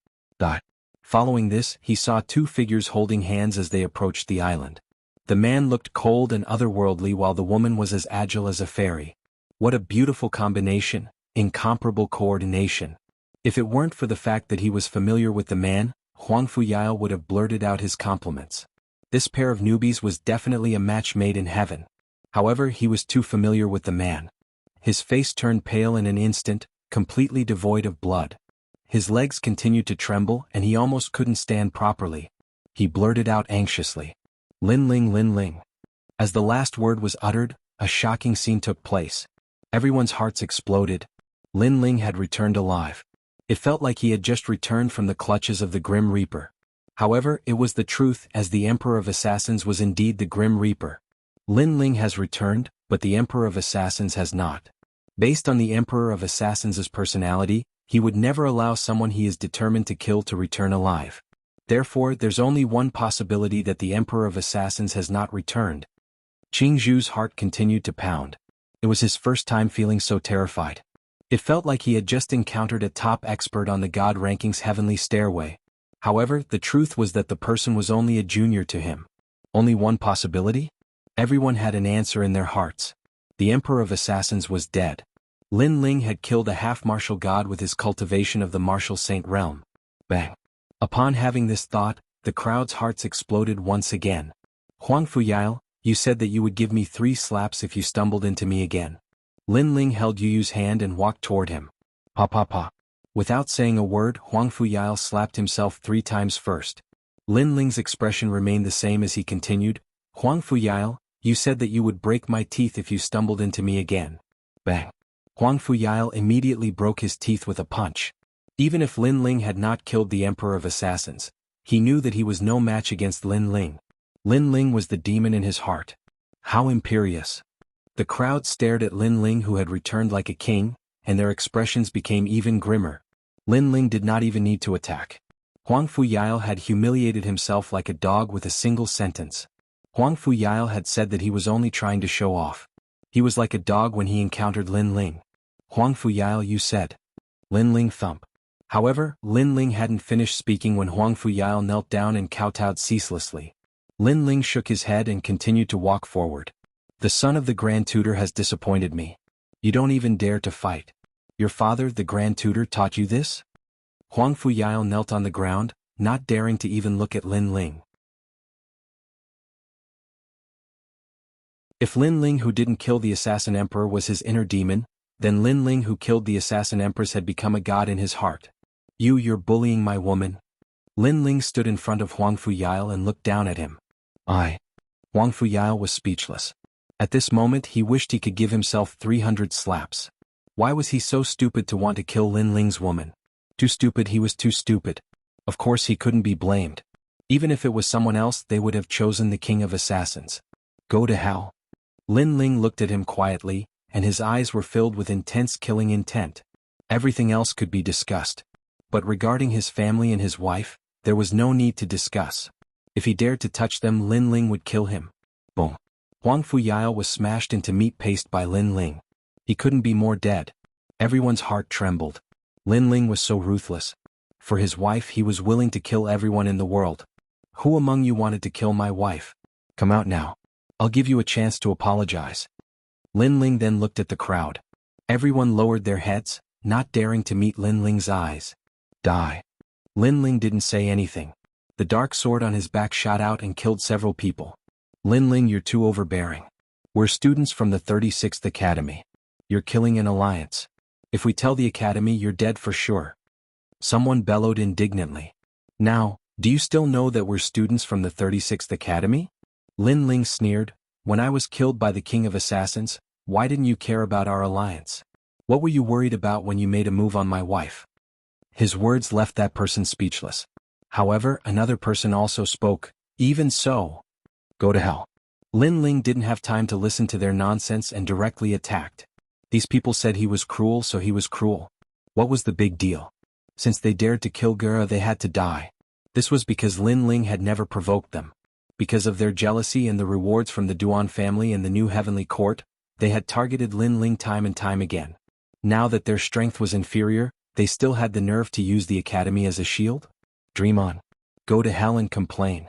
Following this, he saw two figures holding hands as they approached the island. The man looked cold and otherworldly while the woman was as agile as a fairy. What a beautiful combination, incomparable coordination. If it weren't for the fact that he was familiar with the man, Huang Fuyao would have blurted out his compliments. This pair of newbies was definitely a match made in heaven. However, he was too familiar with the man. His face turned pale in an instant, completely devoid of blood. His legs continued to tremble and he almost couldn't stand properly. He blurted out anxiously, "Lin Ling, Lin Ling." As the last word was uttered, a shocking scene took place. Everyone's hearts exploded. Lin Ling had returned alive. It felt like he had just returned from the clutches of the Grim Reaper. However, it was the truth, as the Emperor of Assassins was indeed the Grim Reaper. Lin Ling has returned, but the Emperor of Assassins has not. Based on the Emperor of Assassins' personality, he would never allow someone he is determined to kill to return alive. Therefore, there's only one possibility that the Emperor of Assassins has not returned. Qing Zhu's heart continued to pound. It was his first time feeling so terrified. It felt like he had just encountered a top expert on the God Rankings heavenly stairway. However, the truth was that the person was only a junior to him. Only one possibility? Everyone had an answer in their hearts. The Emperor of Assassins was dead. Lin Ling had killed a half-martial god with his cultivation of the martial saint realm. Bang! Upon having this thought, the crowd's hearts exploded once again. "Huang Fuyao, you said that you would give me 3 slaps if you stumbled into me again." Lin Ling held Yu's hand and walked toward him. "Pa pa pa." Without saying a word, Huang Fuyao slapped himself 3 times first. Lin Ling's expression remained the same as he continued, "Huang Fuyao, you said that you would break my teeth if you stumbled into me again." Bang! Huang Fuyao immediately broke his teeth with a punch. Even if Lin Ling had not killed the Emperor of Assassins, he knew that he was no match against Lin Ling. Lin Ling was the demon in his heart. How imperious! The crowd stared at Lin Ling, who had returned like a king, and their expressions became even grimmer. Lin Ling did not even need to attack. Huang Fuyao had humiliated himself like a dog with a single sentence. Huang Fuyao had said that he was only trying to show off. He was like a dog when he encountered Lin Ling. "Huang Fuyao, you said." Lin Ling thump. However, Lin Ling hadn't finished speaking when Huang Fuyao knelt down and kowtowed ceaselessly. Lin Ling shook his head and continued to walk forward. "The son of the Grand Tutor has disappointed me. You don't even dare to fight. Your father, the Grand Tutor, taught you this?" Huang Fuyao knelt on the ground, not daring to even look at Lin Ling. If Lin Ling, who didn't kill the Assassin Emperor, was his inner demon, then Lin Ling, who killed the Assassin Empress, had become a god in his heart. "You're bullying my woman." Lin Ling stood in front of Huang Fuyao and looked down at him. Huang Fuyao was speechless. At this moment he wished he could give himself 300 slaps. Why was he so stupid to want to kill Lin Ling's woman? Too stupid, he was too stupid. Of course he couldn't be blamed. Even if it was someone else, they would have chosen the king of assassins. Go to hell. Lin Ling looked at him quietly, and his eyes were filled with intense killing intent. Everything else could be discussed. But regarding his family and his wife, there was no need to discuss. If he dared to touch them, Lin Ling would kill him. Boom. Huang Fuyao was smashed into meat paste by Lin Ling. He couldn't be more dead. Everyone's heart trembled. Lin Ling was so ruthless. For his wife he was willing to kill everyone in the world. Who among you wanted to kill my wife? Come out now. I'll give you a chance to apologize. Lin Ling then looked at the crowd. Everyone lowered their heads, not daring to meet Lin Ling's eyes. Die. Lin Ling didn't say anything. The dark sword on his back shot out and killed several people. Lin Ling, you're too overbearing. We're students from the 36th Academy. You're killing an alliance. If we tell the Academy, you're dead for sure. Someone bellowed indignantly. Now, do you still know that we're students from the 36th Academy? Lin Ling sneered. When I was killed by the King of Assassins, why didn't you care about our alliance? What were you worried about when you made a move on my wife? His words left that person speechless. However, another person also spoke. Even so. Go to hell. Lin Ling didn't have time to listen to their nonsense and directly attacked. These people said he was cruel, so he was cruel. What was the big deal? Since they dared to kill Gura, they had to die. This was because Lin Ling had never provoked them. Because of their jealousy and the rewards from the Duan family and the new heavenly court, they had targeted Lin Ling time and time again. Now that their strength was inferior, they still had the nerve to use the academy as a shield? Dream on. Go to hell and complain.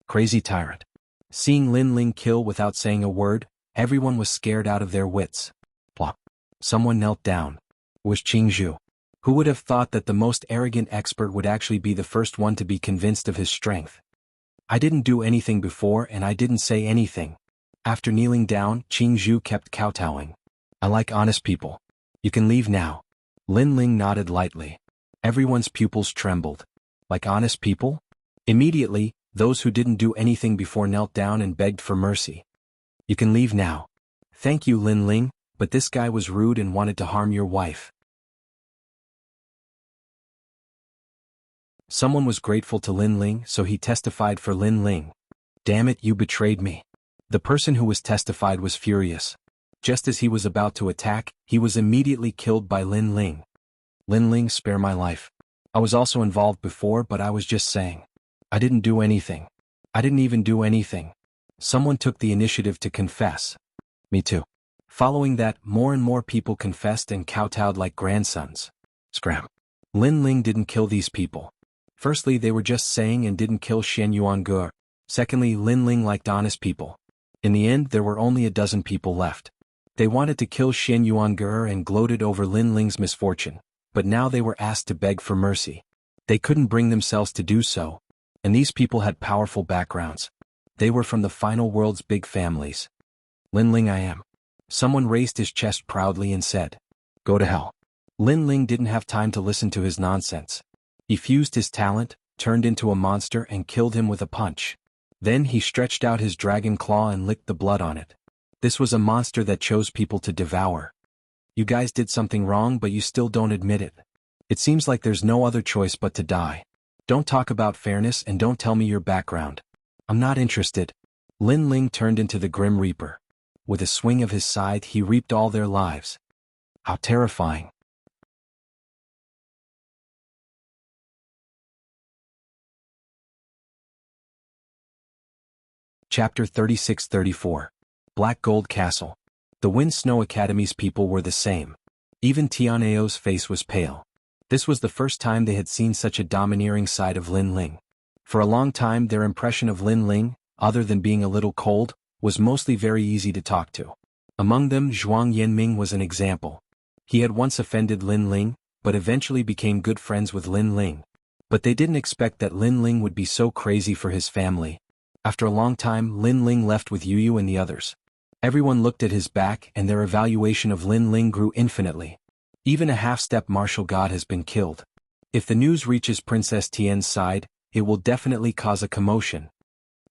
Crazy tyrant. Seeing Lin Ling kill without saying a word, everyone was scared out of their wits. Plop. Someone knelt down. It was Jianghu. Who would have thought that the most arrogant expert would actually be the first one to be convinced of his strength? I didn't do anything before and I didn't say anything. After kneeling down, Jianghu kept kowtowing. I like honest people. You can leave now. Lin Ling nodded lightly. Everyone's pupils trembled. Like honest people? Immediately, those who didn't do anything before knelt down and begged for mercy. You can leave now. Thank you, Lin Ling, but this guy was rude and wanted to harm your wife. Someone was grateful to Lin Ling, so he testified for Lin Ling. Damn it, you betrayed me. The person who was testified was furious. Just as he was about to attack, he was immediately killed by Lin Ling. Lin Ling, spare my life. I was also involved before, but I was just saying. I didn't do anything. I didn't even do anything. Someone took the initiative to confess. Me too. Following that, more and more people confessed and kowtowed like grandsons. Scram. Lin Ling didn't kill these people. Firstly, they were just saying and didn't kill Shen Yuange. Secondly, Lin Ling liked honest people. In the end, there were only a dozen people left. They wanted to kill Shen Yuange and gloated over Lin Ling's misfortune, but now they were asked to beg for mercy. They couldn't bring themselves to do so, and these people had powerful backgrounds. They were from the final world's big families. Lin Ling, I am. Someone raised his chest proudly and said, go to hell. Lin Ling didn't have time to listen to his nonsense. He fused his talent, turned into a monster and killed him with a punch. Then he stretched out his dragon claw and licked the blood on it. This was a monster that chose people to devour. You guys did something wrong, but you still don't admit it. It seems like there's no other choice but to die. Don't talk about fairness and don't tell me your background. I'm not interested. Lin Ling turned into the Grim Reaper. With a swing of his scythe he reaped all their lives. How terrifying. Chapter 36-34. Black Gold Castle. The Wind Snow Academy's people were the same. Even Tianao's face was pale. This was the first time they had seen such a domineering side of Lin Ling. For a long time their impression of Lin Ling, other than being a little cold, was mostly very easy to talk to. Among them Zhuang Yanming was an example. He had once offended Lin Ling, but eventually became good friends with Lin Ling. But they didn't expect that Lin Ling would be so crazy for his family. After a long time Lin Ling left with Yu and the others. Everyone looked at his back and their evaluation of Lin Ling grew infinitely. Even a half-step martial god has been killed. If the news reaches Princess Tian's side, it will definitely cause a commotion.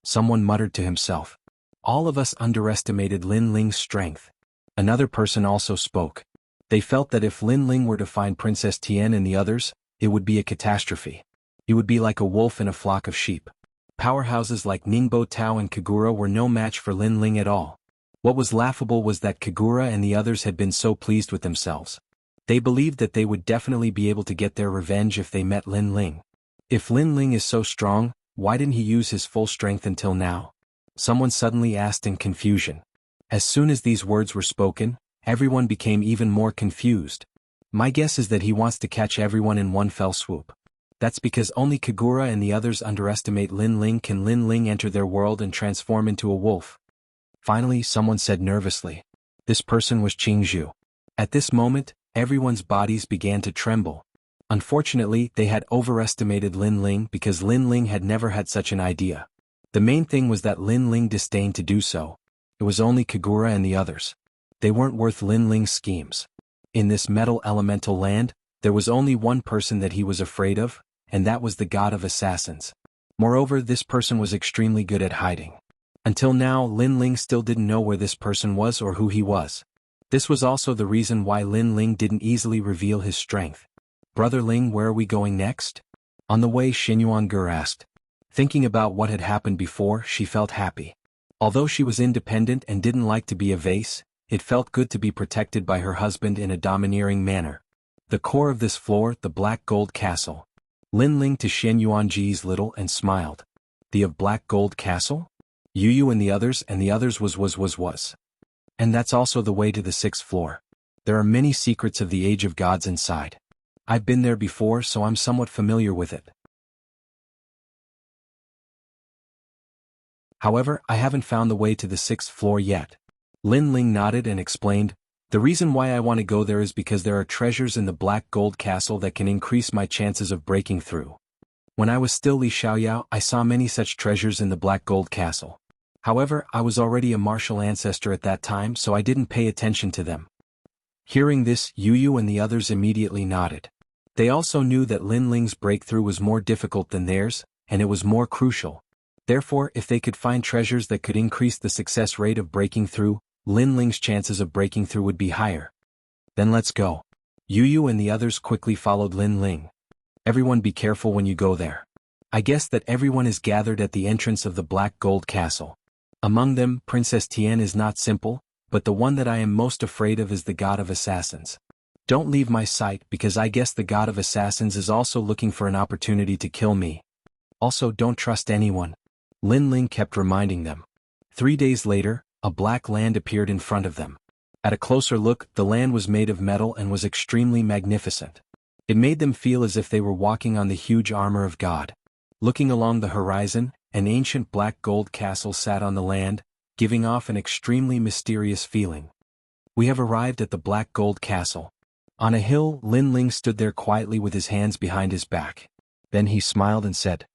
Someone muttered to himself. All of us underestimated Lin Ling's strength. Another person also spoke. They felt that if Lin Ling were to find Princess Tian and the others, it would be a catastrophe. He would be like a wolf in a flock of sheep. Powerhouses like Ningbo Tao and Kagura were no match for Lin Ling at all. What was laughable was that Kagura and the others had been so pleased with themselves. They believed that they would definitely be able to get their revenge if they met Lin Ling. If Lin Ling is so strong, why didn't he use his full strength until now? Someone suddenly asked in confusion. As soon as these words were spoken, everyone became even more confused. My guess is that he wants to catch everyone in one fell swoop. That's because only Kagura and the others underestimate Lin Ling. Can Lin Ling enter their world and transform into a wolf? Finally, someone said nervously. This person was Jianghu. At this moment, everyone's bodies began to tremble. Unfortunately, they had overestimated Lin Ling because Lin Ling had never had such an idea. The main thing was that Lin Ling disdained to do so. It was only Kagura and the others. They weren't worth Lin Ling's schemes. In this metal elemental land, there was only one person that he was afraid of, and that was the god of assassins. Moreover, this person was extremely good at hiding. Until now, Lin Ling still didn't know where this person was or who he was. This was also the reason why Lin Ling didn't easily reveal his strength. Brother Ling, where are we going next? On the way, Xinyuangur asked. Thinking about what had happened before, she felt happy. Although she was independent and didn't like to be a vase, it felt good to be protected by her husband in a domineering manner. The core of this floor, the black gold castle. Lin Ling to Xinyuanji's little and smiled. The of black gold castle? Yu and the others was. And that's also the way to the 6th floor. There are many secrets of the Age of Gods inside. I've been there before, so I'm somewhat familiar with it. However, I haven't found the way to the 6th floor yet. Lin Ling nodded and explained, the reason why I want to go there is because there are treasures in the Black Gold Castle that can increase my chances of breaking through. When I was still Li Xiaoyao, I saw many such treasures in the Black Gold Castle. However, I was already a martial ancestor at that time, so I didn't pay attention to them. Hearing this, Yu and the others immediately nodded. They also knew that Lin Ling's breakthrough was more difficult than theirs, and it was more crucial. Therefore, if they could find treasures that could increase the success rate of breaking through, Lin Ling's chances of breaking through would be higher. Then let's go. Yu and the others quickly followed Lin Ling. Everyone be careful when you go there. I guess that everyone is gathered at the entrance of the Black Gold Castle. Among them, Princess Tian is not simple, but the one that I am most afraid of is the god of assassins. Don't leave my sight because I guess the god of assassins is also looking for an opportunity to kill me. Also, don't trust anyone. Lin Ling kept reminding them. 3 days later, a black land appeared in front of them. At a closer look, the land was made of metal and was extremely magnificent. It made them feel as if they were walking on the huge armor of God. Looking along the horizon, an ancient black gold castle sat on the land, giving off an extremely mysterious feeling. We have arrived at the Black Gold Castle. On a hill, Lin Ling stood there quietly with his hands behind his back. Then he smiled and said,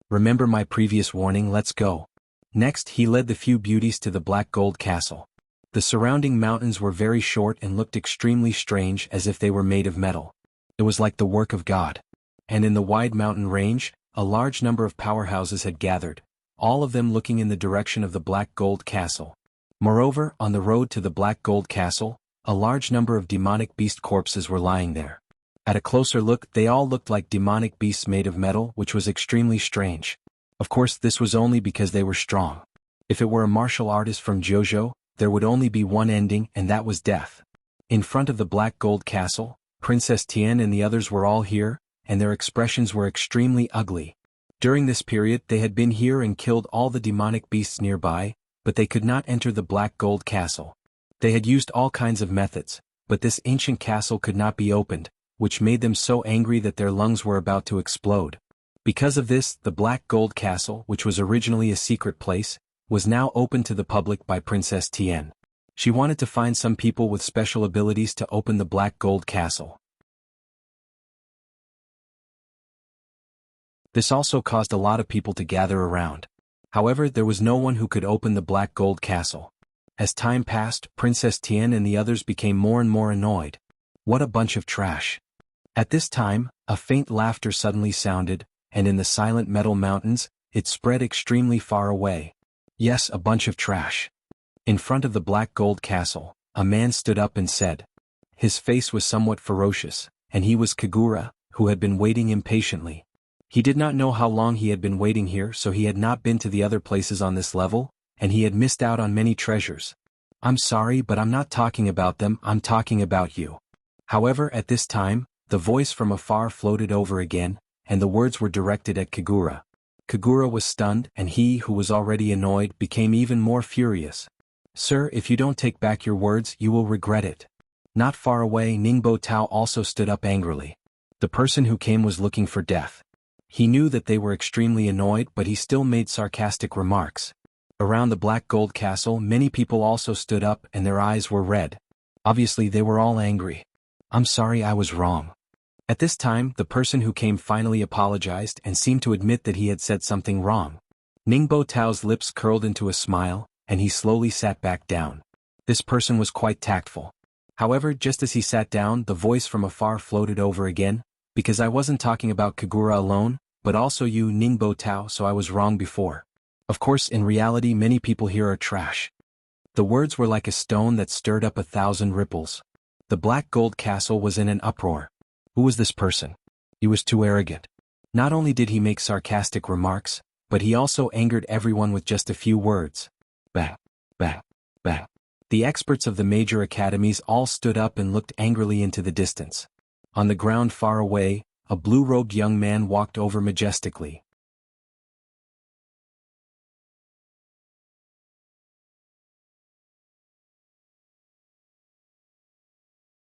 "Remember my previous warning, let's go." Next, he led the few beauties to the Black Gold Castle. The surrounding mountains were very short and looked extremely strange as if they were made of metal. It was like the work of God. And in the wide mountain range, a large number of powerhouses had gathered, all of them looking in the direction of the Black Gold Castle. Moreover, on the road to the Black Gold Castle, a large number of demonic beast corpses were lying there. At a closer look, they all looked like demonic beasts made of metal, which was extremely strange. Of course, this was only because they were strong. If it were a martial artist from Jianghu, there would only be one ending, and that was death. In front of the Black Gold Castle, Princess Tian and the others were all here, and their expressions were extremely ugly. During this period, they had been here and killed all the demonic beasts nearby, but they could not enter the Black Gold Castle. They had used all kinds of methods, but this ancient castle could not be opened, which made them so angry that their lungs were about to explode. Because of this, the Black Gold Castle, which was originally a secret place, was now open to the public by Princess Tian. She wanted to find some people with special abilities to open the Black Gold Castle. This also caused a lot of people to gather around. However, there was no one who could open the Black Gold Castle. As time passed, Princess Tian and the others became more and more annoyed. What a bunch of trash. At this time, a faint laughter suddenly sounded, and in the silent metal mountains, it spread extremely far away. Yes, a bunch of trash. In front of the black gold castle, a man stood up and said. His face was somewhat ferocious, and he was Kagura, who had been waiting impatiently. He did not know how long he had been waiting here, so he had not been to the other places on this level, and he had missed out on many treasures. I'm sorry, but I'm not talking about them, I'm talking about you. However, at this time, the voice from afar floated over again, and the words were directed at Kagura. Kagura was stunned, and he, who was already annoyed, became even more furious. Sir, if you don't take back your words, you will regret it. Not far away, Ningbo Tao also stood up angrily. The person who came was looking for death. He knew that they were extremely annoyed, but he still made sarcastic remarks. Around the black gold castle, many people also stood up, and their eyes were red. Obviously, they were all angry. I'm sorry, I was wrong. At this time, the person who came finally apologized and seemed to admit that he had said something wrong. Ningbo Tao's lips curled into a smile, and he slowly sat back down. This person was quite tactful. However, just as he sat down, the voice from afar floated over again, because I wasn't talking about Kagura alone, but also you, Ningbo Tao, so I was wrong before. Of course, in reality, many people here are trash. The words were like a stone that stirred up 1,000 ripples. The black gold castle was in an uproar. Who was this person? He was too arrogant. Not only did he make sarcastic remarks, but he also angered everyone with just a few words. Bang, bang, bang. The experts of the major academies all stood up and looked angrily into the distance. On the ground far away, a blue-robed young man walked over majestically.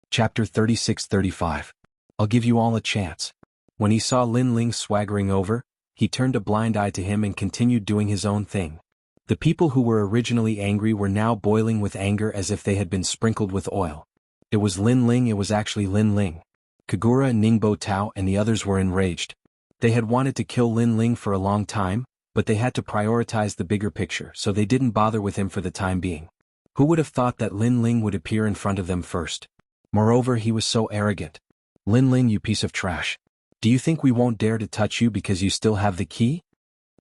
Chapter 36-35. I'll give you all a chance. When he saw Lin Ling swaggering over, he turned a blind eye to him and continued doing his own thing. The people who were originally angry were now boiling with anger as if they had been sprinkled with oil. It was Lin Ling, it was actually Lin Ling. Kagura, Ningbo Tao, and the others were enraged. They had wanted to kill Lin Ling for a long time, but they had to prioritize the bigger picture, so they didn't bother with him for the time being. Who would have thought that Lin Ling would appear in front of them first? Moreover, he was so arrogant. Lin Ling, you piece of trash. Do you think we won't dare to touch you because you still have the key?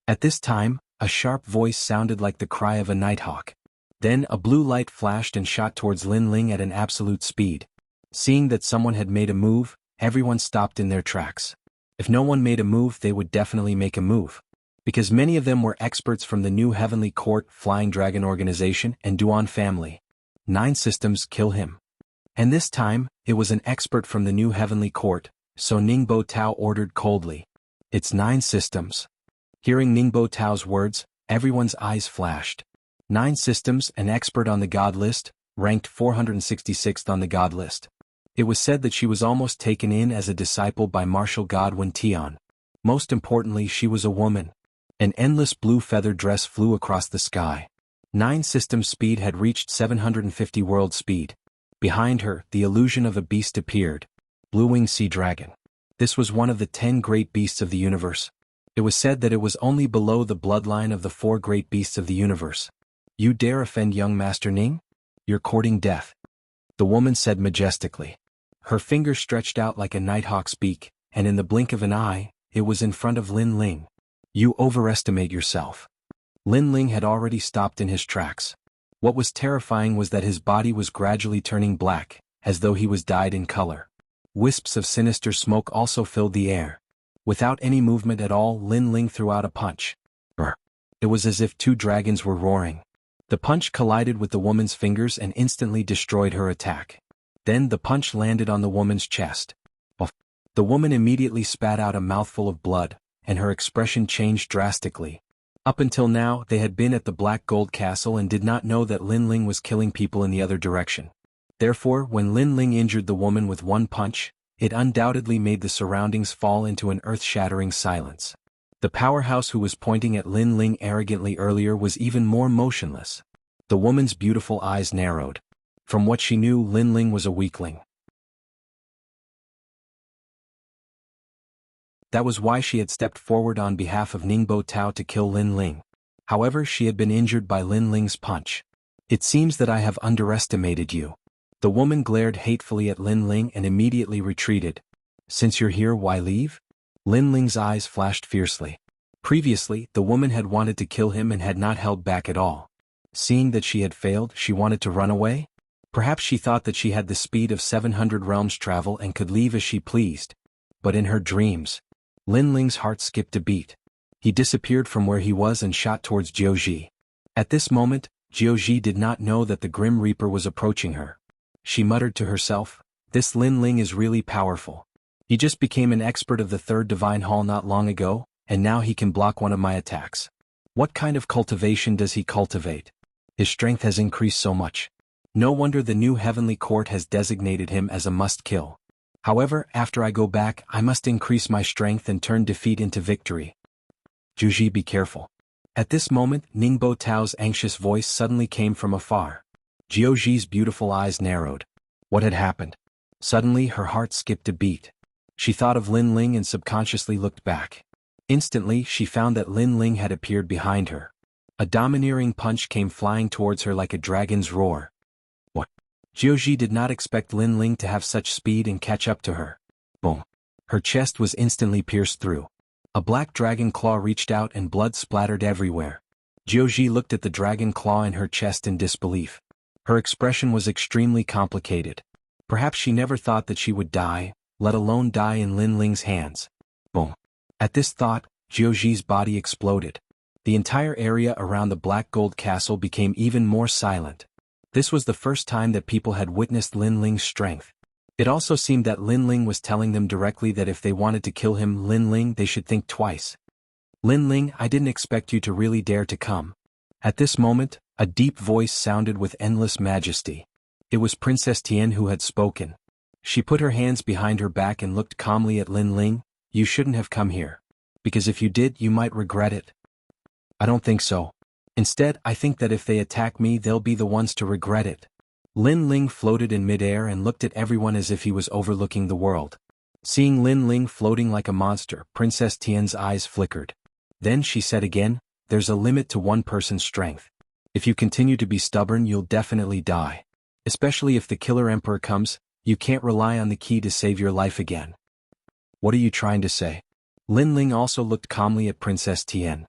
At this time, a sharp voice sounded like the cry of a nighthawk. Then a blue light flashed and shot towards Lin Ling at an absolute speed. Seeing that someone had made a move, everyone stopped in their tracks. If no one made a move, they would definitely make a move. Because many of them were experts from the new Heavenly Court, Flying Dragon Organization, and Duan family. 9 systems, kill him. And this time, it was an expert from the new Heavenly Court, so Ningbo Tao ordered coldly. It's 9 systems. Hearing Ningbo Tao's words, everyone's eyes flashed. 9 systems, an expert on the God list, ranked 466th on the God list. It was said that she was almost taken in as a disciple by martial god Wen Tian. Most importantly, she was a woman. An endless blue feather dress flew across the sky. 9 systems speed had reached 750 world speed. Behind her, the illusion of a beast appeared. Blue-winged sea dragon. This was one of the 10 great beasts of the universe. It was said that it was only below the bloodline of the 4 great beasts of the universe. You dare offend young Master Ning? You're courting death. The woman said majestically. Her finger stretched out like a nighthawk's beak, and in the blink of an eye, it was in front of Lin Ling. You overestimate yourself. Lin Ling had already stopped in his tracks. What was terrifying was that his body was gradually turning black, as though he was dyed in color. Wisps of sinister smoke also filled the air. Without any movement at all, Lin Ling threw out a punch. Brr. It was as if 2 dragons were roaring. The punch collided with the woman's fingers and instantly destroyed her attack. Then the punch landed on the woman's chest. The woman immediately spat out a mouthful of blood, and her expression changed drastically. Up until now, they had been at the Black Gold Castle and did not know that Lin Ling was killing people in the other direction. Therefore, when Lin Ling injured the woman with 1 punch, it undoubtedly made the surroundings fall into an earth-shattering silence. The powerhouse who was pointing at Lin Ling arrogantly earlier was even more motionless. The woman's beautiful eyes narrowed. From what she knew, Lin Ling was a weakling. That was why she had stepped forward on behalf of Ningbo Tao to kill Lin Ling. However, she had been injured by Lin Ling's punch. It seems that I have underestimated you. The woman glared hatefully at Lin Ling and immediately retreated. Since you're here, why leave? Lin Ling's eyes flashed fiercely. Previously, the woman had wanted to kill him and had not held back at all. Seeing that she had failed, she wanted to run away? Perhaps she thought that she had the speed of 700 realms travel and could leave as she pleased. But in her dreams, Lin Ling's heart skipped a beat. He disappeared from where he was and shot towards Jianghu. At this moment, Jianghu did not know that the Grim Reaper was approaching her. She muttered to herself, "This Lin Ling is really powerful. He just became an expert of the third divine hall not long ago, and now he can block one of my attacks. What kind of cultivation does he cultivate? His strength has increased so much. No wonder the new heavenly court has designated him as a must-kill. However, after I go back, I must increase my strength and turn defeat into victory. Jianghu, be careful." At this moment, Ningbo Tao's anxious voice suddenly came from afar. Jianghu's beautiful eyes narrowed. What had happened? Suddenly her heart skipped a beat. She thought of Lin Ling and subconsciously looked back. Instantly, she found that Lin Ling had appeared behind her. A domineering punch came flying towards her like a dragon's roar. What? Jianghu did not expect Lin Ling to have such speed and catch up to her. Boom. Her chest was instantly pierced through. A black dragon claw reached out and blood splattered everywhere. Jianghu looked at the dragon claw in her chest in disbelief. Her expression was extremely complicated. Perhaps she never thought that she would die, let alone die in Lin Ling's hands. Boom. At this thought, Jianghu's body exploded. The entire area around the black gold castle became even more silent. This was the first time that people had witnessed Lin Ling's strength. It also seemed that Lin Ling was telling them directly that if they wanted to kill him, Lin Ling, they should think twice. "Lin Ling, I didn't expect you to really dare to come." At this moment, a deep voice sounded with endless majesty. It was Princess Tian who had spoken. She put her hands behind her back and looked calmly at Lin Ling. "You shouldn't have come here. Because if you did, you might regret it." "I don't think so. Instead, I think that if they attack me, they'll be the ones to regret it." Lin Ling floated in midair and looked at everyone as if he was overlooking the world. Seeing Lin Ling floating like a monster, Princess Tian's eyes flickered. Then she said again, "There's a limit to one person's strength. If you continue to be stubborn, you'll definitely die. Especially if the Killer Emperor comes, you can't rely on the key to save your life again." "What are you trying to say?" Lin Ling also looked calmly at Princess Tian.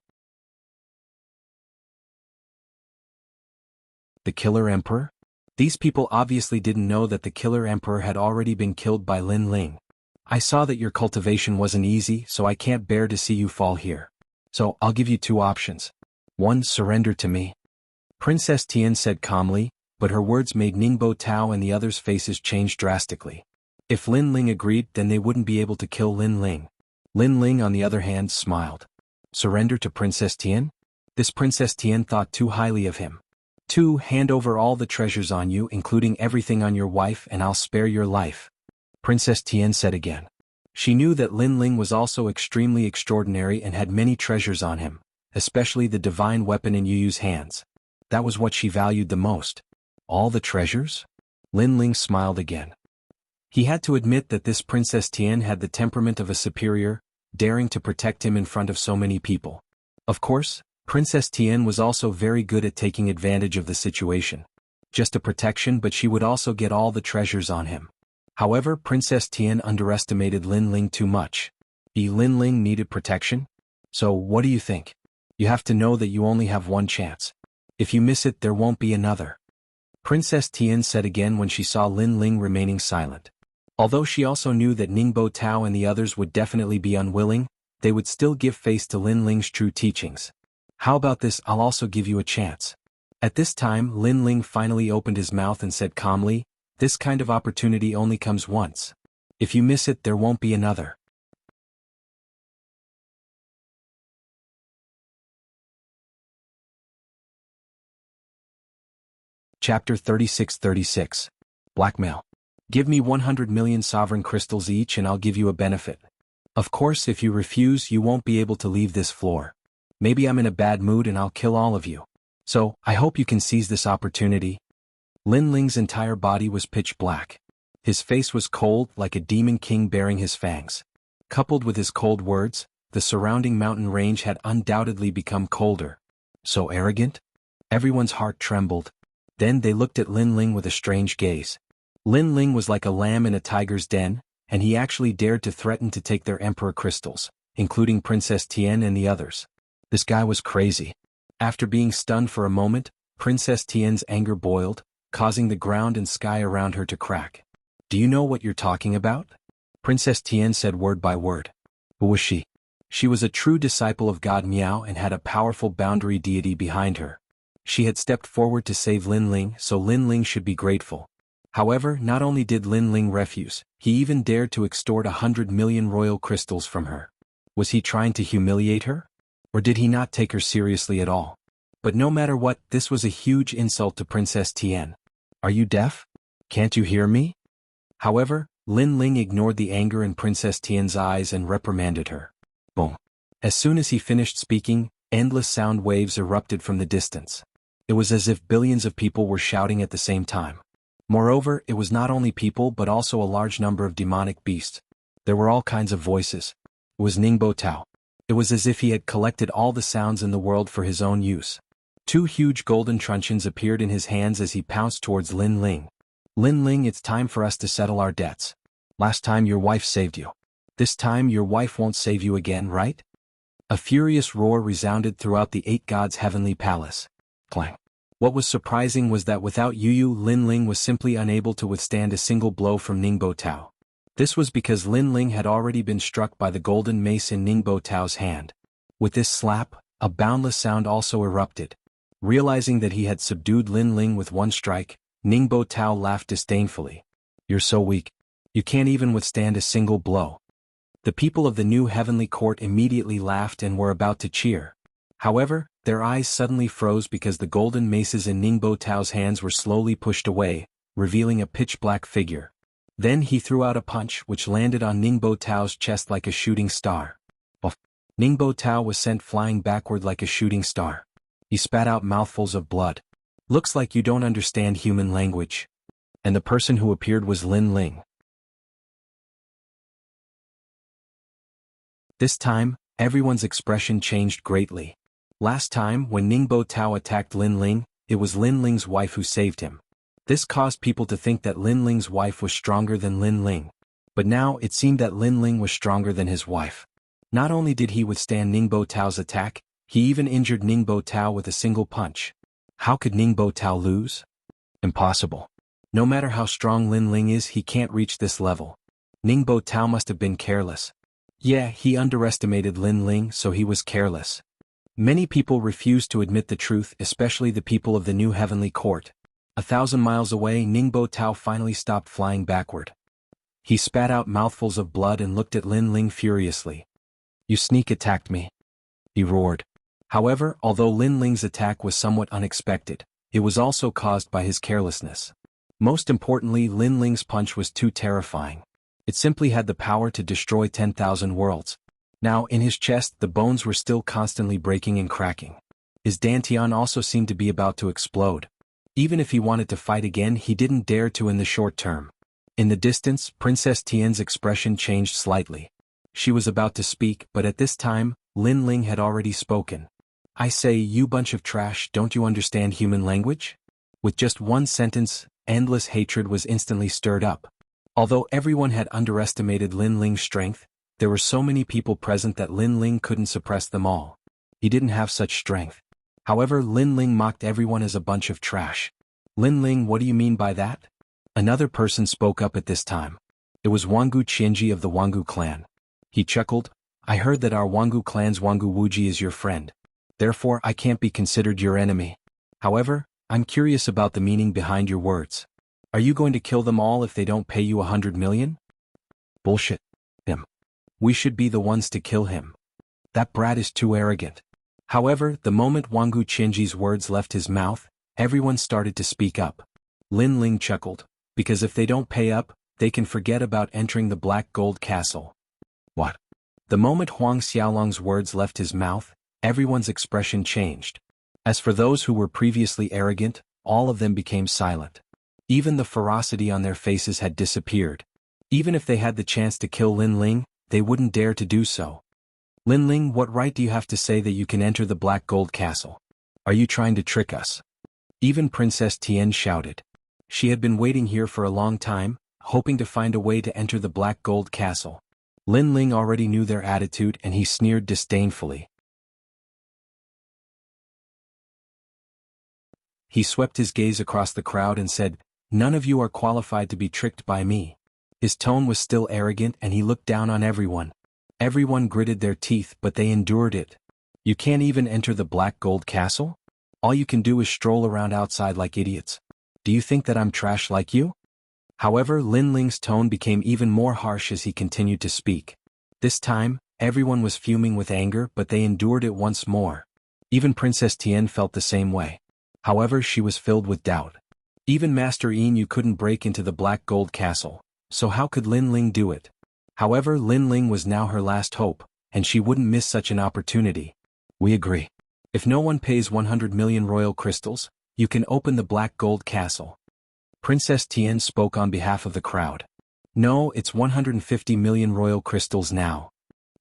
The Killer Emperor? These people obviously didn't know that the Killer Emperor had already been killed by Lin Ling. "I saw that your cultivation wasn't easy, so I can't bear to see you fall here. So, I'll give you two options. 1. Surrender to me." Princess Tian said calmly, but her words made Ningbo Tao and the others' faces change drastically. If Lin Ling agreed, then they wouldn't be able to kill Lin Ling. Lin Ling, on the other hand, smiled. Surrender to Princess Tian? This Princess Tian thought too highly of him. 2. Hand over all the treasures on you, including everything on your wife, and I'll spare your life. Princess Tian said again. She knew that Lin Ling was also extremely extraordinary and had many treasures on him, especially the divine weapon in Yu's hands. That was what she valued the most. All the treasures? Lin Ling smiled again. He had to admit that this Princess Tian had the temperament of a superior, daring to protect him in front of so many people. Of course, Princess Tian was also very good at taking advantage of the situation. Just a protection, but she would also get all the treasures on him. However, Princess Tian underestimated Lin Ling too much. Lin Ling needed protection? So, what do you think? You have to know that you only have one chance. If you miss it, there won't be another. Princess Tian said again when she saw Lin Ling remaining silent. Although she also knew that Ningbo Tao and the others would definitely be unwilling, they would still give face to Lin Ling's true teachings. "How about this? I'll also give you a chance." At this time, Lin Ling finally opened his mouth and said calmly, "This kind of opportunity only comes once. If you miss it, there won't be another." Chapter 36-36. Blackmail. "Give me 100 million sovereign crystals each and I'll give you a benefit. Of course, if you refuse, you won't be able to leave this floor. Maybe I'm in a bad mood and I'll kill all of you. So, I hope you can seize this opportunity." Lin Ling's entire body was pitch black. His face was cold like a demon king baring his fangs. Coupled with his cold words, the surrounding mountain range had undoubtedly become colder. So arrogant? Everyone's heart trembled. Then they looked at Lin Ling with a strange gaze. Lin Ling was like a lamb in a tiger's den, and he actually dared to threaten to take their emperor crystals, including Princess Tian and the others. This guy was crazy. After being stunned for a moment, Princess Tian's anger boiled, causing the ground and sky around her to crack. Do you know what you're talking about? Princess Tian said word by word. Who was she? She was a true disciple of God Miao and had a powerful boundary deity behind her. She had stepped forward to save Lin Ling, so Lin Ling should be grateful. However, not only did Lin Ling refuse, he even dared to extort 100 million royal crystals from her. Was he trying to humiliate her? Or did he not take her seriously at all? But no matter what, this was a huge insult to Princess Tian. Are you deaf? Can't you hear me? However, Lin Ling ignored the anger in Princess Tian's eyes and reprimanded her. Boom. As soon as he finished speaking, endless sound waves erupted from the distance. It was as if billions of people were shouting at the same time. Moreover, it was not only people but also a large number of demonic beasts. There were all kinds of voices. It was Ningbo Tao. It was as if he had collected all the sounds in the world for his own use. 2 huge golden truncheons appeared in his hands as he pounced towards Lin Ling. Lin Ling, it's time for us to settle our debts. Last time your wife saved you. This time your wife won't save you again, right? A furious roar resounded throughout the 8 gods' heavenly palace. Clang. What was surprising was that without Yu, Lin Ling was simply unable to withstand a single blow from Ningbo Tao. This was because Lin Ling had already been struck by the golden mace in Ningbo Tao's hand. With this slap, a boundless sound also erupted. Realizing that he had subdued Lin Ling with one strike, Ningbo Tao laughed disdainfully. You're so weak. You can't even withstand a single blow. The people of the new heavenly court immediately laughed and were about to cheer. However, their eyes suddenly froze because the golden maces in Ningbo Tao's hands were slowly pushed away, revealing a pitch-black figure. Then he threw out a punch which landed on Ningbo Tao's chest like a shooting star. Ningbo Tao was sent flying backward like a shooting star. He spat out mouthfuls of blood. Looks like you don't understand human language. And the person who appeared was Lin Ling. This time, everyone's expression changed greatly. Last time, when Ningbo Tao attacked Lin Ling, it was Lin Ling's wife who saved him. This caused people to think that Lin Ling's wife was stronger than Lin Ling. But now it seemed that Lin Ling was stronger than his wife. Not only did he withstand Ningbo Tao's attack, he even injured Ningbo Tao with a single punch. How could Ningbo Tao lose? Impossible. No matter how strong Lin Ling is, he can't reach this level. Ningbo Tao must have been careless. Yeah, he underestimated Lin Ling, so he was careless. Many people refused to admit the truth, especially the people of the new heavenly court. 1,000 miles away, Ningbo Tao finally stopped flying backward. He spat out mouthfuls of blood and looked at Lin Ling furiously. You sneak attacked me. He roared. However, although Lin Ling's attack was somewhat unexpected, it was also caused by his carelessness. Most importantly, Lin Ling's punch was too terrifying. It simply had the power to destroy 10,000 worlds. Now, in his chest, the bones were still constantly breaking and cracking. His dantian also seemed to be about to explode. Even if he wanted to fight again, he didn't dare to in the short term. In the distance, Princess Tian's expression changed slightly. She was about to speak, but at this time, Lin Ling had already spoken. I say, you bunch of trash, don't you understand human language? With just one sentence, endless hatred was instantly stirred up. Although everyone had underestimated Lin Ling's strength, there were so many people present that Lin Ling couldn't suppress them all. He didn't have such strength. However, Lin Ling mocked everyone as a bunch of trash. Lin Ling, what do you mean by that? Another person spoke up at this time. It was Wangu Qianji of the Wangu clan. He chuckled. I heard that our Wangu clan's Wangu Wuji is your friend. Therefore, I can't be considered your enemy. However, I'm curious about the meaning behind your words. Are you going to kill them all if they don't pay you 100 million? Bullshit. Him. We should be the ones to kill him. That brat is too arrogant. However, the moment Wangu Qianji's words left his mouth, everyone started to speak up. Lin Ling chuckled, because if they don't pay up, they can forget about entering the Black Gold Castle. What? The moment Huang Xiaolong's words left his mouth, everyone's expression changed. As for those who were previously arrogant, all of them became silent. Even the ferocity on their faces had disappeared. Even if they had the chance to kill Lin Ling, they wouldn't dare to do so. Lin Ling, what right do you have to say that you can enter the Black Gold Castle? Are you trying to trick us? Even Princess Tian shouted. She had been waiting here for a long time. hoping to find a way to enter the black gold castle. Lin Ling already knew their attitude and he sneered disdainfully. He swept his gaze across the crowd and said, "None of you are qualified to be tricked by me." His tone was still arrogant and he looked down on everyone. Everyone gritted their teeth but they endured it. "You can't even enter the black gold castle? All you can do is stroll around outside like idiots. Do you think that I'm trash like you?" However, Lin Ling's tone became even more harsh as he continued to speak. This time, everyone was fuming with anger but they endured it once more. Even Princess Tian felt the same way. However, she was filled with doubt. Even Master Yin Yu couldn't break into the black gold castle, so how could Lin Ling do it? However, Lin Ling was now her last hope, and she wouldn't miss such an opportunity. "We agree. If no one pays 100 million royal crystals, you can open the black gold castle." Princess Tian spoke on behalf of the crowd. "No, it's 150 million royal crystals now."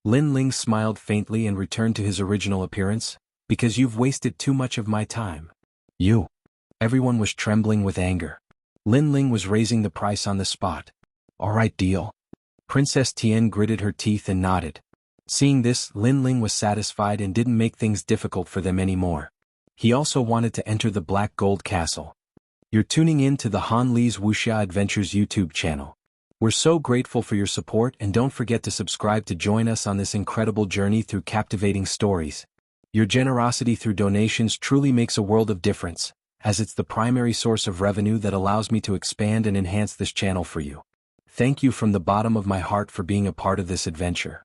Lin Ling smiled faintly and returned to his original appearance, "Because you've wasted too much of my time." "You." Everyone was trembling with anger. Lin Ling was raising the price on the spot. "All right, deal." Princess Tian gritted her teeth and nodded. Seeing this, Lin Ling was satisfied and didn't make things difficult for them anymore. He also wanted to enter the black gold castle. You're tuning in to the Han Li's Wuxia Adventures YouTube channel. We're so grateful for your support and don't forget to subscribe to join us on this incredible journey through captivating stories. Your generosity through donations truly makes a world of difference, as it's the primary source of revenue that allows me to expand and enhance this channel for you. Thank you from the bottom of my heart for being a part of this adventure.